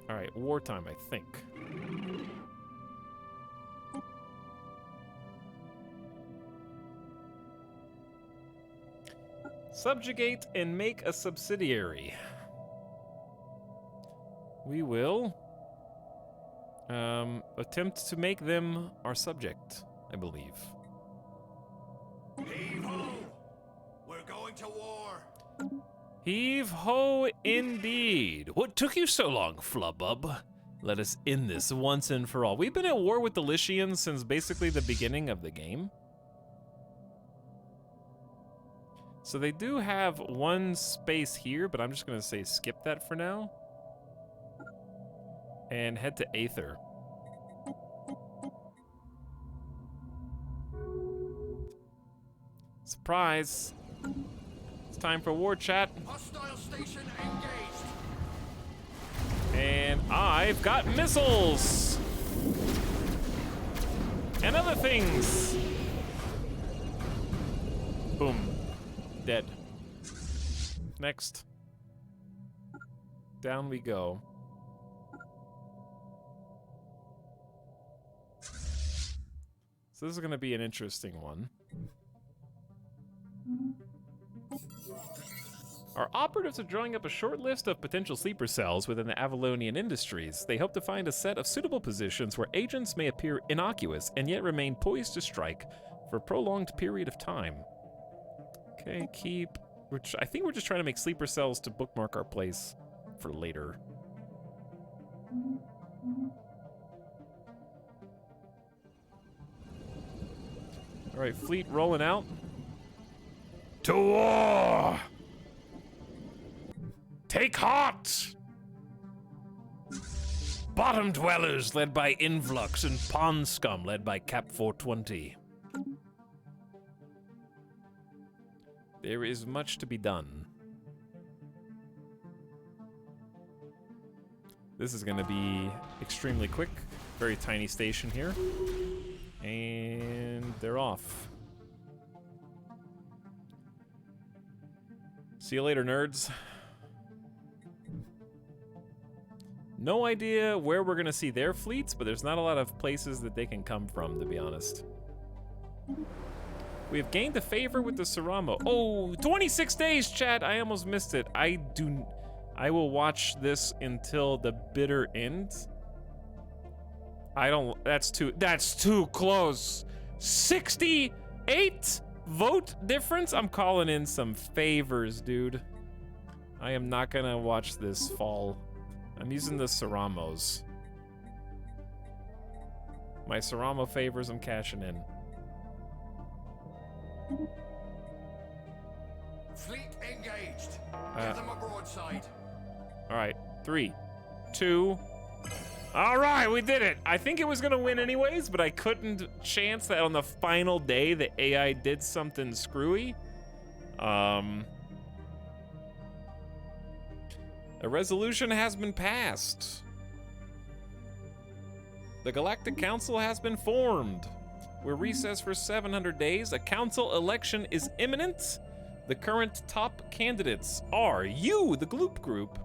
All right, wartime, I think. Subjugate and make a subsidiary. We will attempt to make them our subject, I believe. Heave ho! We're going to war! Heave ho indeed. What took you so long, Flubbub? Let us end this once and for all. We've been at war with the Lycians since basically the beginning of the game. So they do have one space here, but I'm just going to say skip that for now. And head to Aether. Surprise! It's time for war, chat. Hostile station engaged! And I've got missiles! And other things! Boom. Dead. Next. Down we go. So this is going to be an interesting one. Our operatives are drawing up a short list of potential sleeper cells within the Avalonian industries. They hope to find a set of suitable positions where agents may appear innocuous and yet remain poised to strike for a prolonged period of time. Okay, keep... I think we're just trying to make sleeper cells to bookmark our place for later. All right, fleet rolling out. To war! Take heart! Bottom dwellers led by Influx and Pond Scum led by Cap 420. There is much to be done. This is going to be extremely quick. Very tiny station here. And they're off. See you later, nerds. No idea where we're going to see their fleets, but there's not a lot of places that they can come from, to be honest. We have gained a favor with the Saramo. Oh, 26 days, chat. I almost missed it. I will watch this until the bitter end. That's too close. 68 vote difference? I'm calling in some favors, dude. I am not gonna watch this fall. I'm using the Saramos. My Saramo favors I'm cashing in. Fleet engaged. Give them a broadside. All right, 3, 2. All right, we did it. I think it was gonna win anyways, but I couldn't chance that on the final day the AI did something screwy. A resolution has been passed. The Galactic Council has been formed. We're recessed for 700 days. A council election is imminent. The current top candidates are you, the Gloop Group.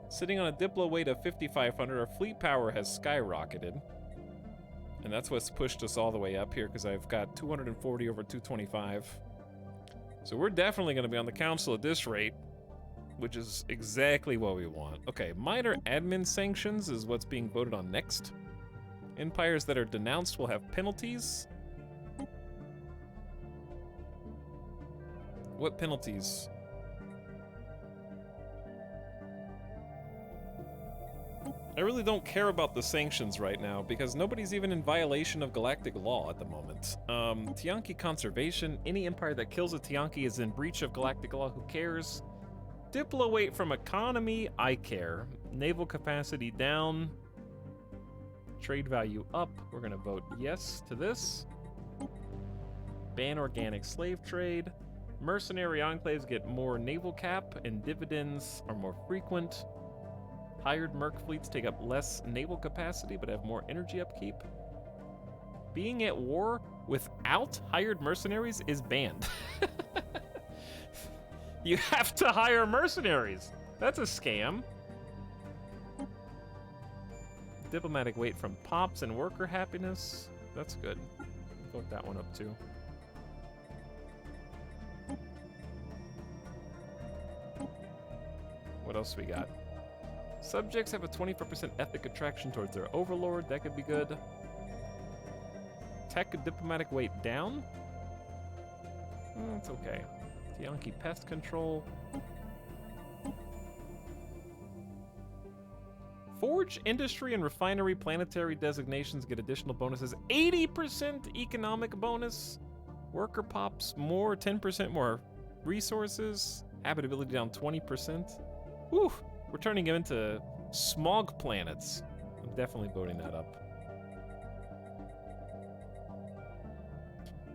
Sitting on a Diplo weight of 5,500, our fleet power has skyrocketed. And that's what's pushed us all the way up here, because I've got 240 over 225. So we're definitely going to be on the council at this rate, which is exactly what we want. Okay, minor admin sanctions is what's being voted on next. Empires that are denounced will have penalties. What penalties? I really don't care about the sanctions right now because nobody's even in violation of galactic law at the moment. Tianki conservation. Any empire that kills a Tianki is in breach of galactic law. Who cares? Diplo weight from economy. I care. Naval capacity down. Trade value up. We're gonna vote yes to this. Ban organic slave trade. Mercenary enclaves get more naval cap and dividends are more frequent. Hired merc fleets take up less naval capacity but have more energy upkeep. Being at war without hired mercenaries is banned. You have to hire mercenaries. That's a scam. Diplomatic weight from pops and worker happiness. That's good. Vote that one up too. What else we got? Subjects have a 24% ethnic attraction towards their overlord. That could be good. Tech diplomatic weight down. That's okay. Tianki pest control. Forge, industry, and refinery planetary designations get additional bonuses. 80% economic bonus. Worker pops more, 10% more resources. Habitability down 20%. Whew, we're turning them into smog planets. I'm definitely voting that up.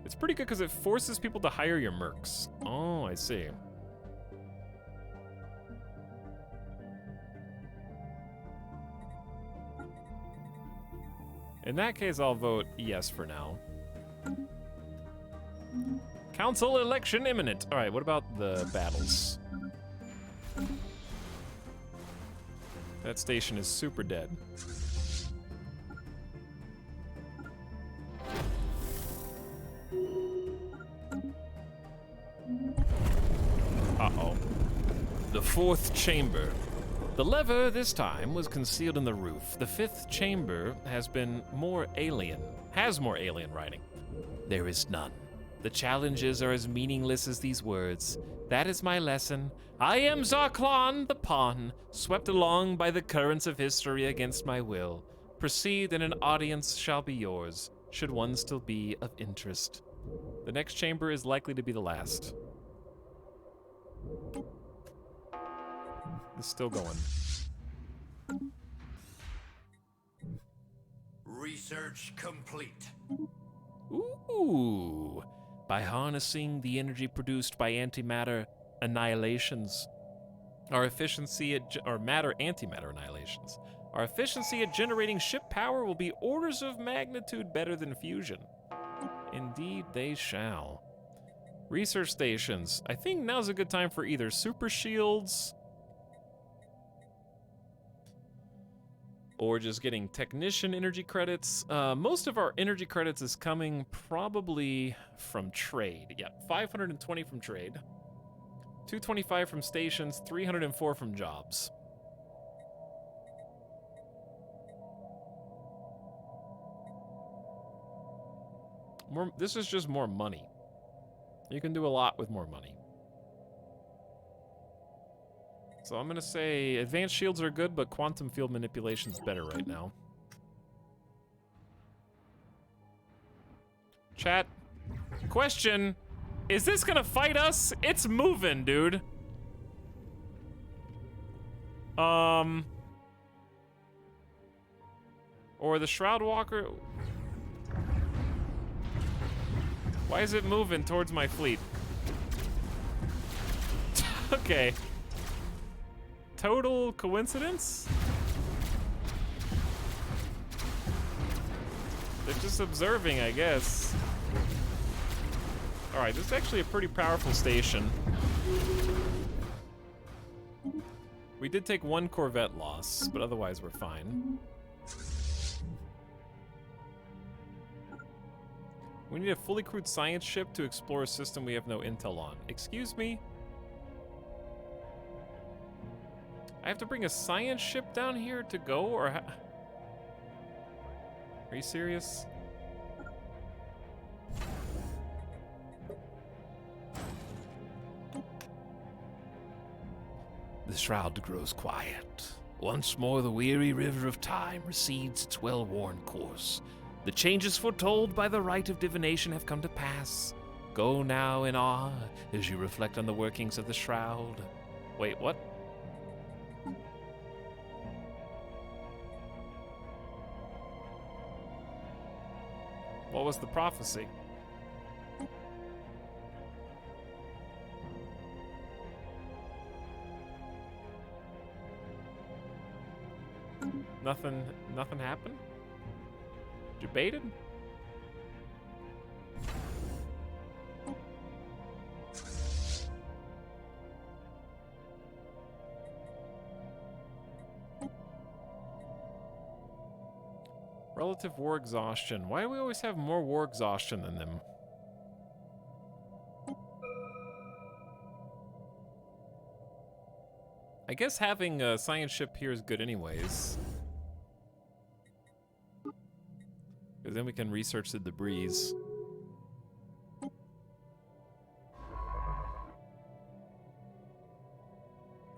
It's pretty good because it forces people to hire your mercs. Oh, I see. In that case, I'll vote yes for now. Council election imminent. All right, what about the battles? That station is super dead. Uh-oh. The fourth chamber. The lever this time was concealed in the roof. The fifth chamber has more alien writing. There is none. The challenges are as meaningless as these words. That is my lesson. I am Zarklon, the pawn, swept along by the currents of history against my will. Proceed and an audience shall be yours, should one still be of interest. The next chamber is likely to be the last. It's still going. Research complete. Ooh. By harnessing the energy produced by antimatter annihilations. Our efficiency at or antimatter annihilations. Our efficiency at generating ship power will be orders of magnitude better than fusion. Indeed, they shall. Research stations. I think now's a good time for either super shields or just getting technician energy credits. Most of our energy credits is coming probably from trade. Yeah, 520 from trade, 225 from stations, 304 from jobs. This is just more money. You can do a lot with more money. So I'm gonna say advanced shields are good, but quantum field manipulation is better right now. Chat, question, is this gonna fight us? It's moving, dude. Or the Shroud Walker. Why is it moving towards my fleet? Okay. Total coincidence? They're just observing, I guess. Alright, this is actually a pretty powerful station. We did take one Corvette loss, but otherwise we're fine. We need a fully crewed science ship to explore a system we have no intel on. Excuse me? I have to bring a science ship down here to go, or are you serious? The shroud grows quiet. Once more the weary river of time recedes its well-worn course. The changes foretold by the rite of divination have come to pass. Go now in awe as you reflect on the workings of the shroud. Wait, what? What was the prophecy? Nothing happened? Debated? Relative war exhaustion. Why do we always have more war exhaustion than them? I guess having a science ship here is good anyways. Because then we can research the debris.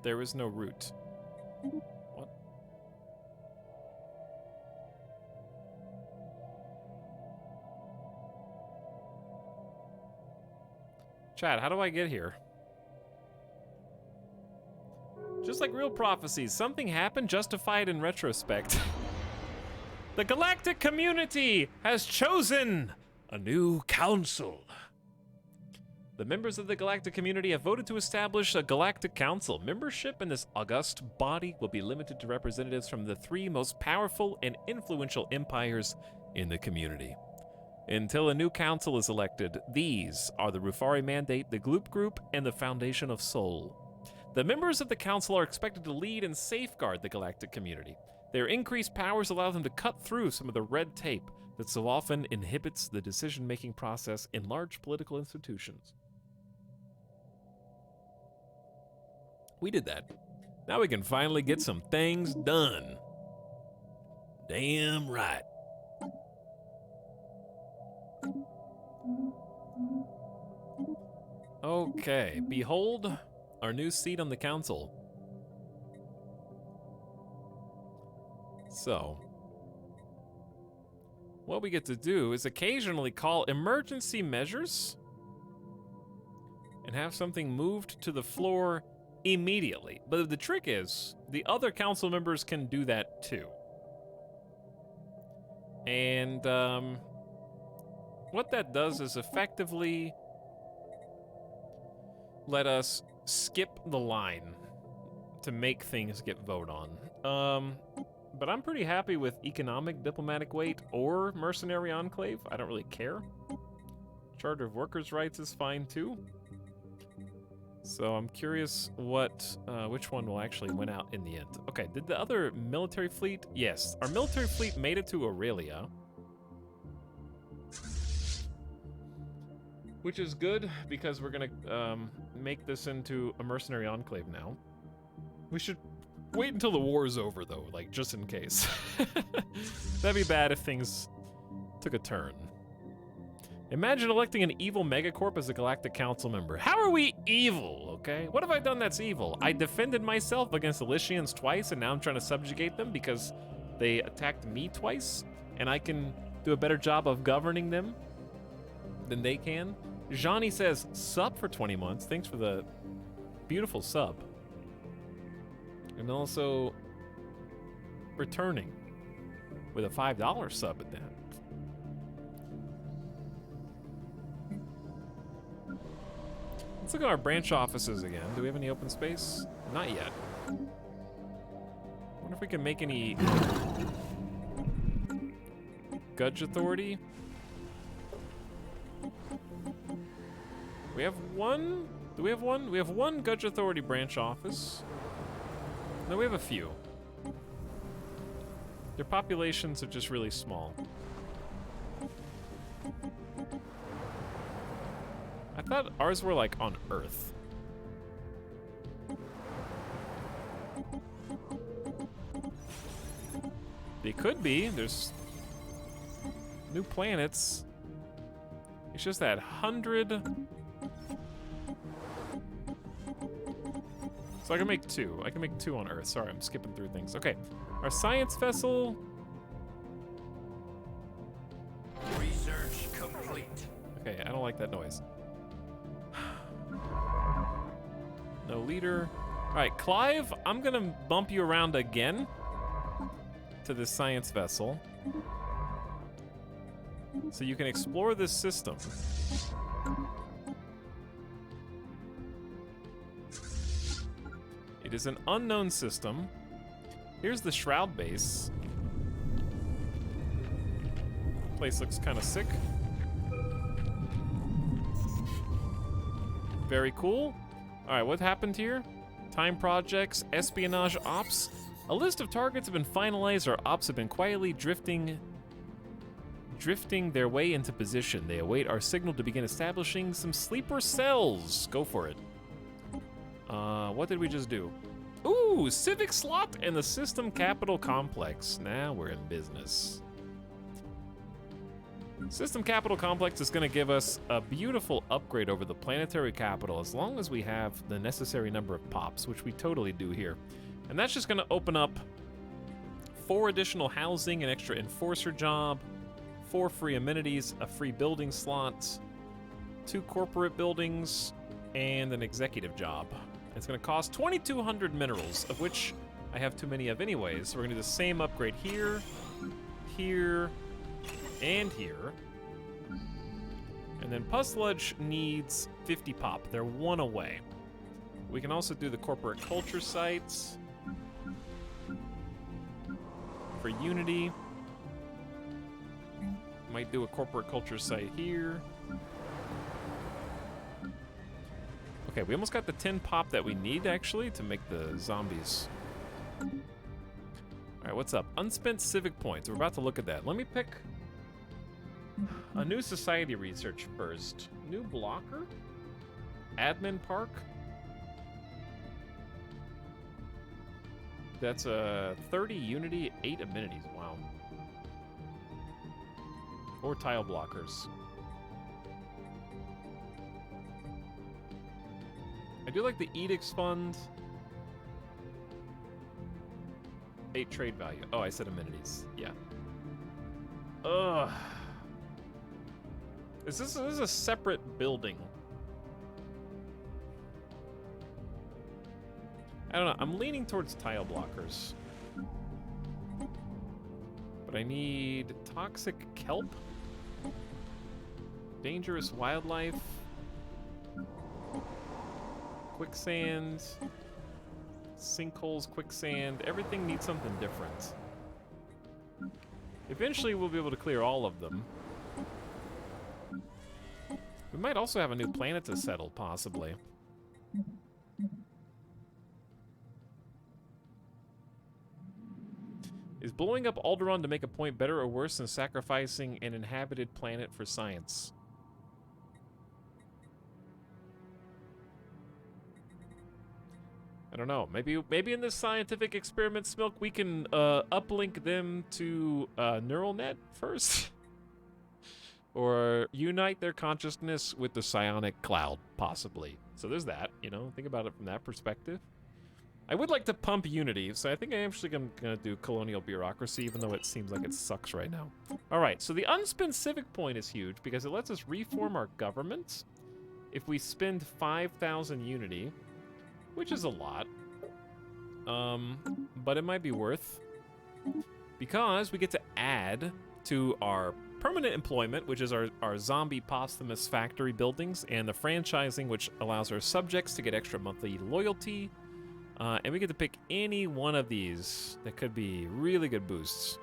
There is no route. What? Chad, how do I get here? Just like real prophecies, something happened justified in retrospect. The galactic community has chosen a new council. The members of the galactic community have voted to establish a galactic council. Membership in this august body will be limited to representatives from the 3 most powerful and influential empires in the community. Until a new council is elected, these are the Rufari Mandate, the Gloop Group, and the Foundation of Soul. The members of the council are expected to lead and safeguard the galactic community. Their increased powers allow them to cut through some of the red tape that so often inhibits the decision-making process in large political institutions. We did that. Now we can finally get some things done. Damn right. Okay, behold our new seat on the council. So, what we get to do is occasionally call emergency measures and have something moved to the floor immediately. But the trick is, the other council members can do that too. And what that does is effectively let us skip the line to make things get voted on. But I'm pretty happy with economic diplomatic weight or mercenary enclave. I don't really care. Charter of Workers' Rights is fine too. So I'm curious which one will actually win out in the end. Okay, did the other military fleet? Yes, our military fleet made it to Aurelia. Which is good, because we're gonna make this into a mercenary enclave now. We should wait until the war is over, though, like, just in case. That'd be bad if things took a turn. Imagine electing an evil megacorp as a Galactic Council member. How are we evil, okay? What have I done that's evil? I defended myself against the Lycians twice, and now I'm trying to subjugate them because they attacked me twice, and I can do a better job of governing them than they can. Johnny says, sub for 20 months. Thanks for the beautiful sub. And also returning with a $5 sub at that. Let's look at our branch offices again. Do we have any open space? Not yet. Wonder if we can make any Gudge Authority. We have one. Do we have one? We have one Gudge Authority branch office. No, we have a few. Their populations are just really small. I thought ours were like on Earth. They could be. There's new planets. It's just that 100. So I can make two. I can make two on Earth. Sorry, I'm skipping through things. Okay, our science vessel. Research complete. Okay, I don't like that noise. No leader. All right, Clive, I'm gonna bump you around again to this science vessel so you can explore this system. It is an unknown system. Here's the Shroud base. Place looks kind of sick. Very cool. All right, what happened here? Time projects, espionage ops. A list of targets have been finalized. Our ops have been quietly drifting their way into position. They await our signal to begin establishing some sleeper cells. Go for it. What did we just do? Ooh, civic slot and the system capital complex. Now we're in business. System capital complex is going to give us a beautiful upgrade over the planetary capital as long as we have the necessary number of pops, which we totally do here. And that's just going to open up 4 additional housing, an extra enforcer job, 4 free amenities, a free building slot, 2 corporate buildings, and an executive job. It's going to cost 2,200 minerals, of which I have too many of anyways. So we're going to do the same upgrade here, here, and here. And then Pusludge needs 50 pop. They're 1 away. We can also do the corporate culture sites for Unity. Might do a corporate culture site here. Okay, we almost got the 10 pop that we need, actually, to make the zombies. All right, what's up? Unspent civic points. We're about to look at that. Let me pick a new society research first. New blocker? Admin park? That's a 30 unity, 8 amenities. Wow. Or tile blockers. I do like the Edicts Fund. 8 trade value. Oh, I said amenities. Yeah. Ugh. This is a separate building. I don't know. I'm leaning towards tile blockers. But I need toxic kelp. Dangerous wildlife. Quicksand. sinkholes, quicksand, everything needs something different. Eventually we'll be able to clear all of them. We might also have a new planet to settle, possibly. Is blowing up Alderaan to make a point better or worse than sacrificing an inhabited planet for science? I don't know. Maybe in this scientific experiment, Smilk, we can uplink them to neural net first, or unite their consciousness with the psionic cloud, possibly. So there's that. You know, think about it from that perspective. I would like to pump Unity, so I think I actually am gonna do colonial bureaucracy, even though it seems like it sucks right now. All right, so the unspent civic point is huge because it lets us reform our government if we spend 5,000 Unity. Which is a lot, but it might be worth, because we get to add to our permanent employment, which is our zombie posthumous factory buildings, and the franchising, which allows our subjects to get extra monthly loyalty, and we get to pick any one of these that could be really good boosts.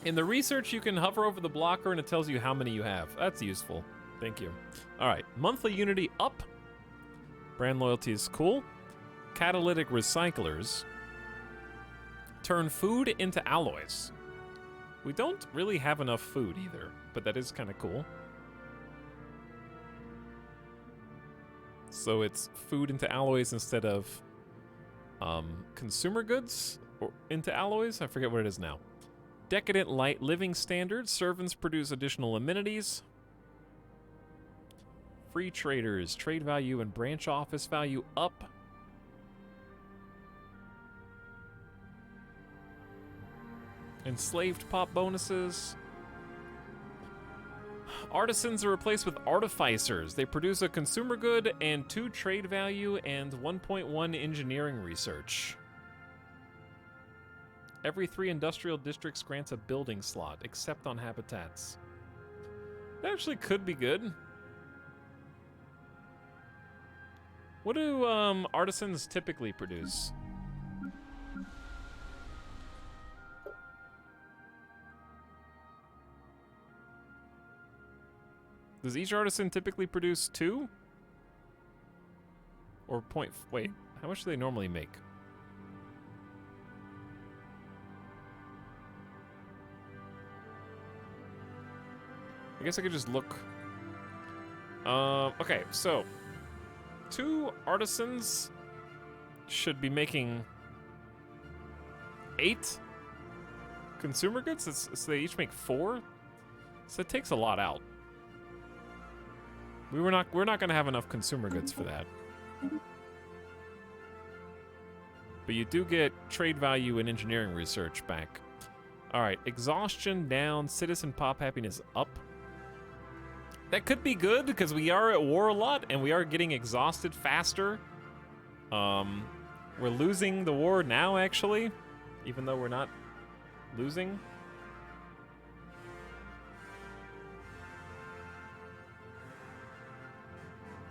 In the research, you can hover over the blocker and it tells you how many you have. That's useful. Thank you. All right, monthly Unity up. Brand loyalty is cool. Catalytic recyclers turn food into alloys. We don't really have enough food either, but that is kind of cool. So it's food into alloys instead of consumer goods or into alloys. I forget what it is now. Decadent light living standards. Servants produce additional amenities. Free traders, trade value and branch office value up. Enslaved pop bonuses. Artisans are replaced with artificers. They produce a consumer good and 2 trade value and 1.1 engineering research. Every 3 industrial districts grants a building slot, except on habitats. That actually could be good. What do artisans typically produce? Does each artisan typically produce 2? Or point... Wait, how much do they normally make? I guess I could just look. Okay, so 2 artisans should be making 8 consumer goods. So they each make 4. So it takes a lot out. We're not going to have enough consumer goods for that. But you do get trade value and engineering research back. All right, exhaustion down, citizen pop happiness up. That could be good because we are at war a lot and we are getting exhausted faster. We're losing the war now, actually, even though we're not losing.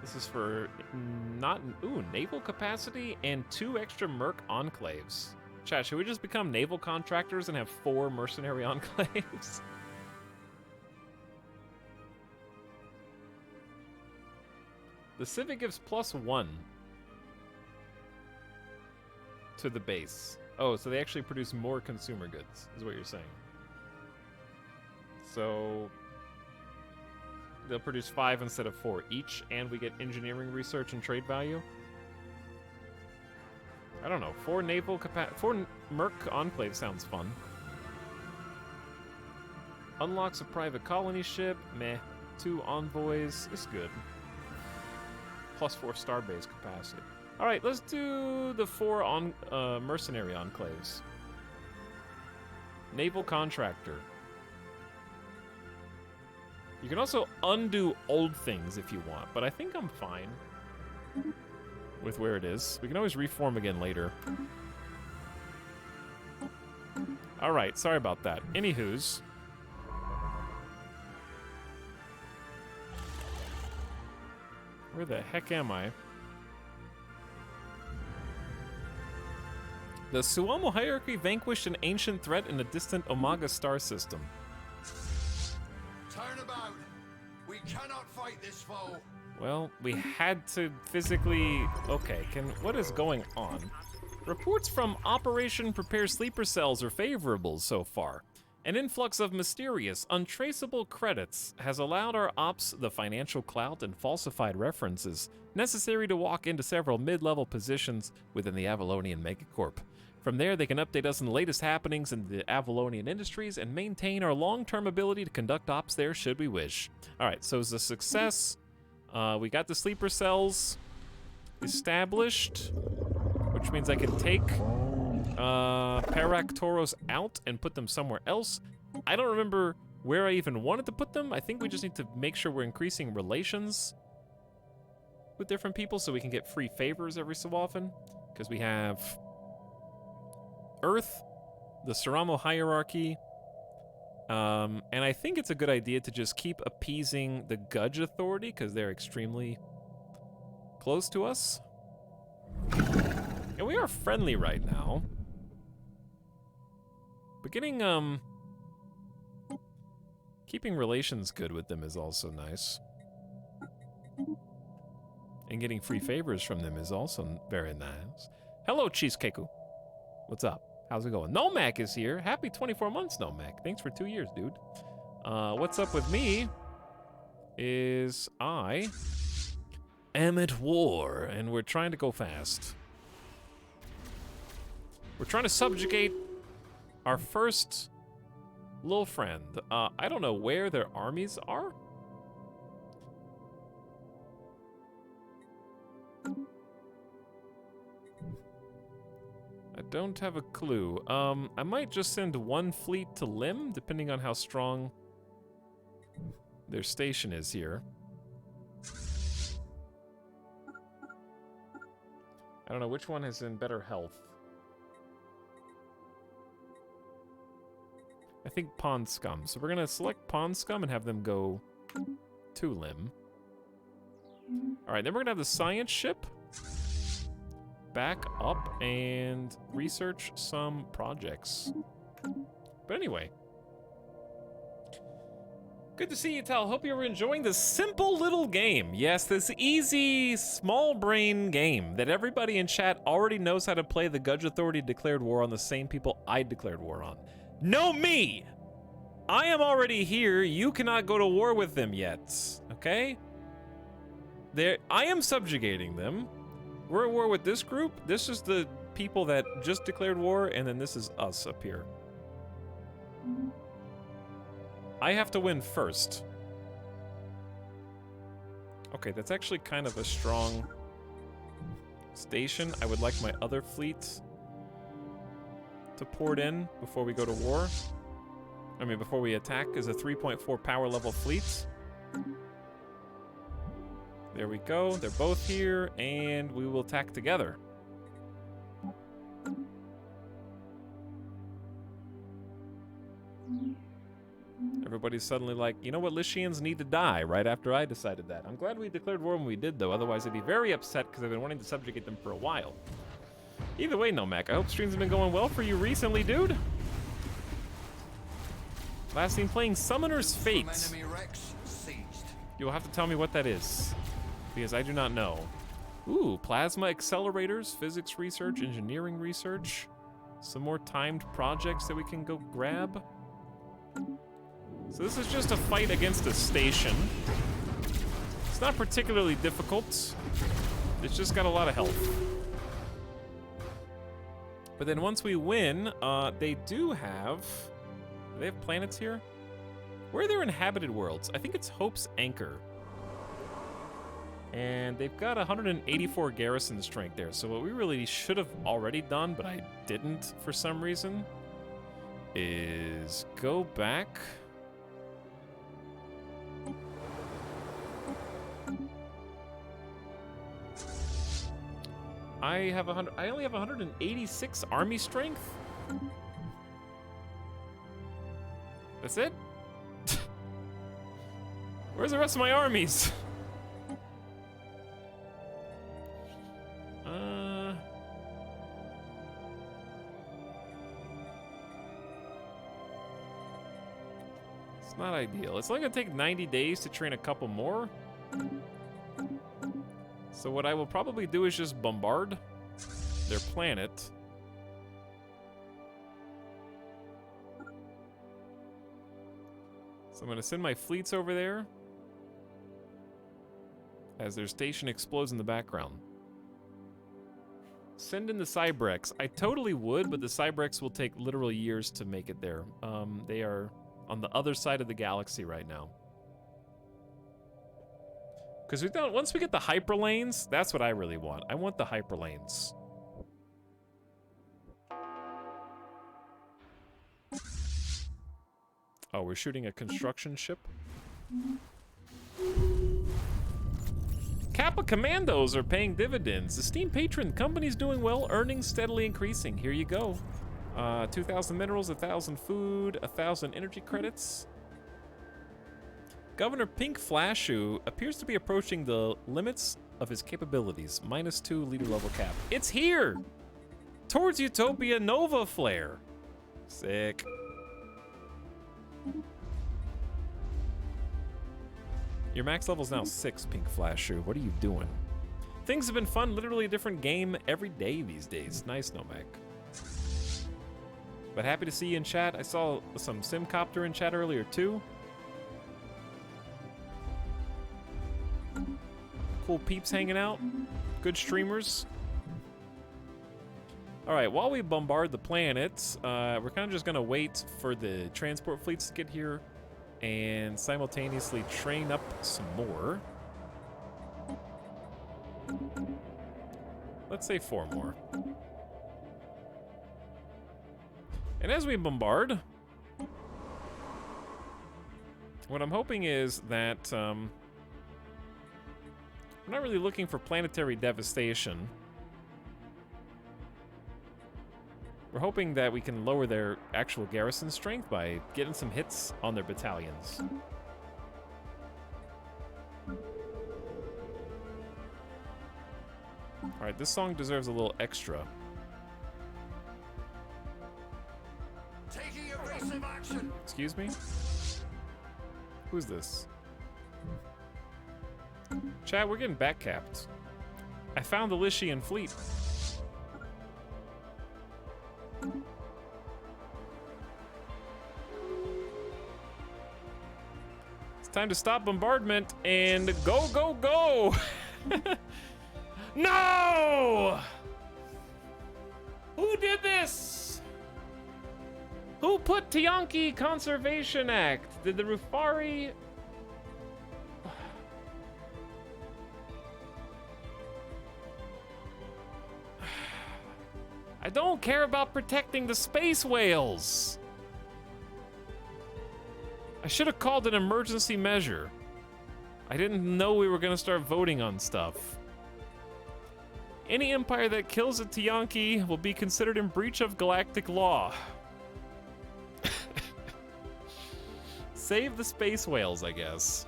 This is for naval capacity and 2 extra merc enclaves. Chat, should we just become naval contractors and have 4 mercenary enclaves? The Civic gives +1 to the base. Oh, so they actually produce more consumer goods, is what you're saying. So they'll produce 5 instead of 4 each, and we get engineering research and trade value. I don't know. 4 merc enclave sounds fun. Unlocks a private colony ship. Meh. 2 envoys. It's good. +4 starbase capacity. All right, let's do the 4 mercenary enclaves. Naval contractor. You can also undo old things if you want, but I think I'm fine with where it is. We can always reform again later. All right, sorry about that. Anywho's. Where the heck am I? The Suomo hierarchy vanquished an ancient threat in a distant Omega star system. Turn about. We cannot fight this foe. Well, we had to physically... Okay, what is going on? Reports from Operation Prepare Sleeper Cells are favorable so far. An influx of mysterious, untraceable credits has allowed our ops the financial clout and falsified references necessary to walk into several mid-level positions within the Avalonian Megacorp. From there, they can update us on the latest happenings in the Avalonian industries and maintain our long-term ability to conduct ops there should we wish. All right, so it's a success. We got the sleeper cells established, which means I can take Paractoros out and put them somewhere else. I don't remember where I even wanted to put them. I think we just need to make sure we're increasing relations with different people so we can get free favors every so often. Because we have Earth, the Saramo hierarchy, and I think it's a good idea to just keep appeasing the Gudge Authority because they're extremely close to us. And we are friendly right now. But keeping relations good with them is also nice. And getting free favors from them is also very nice. Hello, Cheesekeku. What's up? How's it going? Nomak is here. Happy 24 months, Nomak. Thanks for 2 years, dude. What's up with me is I am at war, and we're trying to go fast. We're trying to subjugate our first little friend. I don't know where their armies are. I don't have a clue. I might just send one fleet to Lim, depending on how strong their station is here. I don't know which one is in better health. I think Pond Scum. So we're gonna select Pond Scum and have them go to Lim. All right, then we're gonna have the science ship back up and research some projects. But anyway, good to see you, Tal. Hope you were enjoying this simple little game. Yes, this easy, small brain game that everybody in chat already knows how to play. The Gudge Authority declared war on the same people I declared war on. No me! I am already here. You cannot go to war with them yet, okay? I am subjugating them. We're at war with this group. This is the people that just declared war, and then this is us up here. I have to win first. Okay, that's actually kind of a strong station. I would like my other fleet to port in before we go to war. I mean, before we attack, is a 3.4 power level fleet. There we go. They're both here, and we will attack together. Everybody's suddenly like, you know what, Lycians need to die right after I decided that. I'm glad we declared war when we did, though. Otherwise, I'd be very upset because I've been wanting to subjugate them for a while. Either way, Nomak, I hope streams have been going well for you recently, dude. Last seen playing Summoner's Fate. You'll have to tell me what that is, because I do not know. Ooh, plasma accelerators, physics research, engineering research. Some more timed projects that we can go grab. So this is just a fight against a station. It's not particularly difficult. It's just got a lot of health. But then once we win, they do have planets here? Where are their inhabited worlds? I think it's Hope's Anchor. And they've got 184 garrison strength there. So what we really should have already done, but I didn't for some reason, is go back. I only have 186 army strength. That's it? Where's the rest of my armies? It's not ideal. It's only gonna take 90 days to train a couple more. So what I will probably do is just bombard their planet. So I'm gonna send my fleets over there as their station explodes in the background. Send in the Cybrex. I totally would, but the Cybrex will take literal years to make it there. They are on the other side of the galaxy right now. Because we don't. Once we get the hyperlanes, that's what I really want. I want the hyperlanes. Oh, we're shooting a construction ship? Kappa Commandos are paying dividends. Esteemed patron, the company's doing well, earnings steadily increasing. Here you go. 2,000 minerals, 1,000 food, 1,000 energy credits. Governor Pink Flashu appears to be approaching the limits of his capabilities. -2 leader level cap. It's here! Towards Utopia Nova Flare. Sick. Your max level is now 6, Pink Flashu. What are you doing? Things have been fun. Literally a different game every day these days. Nice, Nomek. But happy to see you in chat. I saw some Simcopter in chat earlier, too. Cool peeps hanging out. Good streamers. All right, while we bombard the planets, we're kind of just going to wait for the transport fleets to get here and simultaneously train up some more. Let's say 4 more. And as we bombard, what I'm hoping is that we're not really looking for planetary devastation. We're hoping that we can lower their actual garrison strength by getting some hits on their battalions. All right, this song deserves a little extra. Taking evasive action. Excuse me? Who's this? Chat, we're getting backcapped. I found the Lycian fleet. It's time to stop bombardment and go, go, go! No! Who did this? Who put Tiyanki Conservation Act? Did the Rufari... I don't care about protecting the space whales. I should have called an emergency measure. I didn't know we were gonna start voting on stuff. Any empire that kills a Tiyanki will be considered in breach of galactic law. Save the space whales, I guess.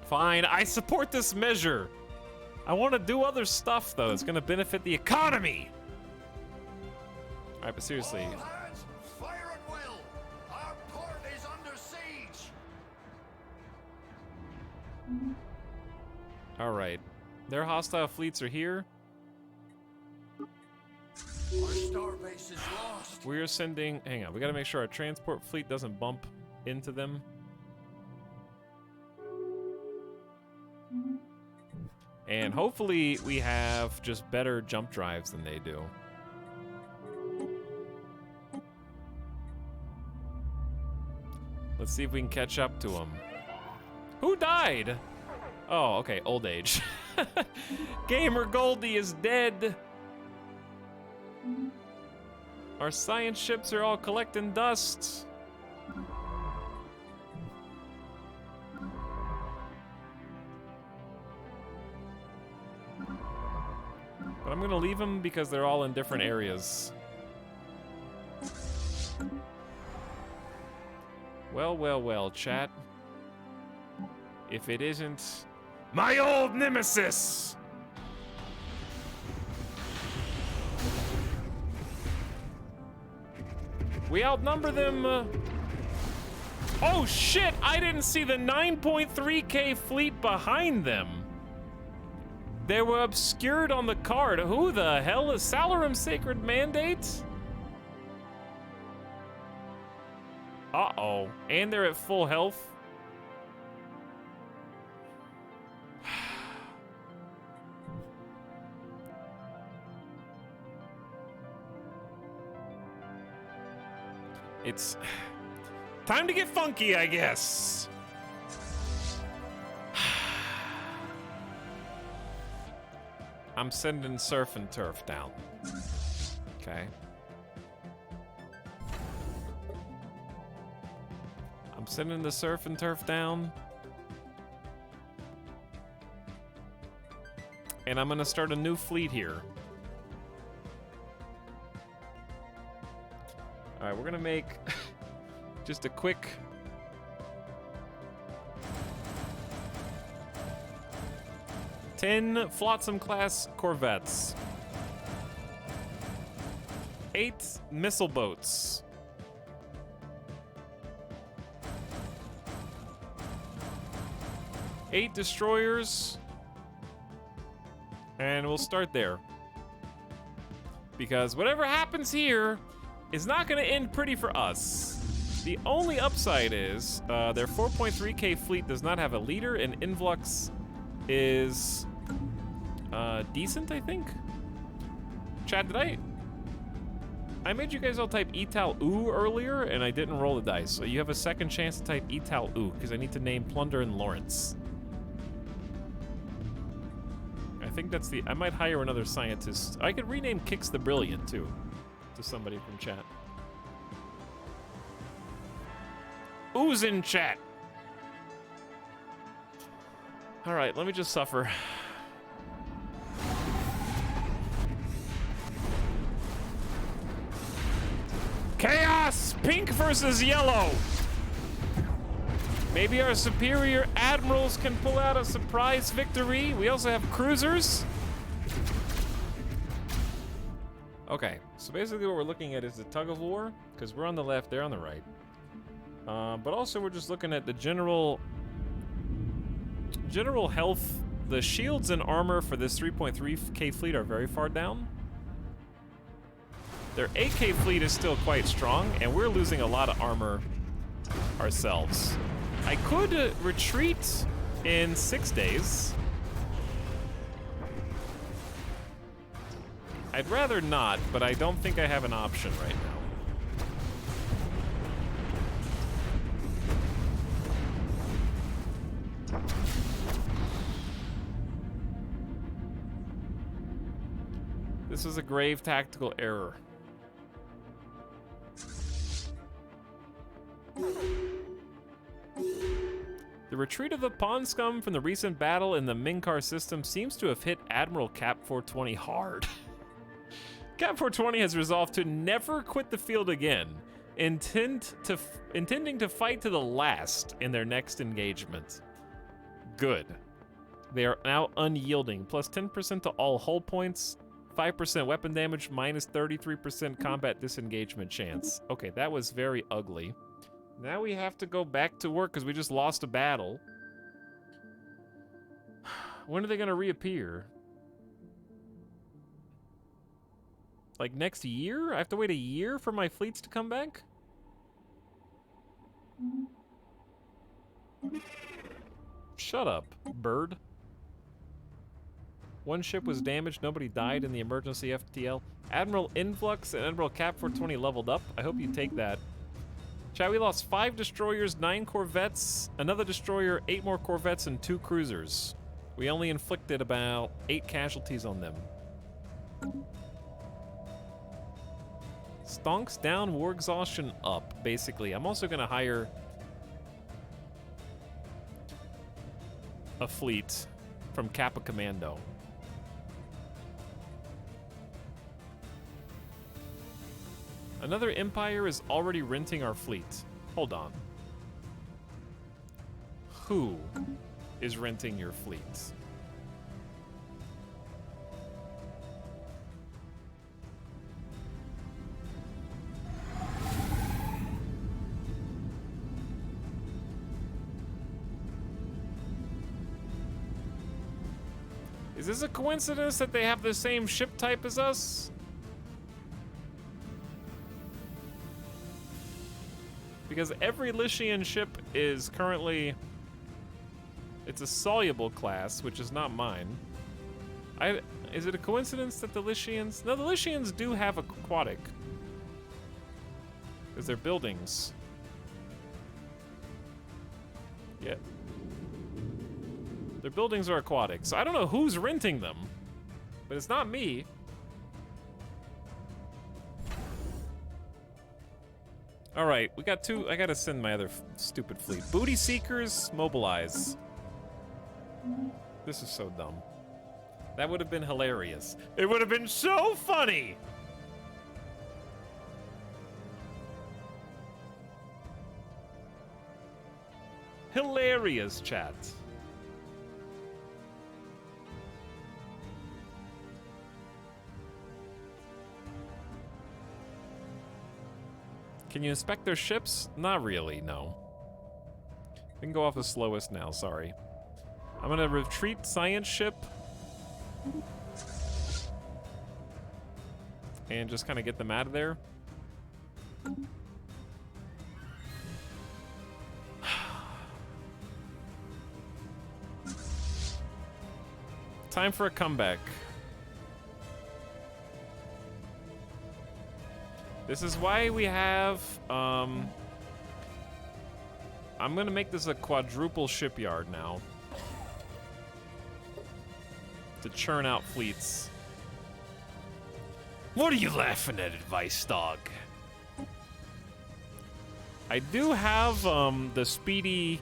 Fine, I support this measure. I want to do other stuff, though. It's gonna benefit the economy. All right, but seriously. All hands, fire at will. Our port is under siege. All right, their hostile fleets are here. Our star base is lost. We are sending. Hang on, we got to make sure our transport fleet doesn't bump into them. And hopefully, we have just better jump drives than they do. Let's see if we can catch up to them. Who died? Oh, okay, old age. Gamer Goldie is dead. Our science ships are all collecting dust. But I'm gonna leave them because they're all in different areas. Well, well, well, chat. If it isn't my old nemesis! We outnumber them Oh shit, I didn't see the 9.3K fleet behind them. They were obscured on the card. Who the hell is Salarum Sacred Mandate? Uh-oh, and they're at full health. It's time to get funky, I guess. I'm sending Surf and Turf down. Okay. I'm sending the Surf and Turf down. And I'm gonna start a new fleet here. All right, we're gonna make just a quick ten Flotsam class corvettes, 8 missile boats, 8 destroyers, and we'll start there. Because whatever happens here is not going to end pretty for us. The only upside is their 4.3K fleet does not have a leader, and influx is decent, I think. Chad, I made you guys all type Etal-U earlier, and I didn't roll the dice, so you have a second chance to type Etal-U, because I need to name Plunder and Lawrence. I think that's I might hire another scientist. I could rename Kix the Brilliant, too, to somebody from chat. Oo's in chat. All right, let me just suffer. Chaos! Pink versus yellow. Maybe our superior admirals can pull out a surprise victory. We also have cruisers. Okay, so basically what we're looking at is the tug of war, because we're on the left, they're on the right. But also we're just looking at the general health. The shields and armor for this 3.3K fleet are very far down. Their 8K fleet is still quite strong, and we're losing a lot of armor ourselves. I could retreat in 6 days. I'd rather not, but I don't think I have an option right now. This is a grave tactical error. The retreat of the pawn scum from the recent battle in the Minkar system seems to have hit Admiral Cap 420 hard. Cap 420 has resolved to never quit the field again, intending to fight to the last in their next engagement. Good. They are now unyielding, plus 10% to all hull points, 5% weapon damage, minus 33% combat disengagement chance. Okay, that was very ugly. Now we have to go back to work because we just lost a battle. When are they going to reappear? Like next year? I have to wait a year for my fleets to come back? Shut up, bird. One ship was damaged, nobody died in the emergency FTL. Admiral Influx and Admiral Cap 420 leveled up. I hope you take that. Chat, we lost 5 destroyers, 9 corvettes, another destroyer, 8 more corvettes, and 2 cruisers. We only inflicted about 8 casualties on them. Stonks down, war exhaustion up, basically. I'm also going to hire a fleet from Kappa Commando. Another empire is already renting our fleet. Hold on. Who is renting your fleet? Is this a coincidence that they have the same ship type as us? Because every Lycian ship is currently... It's a soluble class, which is not mine. Is it a coincidence that the Lycians... No, the Lycians do have aquatic. Because they're buildings. Yeah. Their buildings are aquatic, so I don't know who's renting them. But it's not me. Alright, we got two... I gotta send my other stupid fleet. Booty Seekers, mobilize. This is so dumb. That would have been hilarious. It would have been so funny! Hilarious, chat. Can you inspect their ships? Not really, no. We can go off the slowest now, sorry. I'm gonna retreat science ship. And just kind of get them out of there. Time for a comeback. This is why we have, I'm gonna make this a quadruple shipyard now. To churn out fleets. What are you laughing at, advice dog? I do have, the speedy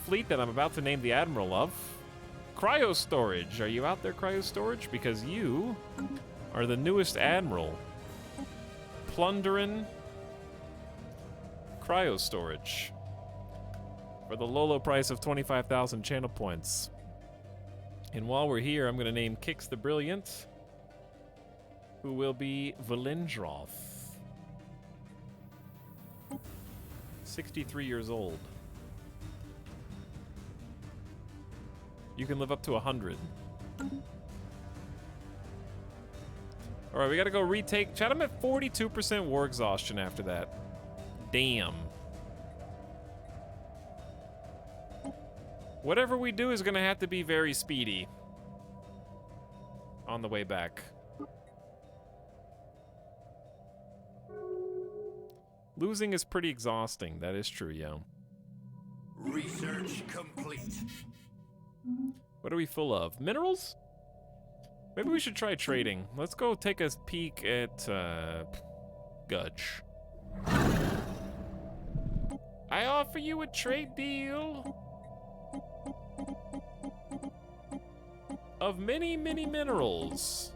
fleet that I'm about to name the Admiral of. Cryo Storage. Are you out there, Cryo Storage? Because you are the newest Admiral. Plundering Cryo Storage. For the low, low price of 25,000 channel points. And while we're here, I'm going to name Kix the Brilliant, who will be Valindroth. 63 years old. You can live up to 100. All right, we got to go retake. Chat, I'm at 42% war exhaustion after that. Damn. Whatever we do is going to have to be very speedy on the way back. Losing is pretty exhausting. That is true, yo. Research complete. What are we full of? Minerals? Maybe we should try trading. Let's go take a peek at Gudge. I offer you a trade deal of many, many minerals.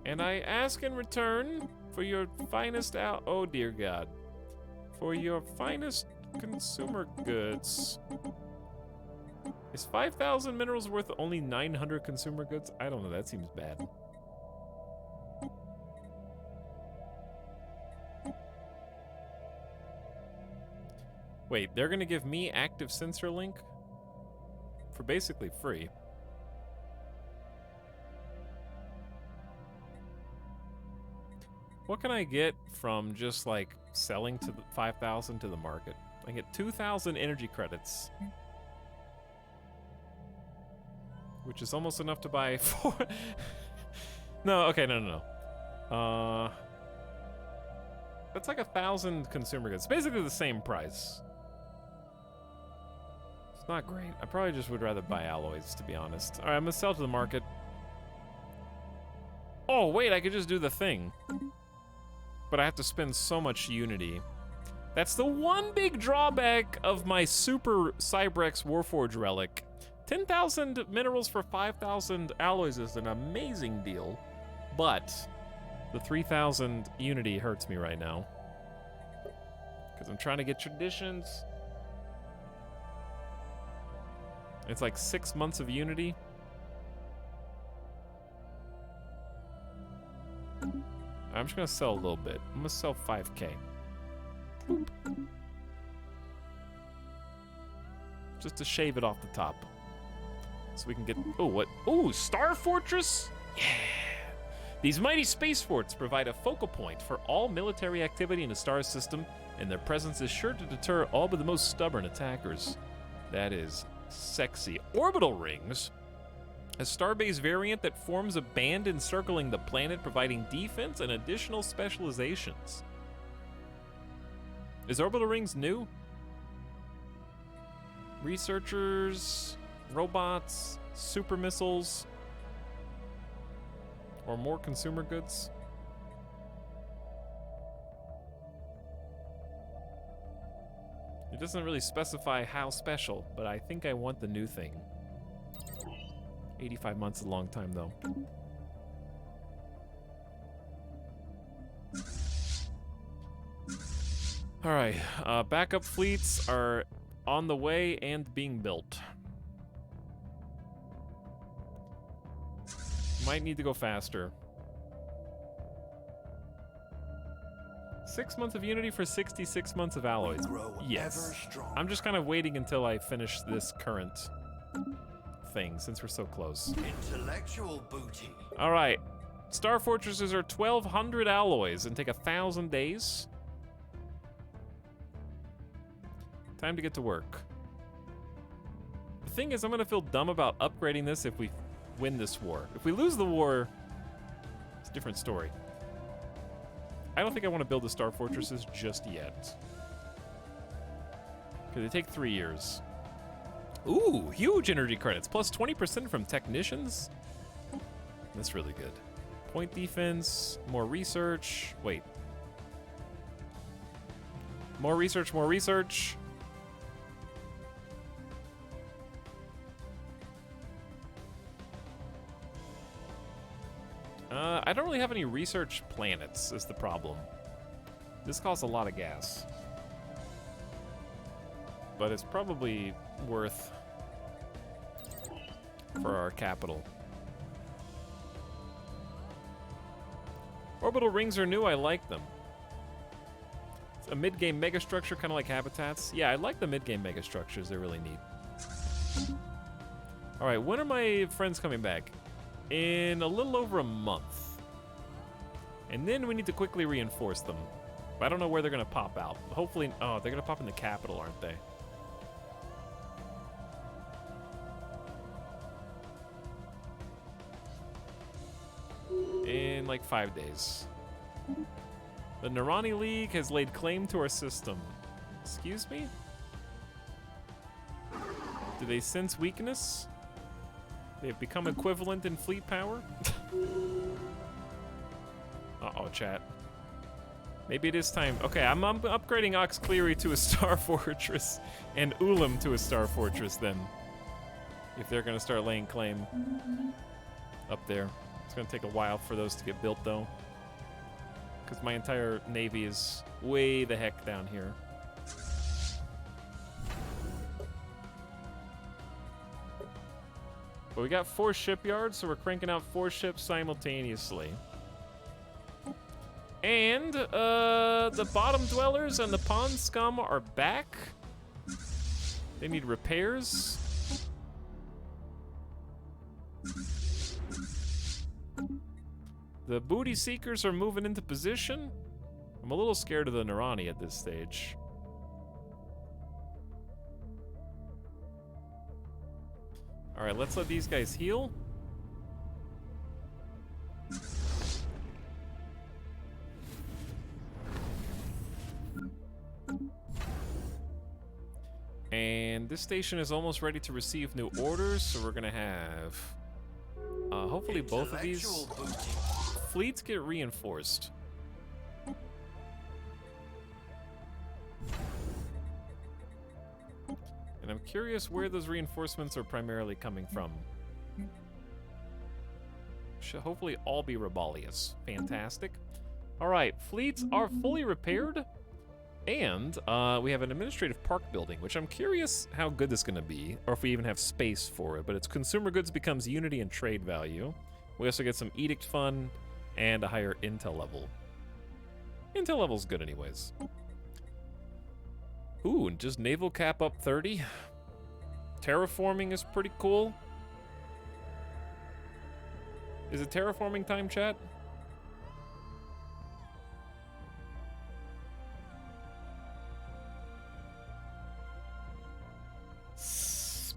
And I ask in return for your finest oh dear God. For your finest consumer goods. Is 5,000 minerals worth only 900 consumer goods? I don't know, that seems bad. Wait, they're gonna give me active sensor link? For basically free. What can I get from just like selling to the 5,000 to the market? I get 2,000 energy credits. Which is almost enough to buy 4. No, okay, no. That's like 1,000 consumer goods. Basically the same price. It's not great. I probably just would rather buy alloys, to be honest. All right, I'm gonna sell to the market. Oh, wait, I could just do the thing. But I have to spend so much Unity. That's the one big drawback of my super Cybrex Warforge relic. 10,000 minerals for 5,000 alloys is an amazing deal, but the 3,000 Unity hurts me right now. Because I'm trying to get traditions. It's like 6 months of Unity. I'm just gonna sell a little bit. I'm gonna sell 5K. Boop. just to shave it off the top. So we can get, oh, what? Oh, Star Fortress? Yeah. These mighty space forts provide a focal point for all military activity in the star system, and their presence is sure to deter all but the most stubborn attackers. That is sexy. Orbital rings, a starbase variant that forms a band encircling the planet, providing defense and additional specializations. Is orbital rings new? Researchers, robots, super missiles, or more consumer goods? It doesn't really specify how special, but I think I want the new thing. 85 months is a long time, though. All right, backup fleets are on the way and being built. Might need to go faster. 6 months of Unity for 66 months of alloys. Yes. I'm just kind of waiting until I finish this current thing, since we're so close. Intellectual booty. All right. Star Fortresses are 1,200 alloys and take 1,000 days. Time to get to work. The thing is, I'm gonna feel dumb about upgrading this if we win this war. If we lose the war, it's a different story. I don't think I want to build the Star Fortresses just yet. Because they take 3 years. Ooh, huge energy credits. Plus 20% from technicians. That's really good. Point defense, more research. Wait. More research, more research. I don't really have any research planets, is the problem. This costs a lot of gas. But it's probably worth for our capital. Orbital rings are new, I like them. It's a mid-game megastructure, kind of like habitats. Yeah, I like the mid-game megastructures, they're really neat. Alright, when are my friends coming back? In a little over a month. And then we need to quickly reinforce them. I don't know where they're gonna pop out. Hopefully, oh, they're gonna pop in the capital, aren't they? In like 5 days. The Narani League has laid claim to our system. Excuse me? Do they sense weakness? They've become equivalent in fleet power? Uh-oh, chat. Maybe it is time. Okay, I'm upgrading Oxcleary to a Star Fortress and Ulam to a Star Fortress then. If they're gonna start laying claim up there. It's gonna take a while for those to get built though. Because my entire navy is way the heck down here. But we got 4 shipyards, so we're cranking out 4 ships simultaneously. And the bottom dwellers and the pond scum are back. They need repairs. The booty seekers are moving into position. I'm a little scared of the Narani at this stage. All right, let's let these guys heal. And this station is almost ready to receive new orders, so we're gonna have hopefully both of these fleets get reinforced. And I'm curious where those reinforcements are primarily coming from. Should hopefully all be Rebellious. Fantastic. All right, fleets are fully repaired. And we have an administrative park building, which I'm curious how good this is going to be, or if we even have space for it. But it's consumer goods becomes unity and trade value. We also get some edict fund and a higher intel level. Intel level's good anyways. Ooh, and just naval cap up 30. Terraforming is pretty cool. Is it terraforming time, chat?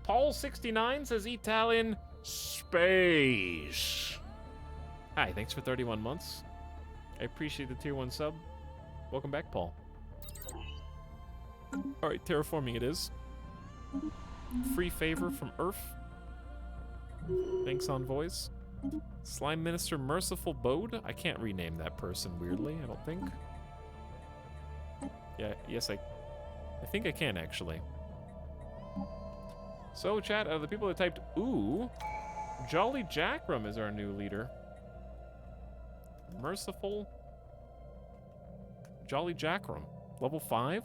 Paul69 says Italian space. Hi, thanks for 31 months. I appreciate the tier 1 sub. Welcome back, Paul. Alright, terraforming it is. Free favor from Earth. Thanks, Envoys. Slime Minister Merciful Bode? I can't rename that person, weirdly, I don't think. Yeah, yes, I think I can, actually. So, chat, the people that typed ooh, Jolly Jackram is our new leader. Merciful Jolly Jackram. Level 5?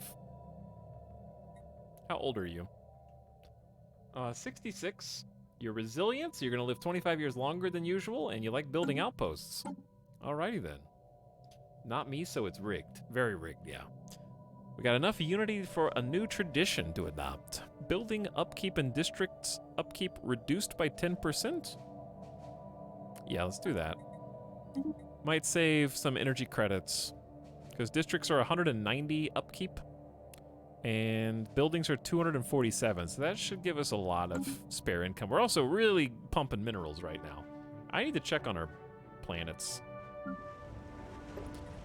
How old are you? 66. You're resilient, so you're gonna live 25 years longer than usual, and you like building outposts. Alrighty then. Not me, so it's rigged. Very rigged, yeah. We got enough unity for a new tradition to adopt. Building upkeep in districts upkeep reduced by 10%? Yeah, let's do that. Might save some energy credits, because districts are 190 upkeep, and buildings are 247, so that should give us a lot of spare income. We're also really pumping minerals right now. I need to check on our planets.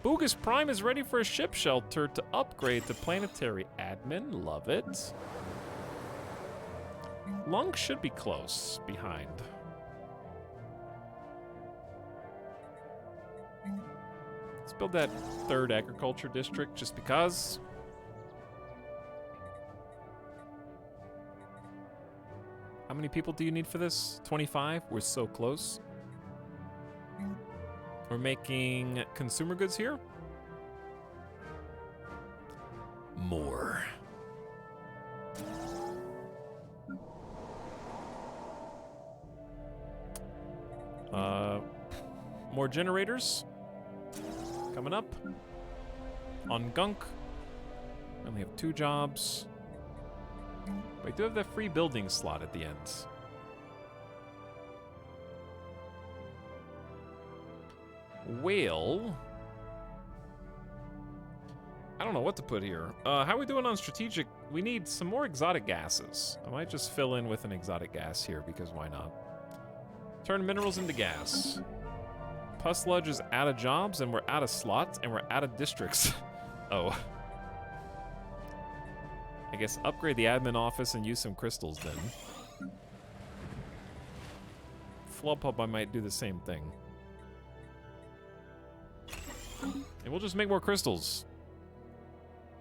Boogus Prime is ready for a ship shelter to upgrade to planetary admin. Love it. Lunk should be close behind. Let's build that third agriculture district just because. How many people do you need for this? 25? We're so close. We're making consumer goods here. More. More generators. Coming up. On Gunk. We only have 2 jobs. But I do have that free building slot at the end. Whale. I don't know what to put here. How are we doing on strategic? We need some more exotic gases. I might just fill in with an exotic gas here, because why not? Turn minerals into gas. Pusludge is out of jobs, and we're out of slots, and we're out of districts. Oh. I guess upgrade the admin office and use some crystals then. Flubhub, I might do the same thing. And we'll just make more crystals.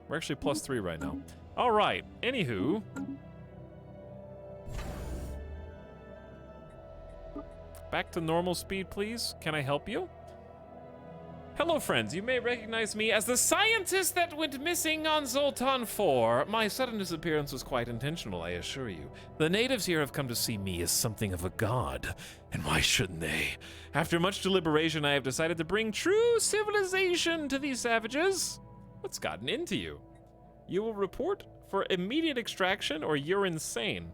We're actually +3 right now. All right, anywho. Back to normal speed, please. Can I help you? Hello, friends. You may recognize me as the scientist that went missing on Zoltan 4. My sudden disappearance was quite intentional, I assure you. The natives here have come to see me as something of a god. And why shouldn't they? After much deliberation, I have decided to bring true civilization to these savages. What's gotten into you? You will report for immediate extraction, or you're insane.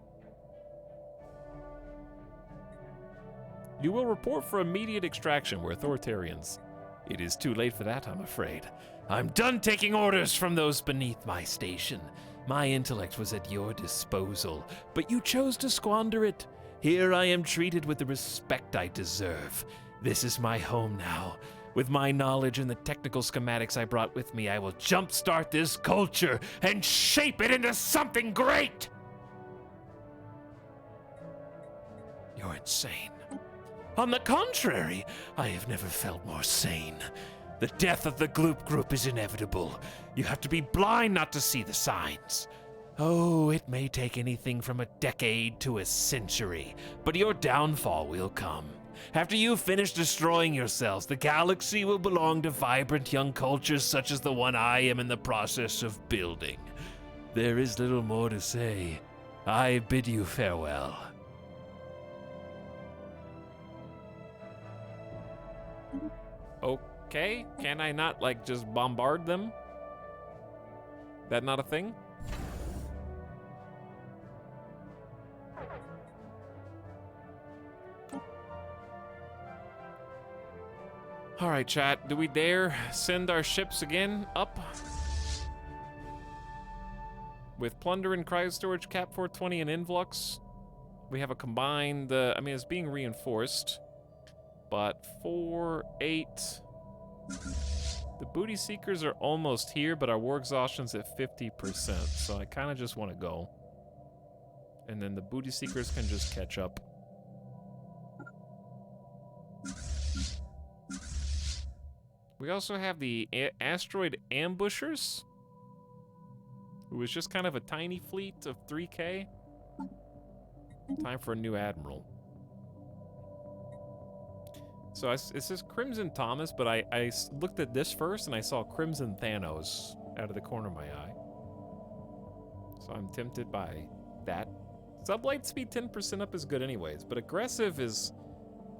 You will report for immediate extraction. We're authoritarians. It is too late for that, I'm afraid. I'm done taking orders from those beneath my station. My intellect was at your disposal, but you chose to squander it. Here I am treated with the respect I deserve. This is my home now. With my knowledge and the technical schematics I brought with me, I will jumpstart this culture and shape it into something great! You're insane. On the contrary, I have never felt more sane. The death of the Gloop Group is inevitable. You have to be blind not to see the signs. Oh, it may take anything from a decade to a century, but your downfall will come. After you finish destroying yourselves, the galaxy will belong to vibrant young cultures such as the one I am in the process of building. There is little more to say. I bid you farewell. Okay, can I not, like, just bombard them? That not a thing? All right, chat. Do we dare send our ships again up? With Plunder and Cryo Storage, Cap 420, and Influx, we have a combined, I mean, it's being reinforced, but 4, 8. The Booty Seekers are almost here, but our War Exhaustion's at 50%, so I kind of just want to go. And then the Booty Seekers can just catch up. We also have the Asteroid Ambushers, who is just kind of a tiny fleet of 3K. Time for a new admiral. So it says Crimson Thomas, but I looked at this first and I saw Crimson Thanos out of the corner of my eye. So I'm tempted by that. Sublight speed 10% up is good anyways, but aggressive is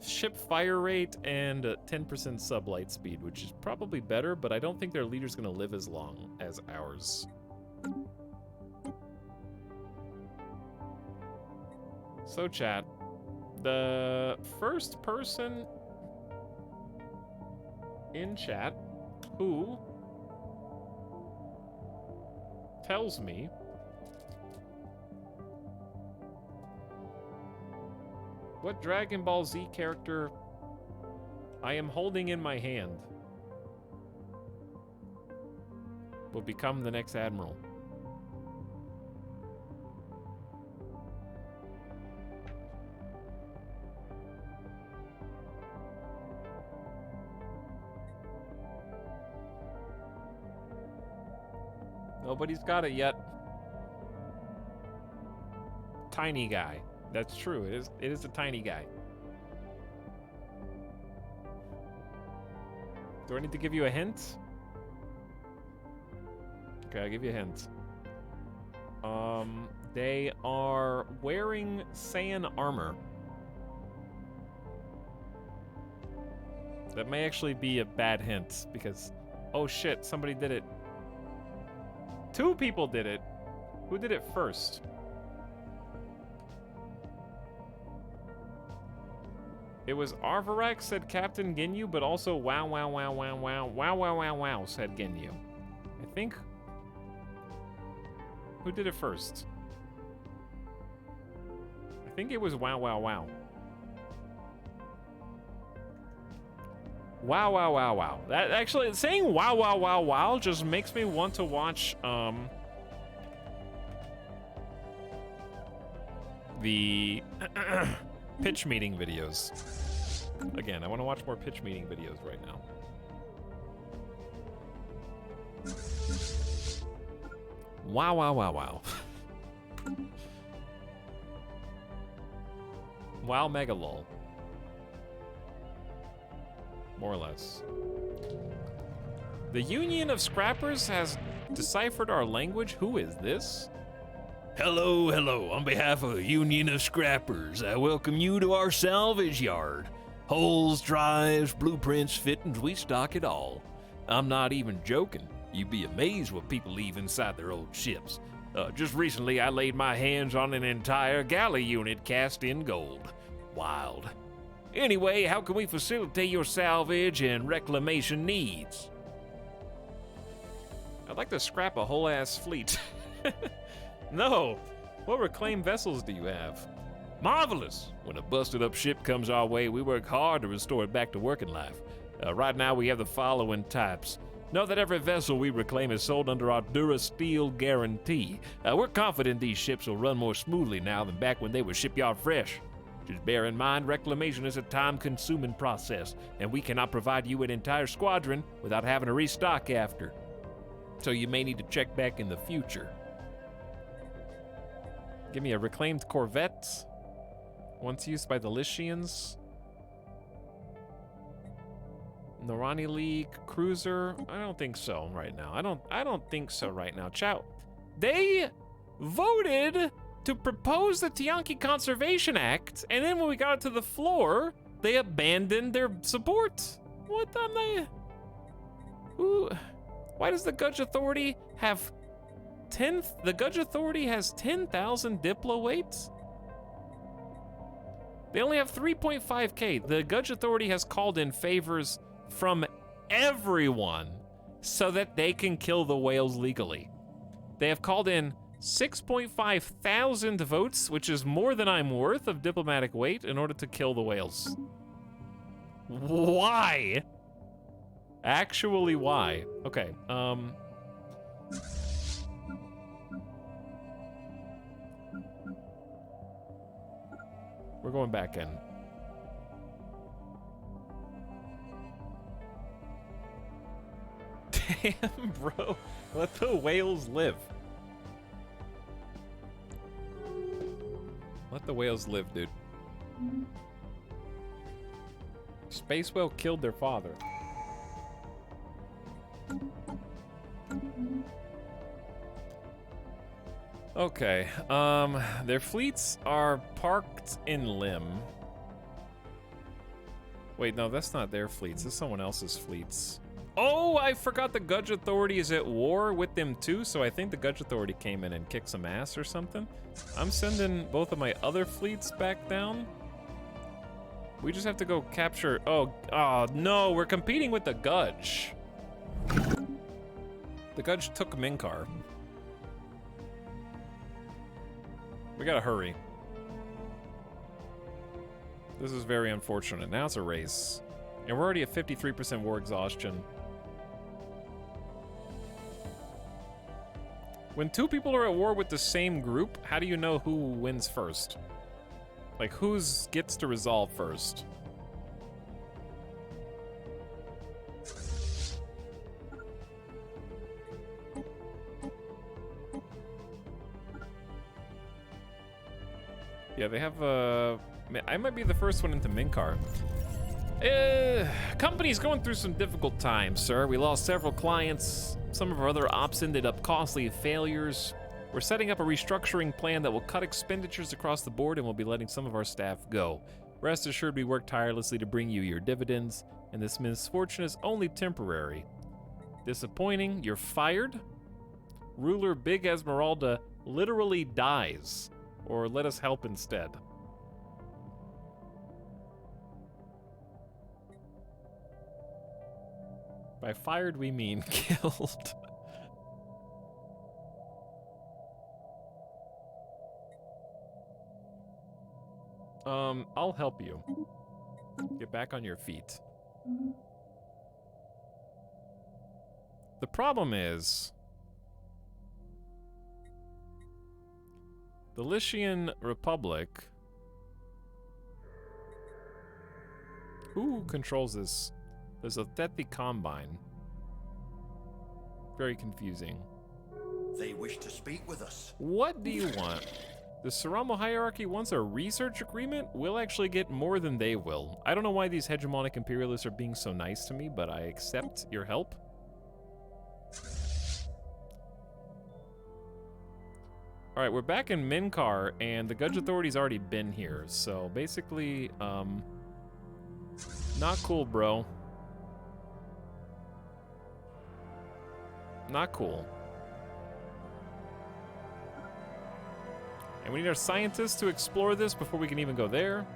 ship fire rate and 10% sublight speed, which is probably better, but I don't think their leader's gonna live as long as ours. So chat, the first person in chat who tells me what Dragon Ball Z character I am holding in my hand will become the next admiral. Nobody's got it yet. Tiny guy. That's true. It is a tiny guy. Do I need to give you a hint? Okay, I'll give you a hint. They are wearing Saiyan armor. That may actually be a bad hint because, oh shit, somebody did it. 2 people did it. Who did it first? It was Arvarak said Captain Ginyu, but also wow, said Ginyu. I think. Who did it first? I think it was wow. Wow. That actually, saying wow just makes me want to watch, the pitch meeting videos. Again, I want to watch more pitch meeting videos right now. Wow. Wow, Megalol. More or less. The Union of Scrappers has deciphered our language. Who is this? Hello. On behalf of the Union of Scrappers, I welcome you to our salvage yard. Holes, drives, blueprints, fittings, we stock it all. I'm not even joking. You'd be amazed what people leave inside their old ships. Just recently, I laid my hands on an entire galley unit cast in gold. Wild. Anyway, how can we facilitate your salvage and reclamation needs? I'd like to scrap a whole ass fleet. No. What reclaimed vessels do you have? Marvelous. When a busted up ship comes our way, we work hard to restore it back to working life. Right now, we have the following types. Know that every vessel we reclaim is sold under our Durasteel guarantee. We're confident these ships will run more smoothly now than back when they were shipyard fresh. Just bear in mind, reclamation is a time-consuming process, and we cannot provide you an entire squadron without having to restock after. So you may need to check back in the future. Give me a reclaimed corvette. Once used by the Lycians. Norani League cruiser. I don't think so right now. I don't think so right now. Chow. They voted to propose the Tianki Conservation Act, and then when we got it to the floor, they abandoned their support. What the? Why does the Gudge Authority have the Gudge Authority has 10,000 Diplo weights? They only have 3.5k. The Gudge Authority has called in favors from everyone so that they can kill the whales legally. They have called in 6.5 thousand votes, which is more than I'm worth of diplomatic weight, in order to kill the whales. Why? Actually, why? Okay, we're going back in. Damn, bro. Let the whales live. Let the whales live, dude. Space whale killed their father. Okay, their fleets are parked in Lim. Wait, no, that's not their fleets. This is someone else's fleets. Oh, I forgot the Gudge Authority is at war with them too, so I think the Gudge Authority came in and kicked some ass or something. I'm sending both of my other fleets back down. We just have to go capture... Oh no, we're competing with the Gudge. The Gudge took Minkar. We gotta hurry. This is very unfortunate. Now it's a race. And we're already at 53% war exhaustion. When two people are at war with the same group, how do you know who wins first? Like, whose gets to resolve first? Yeah, they have I might be the first one into Minkar. Company's going through some difficult times, sir. We lost several clients. Some of our other ops ended up costly failures. We're setting up a restructuring plan that will cut expenditures across the board, and we'll be letting some of our staff go. Rest assured, we work tirelessly to bring you your dividends, and this misfortune is only temporary. Disappointing, you're fired. Ruler Big Esmeralda literally dies, or let us help instead. By fired, we mean killed. I'll help you. Get back on your feet. The problem is... the Lycian Republic... Who controls this? There's a Thethi Combine. Very confusing. They wish to speak with us. What do you want? The Saramo hierarchy wants a research agreement? We'll actually get more than they will. I don't know why these hegemonic imperialists are being so nice to me, but I accept your help. Alright, we're back in Minkar, and the Gudge Authority's already been here, so basically, not cool, bro. Not cool. And we need our scientists to explore this before we can even go there.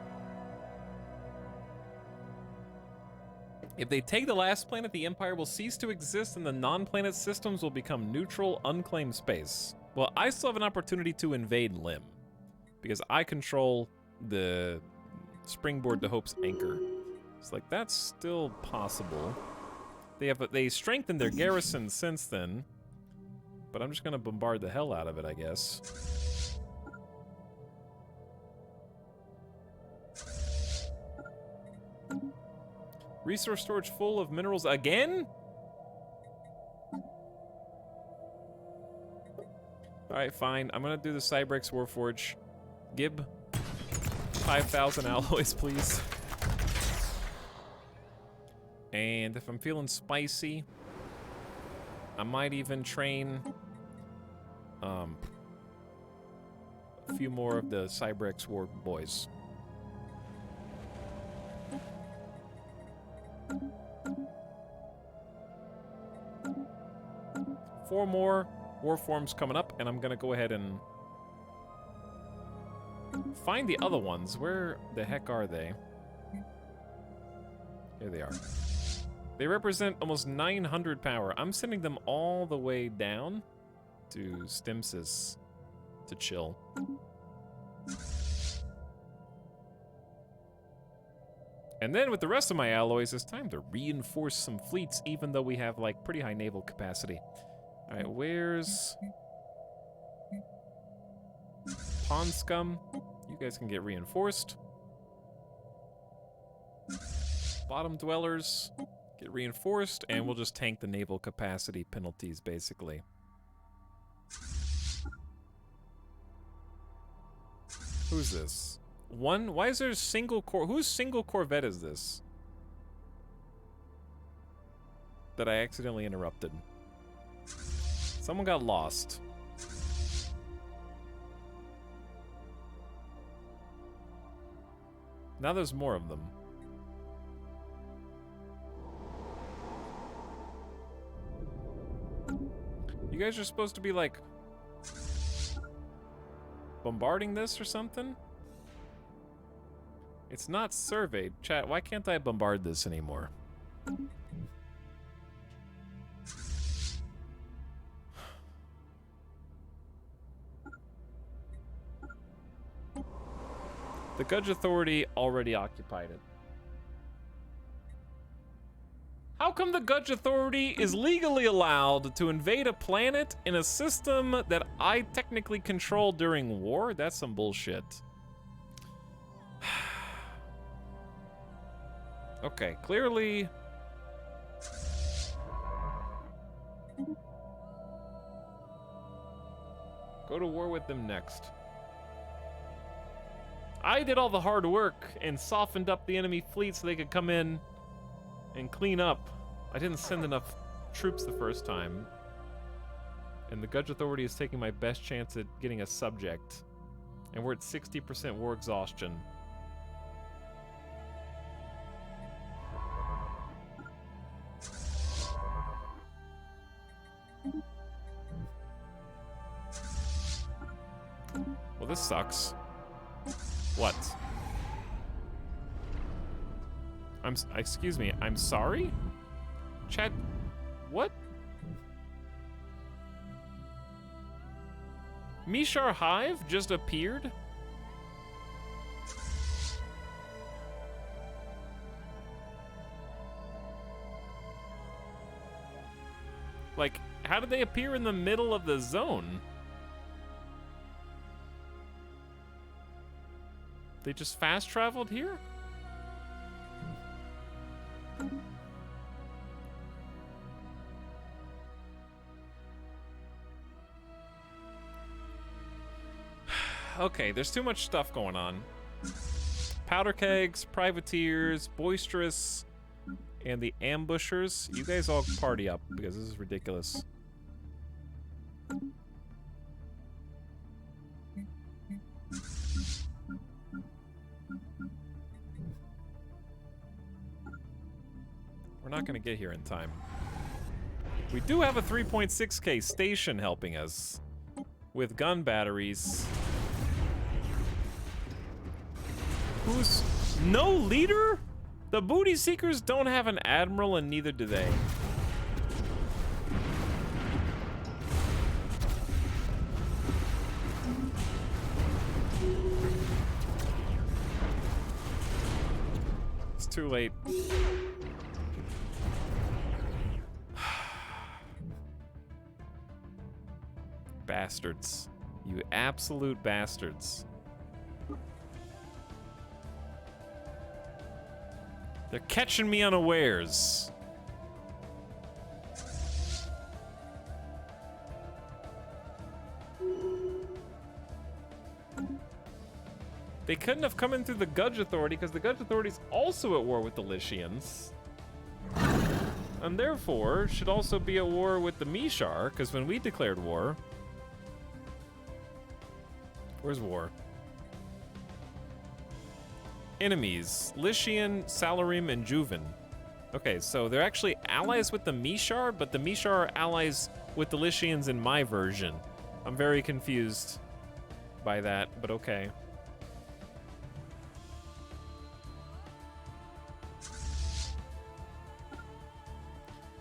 If they take the last planet, the Empire will cease to exist and the non-planet systems will become neutral, unclaimed space. Well, I still have an opportunity to invade Lim, because I control the Springboard to Hope's anchor. It's like, that's still possible. They strengthened their garrison since then, but I'm just gonna bombard the hell out of it, I guess. Resource storage full of minerals again? Alright, fine. I'm gonna do the Cybrex Warforge. Gib, 5,000 alloys, please. And if I'm feeling spicy, I might even train a few more of the Cybrex War boys. Four more war forms coming up, and I'm gonna go ahead and find the other ones. Where the heck are they? Here they are. They represent almost 900 power. I'm sending them all the way down to Stimsis to chill. And then with the rest of my alloys, it's time to reinforce some fleets, even though we have, like, pretty high naval capacity. All right, where's Pond Scum? You guys can get reinforced. Bottom Dwellers, get reinforced, and we'll just tank the naval capacity penalties, basically. Who's this? One? Why is there a single whose single Corvette is this? That I accidentally interrupted. Someone got lost. Now there's more of them. You guys are supposed to be, like, bombarding this or something? It's not surveyed. Chat, why can't I bombard this anymore? The Gudge Authority already occupied it. How come the Gudge Authority is legally allowed to invade a planet in a system that I technically control during war? That's some bullshit. Okay, clearly... Go to war with them next. I did all the hard work and softened up the enemy fleet so they could come in and clean up. I didn't send enough troops the first time. And the Gudge Authority is taking my best chance at getting a subject. And we're at 60% war exhaustion. Well, this sucks. What? Excuse me, I'm sorry? Chat, what? Mishar Hive just appeared? Like, how did they appear in the middle of the zone? They just fast traveled here? Okay, there's too much stuff going on. Powder kegs, privateers, boisterous, and the ambushers. You guys all party up because this is ridiculous. We're not going to get here in time. We do have a 3.6K station helping us with gun batteries. Who's no leader? The Booty Seekers don't have an admiral, and neither do they. It's too late. Bastards. You absolute bastards. They're catching me unawares. They couldn't have come in through the Gudge Authority because the Gudge Authority is also at war with the Lycians. And therefore should also be at war with the Mishar, because when we declared war... Where's war? Enemies, Lycian, Salarim, and Juven. Okay, so they're actually allies with the Mishar, but the Mishar are allies with the Lycians in my version. I'm very confused by that, but okay.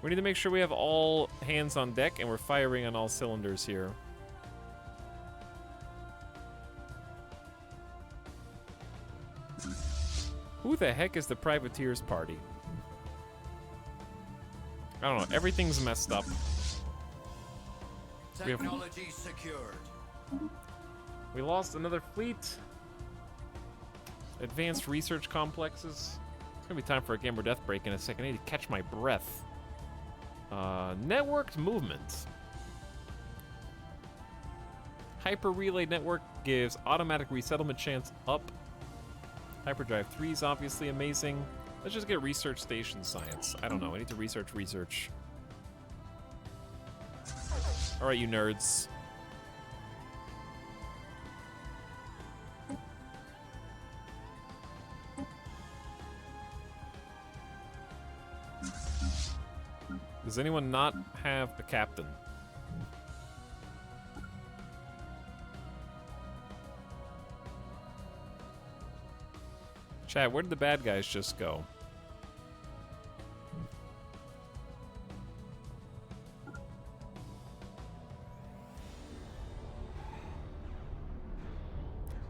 We need to make sure we have all hands on deck and we're firing on all cylinders here. Who the heck is the Privateers party? I don't know. Everything's messed up. Technology secured. We lost another fleet. Advanced research complexes. It's gonna be time for a game or death break in a second. I need to catch my breath. Networked movement. Hyper relay network gives automatic resettlement chance up. Hyperdrive 3 is obviously amazing. Let's just get research station science. I don't know. I need to research. All right, you nerds. Does anyone not have a captain? Chat, where did the bad guys just go?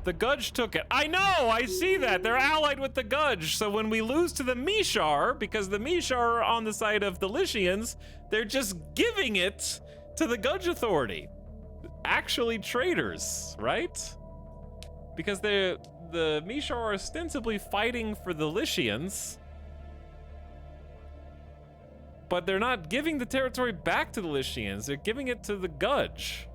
The Gudge took it. I know, I see that. They're allied with the Gudge. So when we lose to the Mishar, because the Mishar are on the side of the Lycians, they're just giving it to the Gudge Authority. Actually traitors, right? Because the Mishar are ostensibly fighting for the Lycians, but they're not giving the territory back to the Lycians. They're giving it to the Gudge.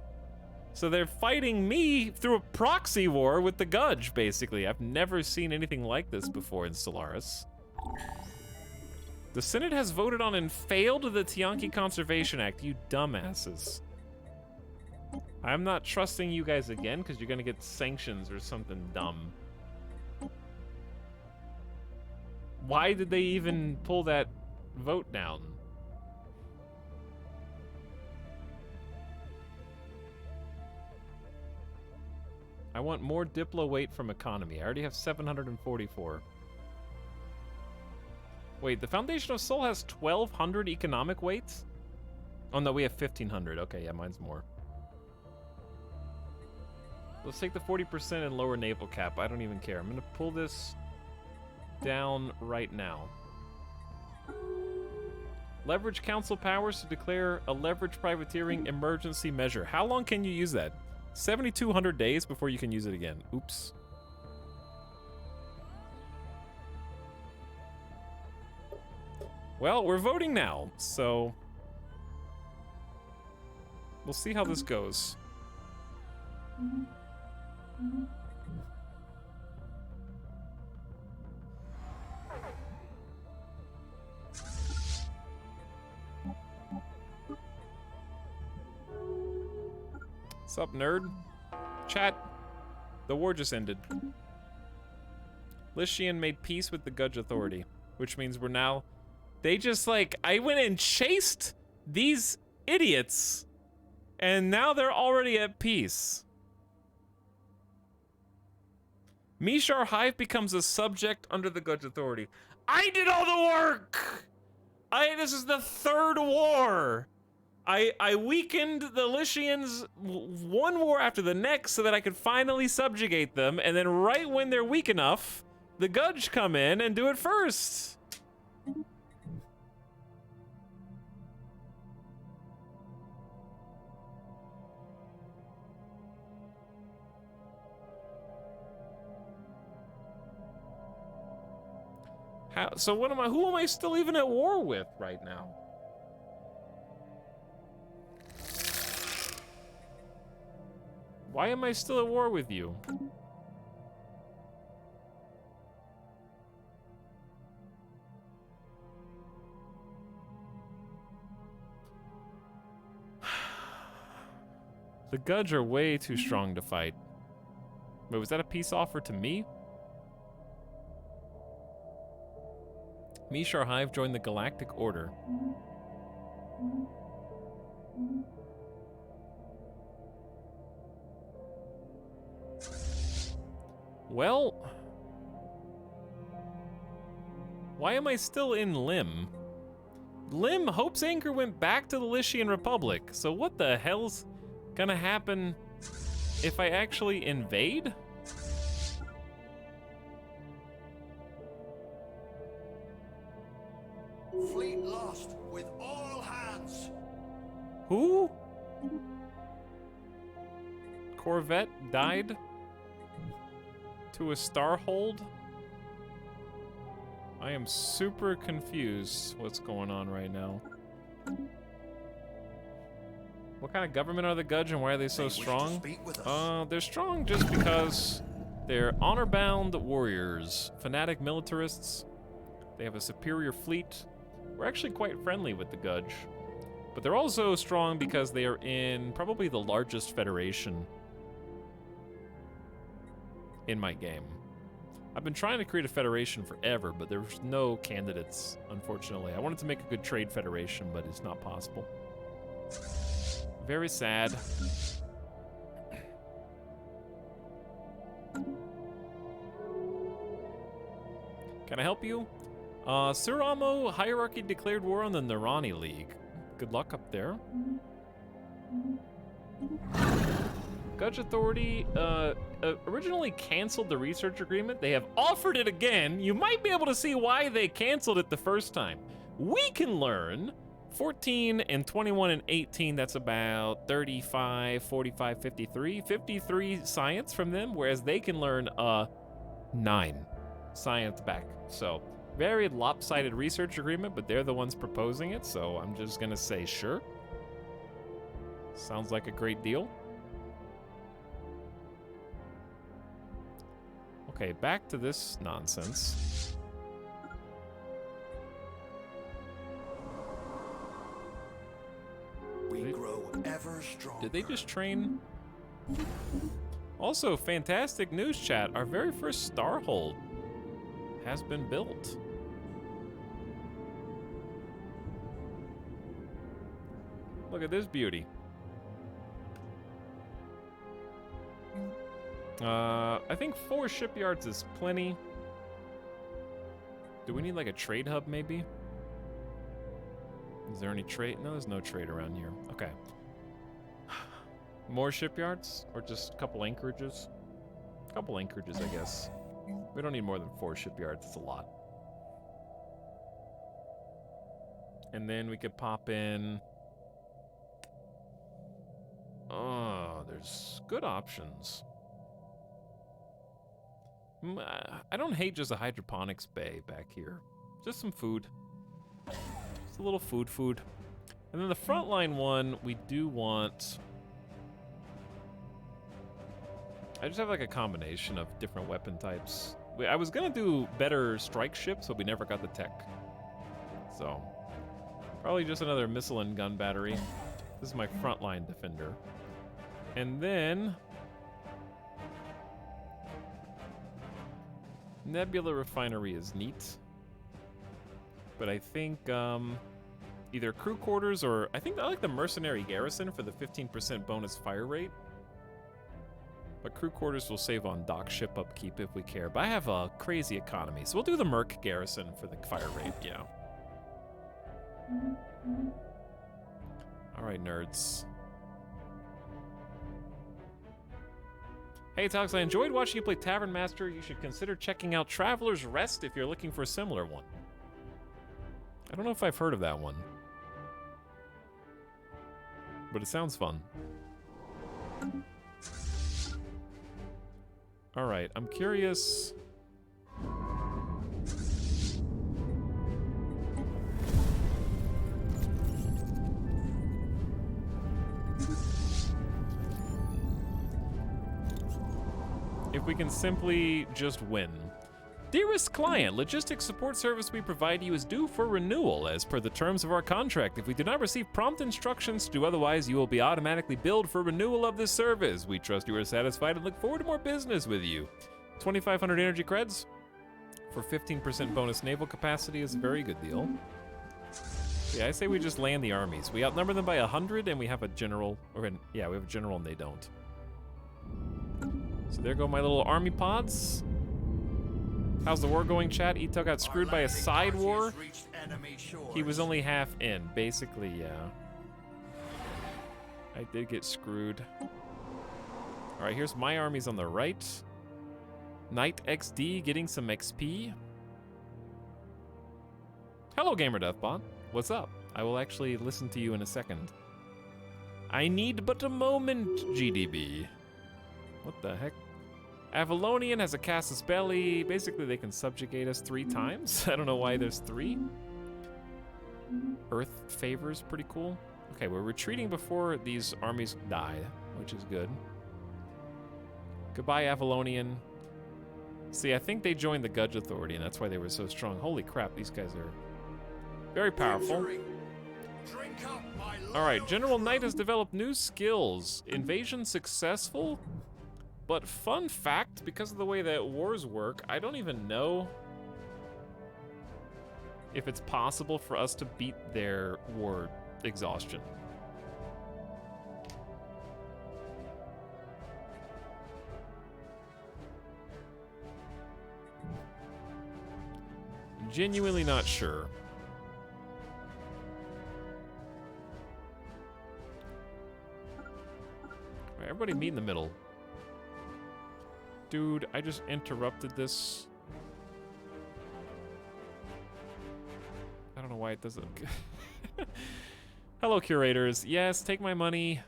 So they're fighting me through a proxy war with the Gudge, basically. I've never seen anything like this before in Stellaris. The Senate has voted on and failed the Tianki Conservation Act, you dumbasses. I'm not trusting you guys again, because you're gonna get sanctions or something dumb. Why did they even pull that vote down? I want more Diplo weight from economy. I already have 744. Wait, the Foundation of Soul has 1,200 economic weight? Oh no, we have 1,500. Okay, yeah, mine's more. Let's take the 40% and lower naval cap. I don't even care. I'm gonna pull this down right now. Leverage council powers to declare a leverage privateering emergency measure. How long can you use that? 7,200 days before you can use it again. Oops. Well, we're voting now, so we'll see how this goes. Sup, nerd? Chat, the war just ended. Lycian made peace with the Gudge Authority, which means we're now... They just, like, I went and chased these idiots, and now they're already at peace. Mishar Hive becomes a subject under the Gudge Authority. I did all the work! This is the third war! I weakened the Lycians one war after the next so that I could finally subjugate them, and then right when they're weak enough, the Gudge come in and do it first. So what am I? Who am I still even at war with right now? Why am I still at war with you? The Gudge are way too strong to fight. Wait, was that a peace offer to me? Mishar Hive joined the Galactic Order. Well, why am I still in Lim? Lim, Hope's Anchor went back to the Lycian Republic. So what the hell's gonna happen if I actually invade? Fleet lost with all hands. Who? Corvette died to a starhold? I am super confused what's going on right now. What kind of government are the Gudge and why are they so strong? They're strong just because they're honor-bound warriors, fanatic militarists. They have a superior fleet. We're actually quite friendly with the Gudge. But they're also strong because they are in probably the largest federation in my game. I've been trying to create a federation forever, but there's no candidates, unfortunately. I wanted to make a good trade federation, but it's not possible. Very sad. Can I help you? Suramo Hierarchy declared war on the Narani League. Good luck up there. Gudge Authority originally canceled the research agreement. They have offered it again. You might be able to see why they canceled it the first time. We can learn 14 and 21 and 18, that's about 35, 45, 53. 53 science from them, whereas they can learn 9 science back. So, very lopsided research agreement, but they're the ones proposing it, so I'm just gonna say sure. Sounds like a great deal. Okay, back to this nonsense. We grow ever stronger. Did they just train? Also, fantastic news, chat. Our very first Starhold has been built. Look at this beauty. I think 4 shipyards is plenty. Do we need like a trade hub maybe? Is there any trade? No, there's no trade around here. Okay. More shipyards or just a couple anchorages? A couple anchorages, I guess. We don't need more than 4 shipyards. It's a lot. And then we could pop in... Oh, there's good options. I don't hate just a hydroponics bay back here. Just some food. Just a little food. And then the frontline one, we do want... I just have like a combination of different weapon types. I was gonna do better strike ships, but we never got the tech. So, probably just another missile and gun battery. This is my frontline defender. And then... Nebula Refinery is neat. But I think either crew quarters or... I think I like the Mercenary Garrison for the 15% bonus fire rate. But crew quarters will save on dock ship upkeep if we care. But I have a crazy economy, so we'll do the Merc Garrison for the fire rate, yeah. Alright, nerds. Hey, Etalyx, I enjoyed watching you play Tavern Master. You should consider checking out Traveler's Rest if you're looking for a similar one. I don't know if I've heard of that one. But it sounds fun. Alright, I'm curious... if we can simply just win. Dearest client, logistics support service we provide you is due for renewal as per the terms of our contract. If we do not receive prompt instructions to do otherwise, you will be automatically billed for renewal of this service. We trust you are satisfied and look forward to more business with you. 2,500 energy creds for 15% bonus naval capacity is a very good deal. Yeah, I say we just land the armies. We outnumber them by 100 and we have a general, yeah, we have a general and they don't. So there go my little army pods. How's the war going, chat? Ito got screwed by a side war. Reached enemy shores. He was only half in, basically, yeah. I did get screwed. All right, here's my armies on the right. Knight XD getting some XP. Hello, Gamer Deathbot. What's up? I will actually listen to you in a second. I need but a moment, GDB. What the heck? Avalonian has a Casus Belli. Basically, they can subjugate us 3 times. I don't know why there's 3. Earth favors, pretty cool. Okay, we're retreating before these armies die, which is good. Goodbye, Avalonian. See, I think they joined the Gudge Authority, and that's why they were so strong. Holy crap, these guys are very powerful. Drink up, my All right, loyal General Knight has developed new skills. Invasion successful, but fun fact, because of the way that wars work, I don't even know if it's possible for us to beat their war exhaustion. Genuinely not sure. All right, everybody meet in the middle. Dude, I just interrupted this. I don't know why it doesn't. Hello, curators. Yes, take my money.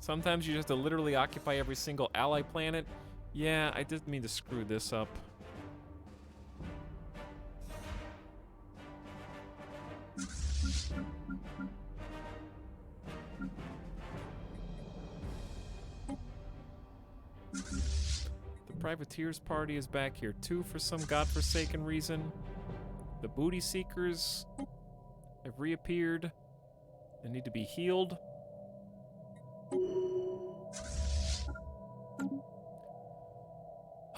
Sometimes you just have to literally occupy every single ally planet. Yeah, I didn't mean to screw this up. The Privateers party is back here too for some godforsaken reason. The Booty Seekers have reappeared. They need to be healed.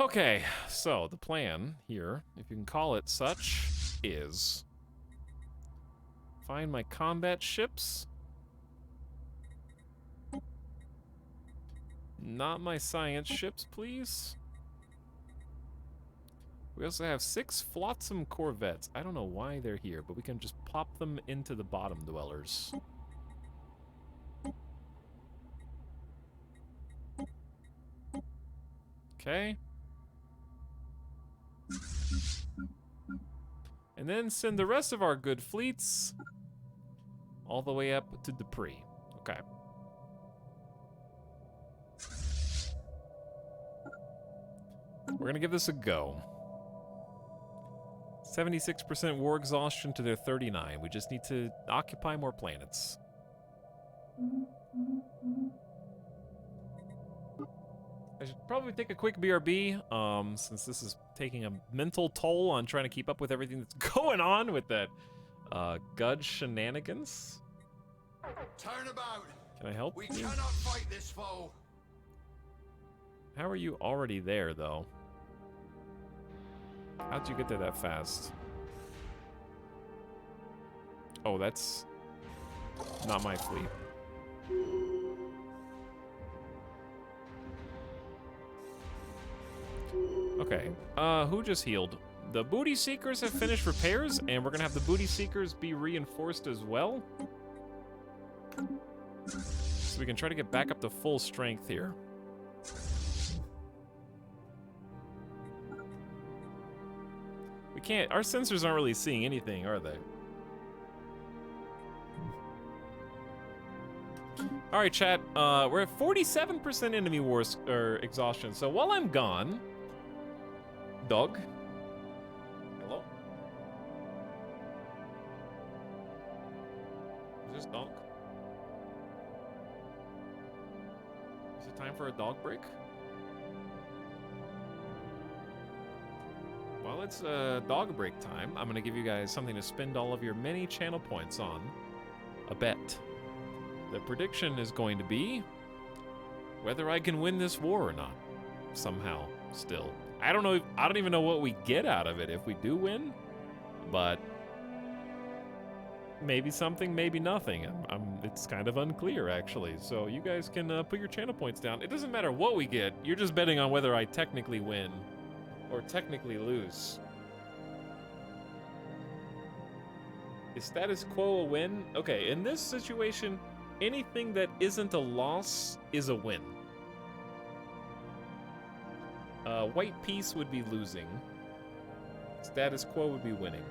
Okay, so the plan here, if you can call it such, is find my combat ships. Not my science ships, please. We also have 6 flotsam corvettes. I don't know why they're here, but we can just pop them into the bottom dwellers. Okay. And then send the rest of our good fleets all the way up to Dupree. Okay. We're gonna give this a go. 76% war exhaustion to their 39. We just need to occupy more planets. I should probably take a quick BRB, since this is taking a mental toll on trying to keep up with everything that's going on with that Gudge shenanigans. Turn about. Can I help We you? cannot fight this foe. How are you already there, though? How'd you get there that fast? Oh, that's not my fleet. Okay, who just healed? The Booty Seekers have finished repairs, and we're gonna have the Booty Seekers be reinforced as well. So we can try to get back up to full strength here. We can't, our sensors aren't really seeing anything, are they? All right, chat, we're at 47% enemy wars, or exhaustion. So while I'm gone, dog, hello? Is this dog? Is it time for a dog break? Well, it's dog break time. I'm gonna give you guys something to spend all of your many channel points on. A bet. The prediction is going to be whether I can win this war or not. Somehow, still. I don't know. I don't even know what we get out of it if we do win, but maybe something, maybe nothing. It's kind of unclear, actually. So you guys can put your channel points down. It doesn't matter what we get. You're just betting on whether I technically win or technically lose. Is status quo a win? Okay, in this situation, anything that isn't a loss is a win. White peace would be losing. Status quo would be winning.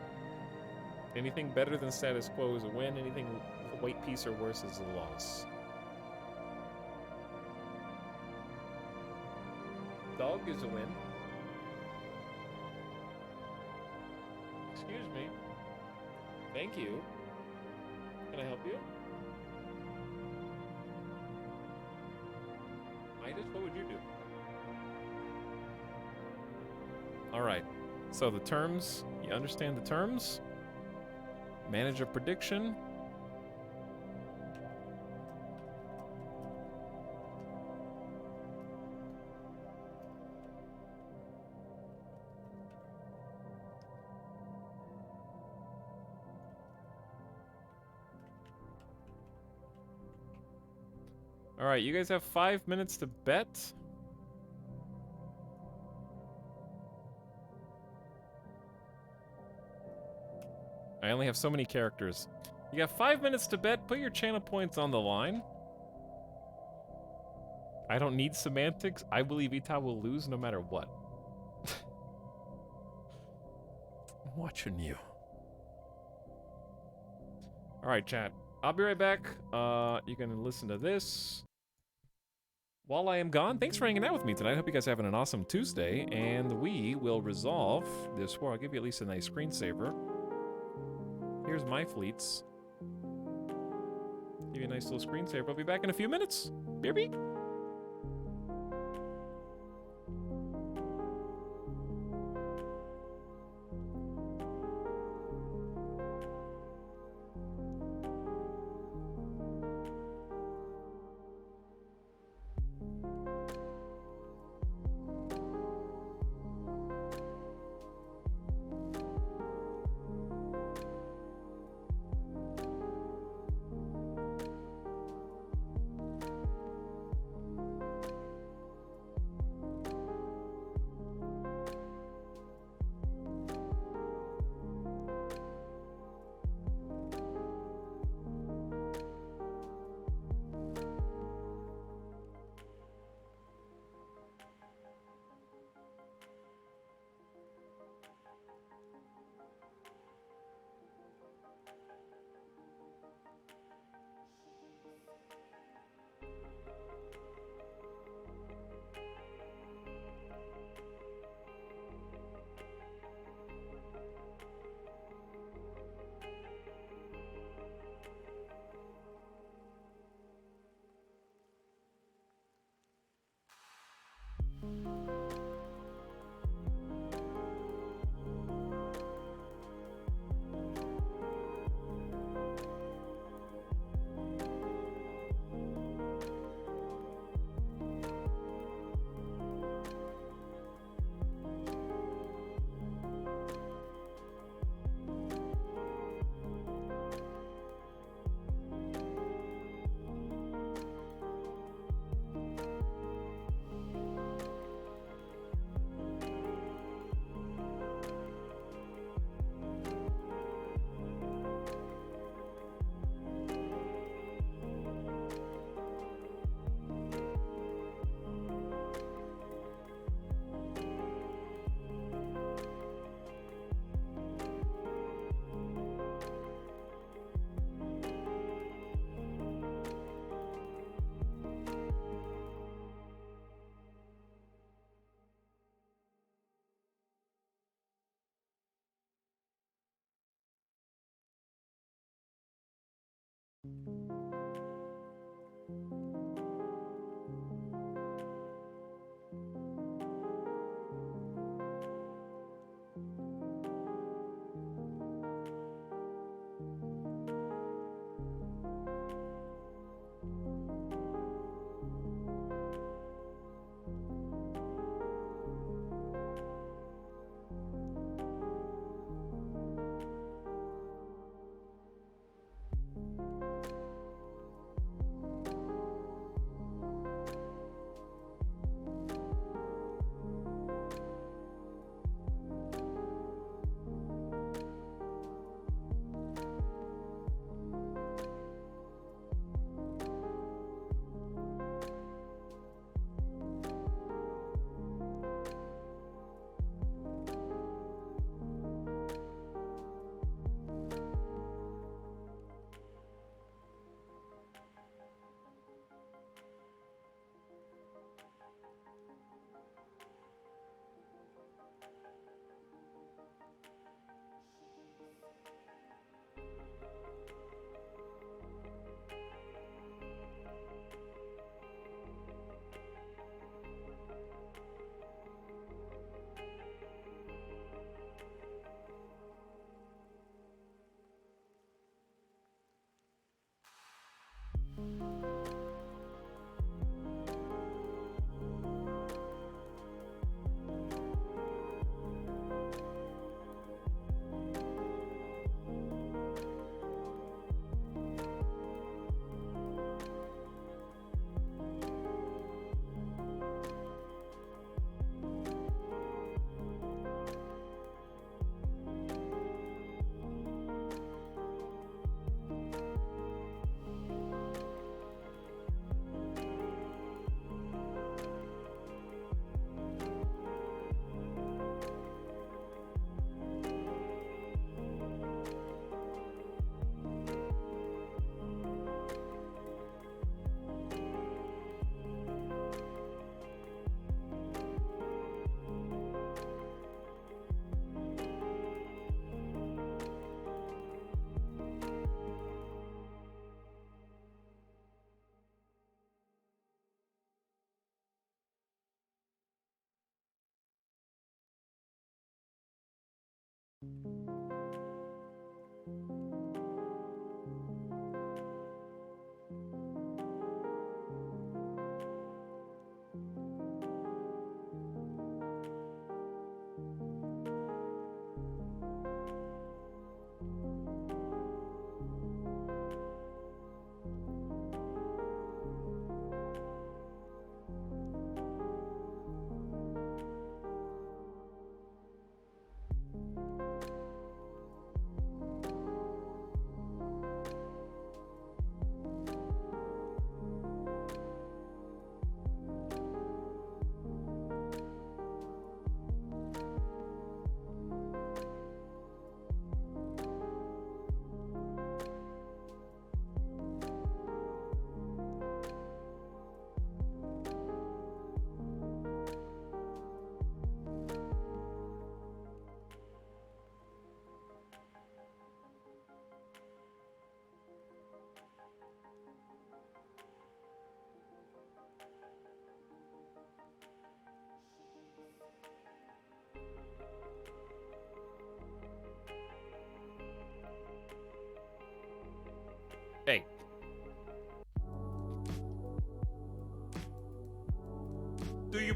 Anything better than status quo is a win. Anything white peace or worse is a loss. Dog is a win. Excuse me. Thank you. Can I help you? Midas, what would you do? Alright. So the terms, you understand the terms? Manage a prediction. All right, you guys have 5 minutes to bet. I only have so many characters. You got 5 minutes to bet. Put your channel points on the line. I don't need semantics. I believe Ita will lose no matter what. I'm watching you. All right, chat. I'll be right back. You can listen to this while I am gone. Thanks for hanging out with me tonight. I hope you guys are having an awesome Tuesday, and we will resolve this war. I'll give you at least a nice screensaver. Here's my fleets. Give you a nice little screensaver. I'll be back in a few minutes. BRB.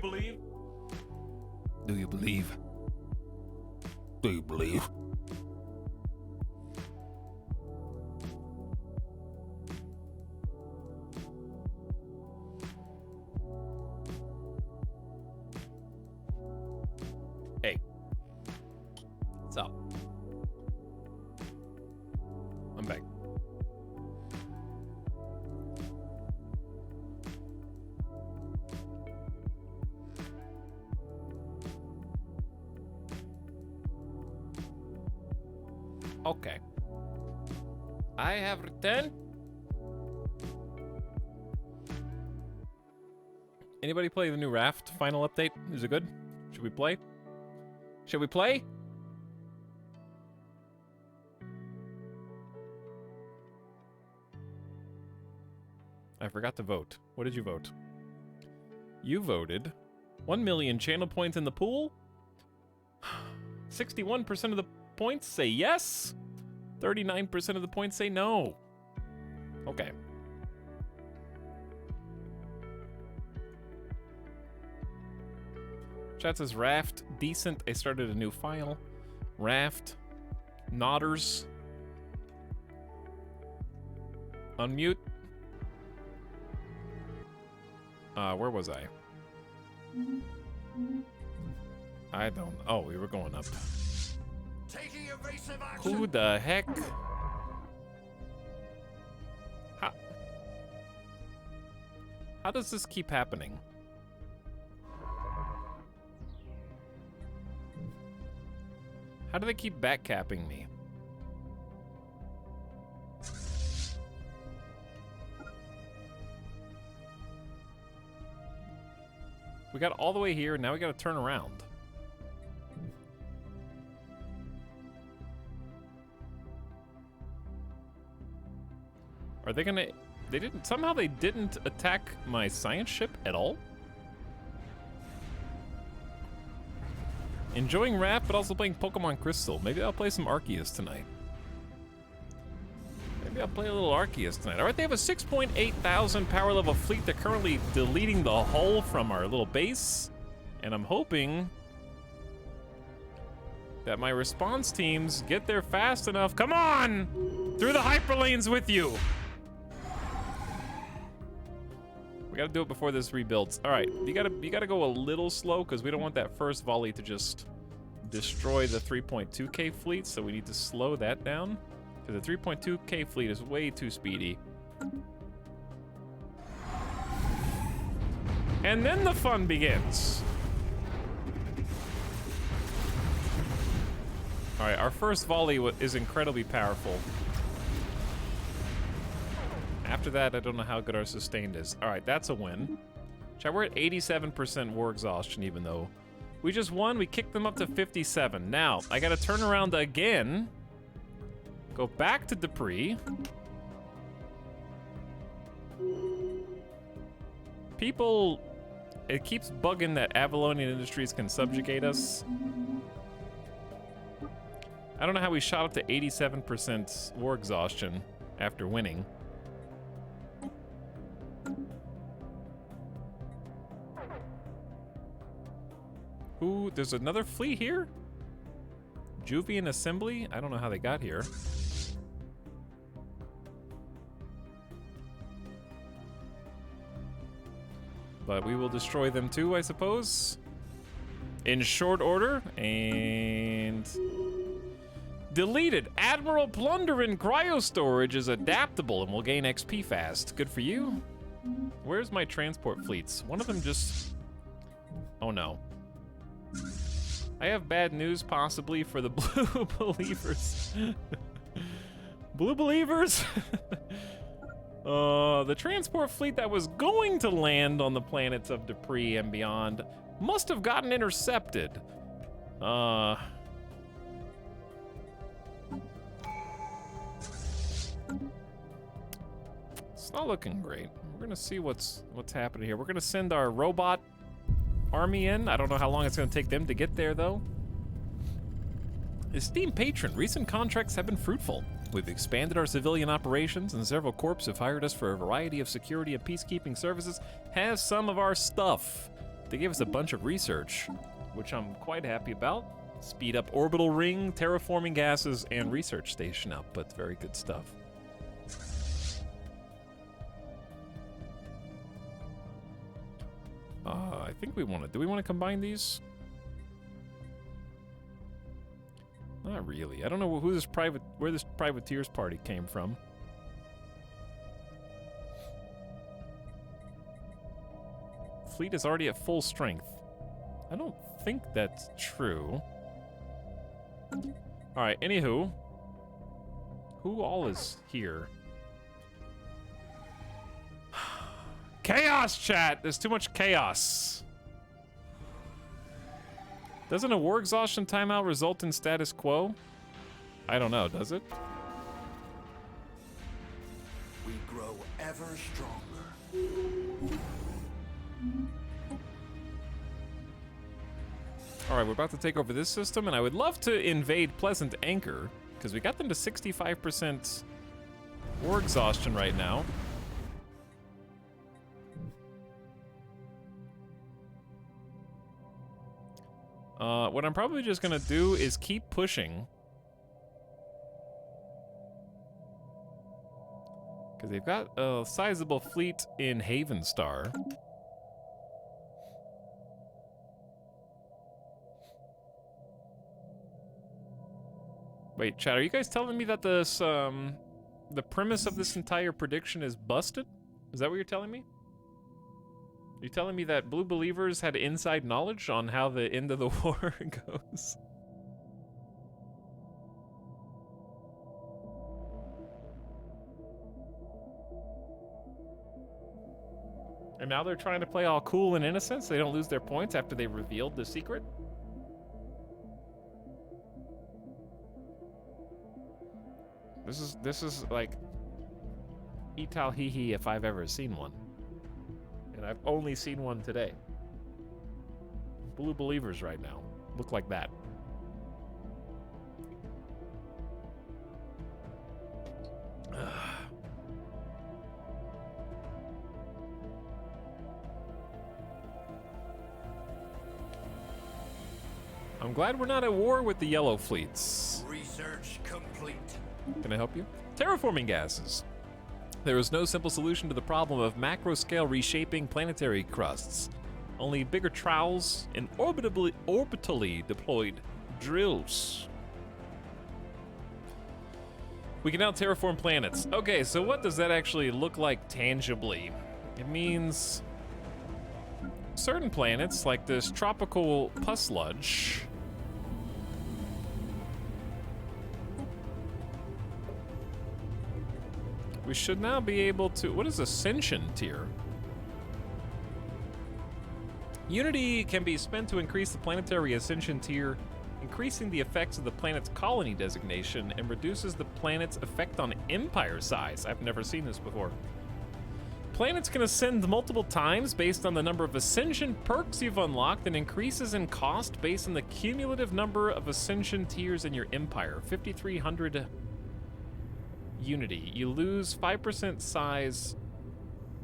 believe? Do you believe? Do you believe? Hey. What's up? I'm back. Okay. I have returned. Anybody play the new Raft final update? Is it good? Should we play? Should we play? I forgot to vote. What did you vote? You voted 1 million channel points in the pool. 61% of the points say yes. 39% of the points say no. Okay. Chat says Raft, decent. I started a new file. Raft, Nodders. Unmute. Where was I? I don't. Oh, we were going up. Taking evasive action. Who the heck? How does this keep happening? How do they keep backcapping me? We got all the way here, and now we gotta turn around. Are they gonna... They didn't... Somehow they didn't attack my science ship at all? Enjoying Raft, but also playing Pokemon Crystal. Maybe I'll play some Arceus tonight. Maybe I'll play a little Arceus tonight. Alright, they have a 6.8 thousand power level fleet. They're currently deleting the hull from our little base. And I'm hoping that my response teams get there fast enough. Come on! Through the hyperlanes with you! We gotta do it before this rebuilds. All right, you gotta go a little slow because we don't want that first volley to just destroy the 3.2K fleet, so we need to slow that down. Because the 3.2K fleet is way too speedy. And then the fun begins. All right, our first volley is incredibly powerful. After that, I don't know how good our sustained is. All right, that's a win. Chat, we're at 87% war exhaustion, even though we just won. We kicked them up to 57. Now, I gotta turn around again. Go back to Dupree. People, it keeps bugging that Avalonian Industries can subjugate us. I don't know how we shot up to 87% war exhaustion after winning. Ooh, there's another fleet here? Juvian Assembly? I don't know how they got here. But we will destroy them too, I suppose. In short order. And... deleted. Admiral Plunder in cryo storage is adaptable and will gain XP fast. Good for you. Where's my transport fleets? One of them just... oh no. I have bad news possibly for the Blue Believers. Blue Believers? The transport fleet that was going to land on the planets of Dupree and beyond must have gotten intercepted. It's not looking great. We're gonna see what's happening here. We're gonna send our robot army in. I don't know how long it's going to take them to get there, though. Esteemed patron, recent contracts have been fruitful. We've expanded our civilian operations, and several corps have hired us for a variety of security and peacekeeping services. Has some of our stuff. They gave us a bunch of research, which I'm quite happy about. Speed up orbital ring, terraforming gases, and research station output. Very good stuff. I think we want to... Do we want to combine these? Not really. I don't know who this where this privateers party came from. Fleet is already at full strength. I don't think that's true. Alright, anywho. Who all is here? Chaos, chat! There's too much chaos. Doesn't a war exhaustion timeout result in status quo? I don't know, does it? We grow ever stronger. Alright, we're about to take over this system, and I would love to invade Pleasant Anchor, because we got them to 65% war exhaustion right now. What I'm probably just gonna do is keep pushing. Because they've got a sizable fleet in Haven Star. Wait, chat, are you guys telling me that this, the premise of this entire prediction is busted? Is that what you're telling me? You're telling me that Blue Believers had inside knowledge on how the end of the war goes? And now they're trying to play all cool and innocent so they don't lose their points after they revealed the secret? This is like Etal Hee if I've ever seen one. And I've only seen one today. Blue Believers right now look like that. I'm glad we're not at war with the yellow fleets. Research complete. Can I help you? Terraforming gases. There is no simple solution to the problem of macro-scale reshaping planetary crusts. Only bigger trowels and orbitally deployed drills. We can now terraform planets. Okay, so what does that actually look like tangibly? It means certain planets, like this tropical pus sludge, we should now be able to... What is Ascension tier? Unity can be spent to increase the planetary Ascension tier, increasing the effects of the planet's colony designation, and reduces the planet's effect on empire size. I've never seen this before. Planets can ascend multiple times based on the number of Ascension perks you've unlocked, and increases in cost based on the cumulative number of Ascension tiers in your empire. 5,300... Unity. You lose 5% size.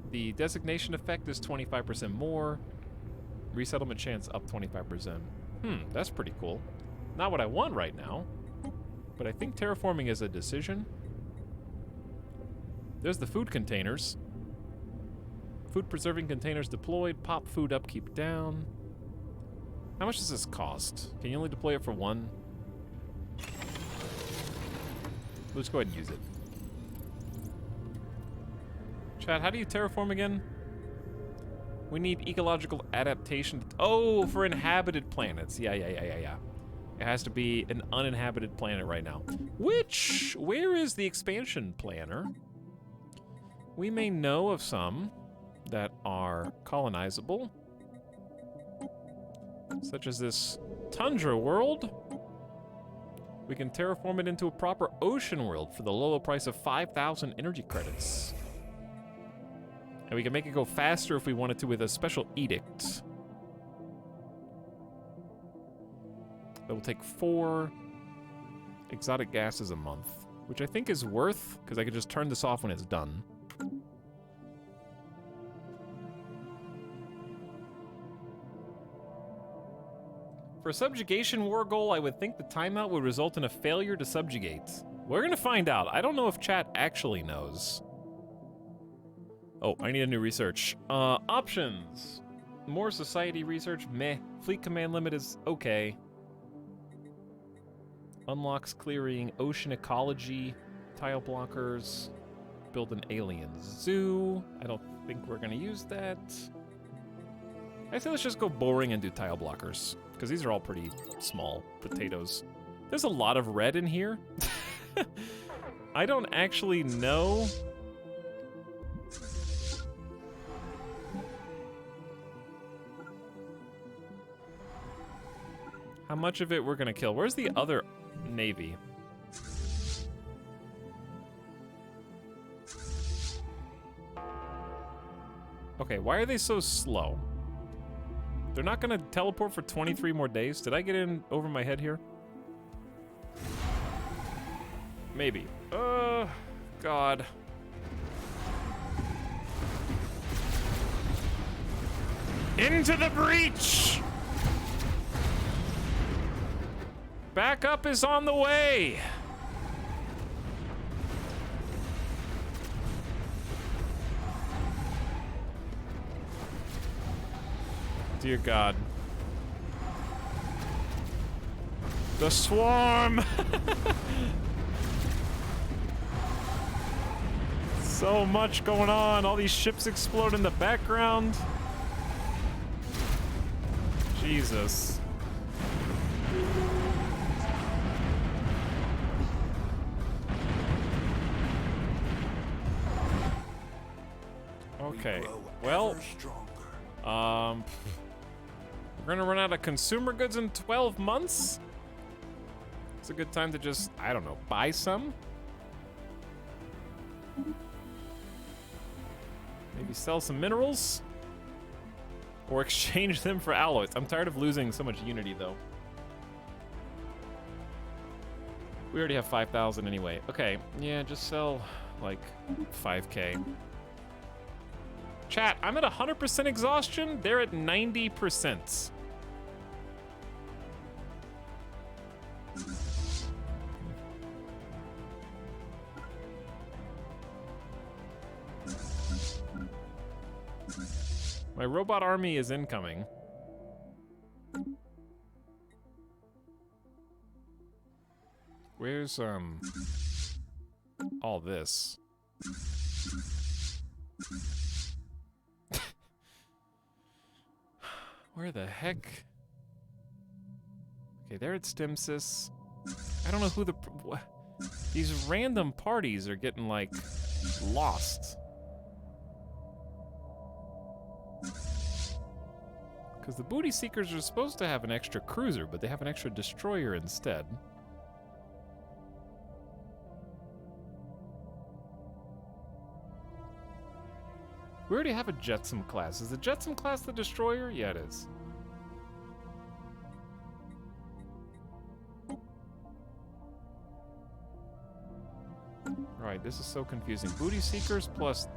The designation effect is 25% more. Resettlement chance up 25%. That's pretty cool. Not what I want right now, but I think terraforming is a decision. There's the food containers. Food preserving containers deployed. Pop food upkeep down. How much does this cost? Can you only deploy it for one? Let's go ahead and use it. Chat, how do you terraform again? We need ecological adaptation. Oh, for inhabited planets. Yeah. It has to be an uninhabited planet right now. Where is the expansion planner? We may know of some that are colonizable, such as this tundra world. We can terraform it into a proper ocean world for the low price of 5,000 energy credits. And we can make it go faster if we wanted to with a special edict. That will take 4 exotic gases a month, which I think is worth, because I could just turn this off when it's done. For a subjugation war goal, I would think the timeout would result in a failure to subjugate. We're gonna find out. I don't know if chat actually knows. Oh, I need a new research. Options. More society research, meh. Fleet command limit is okay. Unlocks clearing, ocean ecology, tile blockers, build an alien zoo. I don't think we're gonna use that. I say let's just go boring and do tile blockers, because these are all pretty small potatoes. There's a lot of red in here. I don't actually know. How much of it we're gonna kill? Where's the other navy? Okay, why are they so slow? They're not gonna teleport for 23 more days? Did I get in over my head here? Maybe. God. Into the breach! Backup is on the way! Dear God. The swarm! So much going on. All these ships explode in the background. Jesus. Okay. Well, we're gonna run out of consumer goods in 12 months. It's a good time to just, I don't know, buy some. Maybe sell some minerals. Or exchange them for alloys. I'm tired of losing so much unity, though. We already have 5,000 anyway. Okay, yeah, just sell, like, 5K. Chat, I'm at 100% exhaustion. They're at 90%. My robot army is incoming. Where's, all this? Where the heck? Okay, they're at Stimsys. I don't know who the... These random parties are getting, like, lost. Because the Booty Seekers are supposed to have an extra cruiser, but they have an extra destroyer instead. We already have a Jetsam class. Is the Jetsam class the destroyer? Yeah, it is. Alright, this is so confusing. Booty Seekers plus...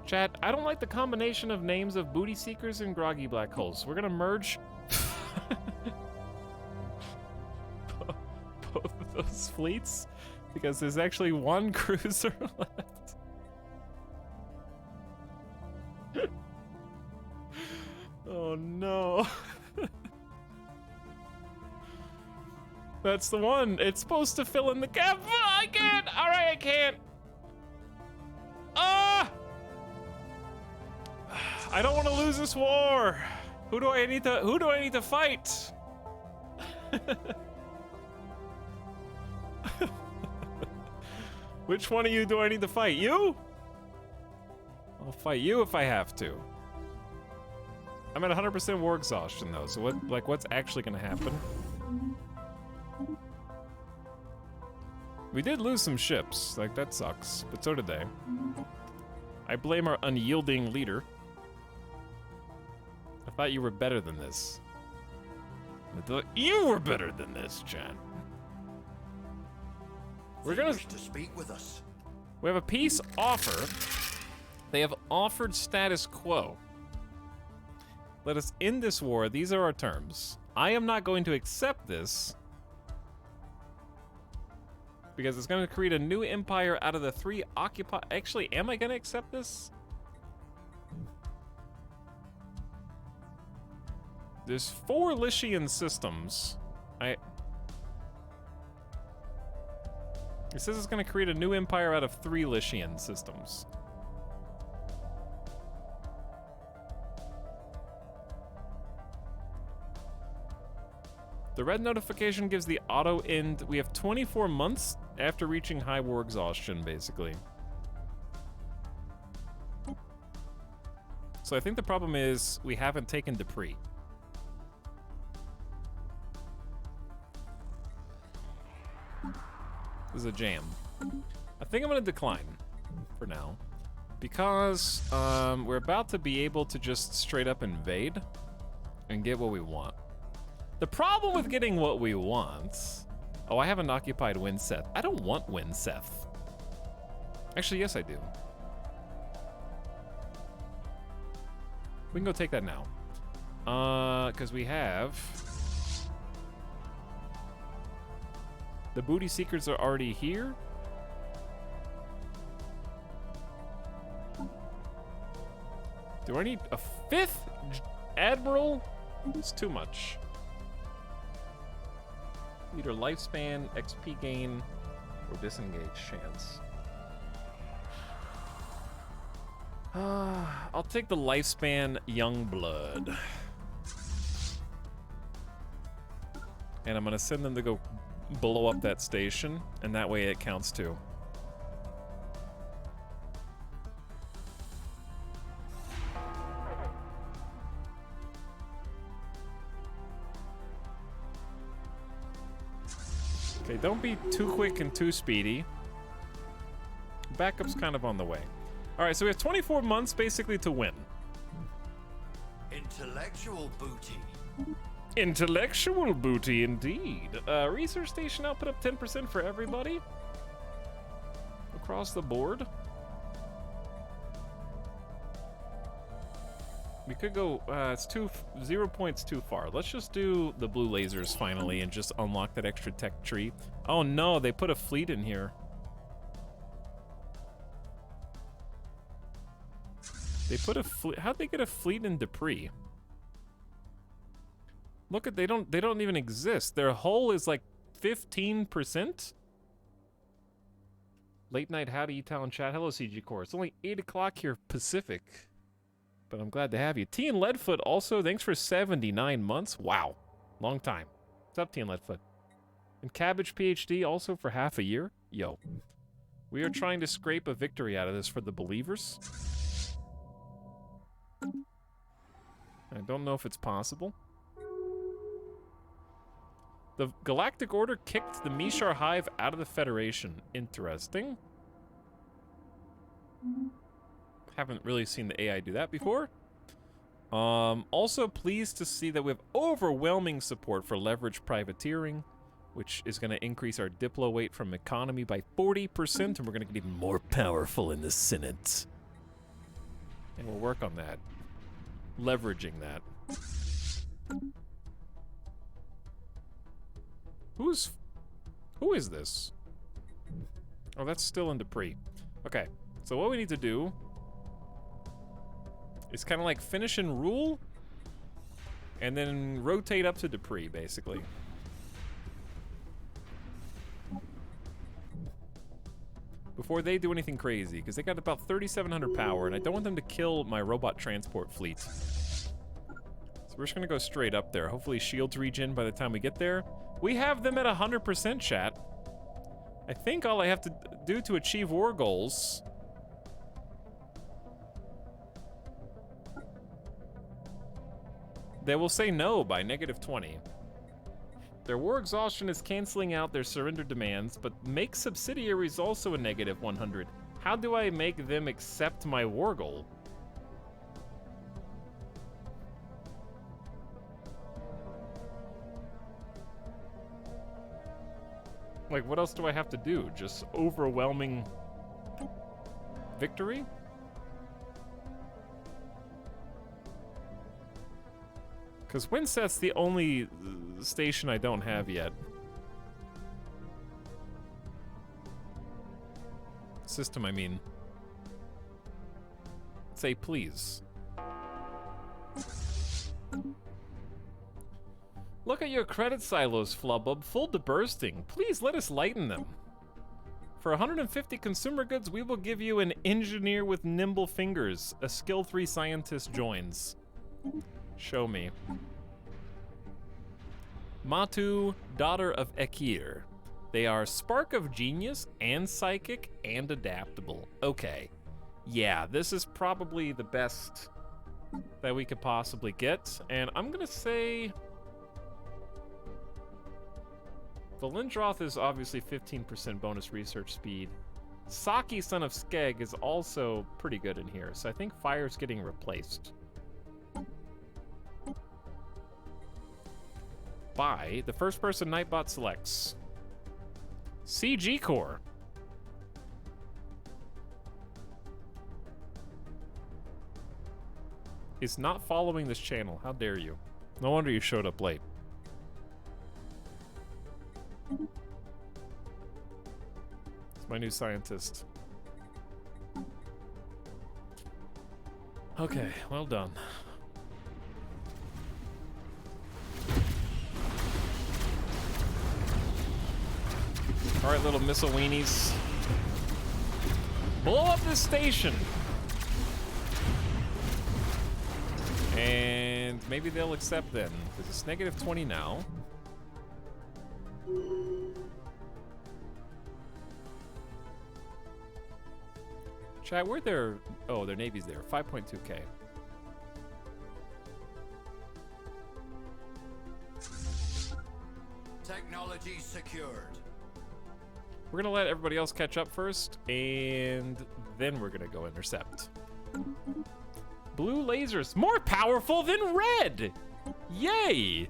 Chat, I don't like the combination of names of Booty Seekers and Groggy Black Holes. We're gonna merge both of those fleets because there's actually one cruiser left. Oh no. That's the one. It's supposed to fill in the gap. I can't. All right, I can't. Ah! I don't want to lose this war. Who do I need to fight? Which one of you do I need to fight? You? I'll fight you if I have to. I'm at 100% war exhaustion though, so what's actually gonna happen? We did lose some ships, like that sucks, but so did they. I blame our unyielding leader. I thought you were better than this. I thought you were better than this, Chan. We're gonna to speak with us. We have a peace offer. They have offered status quo. Let us end this war. These are our terms. I am not going to accept this because it's going to create a new empire out of the 3 occupy. Actually, am I going to accept this? There's 4 Lycian systems. It says it's going to create a new empire out of 3 Lycian systems. The red notification gives the auto end. We have 24 months after reaching high war exhaustion, basically. So I think the problem is we haven't taken Dupree. This is a jam. I think I'm gonna decline for now because we're about to be able to just straight up invade and get what we want. The problem with getting what we want... Oh, I haven't occupied Winseth. I don't want Winseth. Actually, yes, I do. We can go take that now. Because we have... The booty seekers are already here. Do I need a 5th admiral? It's too much. Leader lifespan, XP gain, or disengage chance. I'll take the lifespan young blood. And I'm gonna send them to go blow up that station, and that way it counts too. Okay, don't be too quick and too speedy. Backup's kind of on the way. All right, so we have 24 months basically to win. Intellectual booty. Intellectual booty, indeed. Research station output up 10% for everybody. Across the board. We could go, it's 0 points too far. Let's just do the blue lasers finally and just unlock that extra tech tree. Oh no, they put a fleet in here. They put a fleet, how'd they get a fleet in Dupree? Look at, they don't even exist. Their hull is like 15%. Late night howdy, Talon chat. Hello, CG Core. It's only 8 o'clock here Pacific. But I'm glad to have you. T and Leadfoot also, thanks for 79 months. Wow. Long time. What's up, T and Leadfoot? And Cabbage PhD also for half a year. Yo. We are trying to scrape a victory out of this for the believers. I don't know if it's possible. The Galactic Order kicked the Mishar Hive out of the Federation. Interesting. Haven't really seen the AI do that before. Also pleased to see that we have overwhelming support for leverage privateering, which is going to increase our diplo weight from economy by 40%, and we're going to get even more powerful in the Senate. And we'll work on that. Leveraging that. Who is this? Oh, that's still in Dupree. Okay, so what we need to do is kind of like finish and rule, and then rotate up to Dupree, basically. Before they do anything crazy, because they got about 3,700 power, and I don't want them to kill my robot transport fleet. So we're just gonna go straight up there. Hopefully shields regen by the time we get there. We have them at 100%, chat. I think all I have to do to achieve war goals... They will say no by -20. Their war exhaustion is canceling out their surrender demands, but make subsidiaries also a -100. How do I make them accept my war goal? Like, what else do I have to do? Just overwhelming victory? Because Winset's the only station I don't have yet. System, I mean. Say please. Look at your credit silos, Flubbub, full to bursting. Please let us lighten them. For 150 consumer goods, we will give you an engineer with nimble fingers. A skill 3 scientist joins. Show me. Matu, daughter of Ekir. They are spark of genius and psychic and adaptable. Okay. Yeah, this is probably the best that we could possibly get. And I'm gonna say Valindroth is obviously 15% bonus research speed. Saki, son of Skeg, is also pretty good in here, so I think Fire's getting replaced by the first person Nightbot selects. CG Core. Is not following this channel. How dare you? No wonder you showed up late. It's my new scientist. Okay, well done. All right, little missile weenies. Blow up this station. And maybe they'll accept then, because it's negative 20 now. Chat, where'd their... Oh, their Navy's there. 5.2K. Technology secured. We're gonna let everybody else catch up first, and then we're gonna go intercept. Blue lasers, more powerful than red! Yay!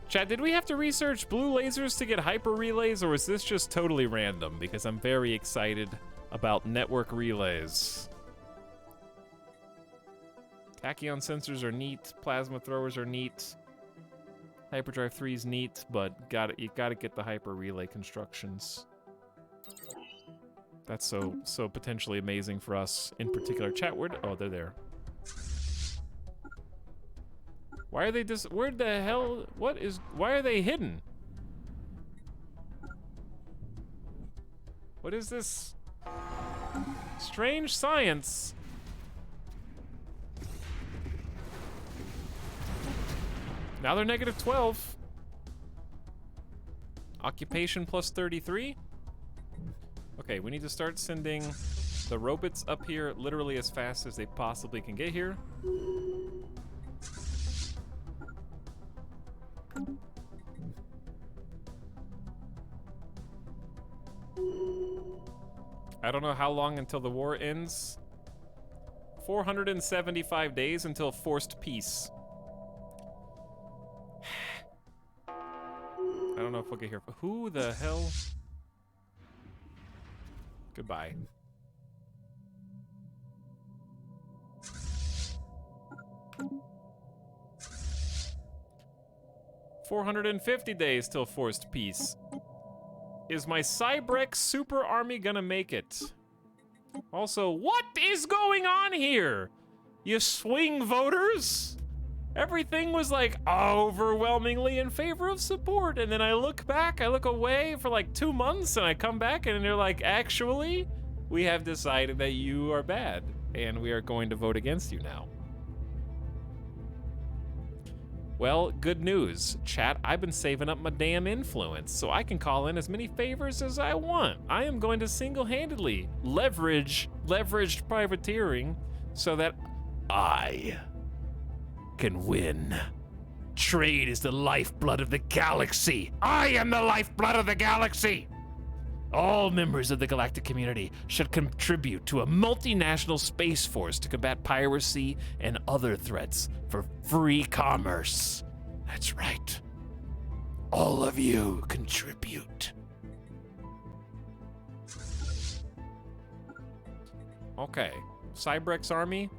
Chat, did we have to research blue lasers to get hyper relays, or is this just totally random? Because I'm very excited about network relays. Tachyon sensors are neat, plasma throwers are neat, hyperdrive 3 is neat, but you gotta get the hyper relay constructions. That's so potentially amazing for us in particular. Chat, oh, they're there. Why are they where the hell, why are they hidden? What is this? Strange science. Now they're negative 12. Occupation plus 33. Okay, we need to start sending the robots up here literally as fast as they possibly can get here. I don't know how long until the war ends. 475 days until forced peace. I don't know if we'll get here. Who the hell? Goodbye. $450 days till forced peace. Is my Cybrex super army gonna make it? Also, what is going on here? You swing voters? Everything was like overwhelmingly in favor of support, and then I look back, I look away for like 2 months, and I come back and they're like, actually, we have decided that you are bad, and we are going to vote against you now. Well, good news, chat. I've been saving up my damn influence, so I can call in as many favors as I want. I am going to single-handedly leveraged privateering so that I can win. Trade is the lifeblood of the galaxy. I am the lifeblood of the galaxy. All members of the galactic community should contribute to a multinational space force to combat piracy and other threats for free commerce. That's right. All of you contribute. Okay, Cybrex army,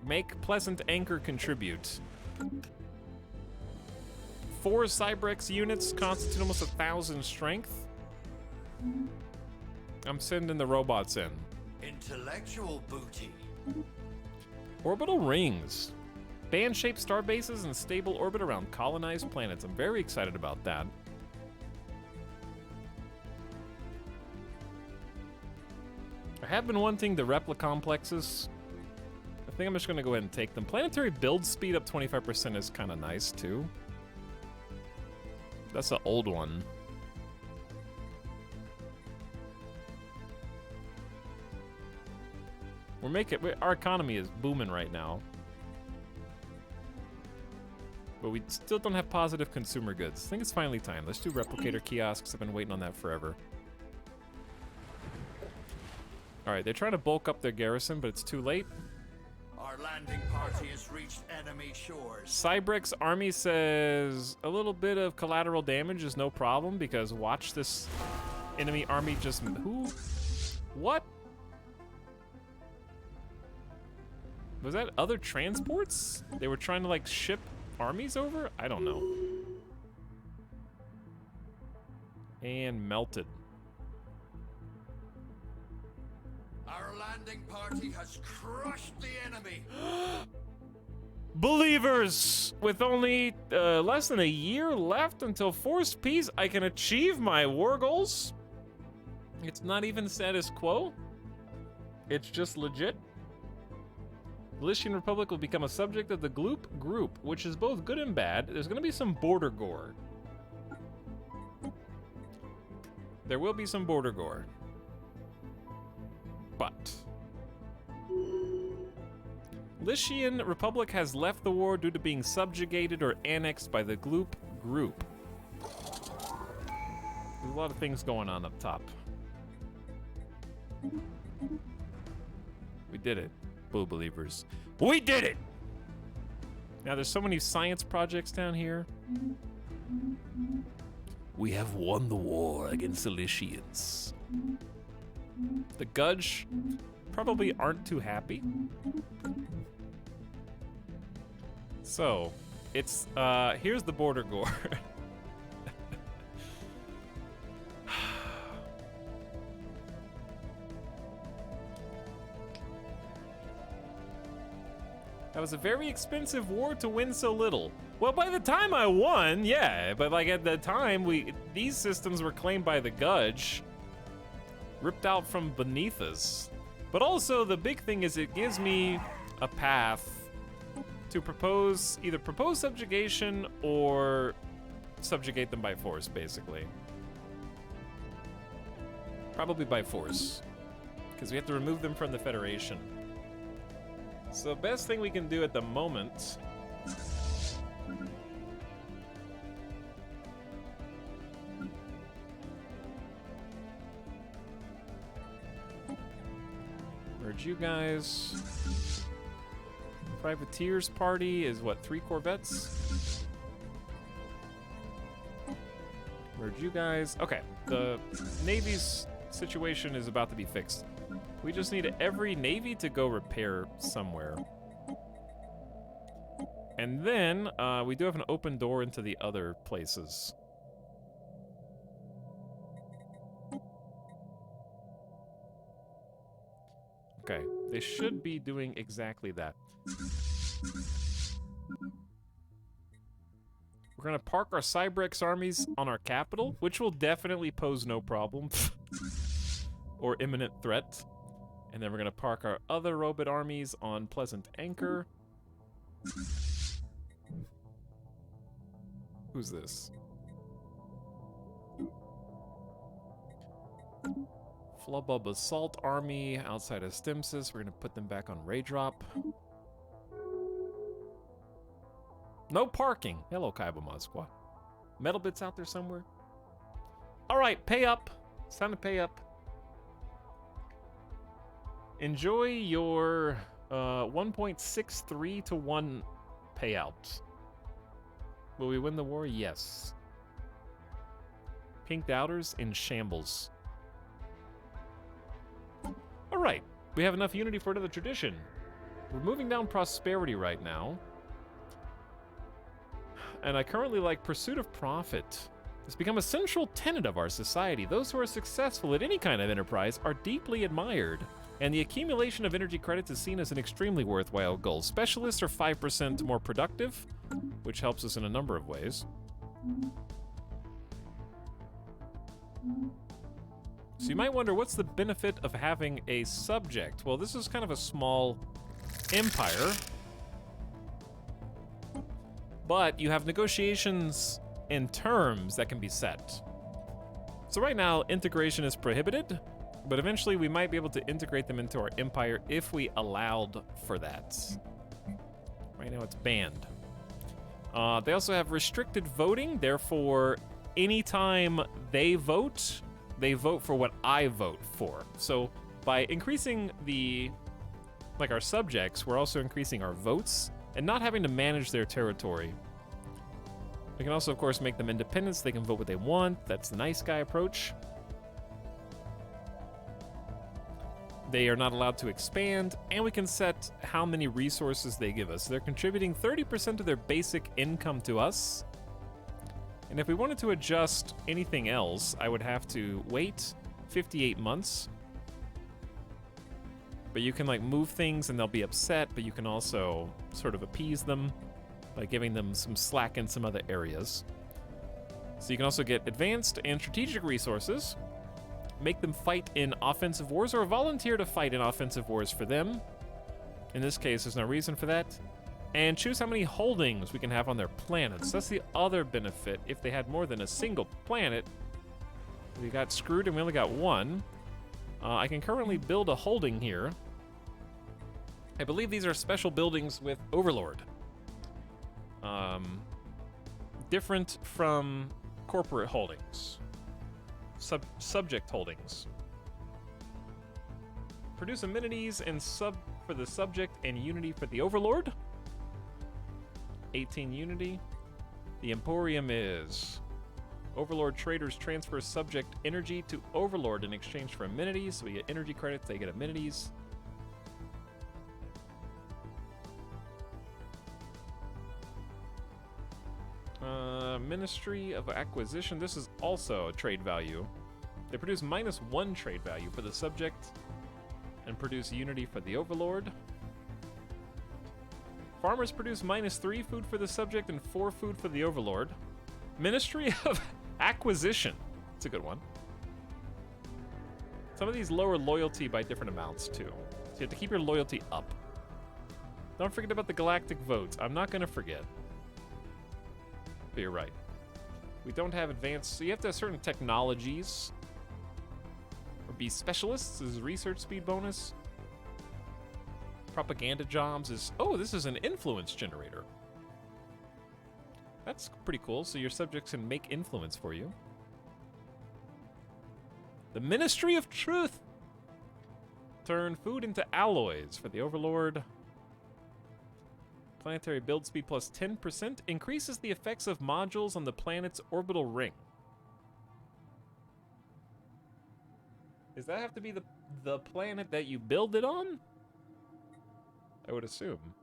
make Pleasant Anchor contribute. 4 Cybrex units constitute almost 1,000 strength. I'm sending the robots in. Intellectual booty. Orbital rings. Band-shaped star bases in stable orbit around colonized planets. I'm very excited about that. I have been wanting the Replicomplexes. I think I'm just gonna go ahead and take them. Planetary build speed up 25% is kind of nice too. That's the old one. Our economy is booming right now. But we still don't have positive consumer goods. I think it's finally time. Let's do replicator kiosks. I've been waiting on that forever. Alright, they're trying to bulk up their garrison, but it's too late. Our landing party has reached enemy shores. Cybrex army says a little bit of collateral damage is no problem because watch this enemy army just... Who? What? Was that other transports? They were trying to like ship armies over? I don't know. And melted. Our landing party has crushed the enemy. Believers! With only less than a year left until forced peace, I can achieve my war goals. It's not even status quo. It's just legit. The Lycian Republic will become a subject of the Gloop group, which is both good and bad. There's going to be some border gore. There will be some border gore. But Lycian Republic has left the war due to being subjugated or annexed by the Gloop group. There's a lot of things going on up top. We did it. Boo believers. We did it! Now there's so many science projects down here. We have won the war against the Lycians. The Gudge probably aren't too happy. So, it's, here's the border gore. That was a very expensive war to win so little. Well, by the time I won, yeah, but like at the time, these systems were claimed by the Gudge, ripped out from beneath us. But also, the big thing is it gives me a path to either propose subjugation or subjugate them by force, basically. Probably by force, because we have to remove them from the Federation. So the best thing we can do at the moment merge you guys. Privateers party is what, 3 corvettes? Merge you guys. Okay, the Navy's situation is about to be fixed. We just need every Navy to go repair somewhere. And then, we do have an open door into the other places. Okay, they should be doing exactly that. We're gonna park our Cybrex armies on our capital, which will definitely pose no problem. Or imminent threat. And then we're gonna park our other robot armies on Pleasant Anchor. Who's this? Flubbub Assault Army outside of Stimsis. We're gonna put them back on Raydrop. No parking. Hello, Kaiba Moskwa. Metal bits out there somewhere. Alright, pay up. It's time to pay up. Enjoy your 1.63 to 1 payout. Will we win the war? Yes. Pink Doubters in shambles. Alright, we have enough unity for another tradition. We're moving down prosperity right now. and I currently like pursuit of profit. It's become a central tenet of our society. Those who are successful at any kind of enterprise are deeply admired, and the accumulation of energy credits is seen as an extremely worthwhile goal. Specialists are 5% more productive, which helps us in a number of ways. So you might wonder, what's the benefit of having a subject? Well, this is kind of a small empire, but you have negotiations and terms that can be set. So right now, integration is prohibited, but eventually we might be able to integrate them into our empire if we allowed for that. Right now it's banned. They also have restricted voting, therefore anytime they vote for what I vote for. So by increasing our subjects, we're also increasing our votes and not having to manage their territory. We can also, of course, make them independent so they can vote what they want. That's the nice guy approach. They are not allowed to expand, and we can set how many resources they give us. They're contributing 30% of their basic income to us. And if we wanted to adjust anything else, I would have to wait 58 months. But you can like move things and they'll be upset, but you can also sort of appease them by giving them some slack in some other areas. So you can also get advanced and strategic resources, make them fight in offensive wars, or volunteer to fight in offensive wars for them. In this case, there's no reason for that. And choose how many holdings we can have on their planets. That's the other benefit. If they had more than a single planet, we got screwed and we only got one. I can currently build a holding here. I believe these are special buildings with Overlord. Different from corporate holdings. Subject holdings. Produce amenities and for the subject and unity for the Overlord. 18 unity. The Emporium is Overlord traders transfer subject energy to Overlord in exchange for amenities. So we get energy credits, they get amenities. Ministry of Acquisition. This is also a trade value. They produce -1 trade value for the subject and produce unity for the Overlord. Farmers produce -3 food for the subject and 4 food for the Overlord. Ministry of Acquisition. It's a good one. Some of these lower loyalty by different amounts too. So you have to keep your loyalty up. Don't forget about the galactic votes. I'm not going to forget. But you're right. We don't have advanced, so you have to have certain technologies or be specialists. This is research speed bonus. Propaganda jobs is, oh, this is an influence generator. That's pretty cool. So your subjects can make influence for you. The Ministry of Truth. Turn food into alloys for the Overlord. Planetary build speed plus 10% increases the effects of modules on the planet's orbital ring. Does that have to be the planet that you build it on? I would assume.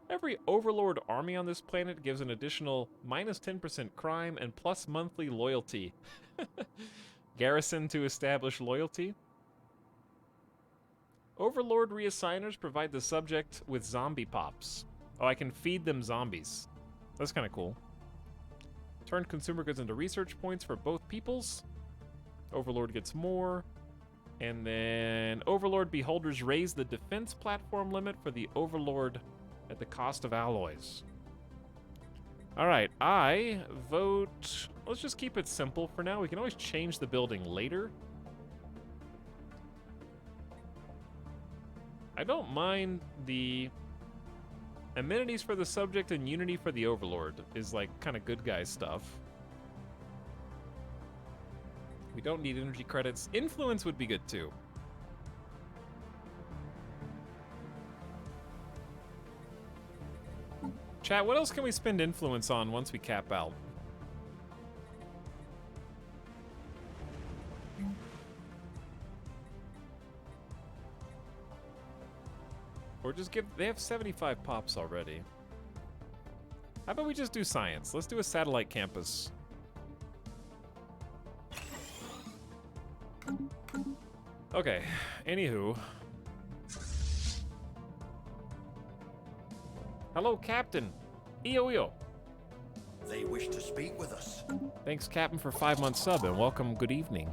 Every Overlord army on this planet gives an additional -10% crime and plus monthly loyalty. Garrison to establish loyalty. Overlord reassigners provide the subject with zombie pops. Oh, I can feed them zombies. That's kind of cool. Turn consumer goods into research points for both peoples. Overlord gets more. And then Overlord beholders raise the defense platform limit for the Overlord at the cost of alloys. All right, I vote... Let's just keep it simple for now. We can always change the building later. I don't mind the amenities for the subject and unity for the Overlord is like kind of good guy stuff. We don't need energy credits. Influence would be good too. Chat, what else can we spend influence on once we cap out? Or just give... They have 75 pops already. How about we just do science? Let's do a satellite campus. Okay, anywho. Hello, Captain. Io. They wish to speak with us. Thanks, Captain, for 5-month sub, and welcome, good evening,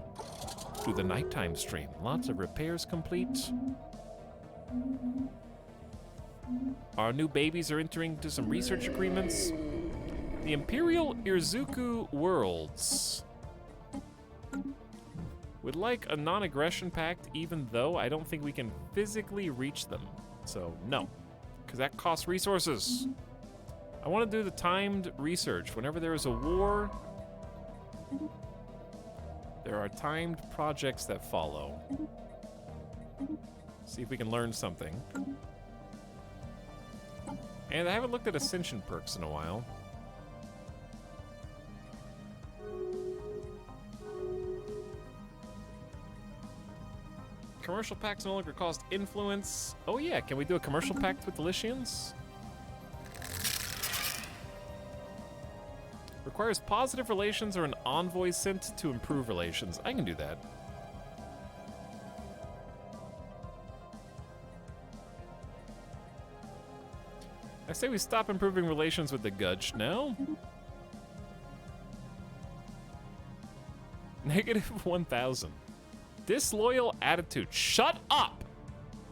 to the nighttime stream. Lots of repairs complete. Our new babies are entering into some research agreements. The Imperial Irzuku Worlds would like a non-aggression pact, even though I don't think we can physically reach them. So, no, because that costs resources. I want to do the timed research. Whenever there is a war, there are timed projects that follow. See if we can learn something. And I haven't looked at Ascension perks in a while. Commercial pacts no longer cost influence. Oh yeah, can we do a commercial pact with the Lycians? Requires positive relations or an envoy sent to improve relations. I can do that. I say we stop improving relations with the Gudge now. Negative 1,000. Disloyal attitude. Shut up!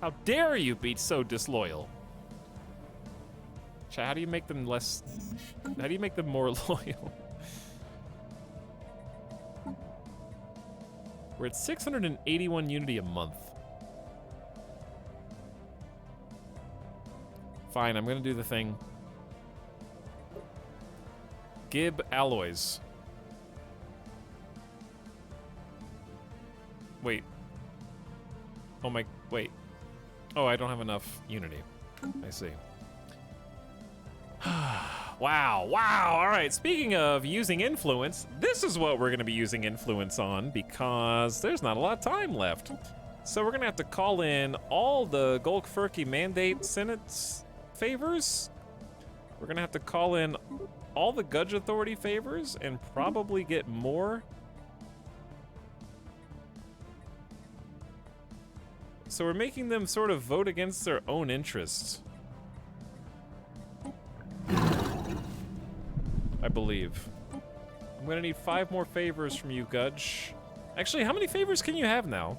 How dare you be so disloyal? How do you make them less... How do you make them more loyal? We're at 681 unity a month. Fine, I'm gonna do the thing. Gib alloys. Wait. Oh my... Wait. Oh, I don't have enough unity. I see. Wow, all right, speaking of using influence, this is what we're gonna be using influence on because there's not a lot of time left. So we're gonna have to call in all the Golkfurki Mandate Senate favors. We're gonna have to call in all the Gudge Authority favors and probably get more. So we're making them sort of vote against their own interests. I believe. I'm gonna need 5 more favors from you, Gudge. Actually, how many favors can you have now?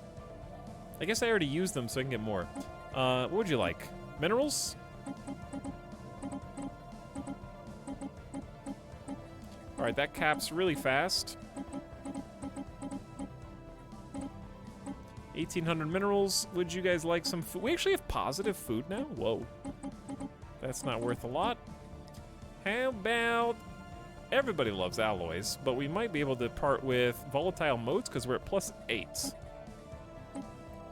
I guess I already used them so I can get more. What would you like? Minerals? Alright, that caps really fast. 1,800 minerals. Would you guys like some food? We actually have positive food now? Whoa. That's not worth a lot. How about... Everybody loves alloys, but we might be able to part with volatile modes because we're at +8.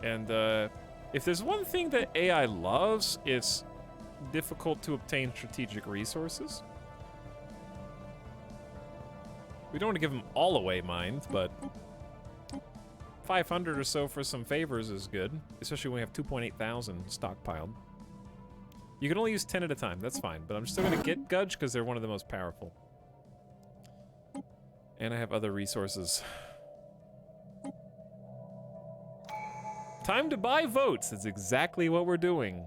And if there's one thing that AI loves, it's difficult to obtain strategic resources. We don't want to give them all away, mind, but 500 or so for some favors is good, especially when we have 2,800 stockpiled. You can only use 10 at a time, that's fine, but I'm still going to get Gudge because they're one of the most powerful. And I have other resources. Time to buy votes. That's exactly what we're doing.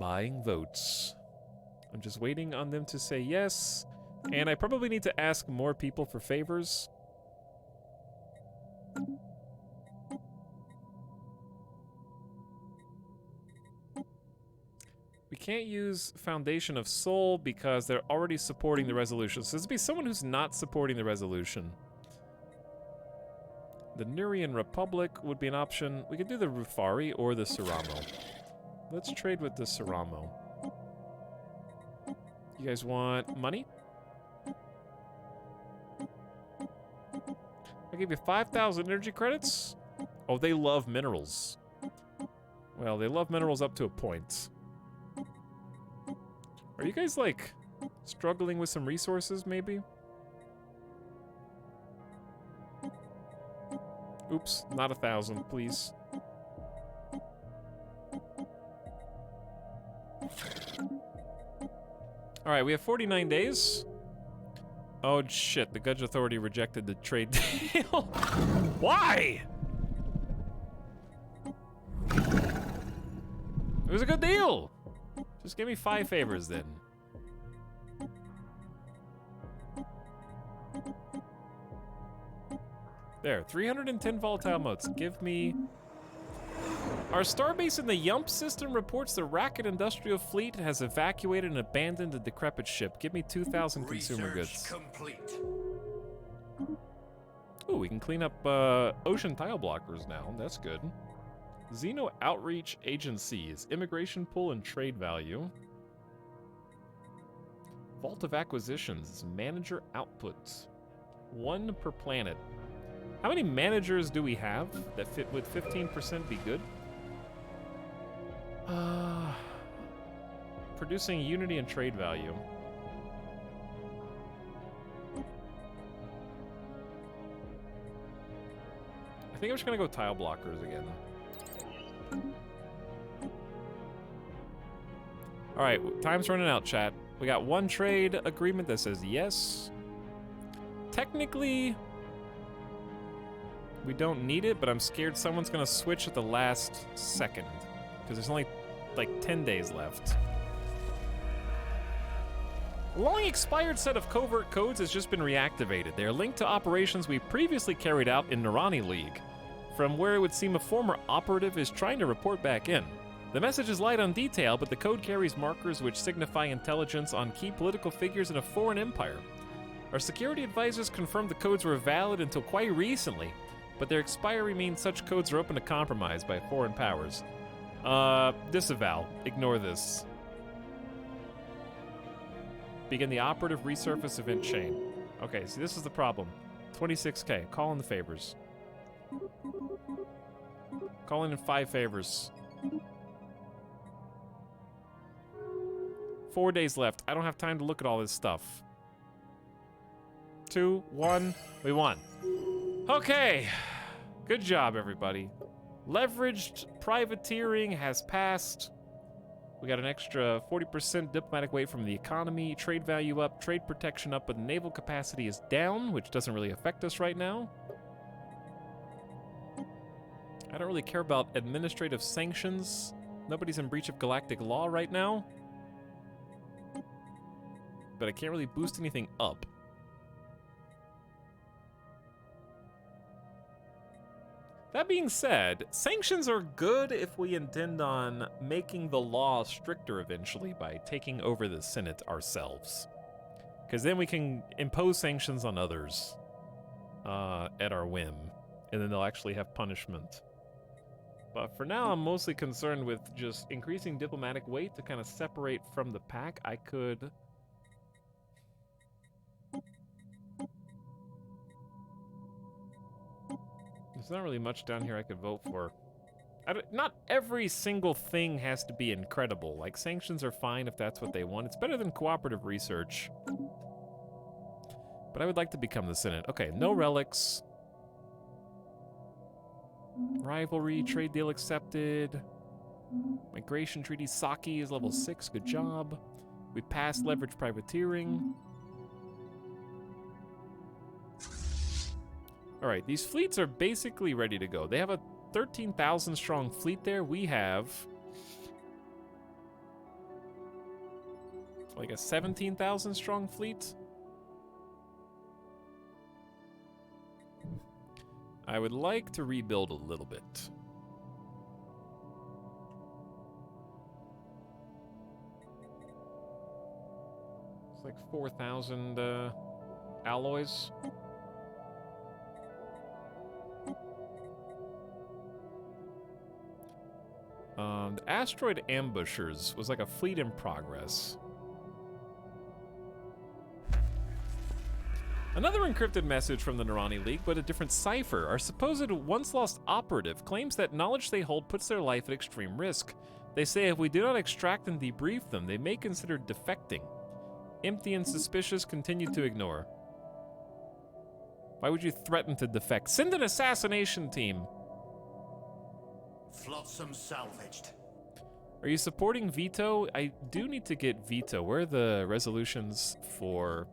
Buying votes. I'm just waiting on them to say yes. And I probably need to ask more people for favors. We can't use Foundation of Soul because they're already supporting the resolution. So this would be someone who's not supporting the resolution. The Nurian Republic would be an option. We could do the Rufari or the Saramo. Let's trade with the Saramo. You guys want money? I'll give you 5,000 energy credits. Oh, they love minerals. Well, they love minerals up to a point. Are you guys, like, struggling with some resources, maybe? Oops, not 1,000, please. All right, we have 49 days. Oh shit, the Gudge Authority rejected the trade deal. Why? It was a good deal. Just give me 5 favors then. There, 310 volatile motes. Give me... Our starbase in the Yump system reports the Racket Industrial Fleet has evacuated and abandoned a decrepit ship. Give me 2,000 consumer goods. Complete. Ooh, we can clean up ocean tile blockers now. That's good. Xeno Outreach Agencies. Immigration pool and trade value. Vault of Acquisitions. Manager outputs. 1 per planet. How many managers do we have that fit with 15% be good? Producing unity and trade value. I think I'm just gonna go tile blockers again. All right, time's running out, chat. We got 1 trade agreement that says yes. Technically, we don't need it, but I'm scared someone's gonna switch at the last second because there's only like 10 days left. A long expired set of covert codes has just been reactivated. They are linked to operations we previously carried out in Nirani League, from where it would seem a former operative is trying to report back in. The message is light on detail, but the code carries markers which signify intelligence on key political figures in a foreign empire. Our security advisors confirmed the codes were valid until quite recently, but their expiry means such codes are open to compromise by foreign powers. Disavow. Ignore this. Begin the operative resurface event chain. Okay, so this is the problem. 26k. Call in the favors. Calling in 5 favors. 4 days left. I don't have time to look at all this stuff. 2, 1, we won. Okay. Good job, everybody. Leveraged privateering has passed. We got an extra 40% diplomatic weight from the economy, trade value up, trade protection up, but naval capacity is down, which doesn't really affect us right now. I don't really care about administrative sanctions. Nobody's in breach of galactic law right now. But I can't really boost anything up. That being said, sanctions are good if we intend on making the law stricter eventually by taking over the Senate ourselves. Because then we can impose sanctions on others at our whim, and then they'll actually have punishment. But for now, I'm mostly concerned with just increasing diplomatic weight to kind of separate from the pack. I could... There's not really much down here I could vote for. Not every single thing has to be incredible. Like, sanctions are fine if that's what they want. It's better than cooperative research. But I would like to become the Senate. Okay, no relics. Rivalry, trade deal accepted. Migration treaty, Saki is level 6, good job. We passed leverage privateering. All right, these fleets are basically ready to go. They have a 13,000 strong fleet there. We have like a 17,000 strong fleet. I would like to rebuild a little bit. It's like 4,000 alloys. The asteroid ambushers was like a fleet in progress. Another encrypted message from the Nirani League, but a different cipher. Our supposed once-lost operative claims that knowledge they hold puts their life at extreme risk. They say if we do not extract and debrief them, they may consider defecting. Empty and suspicious, continue to ignore. Why would you threaten to defect? Send an assassination team. Flotsam salvaged. Are you supporting veto? I do need to get veto. Where are the resolutions for...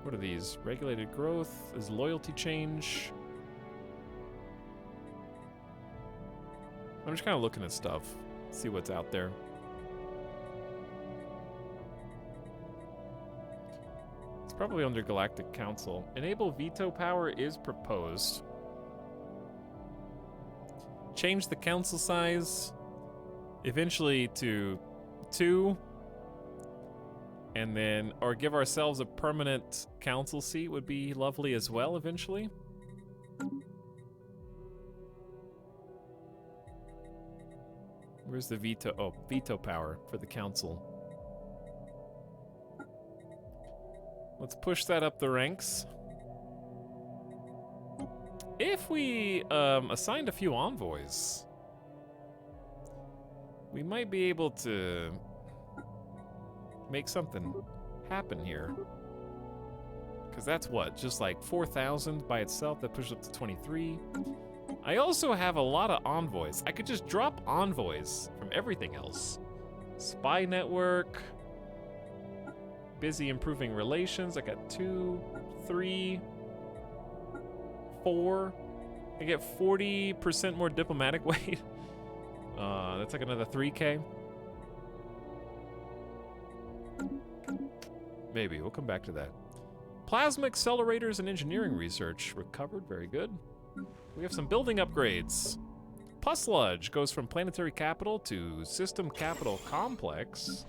What are these? Regulated growth? Is loyalty change? I'm just kind of looking at stuff. See what's out there. It's probably under Galactic Council. Enable veto power is proposed. Change the council size eventually to 2. And then, or give ourselves a permanent council seat would be lovely as well eventually. Where's the veto? Oh, veto power for the council. Let's push that up the ranks. If we assigned a few envoys, we might be able to make something happen here. Because that's what, just like 4,000 by itself, that pushes up to 23. I also have a lot of envoys. I could just drop envoys from everything else. Spy network. Busy improving relations. I got 2, 3, 4. I get 40% more diplomatic weight. That's like another 3K. Maybe, we'll come back to that. Plasma accelerators and engineering research recovered, very good. We have some building upgrades. Pusludge goes from planetary capital to system capital complex.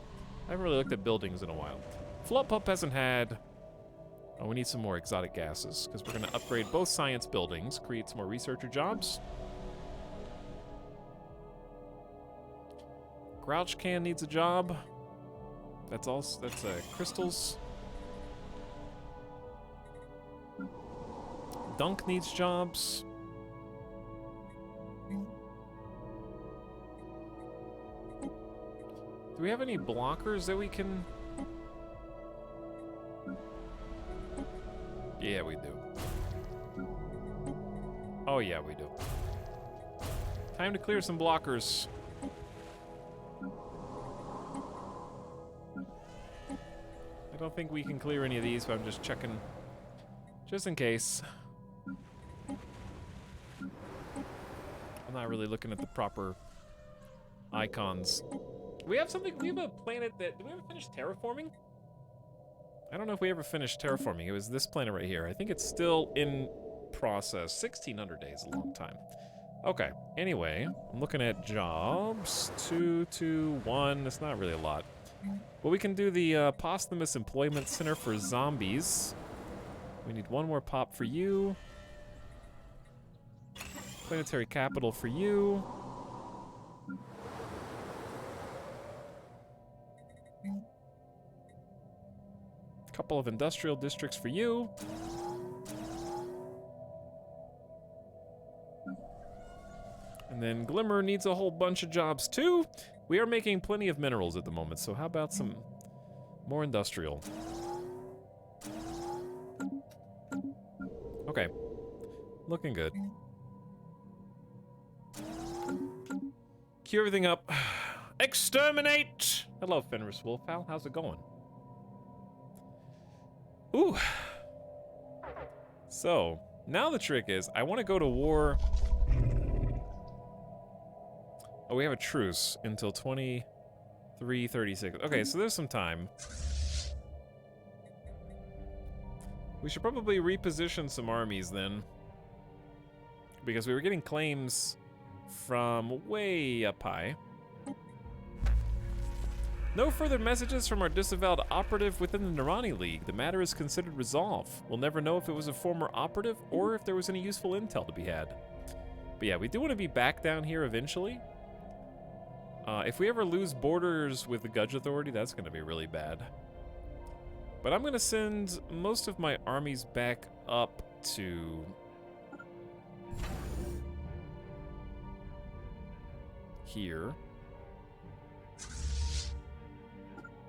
I haven't really looked at buildings in a while. Float Pup hasn't had... Oh, we need some more exotic gases, because we're going to upgrade both science buildings, create some more researcher jobs. Grouch Can needs a job. That's all. That's crystals. Dunk needs jobs. Do we have any blockers that we can... Yeah, we do. Oh, yeah, we do. Time to clear some blockers. I don't think we can clear any of these, but I'm just checking just in case. I'm not really looking at the proper icons. We have something, we have a planet that, did we ever finish terraforming? I don't know if we ever finished terraforming. It was this planet right here. I think it's still in process. 1,600 days, a long time. Okay, anyway, I'm looking at jobs. 2, 2, 1, it's not really a lot. Well, we can do the posthumous employment center for zombies. We need 1 more pop for you. Planetary capital for you. Couple of industrial districts for you. And then Glimmer needs a whole bunch of jobs too. We are making plenty of minerals at the moment, so how about some more industrial? Okay, looking good. Cue everything up. Exterminate! Hello, Fenris Wolfhowl, how's it going? Ooh. So, now the trick is, I want to go to war. Oh, we have a truce until 23:36. Okay, so there's some time. We should probably reposition some armies then. Because we were getting claims from way up high. No further messages from our disavowed operative within the Nirani League. The matter is considered resolved. We'll never know if it was a former operative or if there was any useful intel to be had. But yeah, we do want to be back down here eventually. If we ever lose borders with the Gudge Authority, that's going to be really bad. But I'm going to send most of my armies back up to... here.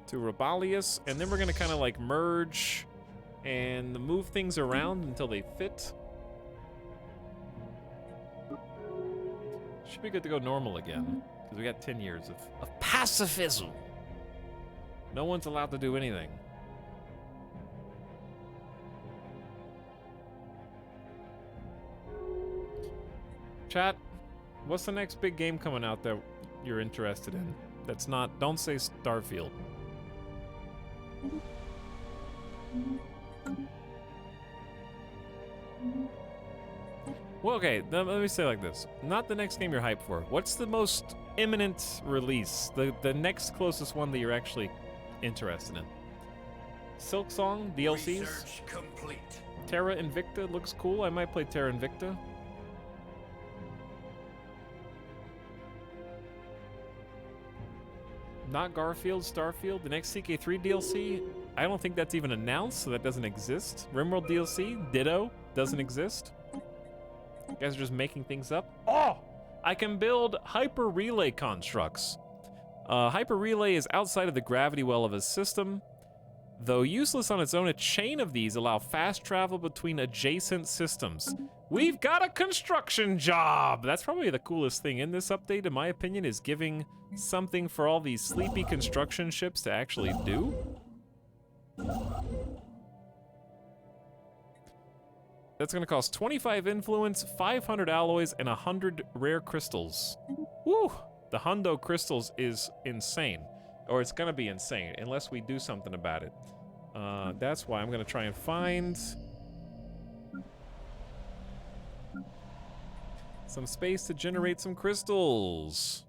To Rabalius, and then we're gonna kind of like merge and move things around until they fit. be good to go normal again. Because we got 10 years of pacifism. No one's allowed to do anything. Chat, what's the next big game coming out that you're interested in? That's not, don't say Starfield. Well, okay, let me say it like this. Not the next game you're hyped for. What's the most imminent release? The next closest one that you're actually interested in? Silk Song, DLCs? Research complete. Terra Invicta looks cool. I might play Terra Invicta. Not Garfield, Starfield. The next CK3 DLC, I don't think that's even announced, so that doesn't exist. RimWorld DLC, ditto, doesn't exist. You guys are just making things up. Oh! I can build hyper relay constructs. Hyper relay is outside of the gravity well of a system. Though useless on its own, a chain of these allow fast travel between adjacent systems. We've got a construction job! That's probably the coolest thing in this update, in my opinion, is giving something for all these sleepy construction ships to actually do. That's gonna cost 25 influence, 500 alloys, and 100 rare crystals. Woo! The hundo crystals is insane. Or it's gonna be insane, unless we do something about it. That's why I'm gonna try and find some space to generate some crystals.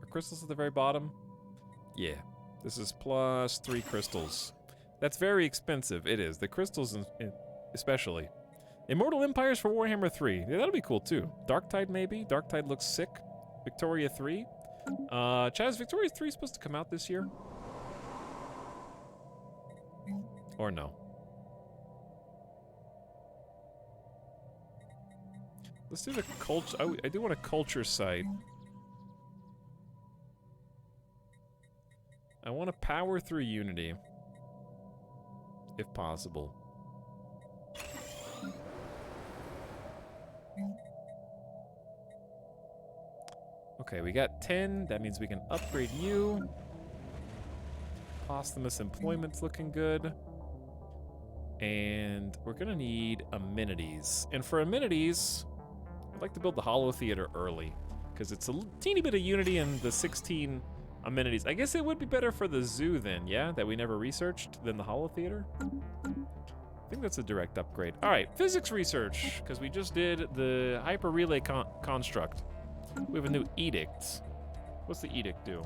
Are crystals at the very bottom? Yeah. This is plus 3 crystals. That's very expensive. It is. The crystals especially. Immortal Empires for Warhammer 3. Yeah, that'll be cool too. Darktide maybe. Darktide looks sick. Victoria 3. Chaz, Victoria 3 supposed to come out this year? Or no? Let's do the culture. I do want a culture site. I want to power through Unity. If possible. Okay, we got 10. That means we can upgrade you. Posthumous employment's looking good. And we're gonna need amenities. And for amenities, I'd like to build the Hollow Theater early, because it's a teeny bit of Unity and the 16 amenities. I guess it would be better for the zoo then, yeah? That we never researched than the Hollow Theater? I think that's a direct upgrade. All right, physics research, because we just did the hyper relay construct. We have a new edict. What's the edict do?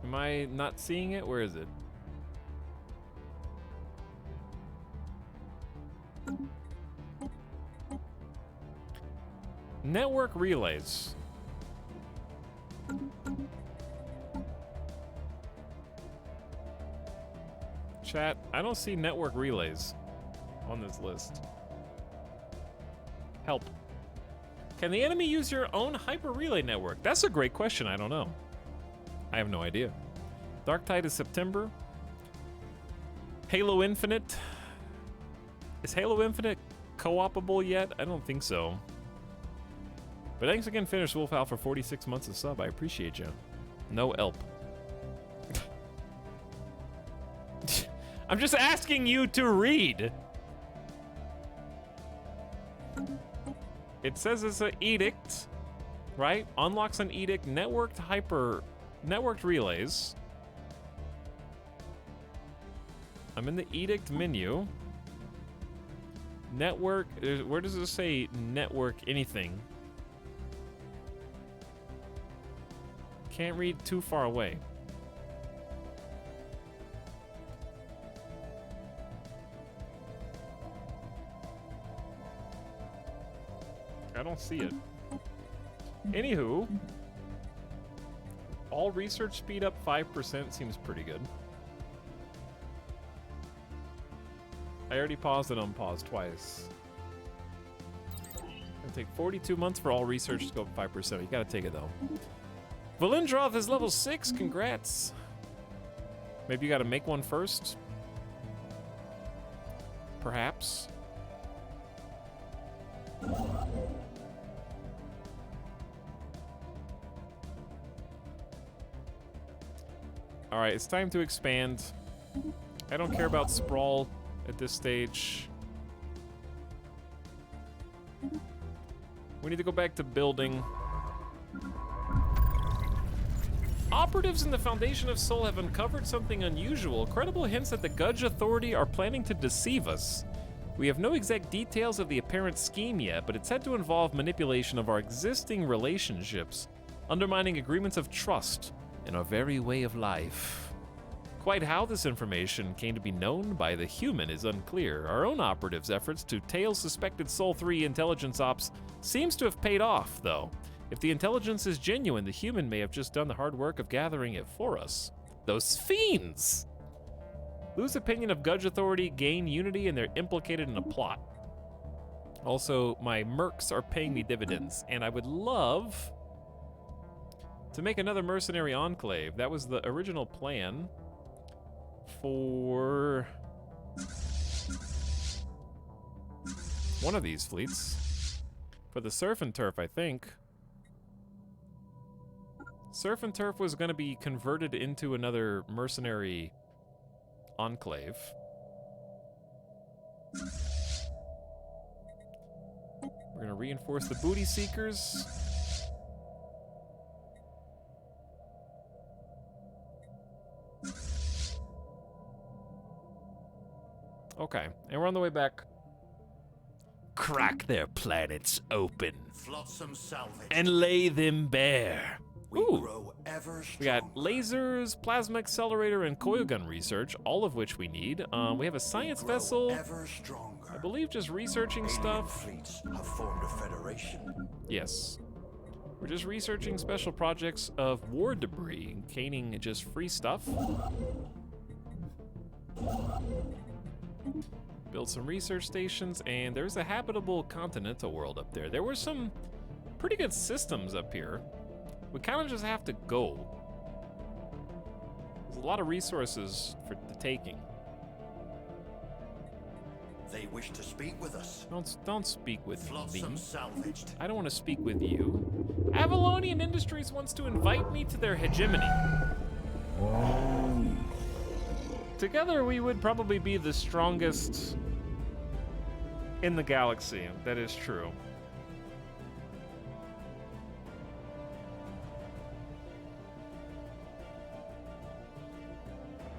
Am I not seeing it? Where is it? Network relays. Chat, I don't see network relays on this list. Help. Can the enemy use your own hyper relay network? That's a great question. I don't know. I have no idea. Darktide is September. Halo Infinite. Is Halo Infinite co-opable yet? I don't think so. But thanks again, Finish Wolfhowl, for 46 months of sub. I appreciate you. No help. I'm just asking you to read. It says it's an edict, right? Unlocks an edict, networked relays. I'm in the edict menu. Network, where does it say network anything? Can't read too far away. I don't see it. Anywho, all research speed up 5% seems pretty good. I already paused and unpaused twice. It'll take 42 months for all research to go up 5%. You gotta take it though. Valindroth is level 6. Congrats. Maybe you gotta make one first? Perhaps. Alright, it's time to expand. I don't care about sprawl at this stage. We need to go back to building. Operatives in the Foundation of Sol have uncovered something unusual. Credible hints that the Gudge Authority are planning to deceive us. We have no exact details of the apparent scheme yet, but it's said to involve manipulation of our existing relationships, undermining agreements of trust in our very way of life. Quite how this information came to be known by the human is unclear. Our own operatives' efforts to tail suspected Sol 3 intelligence ops seems to have paid off, though. If the intelligence is genuine, the human may have just done the hard work of gathering it for us. Those fiends! Lose opinion of Gudge Authority, gain unity, and they're implicated in a plot. Also, my mercs are paying me dividends, and I would love to make another mercenary enclave. That was the original plan for one of these fleets. For the Surf and Turf, I think. Surf and Turf was going to be converted into another mercenary enclave. We're going to reinforce the booty seekers. Okay, and we're on the way back. Crack their planets open Flotsam salvage. and lay them bare. We Ooh. grow ever We got stronger. lasers, plasma accelerator, and coil gun research, all of which we need. We have a science Grow vessel. ever stronger. I believe just researching Alien stuff. fleets have formed a federation. Yes. We're just researching special projects of war debris and gaining just free stuff. Build some research stations, and there's a habitable continental world up there. There were some pretty good systems up here. We kind of just have to go. There's a lot of resources for the taking. They wish to speak with us. Don't speak with me. Flotsam salvaged. I don't want to speak with you. Avalonian Industries wants to invite me to their hegemony. Together, we would probably be the strongest in the galaxy. That is true.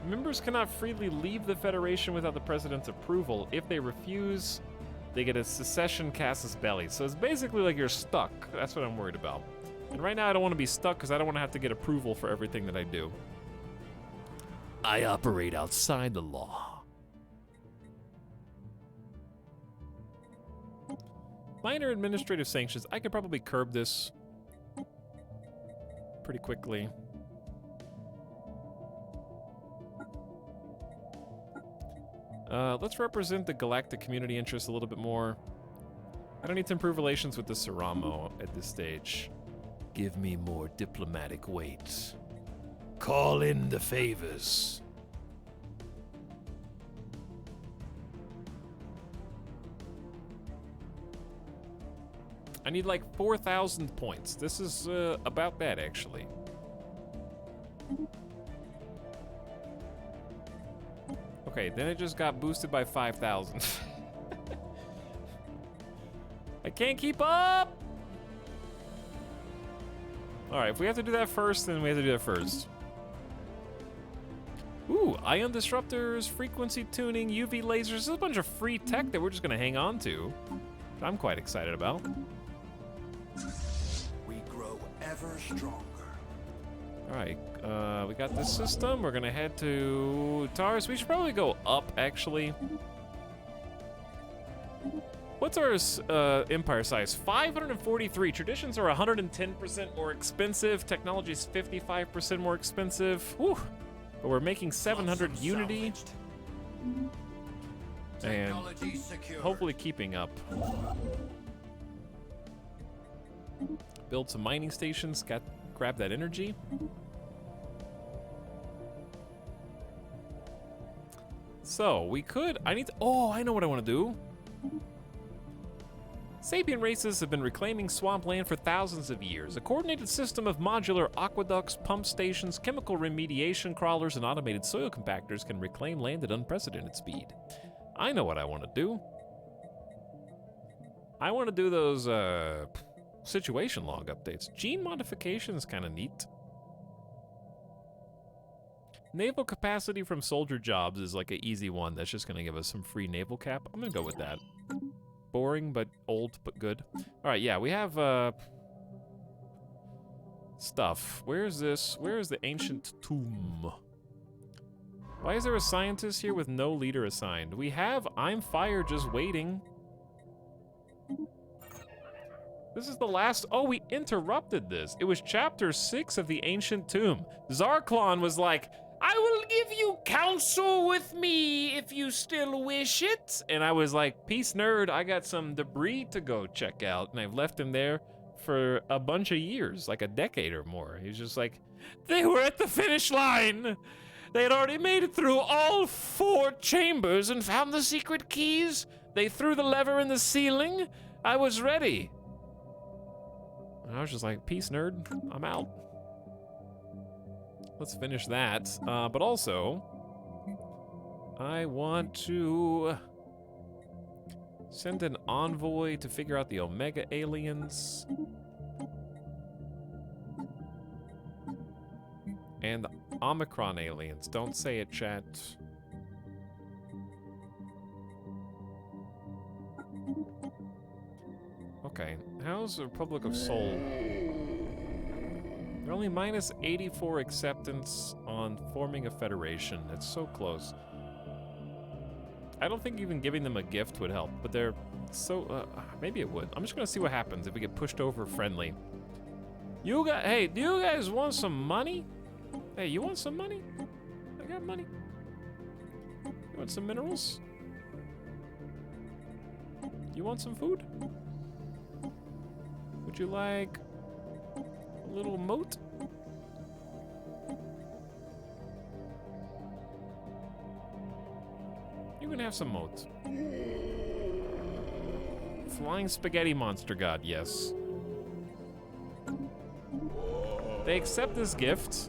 Members cannot freely leave the Federation without the President's approval. If they refuse, they get a secession casus belli. So it's basically like you're stuck. That's what I'm worried about. And right now I don't want to be stuck because I don't want to have to get approval for everything that I do. I operate outside the law. Minor administrative sanctions. I could probably curb this pretty quickly. Let's represent the galactic community interests a little bit more. I don't need to improve relations with the Saramo at this stage. Give me more diplomatic weight. Call in the favors. I need like 4,000 points. This is about that, actually. Okay, then it just got boosted by 5,000. I can't keep up! Alright, if we have to do that first, then we have to do that first. Ooh, ion disruptors, frequency tuning, UV lasers. There's a bunch of free tech that we're just gonna hang on to. Which I'm quite excited about. We grow ever stronger. Alright, we got this system. We're gonna head to Tars. We should probably go up, actually. What's our empire size? 543. Traditions are 110% more expensive. Technology is 55% more expensive. Whew. But we're making 700 Flotsam unity. salvaged. And Technology secured. hopefully keeping up. Build some mining stations. Got grab that energy. So, we could... I need to... Oh, I know what I want to do. Sapient races have been reclaiming swampland for thousands of years. A coordinated system of modular aqueducts, pump stations, chemical remediation crawlers, and automated soil compactors can reclaim land at unprecedented speed. I know what I want to do. I want to do those situation log updates. Gene modification is kind of neat. Naval capacity from soldier jobs is like an easy one. That's just going to give us some free naval cap. I'm going to go with that. Boring, but old, but good. All right, yeah, we have stuff. Where's this? Where is the ancient tomb? Why is there a scientist here with no leader assigned? We have I'm Fire just waiting. This is the last... Oh, we interrupted this. It was chapter 6 of the ancient tomb. Zarklon was like, I will give you counsel with me if you still wish it. And I was like, peace nerd, I got some debris to go check out. And I've left him there for a bunch of years, like a decade or more. He was just like, they were at the finish line. They had already made it through all 4 chambers and found the secret keys. They threw the lever in the ceiling. I was ready. And I was just like, peace nerd, I'm out. Let's finish that. But also, I want to send an envoy to figure out the Omega aliens. And the Omicron aliens. Don't say it, chat. Okay, how's the Republic of Seoul? They're only minus 84 acceptance on forming a federation. It's so close. I don't think even giving them a gift would help, but they're so... maybe it would. I'm just gonna see what happens if we get pushed over friendly. You guys... Hey, do you guys want some money? Hey, you want some money? I got money. You want some minerals? You want some food? Would you like a little moat? You can have some moat. Flying spaghetti monster god, yes. They accept this gift.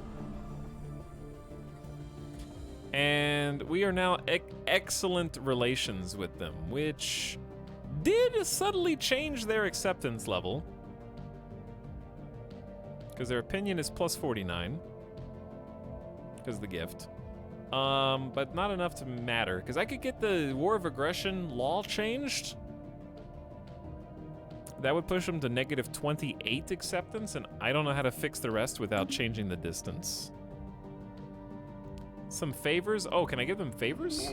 And we are now excellent relations with them, which did subtly change their acceptance level. Because their opinion is plus 49. Because of the gift. But not enough to matter. Because I could get the War of Aggression law changed. That would push them to negative 28 acceptance, and I don't know how to fix the rest without changing the distance. Some favors? Oh, can I give them favors?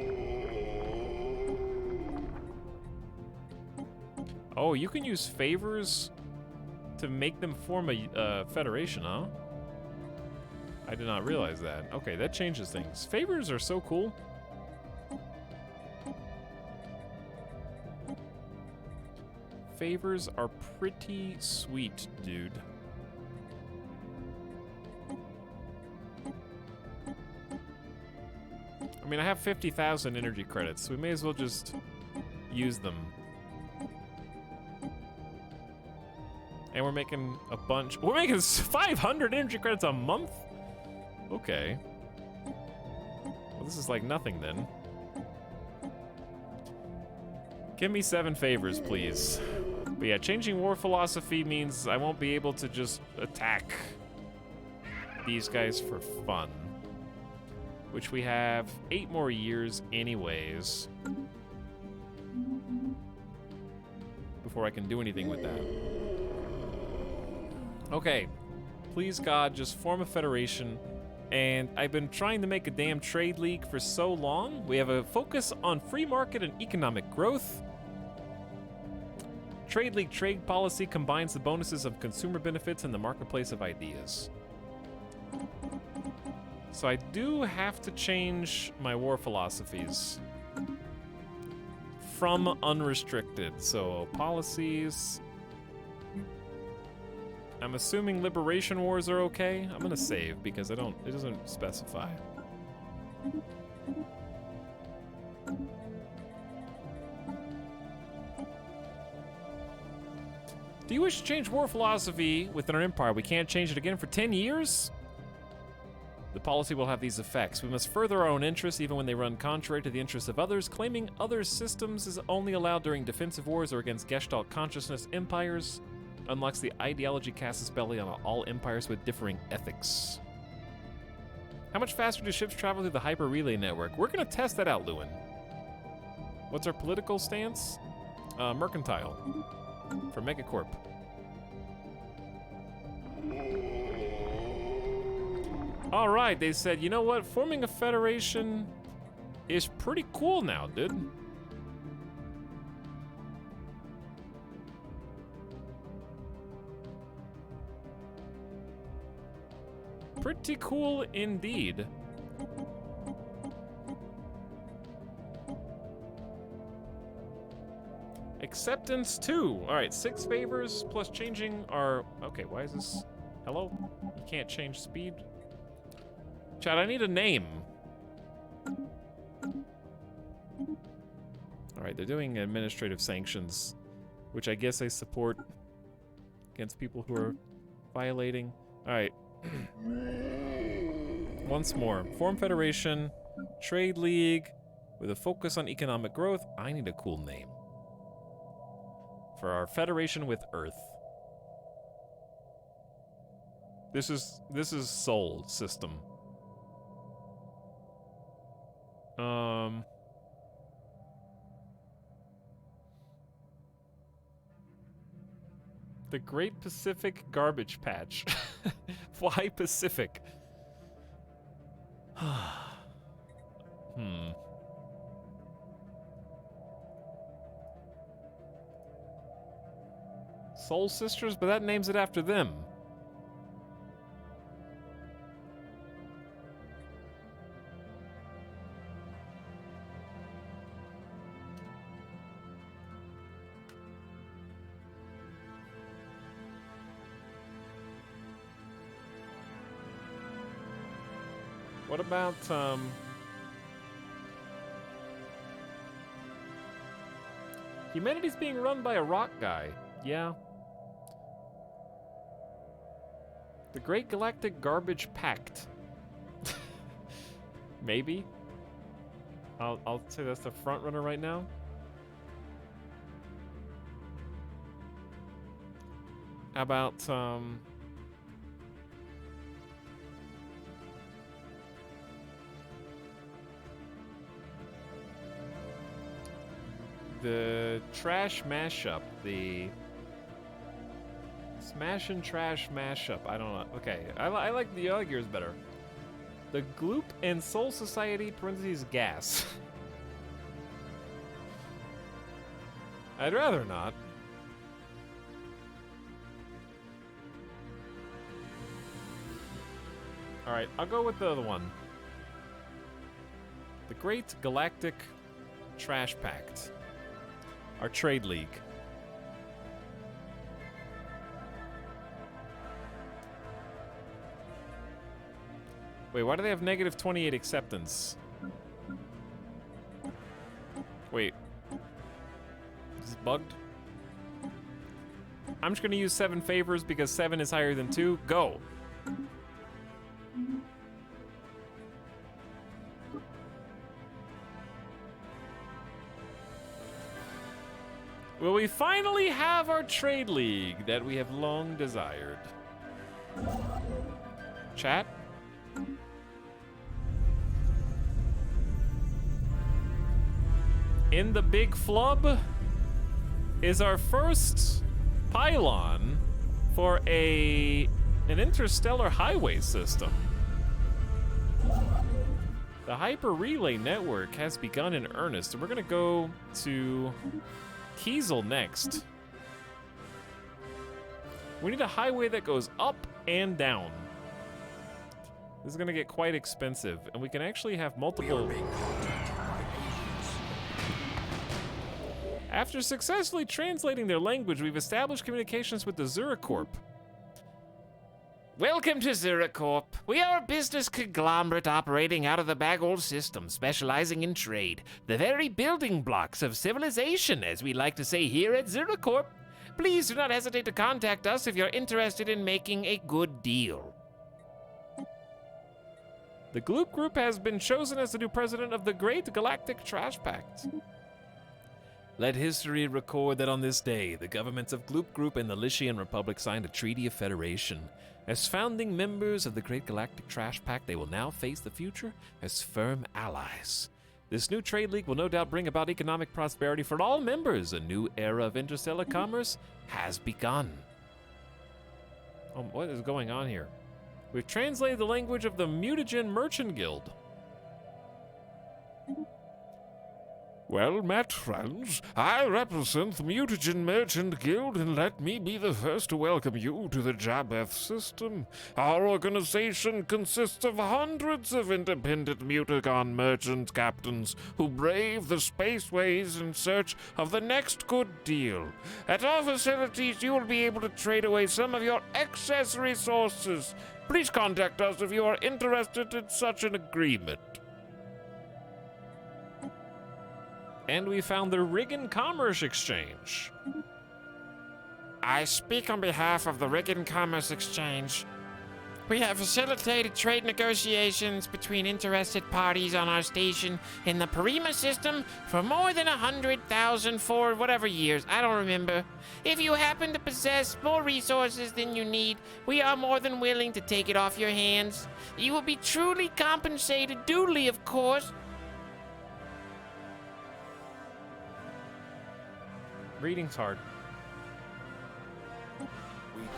Oh, you can use favors to make them form a federation, huh? I did not realize that. Okay, that changes things. Favors are so cool. Favors are pretty sweet, dude. I mean, I have 50,000 energy credits, so we may as well just use them. And we're making a bunch. We're making 500 energy credits a month? Okay. Well, this is like nothing then. Give me 7 favors, please. But yeah, changing war philosophy means I won't be able to just attack these guys for fun. Which we have 8 more years anyways. Before I can do anything with that. Okay. Please, God, just form a federation. And I've been trying to make a damn trade league for so long. We have a focus on free market and economic growth. Trade league trade policy combines the bonuses of consumer benefits and the marketplace of ideas. So I do have to change my war philosophies from unrestricted. So policies. I'm assuming Liberation Wars are okay. I'm gonna save because it doesn't specify. Do you wish to change war philosophy within our empire? We can't change it again for 10 years? The policy will have these effects. We must further our own interests even when they run contrary to the interests of others. Claiming other systems is only allowed during defensive wars or against Gestalt consciousness empires. Unlocks the ideology casus belli on all empires with differing ethics. How much faster do ships travel through the hyper relay network? We're gonna test that out, Lewin. What's our political stance? Mercantile for Megacorp. All right, they said, you know what? Forming a federation is pretty cool now, dude. Pretty cool indeed. Acceptance 2. All right, 6 favors plus changing our... Okay, why is this... Hello? You can't change speed? Chad, I need a name. All right, they're doing administrative sanctions, which I guess they support against people who are violating. All right. Once more. Form Federation, Trade League, with a focus on economic growth. I need a cool name for our Federation with Earth. This is Sol system. The Great Pacific Garbage Patch. Why Pacific? Soul Sisters, but that names it after them. What about, humanity's being run by a rock guy. Yeah. The Great Galactic Garbage Pact. Maybe. I'll say that's the front runner right now. How about, the trash mashup, the smash and trash mashup. I don't know. Okay, I like the other gears better. The Gloop and Soul Society parentheses gas. I'd rather not. All right, I'll go with the other one. The Great Galactic Trash Pact. Our trade league. Wait, why do they have negative 28 acceptance? Wait. Is this bugged? I'm just gonna use 7 favors because 7 is higher than 2. Go! Will we finally have our trade league that we have long desired? Chat? In the big flub is our first pylon for an interstellar highway system. The hyper relay network has begun in earnest, and we're gonna go to Kiesel next. We need a highway that goes up and down. This is gonna get quite expensive, and we can actually have multiple. After successfully translating their language, we've established communications with the Zuracorp. Welcome to Zuracorp. We are a business conglomerate operating out of the Baggold system, specializing in trade. The very building blocks of civilization, as we like to say here at Zuracorp. Please do not hesitate to contact us if you're interested in making a good deal. The Gloop Group has been chosen as the new president of the Great Galactic Trash Pact. Let history record that on this day, the governments of Gloop Group and the Lycian Republic signed a treaty of federation. As founding members of the Great Galactic Trash Pact, they will now face the future as firm allies. This new trade league will no doubt bring about economic prosperity for all members. A new era of interstellar commerce has begun. What is going on here? We've translated the language of the Mutagen Merchant Guild. Well, met friends, I represent the Mutagen Merchant Guild, and let me be the first to welcome you to the Jabeth system. Our organization consists of hundreds of independent Mutagon merchant captains who brave the spaceways in search of the next good deal. At our facilities, you will be able to trade away some of your excess resources. Please contact us if you are interested in such an agreement. And we found the Riggin Commerce Exchange. I speak on behalf of the Riggin Commerce Exchange. We have facilitated trade negotiations between interested parties on our station in the Parima system for more than 100,000 for whatever years, I don't remember. If you happen to possess more resources than you need, we are more than willing to take it off your hands. You will be truly compensated duly, of course. Reading's hard. We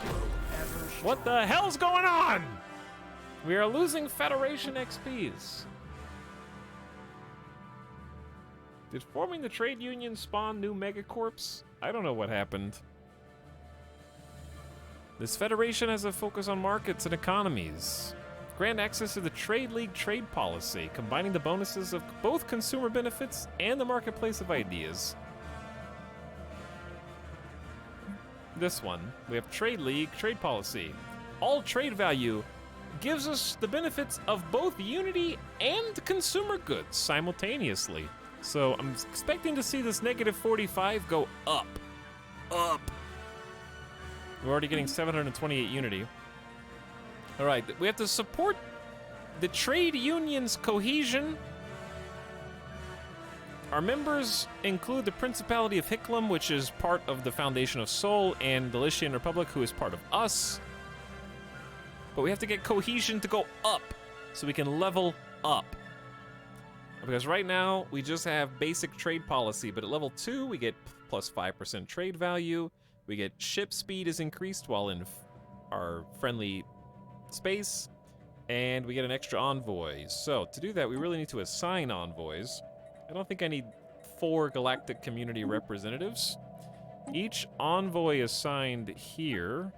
grow ever What the hell's going on? We are losing Federation XPs. Did forming the trade union spawn new megacorps? I don't know what happened. This Federation has a focus on markets and economies. Grant access to the Trade League trade policy, combining the bonuses of both consumer benefits and the marketplace of ideas. This one, we have Trade League trade policy. All trade value gives us the benefits of both unity and consumer goods simultaneously. So I'm expecting to see this negative 45 go up. Up. We're already getting 728 unity. All right, we have to support the trade union's cohesion. Our members include the Principality of Hicklum, which is part of the Foundation of Sol, and the Lycian Republic, who is part of us. But we have to get cohesion to go up, so we can level up. Because right now, we just have basic trade policy, but at level 2, we get plus 5% trade value. We get ship speed is increased while in our friendly space, and we get an extra envoy. So to do that, we really need to assign envoys. I don't think I need 4 galactic community representatives. Each envoy assigned here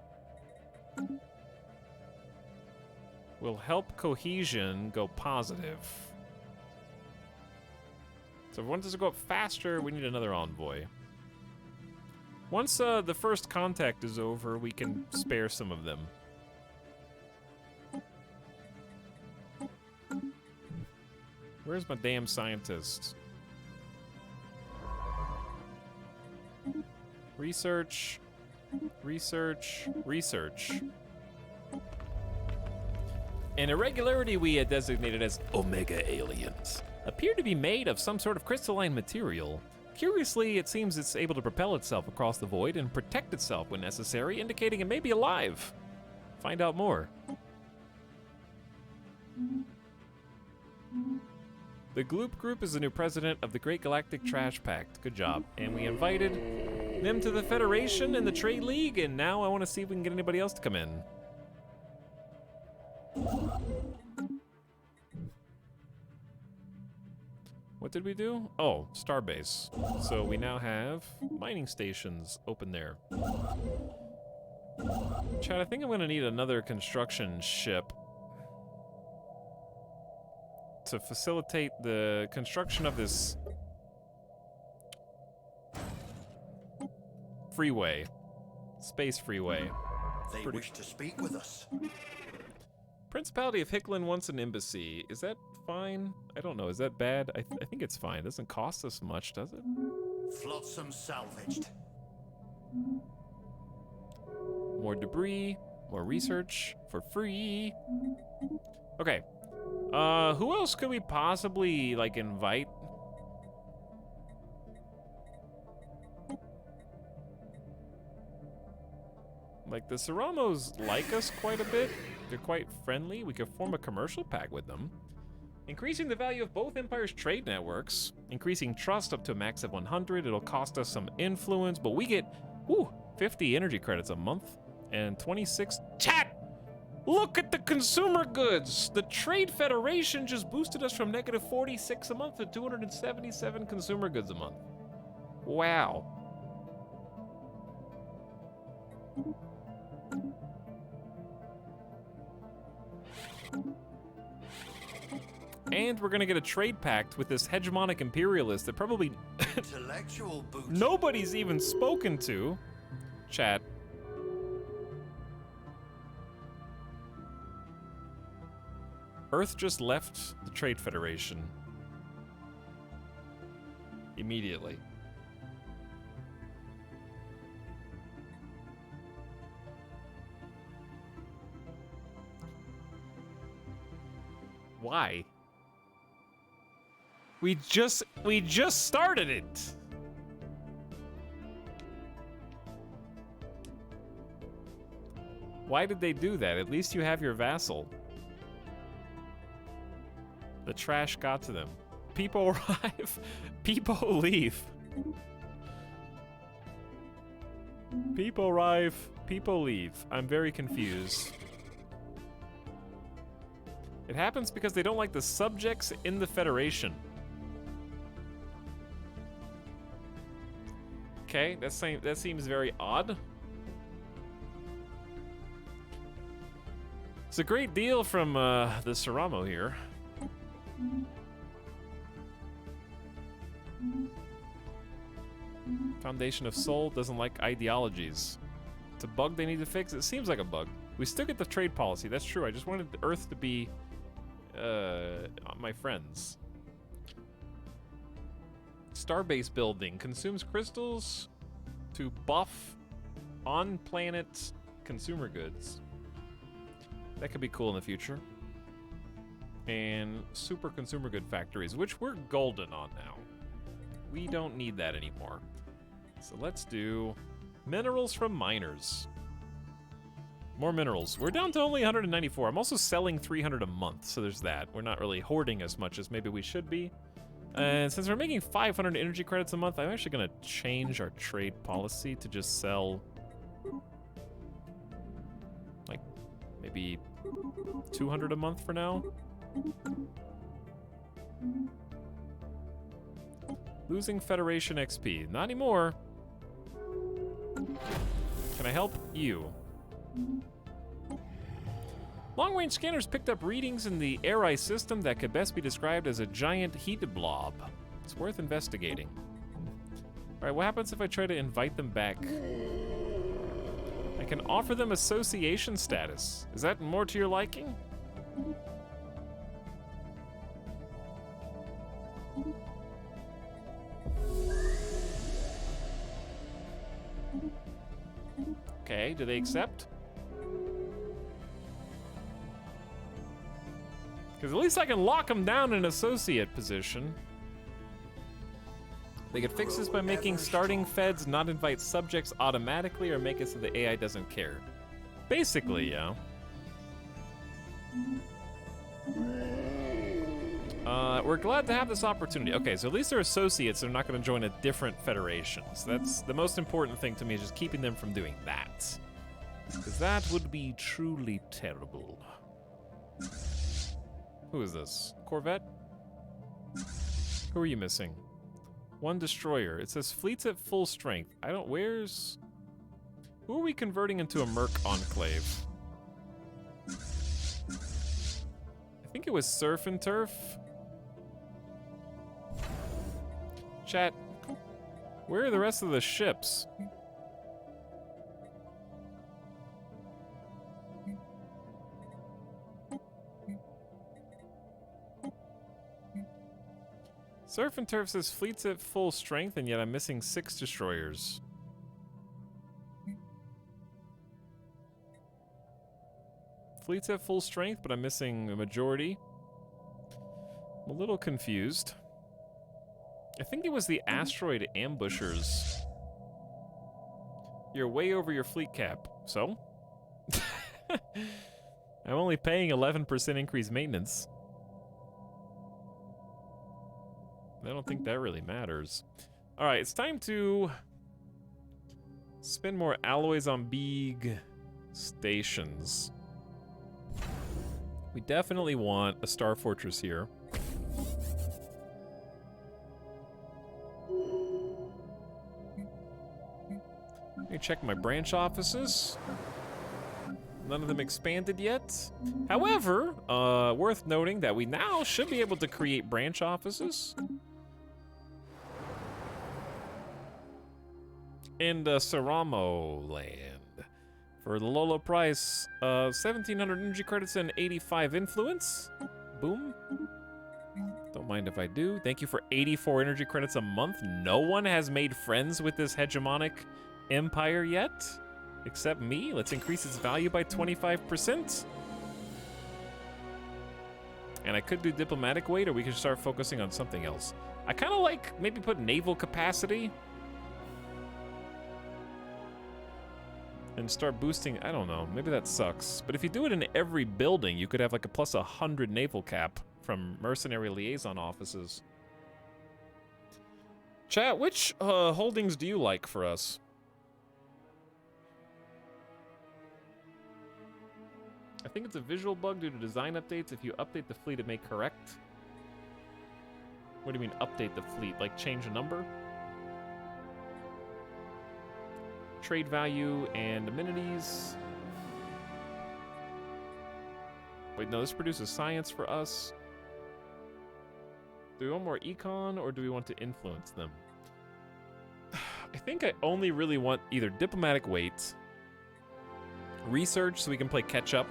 will help cohesion go positive. So if we want this to go up faster, we need another envoy. Once the first contact is over, we can spare some of them. Where's my damn scientist? Research, research, research. An irregularity we had designated as Omega aliens appear to be made of some sort of crystalline material. Curiously, it seems it's able to propel itself across the void and protect itself when necessary, indicating it may be alive. Find out more. The Gloop Group is the new president of the Great Galactic Trash Pact. Good job. And we invited them to the Federation and the Trade League, and now I want to see if we can get anybody else to come in. What did we do? Oh, Starbase. So we now have mining stations open there. Chad, I think I'm going to need another construction ship to facilitate the construction of this freeway, space freeway. They wish to speak with us. Principality of Hicklin wants an embassy. Is that fine? I don't know. Is that bad? I think it's fine. It doesn't cost us much, does it? Flotsam salvaged. More debris, more research for free. Okay. Who else could we possibly, like, invite? Like, the Serramos like us quite a bit. They're quite friendly. We could form a commercial pact with them. Increasing the value of both empires' trade networks. Increasing trust up to a max of 100. It'll cost us some influence, but we get, 50 energy credits a month. And 26... Chat! Look at the consumer goods! The Trade Federation just boosted us from negative 46 a month to 277 consumer goods a month. Wow. And we're gonna get a trade pact with this hegemonic imperialist that probably Intellectual boot. nobody's even spoken to. Chat. Earth just left the Trade Federation. Immediately. Why? We just started it. Why did they do that? At least you have your vassal. The trash got to them. People arrive, people leave. People arrive, people leave. I'm very confused. It happens because they don't like the subjects in the Federation. Okay, that seems very odd. It's a great deal from the Serramo here. Foundation of Soul doesn't like ideologies. It's a bug they need to fix. It seems like a bug. We still get the trade policy. That's true. I just wanted the Earth to be my friends. Starbase building consumes crystals to buff on-planet consumer goods. That could be cool in the future. And super consumer good factories, which we're golden on now. We don't need that anymore. So let's do minerals from miners. More minerals. We're down to only 194. I'm also selling 300 a month, so there's that. We're not really hoarding as much as maybe we should be. And since we're making 500 energy credits a month, I'm actually going to change our trade policy to just sell, like, maybe 200 a month for now. Losing Federation XP. Not anymore. Can I help you? Long-range scanners picked up readings in the Arai system that could best be described as a giant heat blob. It's worth investigating. Alright, what happens if I try to invite them back? I can offer them association status. Is that more to your liking? Okay, do they accept? Because at least I can lock them down in associate position. They could fix this by making starting feds not invite subjects automatically or make it so the AI doesn't care. Basically, yeah. We're glad to have this opportunity. Okay, so at least they're associates. They're not going to join a different federation. So that's the most important thing to me, is just keeping them from doing that. Because that would be truly terrible. Who is this? Corvette? Who are you missing? One destroyer. It says fleets at full strength. I don't... Where's... Who are we converting into a Merc Enclave? I think it was Surf and Turf. Chat, where are the rest of the ships? Surf and Turf says fleet's at full strength, and yet I'm missing 6 destroyers. Fleet's at full strength, but I'm missing a majority. I'm a little confused. I think it was the asteroid ambushers. You're way over your fleet cap, so? I'm only paying 11% increased maintenance. I don't think that really matters. Alright, it's time to spend more alloys on big stations. We definitely want a Star Fortress here. Let me check my branch offices. None of them expanded yet. However, worth noting that we now should be able to create branch offices in the Saramo land. For the low, low price, 1,700 energy credits and 85 influence. Boom. Don't mind if I do. Thank you for 84 energy credits a month. No one has made friends with this hegemonic empire yet, except me. Let's increase its value by 25%. And I could do diplomatic weight, or we could start focusing on something else. I kind of like maybe put naval capacity. And start boosting, I don't know, maybe that sucks. But if you do it in every building, you could have like a plus 100 naval cap from mercenary liaison offices. Chat, which holdings do you like for us? I think it's a visual bug due to design updates. If you update the fleet, it may correct. What do you mean update the fleet? Like change a number? Trade value and amenities. Wait, no, this produces science for us. Do we want more econ, or do we want to influence them? I think I only really want either diplomatic weight, research so we can play catch up,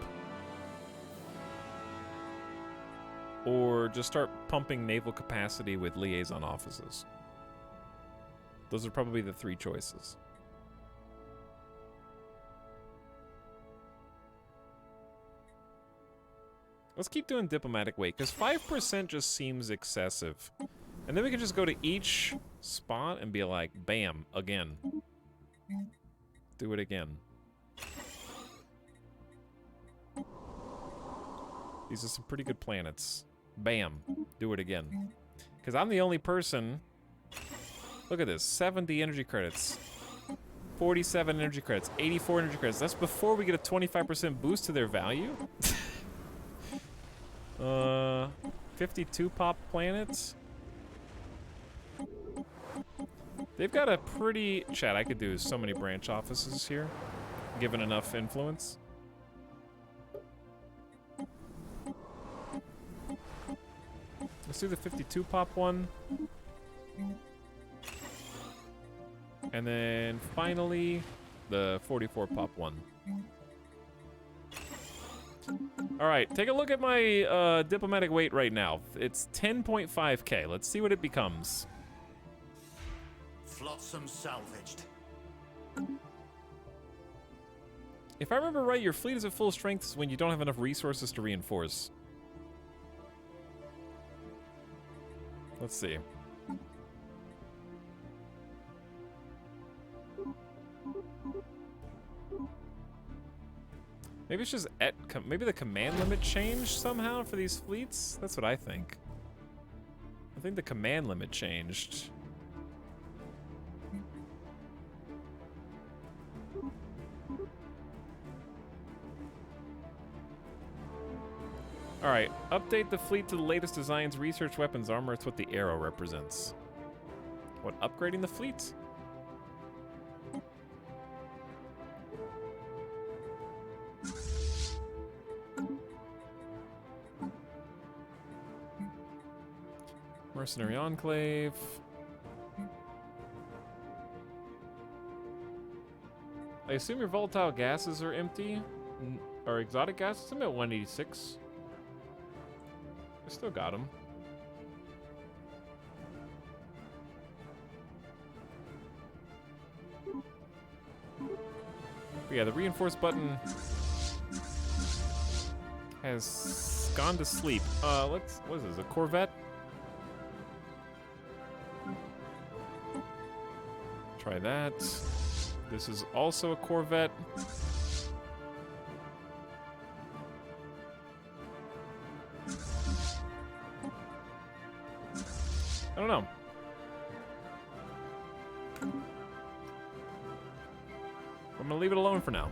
or just start pumping naval capacity with liaison offices. Those are probably the 3 choices. Let's keep doing diplomatic weight, because 5% just seems excessive. And then we can just go to each spot and be like, bam, again. Do it again. These are some pretty good planets. Bam, do it again. Because I'm the only person... Look at this, 70 energy credits. 47 energy credits, 84 energy credits. That's before we get a 25% boost to their value? 52 pop planets. They've got a pretty... Chat, I could do so many branch offices here, given enough influence. Let's do the 52 pop one. And then finally, the 44 pop one. All right, take a look at my diplomatic weight right now. It's 10.5k. Let's see what it becomes. Flotsam salvaged. If I remember right, your fleet is at full strength when you don't have enough resources to reinforce. Let's see. Maybe it's just maybe the command limit changed somehow for these fleets? That's what I think. I think the command limit changed. Alright, update the fleet to the latest designs, research weapons, armor. It's what the arrow represents. What, upgrading the fleet? Mercenary Enclave. I assume your volatile gases are empty? Or exotic gases? I'm at 186. I still got them. Yeah, the reinforce button has gone to sleep. What is this, a Corvette? Try that. This is also a Corvette. I don't know. I'm gonna leave it alone for now.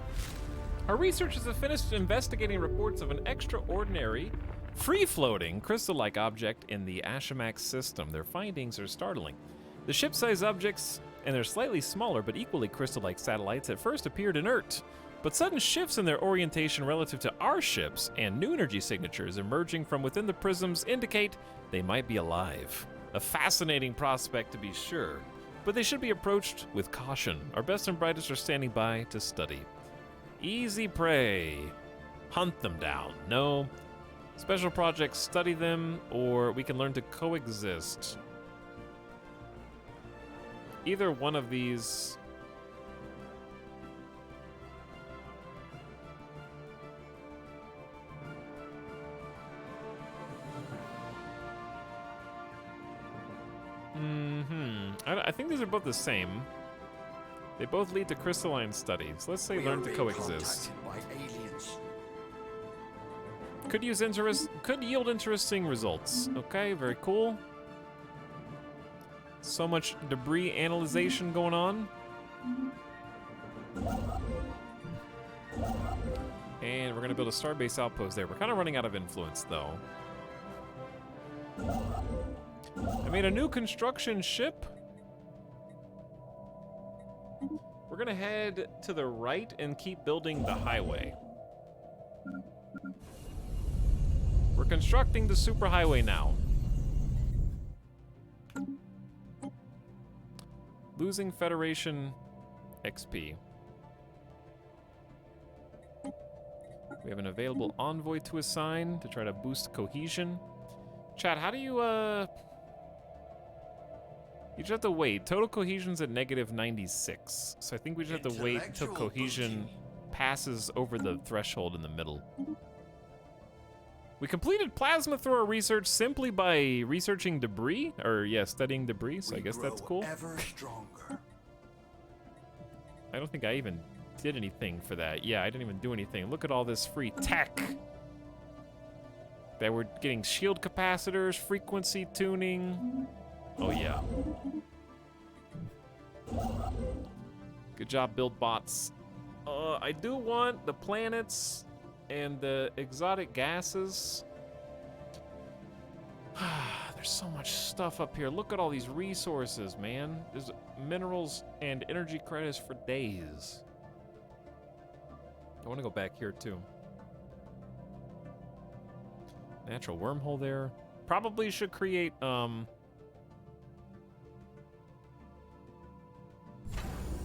Our researchers have finished investigating reports of an extraordinary, free-floating, crystal-like object in the Ashamax system. Their findings are startling. The ship-sized objects and their slightly smaller but equally crystal-like satellites at first appeared inert, but sudden shifts in their orientation relative to our ships and new energy signatures emerging from within the prisms indicate they might be alive. A fascinating prospect to be sure, but they should be approached with caution. Our best and brightest are standing by to study. Easy prey. Hunt them down. No. Special projects, study them, or we can learn to coexist. Either one of these... I think these are both the same. They both lead to crystalline studies. Let's say learn to coexist. Could yield interesting results. Okay, very cool. So much debris analyzation going on. And we're gonna build a starbase outpost there. We're kind of running out of influence though. I made a new construction ship. We're gonna head to the right and keep building the highway. We're constructing the superhighway now. Losing Federation XP. We have an available envoy to assign to try to boost cohesion. Chat, how do you just have to wait. Total cohesion's at -96. So I think we just have to wait until cohesion passes over the threshold in the middle. We completed plasma thrower research simply by researching debris, or yeah, studying debris, so I guess that's cool. Ever stronger. I don't think I even did anything for that. Yeah, I didn't even do anything. Look at all this free tech. That we're getting shield capacitors, frequency tuning. Oh yeah. Good job, build bots. I do want the planets and the exotic gases. There's so much stuff up here. Look at all these resources, man. There's minerals and energy credits for days. I want to go back here too. Natural wormhole there. Probably should create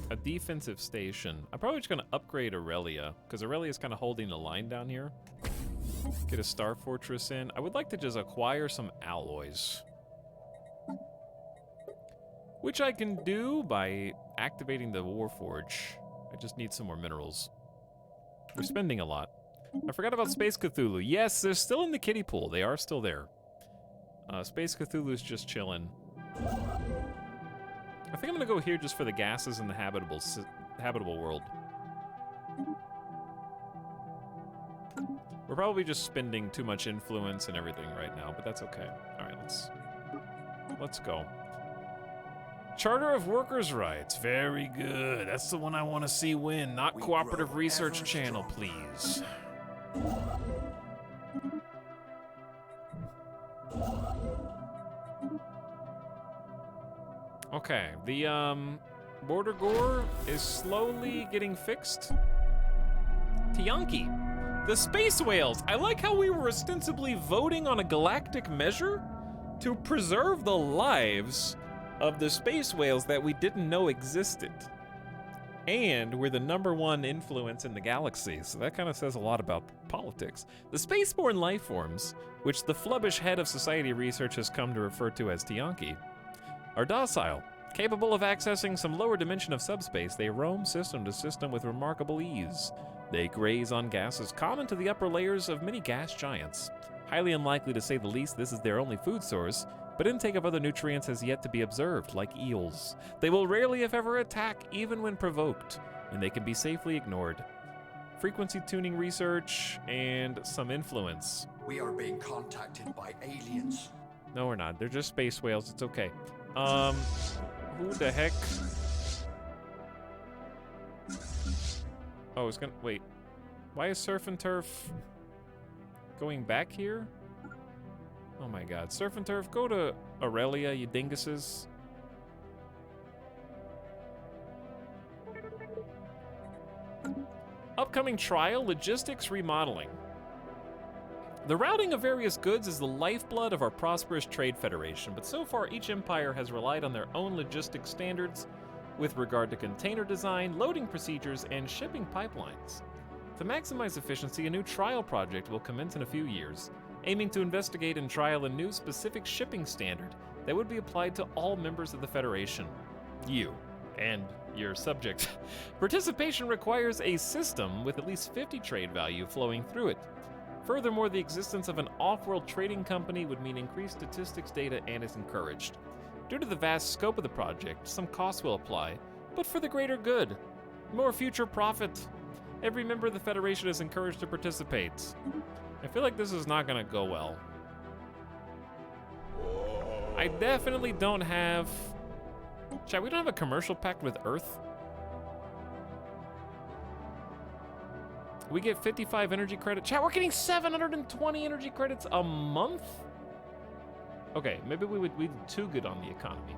a defensive station. I'm probably just gonna upgrade Aurelia, because Aurelia's kind of holding the line down here. Get a Star Fortress in. I would like to just acquire some alloys. Which I can do by activating the Warforge. I just need some more minerals. We're spending a lot. I forgot about Space Cthulhu. Yes, they're still in the kiddie pool. They are still there. Space Cthulhu's just chilling. I think I'm gonna go here just for the gases in the habitable world. We're probably just spending too much influence and everything right now, but that's okay. All right, let's go. Charter of Workers' Rights. Very good. That's the one I want to see win. Not Cooperative Research Channel, please. Okay, the border gore is slowly getting fixed. Tiyanki, the space whales. I like how we were ostensibly voting on a galactic measure to preserve the lives of the space whales that we didn't know existed. And we're the #1 influence in the galaxy, so that kind of says a lot about politics. The spaceborne life forms, which the flubbish head of society research has come to refer to as Tiyanki, are docile, Capable of accessing some lower dimension of subspace, they roam system to system with remarkable ease. They graze on gases common to the upper layers of many gas giants. Highly unlikely, to say the least, this is their only food source, but intake of other nutrients has yet to be observed, like eels. They will rarely, if ever, attack, even when provoked, and they can be safely ignored. Frequency tuning research and some influence. We are being contacted by aliens. No, we're not. They're just space whales. It's okay. Who the heck? Oh, it's gonna... Wait. Why is Surf and Turf going back here? Oh my god. Surf and Turf, go to Aurelia, you dinguses. Upcoming trial, logistics remodeling. The routing of various goods is the lifeblood of our prosperous trade federation, but so far each empire has relied on their own logistics standards with regard to container design, loading procedures, and shipping pipelines. To maximize efficiency, a new trial project will commence in a few years, aiming to investigate and trial a new specific shipping standard that would be applied to all members of the Federation. You and your subject. Participation requires a system with at least 50 trade value flowing through it. Furthermore, the existence of an off-world trading company would mean increased statistics data and is encouraged. Due to the vast scope of the project, some costs will apply, but for the greater good. More future profit. Every member of the Federation is encouraged to participate. I feel like this is not gonna go well. I definitely don't have... Chat, we don't have a commercial pact with Earth. We get 55 energy credits. Chat, we're getting 720 energy credits a month? Okay, maybe we did too good on the economy.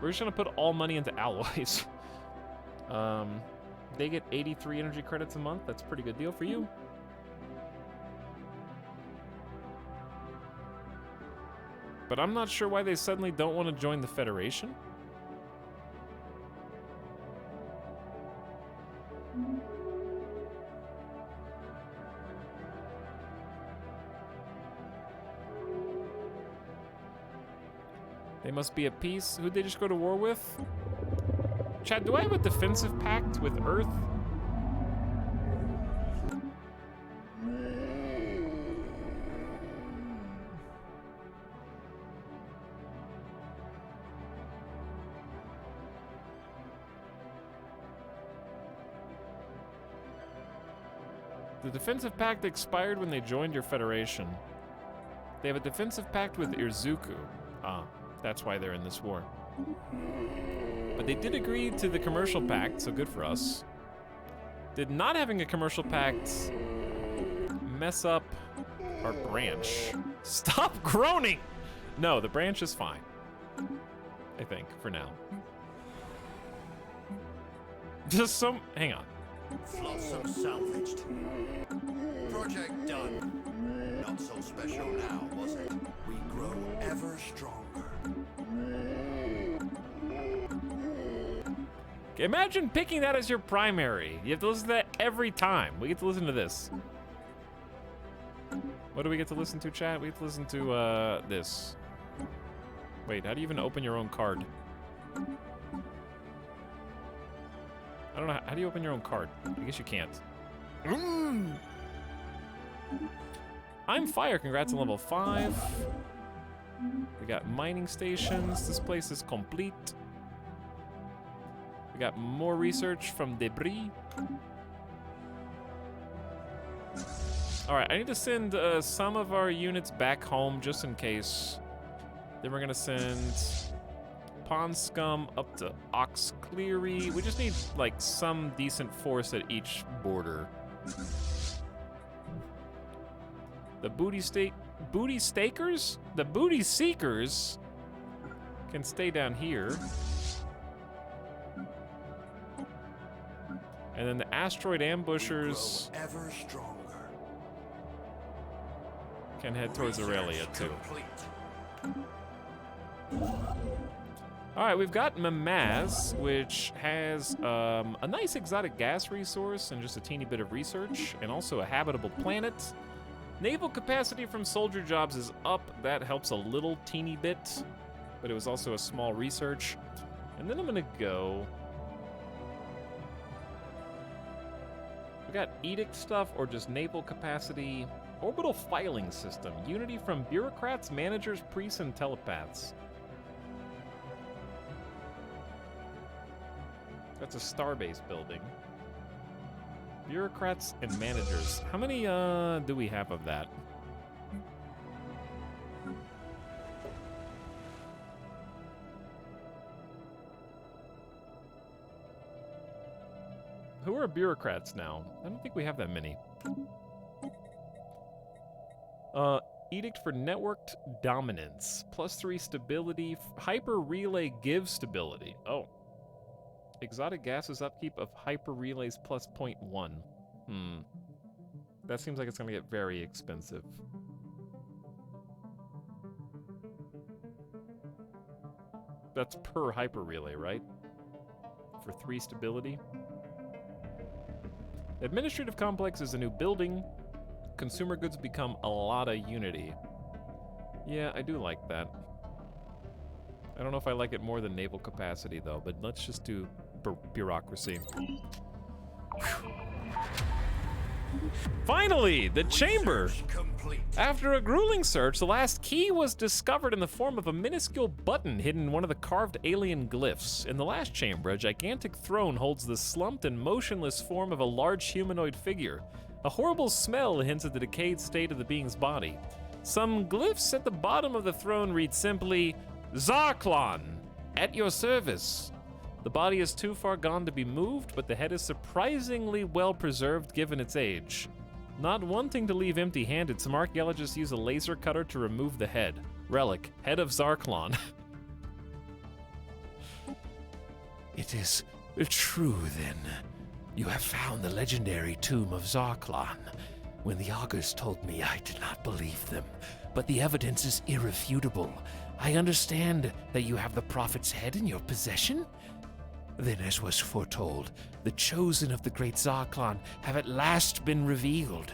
We're just gonna put all money into alloys. They get 83 energy credits a month. That's a pretty good deal for you. But I'm not sure why they suddenly don't want to join the Federation. They must be at peace. Who'd they just go to war with? Chad, do I have a defensive pact with Earth? The defensive pact expired when they joined your federation. They have a defensive pact with Irzuku. Ah, that's why they're in this war. But they did agree to the commercial pact, so good for us. Did not having a commercial pact mess up our branch? Stop groaning! No, the branch is fine. I think, for now. Just some... hang on. Flotsam salvaged. Project done. Not so special now, was it? We grow ever stronger. Imagine picking that as your primary. You have to listen to that every time. We get to listen to this. What do we get to listen to, chat? We get to listen to, this. Wait, how do you even open your own card? I don't know. How do you open your own card? I guess you can't. I'm Fire. Congrats on level 5. We got mining stations. This place is complete. We got more research from Debris. All right, I need to send some of our units back home just in case. Then we're gonna send Pond Scum up to Ox Cleary. We just need like some decent force at each border. The booty stakers? The booty seekers can stay down here. And then the asteroid ambushers Ever stronger. can head towards Aurelia too. All right, we've got Mamaz, which has a nice exotic gas resource and just a teeny bit of research, and also a habitable planet. Naval capacity from soldier jobs is up. That helps a little teeny bit. but it was also a small research. And then I'm gonna go. We got edict stuff or just naval capacity. Orbital filing system. Unity from bureaucrats, managers, priests, and telepaths. That's a starbase building. Bureaucrats and managers. How many do we have of that? Who are bureaucrats now? I don't think we have that many. Edict for networked dominance. +3 stability. Hyper relay gives stability. Oh. Exotic gases upkeep of hyper relays +0.1. That seems like it's gonna get very expensive. That's per hyper relay, right? For 3 stability. Administrative complex is a new building. Consumer goods become a lot of unity. Yeah, I do like that. I don't know if I like it more than naval capacity, though, but let's just do bureaucracy. Finally, the chamber! Complete. After a grueling search, the last key was discovered in the form of a minuscule button hidden in one of the carved alien glyphs. In the last chamber, a gigantic throne holds the slumped and motionless form of a large humanoid figure. A horrible smell hints at the decayed state of the being's body. Some glyphs at the bottom of the throne read simply, Zarklon, at your service. The body is too far gone to be moved, but the head is surprisingly well preserved given its age. Not wanting to leave empty-handed, some archaeologists use a laser cutter to remove the head. Relic, head of Zarklon. It is true, then. You have found the legendary tomb of Zarklon. When the augurs told me, I did not believe them, but the evidence is irrefutable. I understand that you have the prophet's head in your possession? Then, as was foretold, the chosen of the great Zarklon have at last been revealed.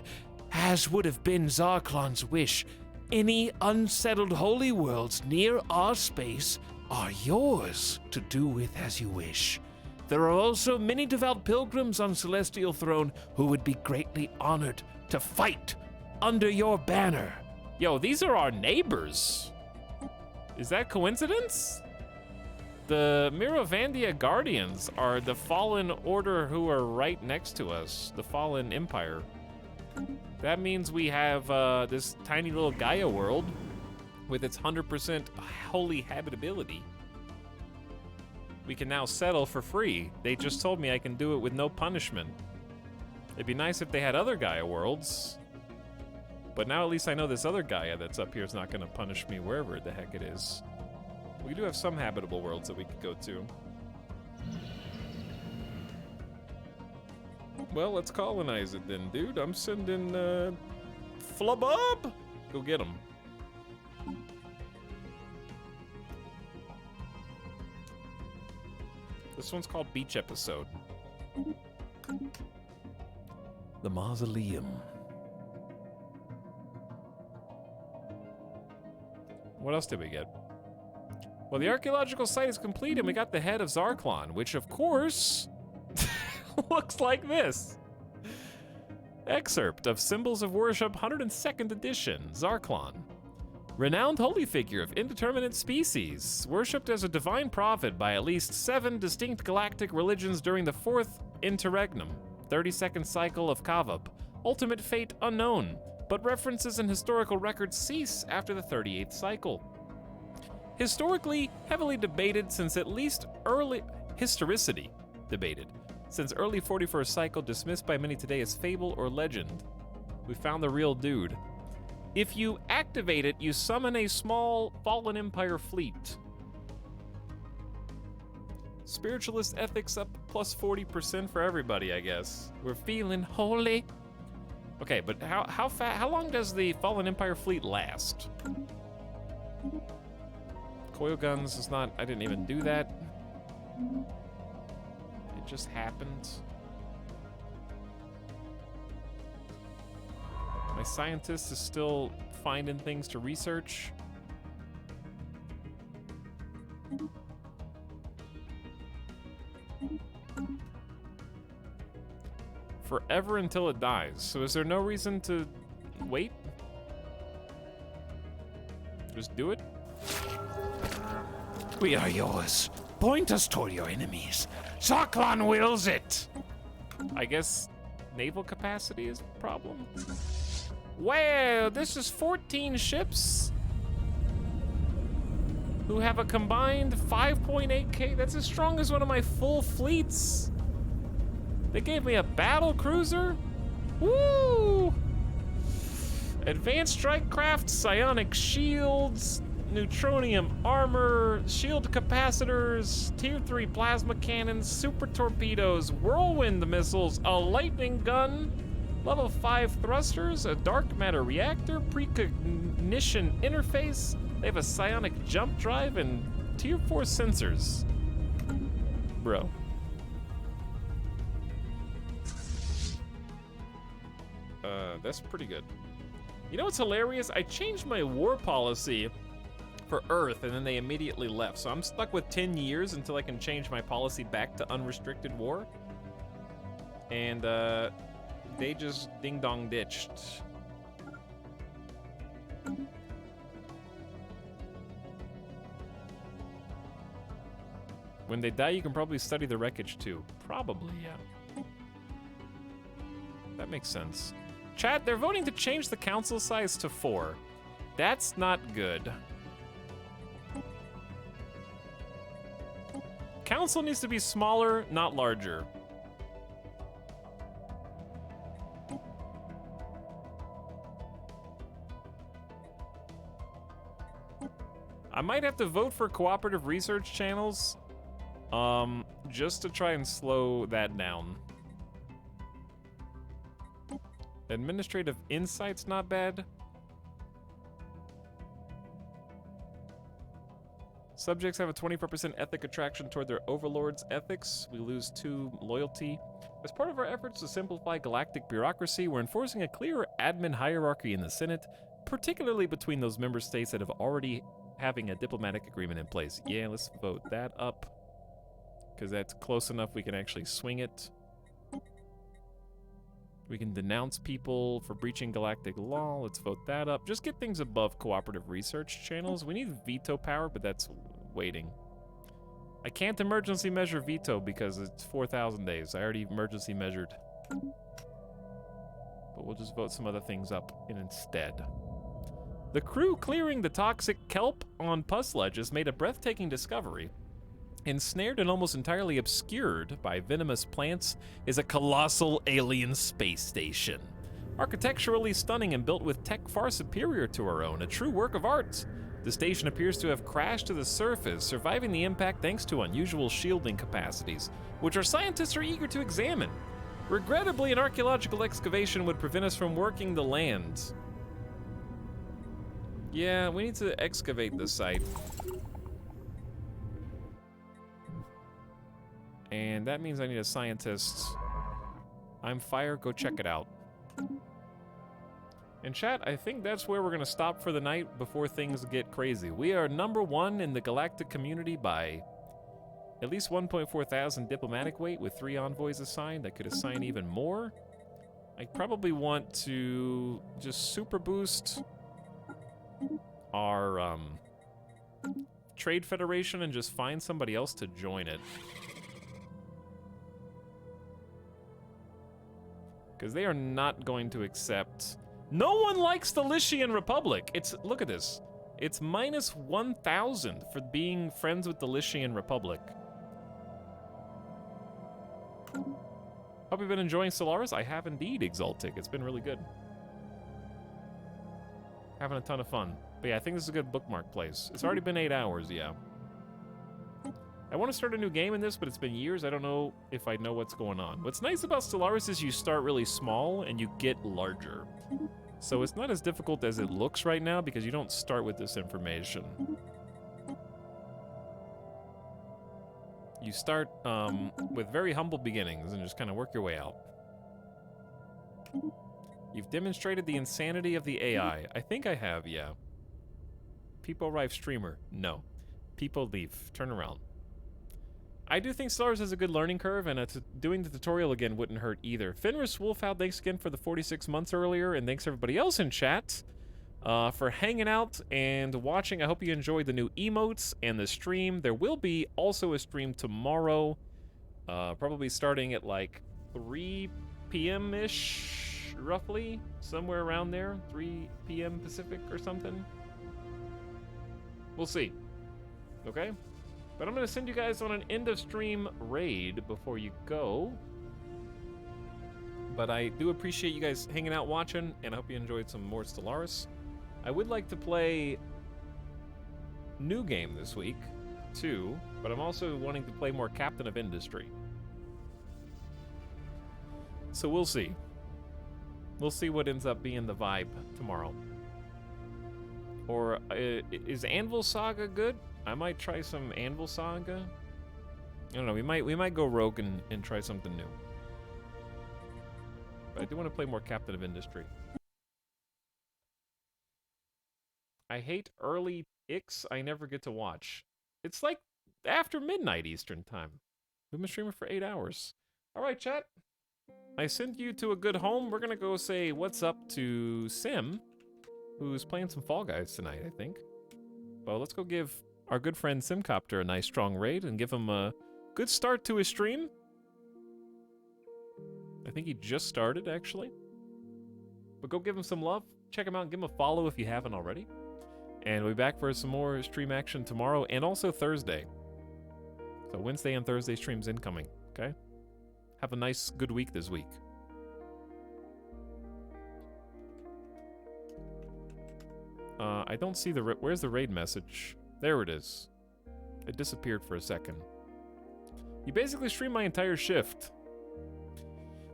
As would have been Zarklon's wish, any unsettled holy worlds near our space are yours to do with as you wish. There are also many devout pilgrims on Celestial Throne who would be greatly honored to fight under your banner. Yo, these are our neighbors. Is that coincidence? The Mirovandia Guardians are the Fallen Order who are right next to us, the Fallen Empire. That means we have this tiny little Gaia world with its 100% holy habitability. We can now settle for free. They just told me I can do it with no punishment. It'd be nice if they had other Gaia worlds. But now at least I know this other Gaia that's up here is not going to punish me wherever the heck it is. We do have some habitable worlds that we could go to. Well, let's colonize it then, dude. I'm sending, Flubub! Go get him. This one's called Beach Episode. The mausoleum. What else did we get? Well, the archaeological site is complete and we got the head of Zarklon, which of course looks like this. Excerpt of Symbols of Worship, 102nd edition, Zarklon. Renowned holy figure of indeterminate species, worshipped as a divine prophet by at least 7 distinct galactic religions during the 4th interregnum, 32nd cycle of Kavab. Ultimate fate unknown, but references in historical records cease after the 38th cycle. Historically, heavily debated since at least early... Historicity debated. Since early 41st cycle, dismissed by many today as fable or legend. We found the real dude. If you activate it, you summon a small Fallen Empire fleet. Spiritualist ethics up plus 40% for everybody, I guess. We're feeling holy. Okay, but how long does the Fallen Empire fleet last? Coil guns is not, I didn't even do that. It just happened. My scientist is still finding things to research. forever until it dies. So is there no reason to wait? Just do it? We are yours. Point us toward your enemies. Zarklon wills it. I guess naval capacity is a problem. Wow, this is 14 ships who have a combined 5.8K. That's as strong as one of my full fleets. They gave me a battle cruiser. Woo! Advanced strike craft, psionic shields, neutronium armor, shield capacitors, tier 3 plasma cannons, super torpedoes, whirlwind missiles, a lightning gun, level 5 thrusters, a dark matter reactor, precognition interface. They have a psionic jump drive and tier 4 sensors. Bro. That's pretty good. You know what's hilarious? I changed my war policy for Earth, and then they immediately left. So I'm stuck with 10 years until I can change my policy back to unrestricted war. And they just ding-dong ditched. When they die, you can probably study the wreckage too. Probably, yeah. That makes sense. Chat, they're voting to change the council size to 4. That's not good. Council needs to be smaller, not larger. I might have to vote for cooperative research channels, just to try and slow that down. Administrative insight's not bad. Subjects have a 24% ethic attraction toward their overlords' ethics. We lose 2 loyalty. As part of our efforts to simplify galactic bureaucracy, we're enforcing a clearer admin hierarchy in the Senate, particularly between those member states that have already having a diplomatic agreement in place. Yeah, let's vote that up, because that's close enough we can actually swing it. We can denounce people for breaching galactic law. Let's vote that up. Just get things above cooperative research channels. We need veto power, but that's waiting. I can't emergency measure veto because it's 4,000 days. I already emergency measured. But we'll just vote some other things up instead. The crew clearing the toxic kelp on Puss Ledges made a breathtaking discovery. Ensnared and almost entirely obscured by venomous plants is a colossal alien space station. Architecturally stunning and built with tech far superior to our own, a true work of art. The station appears to have crashed to the surface, surviving the impact thanks to unusual shielding capacities, which our scientists are eager to examine. Regrettably, an archaeological excavation would prevent us from working the land. Yeah, we need to excavate the site. And that means I need a scientist. I'm fire, go check it out. And chat, I think that's where we're gonna stop for the night before things get crazy. We are #1 in the galactic community by at least 1.4 thousand diplomatic weight with 3 envoys assigned. I could assign even more. I probably want to just super boost our trade federation and just find somebody else to join it. Because they are not going to accept... No one likes the Lycian Republic! Look at this. It's minus 1,000 for being friends with the Lycian Republic. Hope you've been enjoying Solaris. I have indeed, Exaltic. It's been really good. Having a ton of fun. But yeah, I think this is a good bookmark place. It's already been 8 hours, yeah. I want to start a new game in this, but it's been years. I don't know if I know what's going on. What's nice about Stellaris is you start really small and you get larger. So it's not as difficult as it looks right now because you don't start with this information. You start with very humble beginnings and just kind of work your way out. You've demonstrated the insanity of the AI. I think I have, yeah. People arrive streamer. No. People leave. Turn around. I do think Stellaris has a good learning curve, and doing the tutorial again wouldn't hurt either. Fenris Wolfhound, thanks again for the 46 months earlier, and thanks everybody else in chat for hanging out and watching. I hope you enjoyed the new emotes and the stream. There will be also a stream tomorrow, probably starting at like 3 p.m.-ish, roughly, somewhere around there, 3 p.m. Pacific or something. We'll see. Okay? But I'm going to send you guys on an end-of-stream raid before you go. But I do appreciate you guys hanging out watching, and I hope you enjoyed some more Stellaris. I would like to play new game this week, too, but I'm also wanting to play more Captain of Industry. So we'll see. We'll see what ends up being the vibe tomorrow. Or is Anvil Saga good? I might try some Anvil Saga. I don't know. We might go rogue and try something new. But I do want to play more Captain of Industry. I hate early Ix. I never get to watch. It's like after midnight Eastern time. We've been streaming for 8 hours. All right, chat. I sent you to a good home. We're gonna go say what's up to Sim, who's playing some Fall Guys tonight, I think. Well, let's go give our good friend Simcopter a nice strong raid and give him a good start to his stream. I think he just started, actually. But go give him some love. Check him out and give him a follow if you haven't already. And we'll be back for some more stream action tomorrow and also Thursday. So Wednesday and Thursday streams incoming, okay? Have a nice, good week this week. I don't see the... Where's the raid message? There it is. It disappeared for a second. You basically stream my entire shift.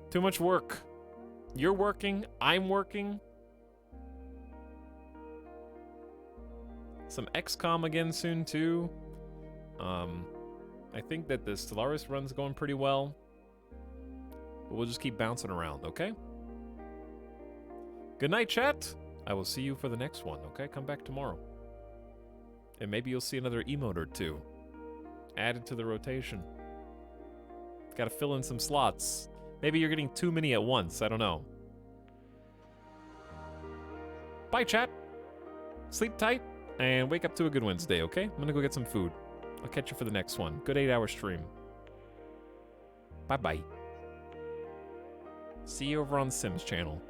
Too much work. You're working. I'm working. Some XCOM again soon, too. I think that the Stellaris run's going pretty well. But we'll just keep bouncing around, okay? Good night, chat. I will see you for the next one, okay? Come back tomorrow. And maybe you'll see another emote or two added to the rotation. Gotta fill in some slots. Maybe you're getting too many at once. I don't know. Bye, chat. Sleep tight and wake up to a good Wednesday, okay? I'm gonna go get some food. I'll catch you for the next one. Good 8-hour stream. Bye-bye. See you over on Sim's channel.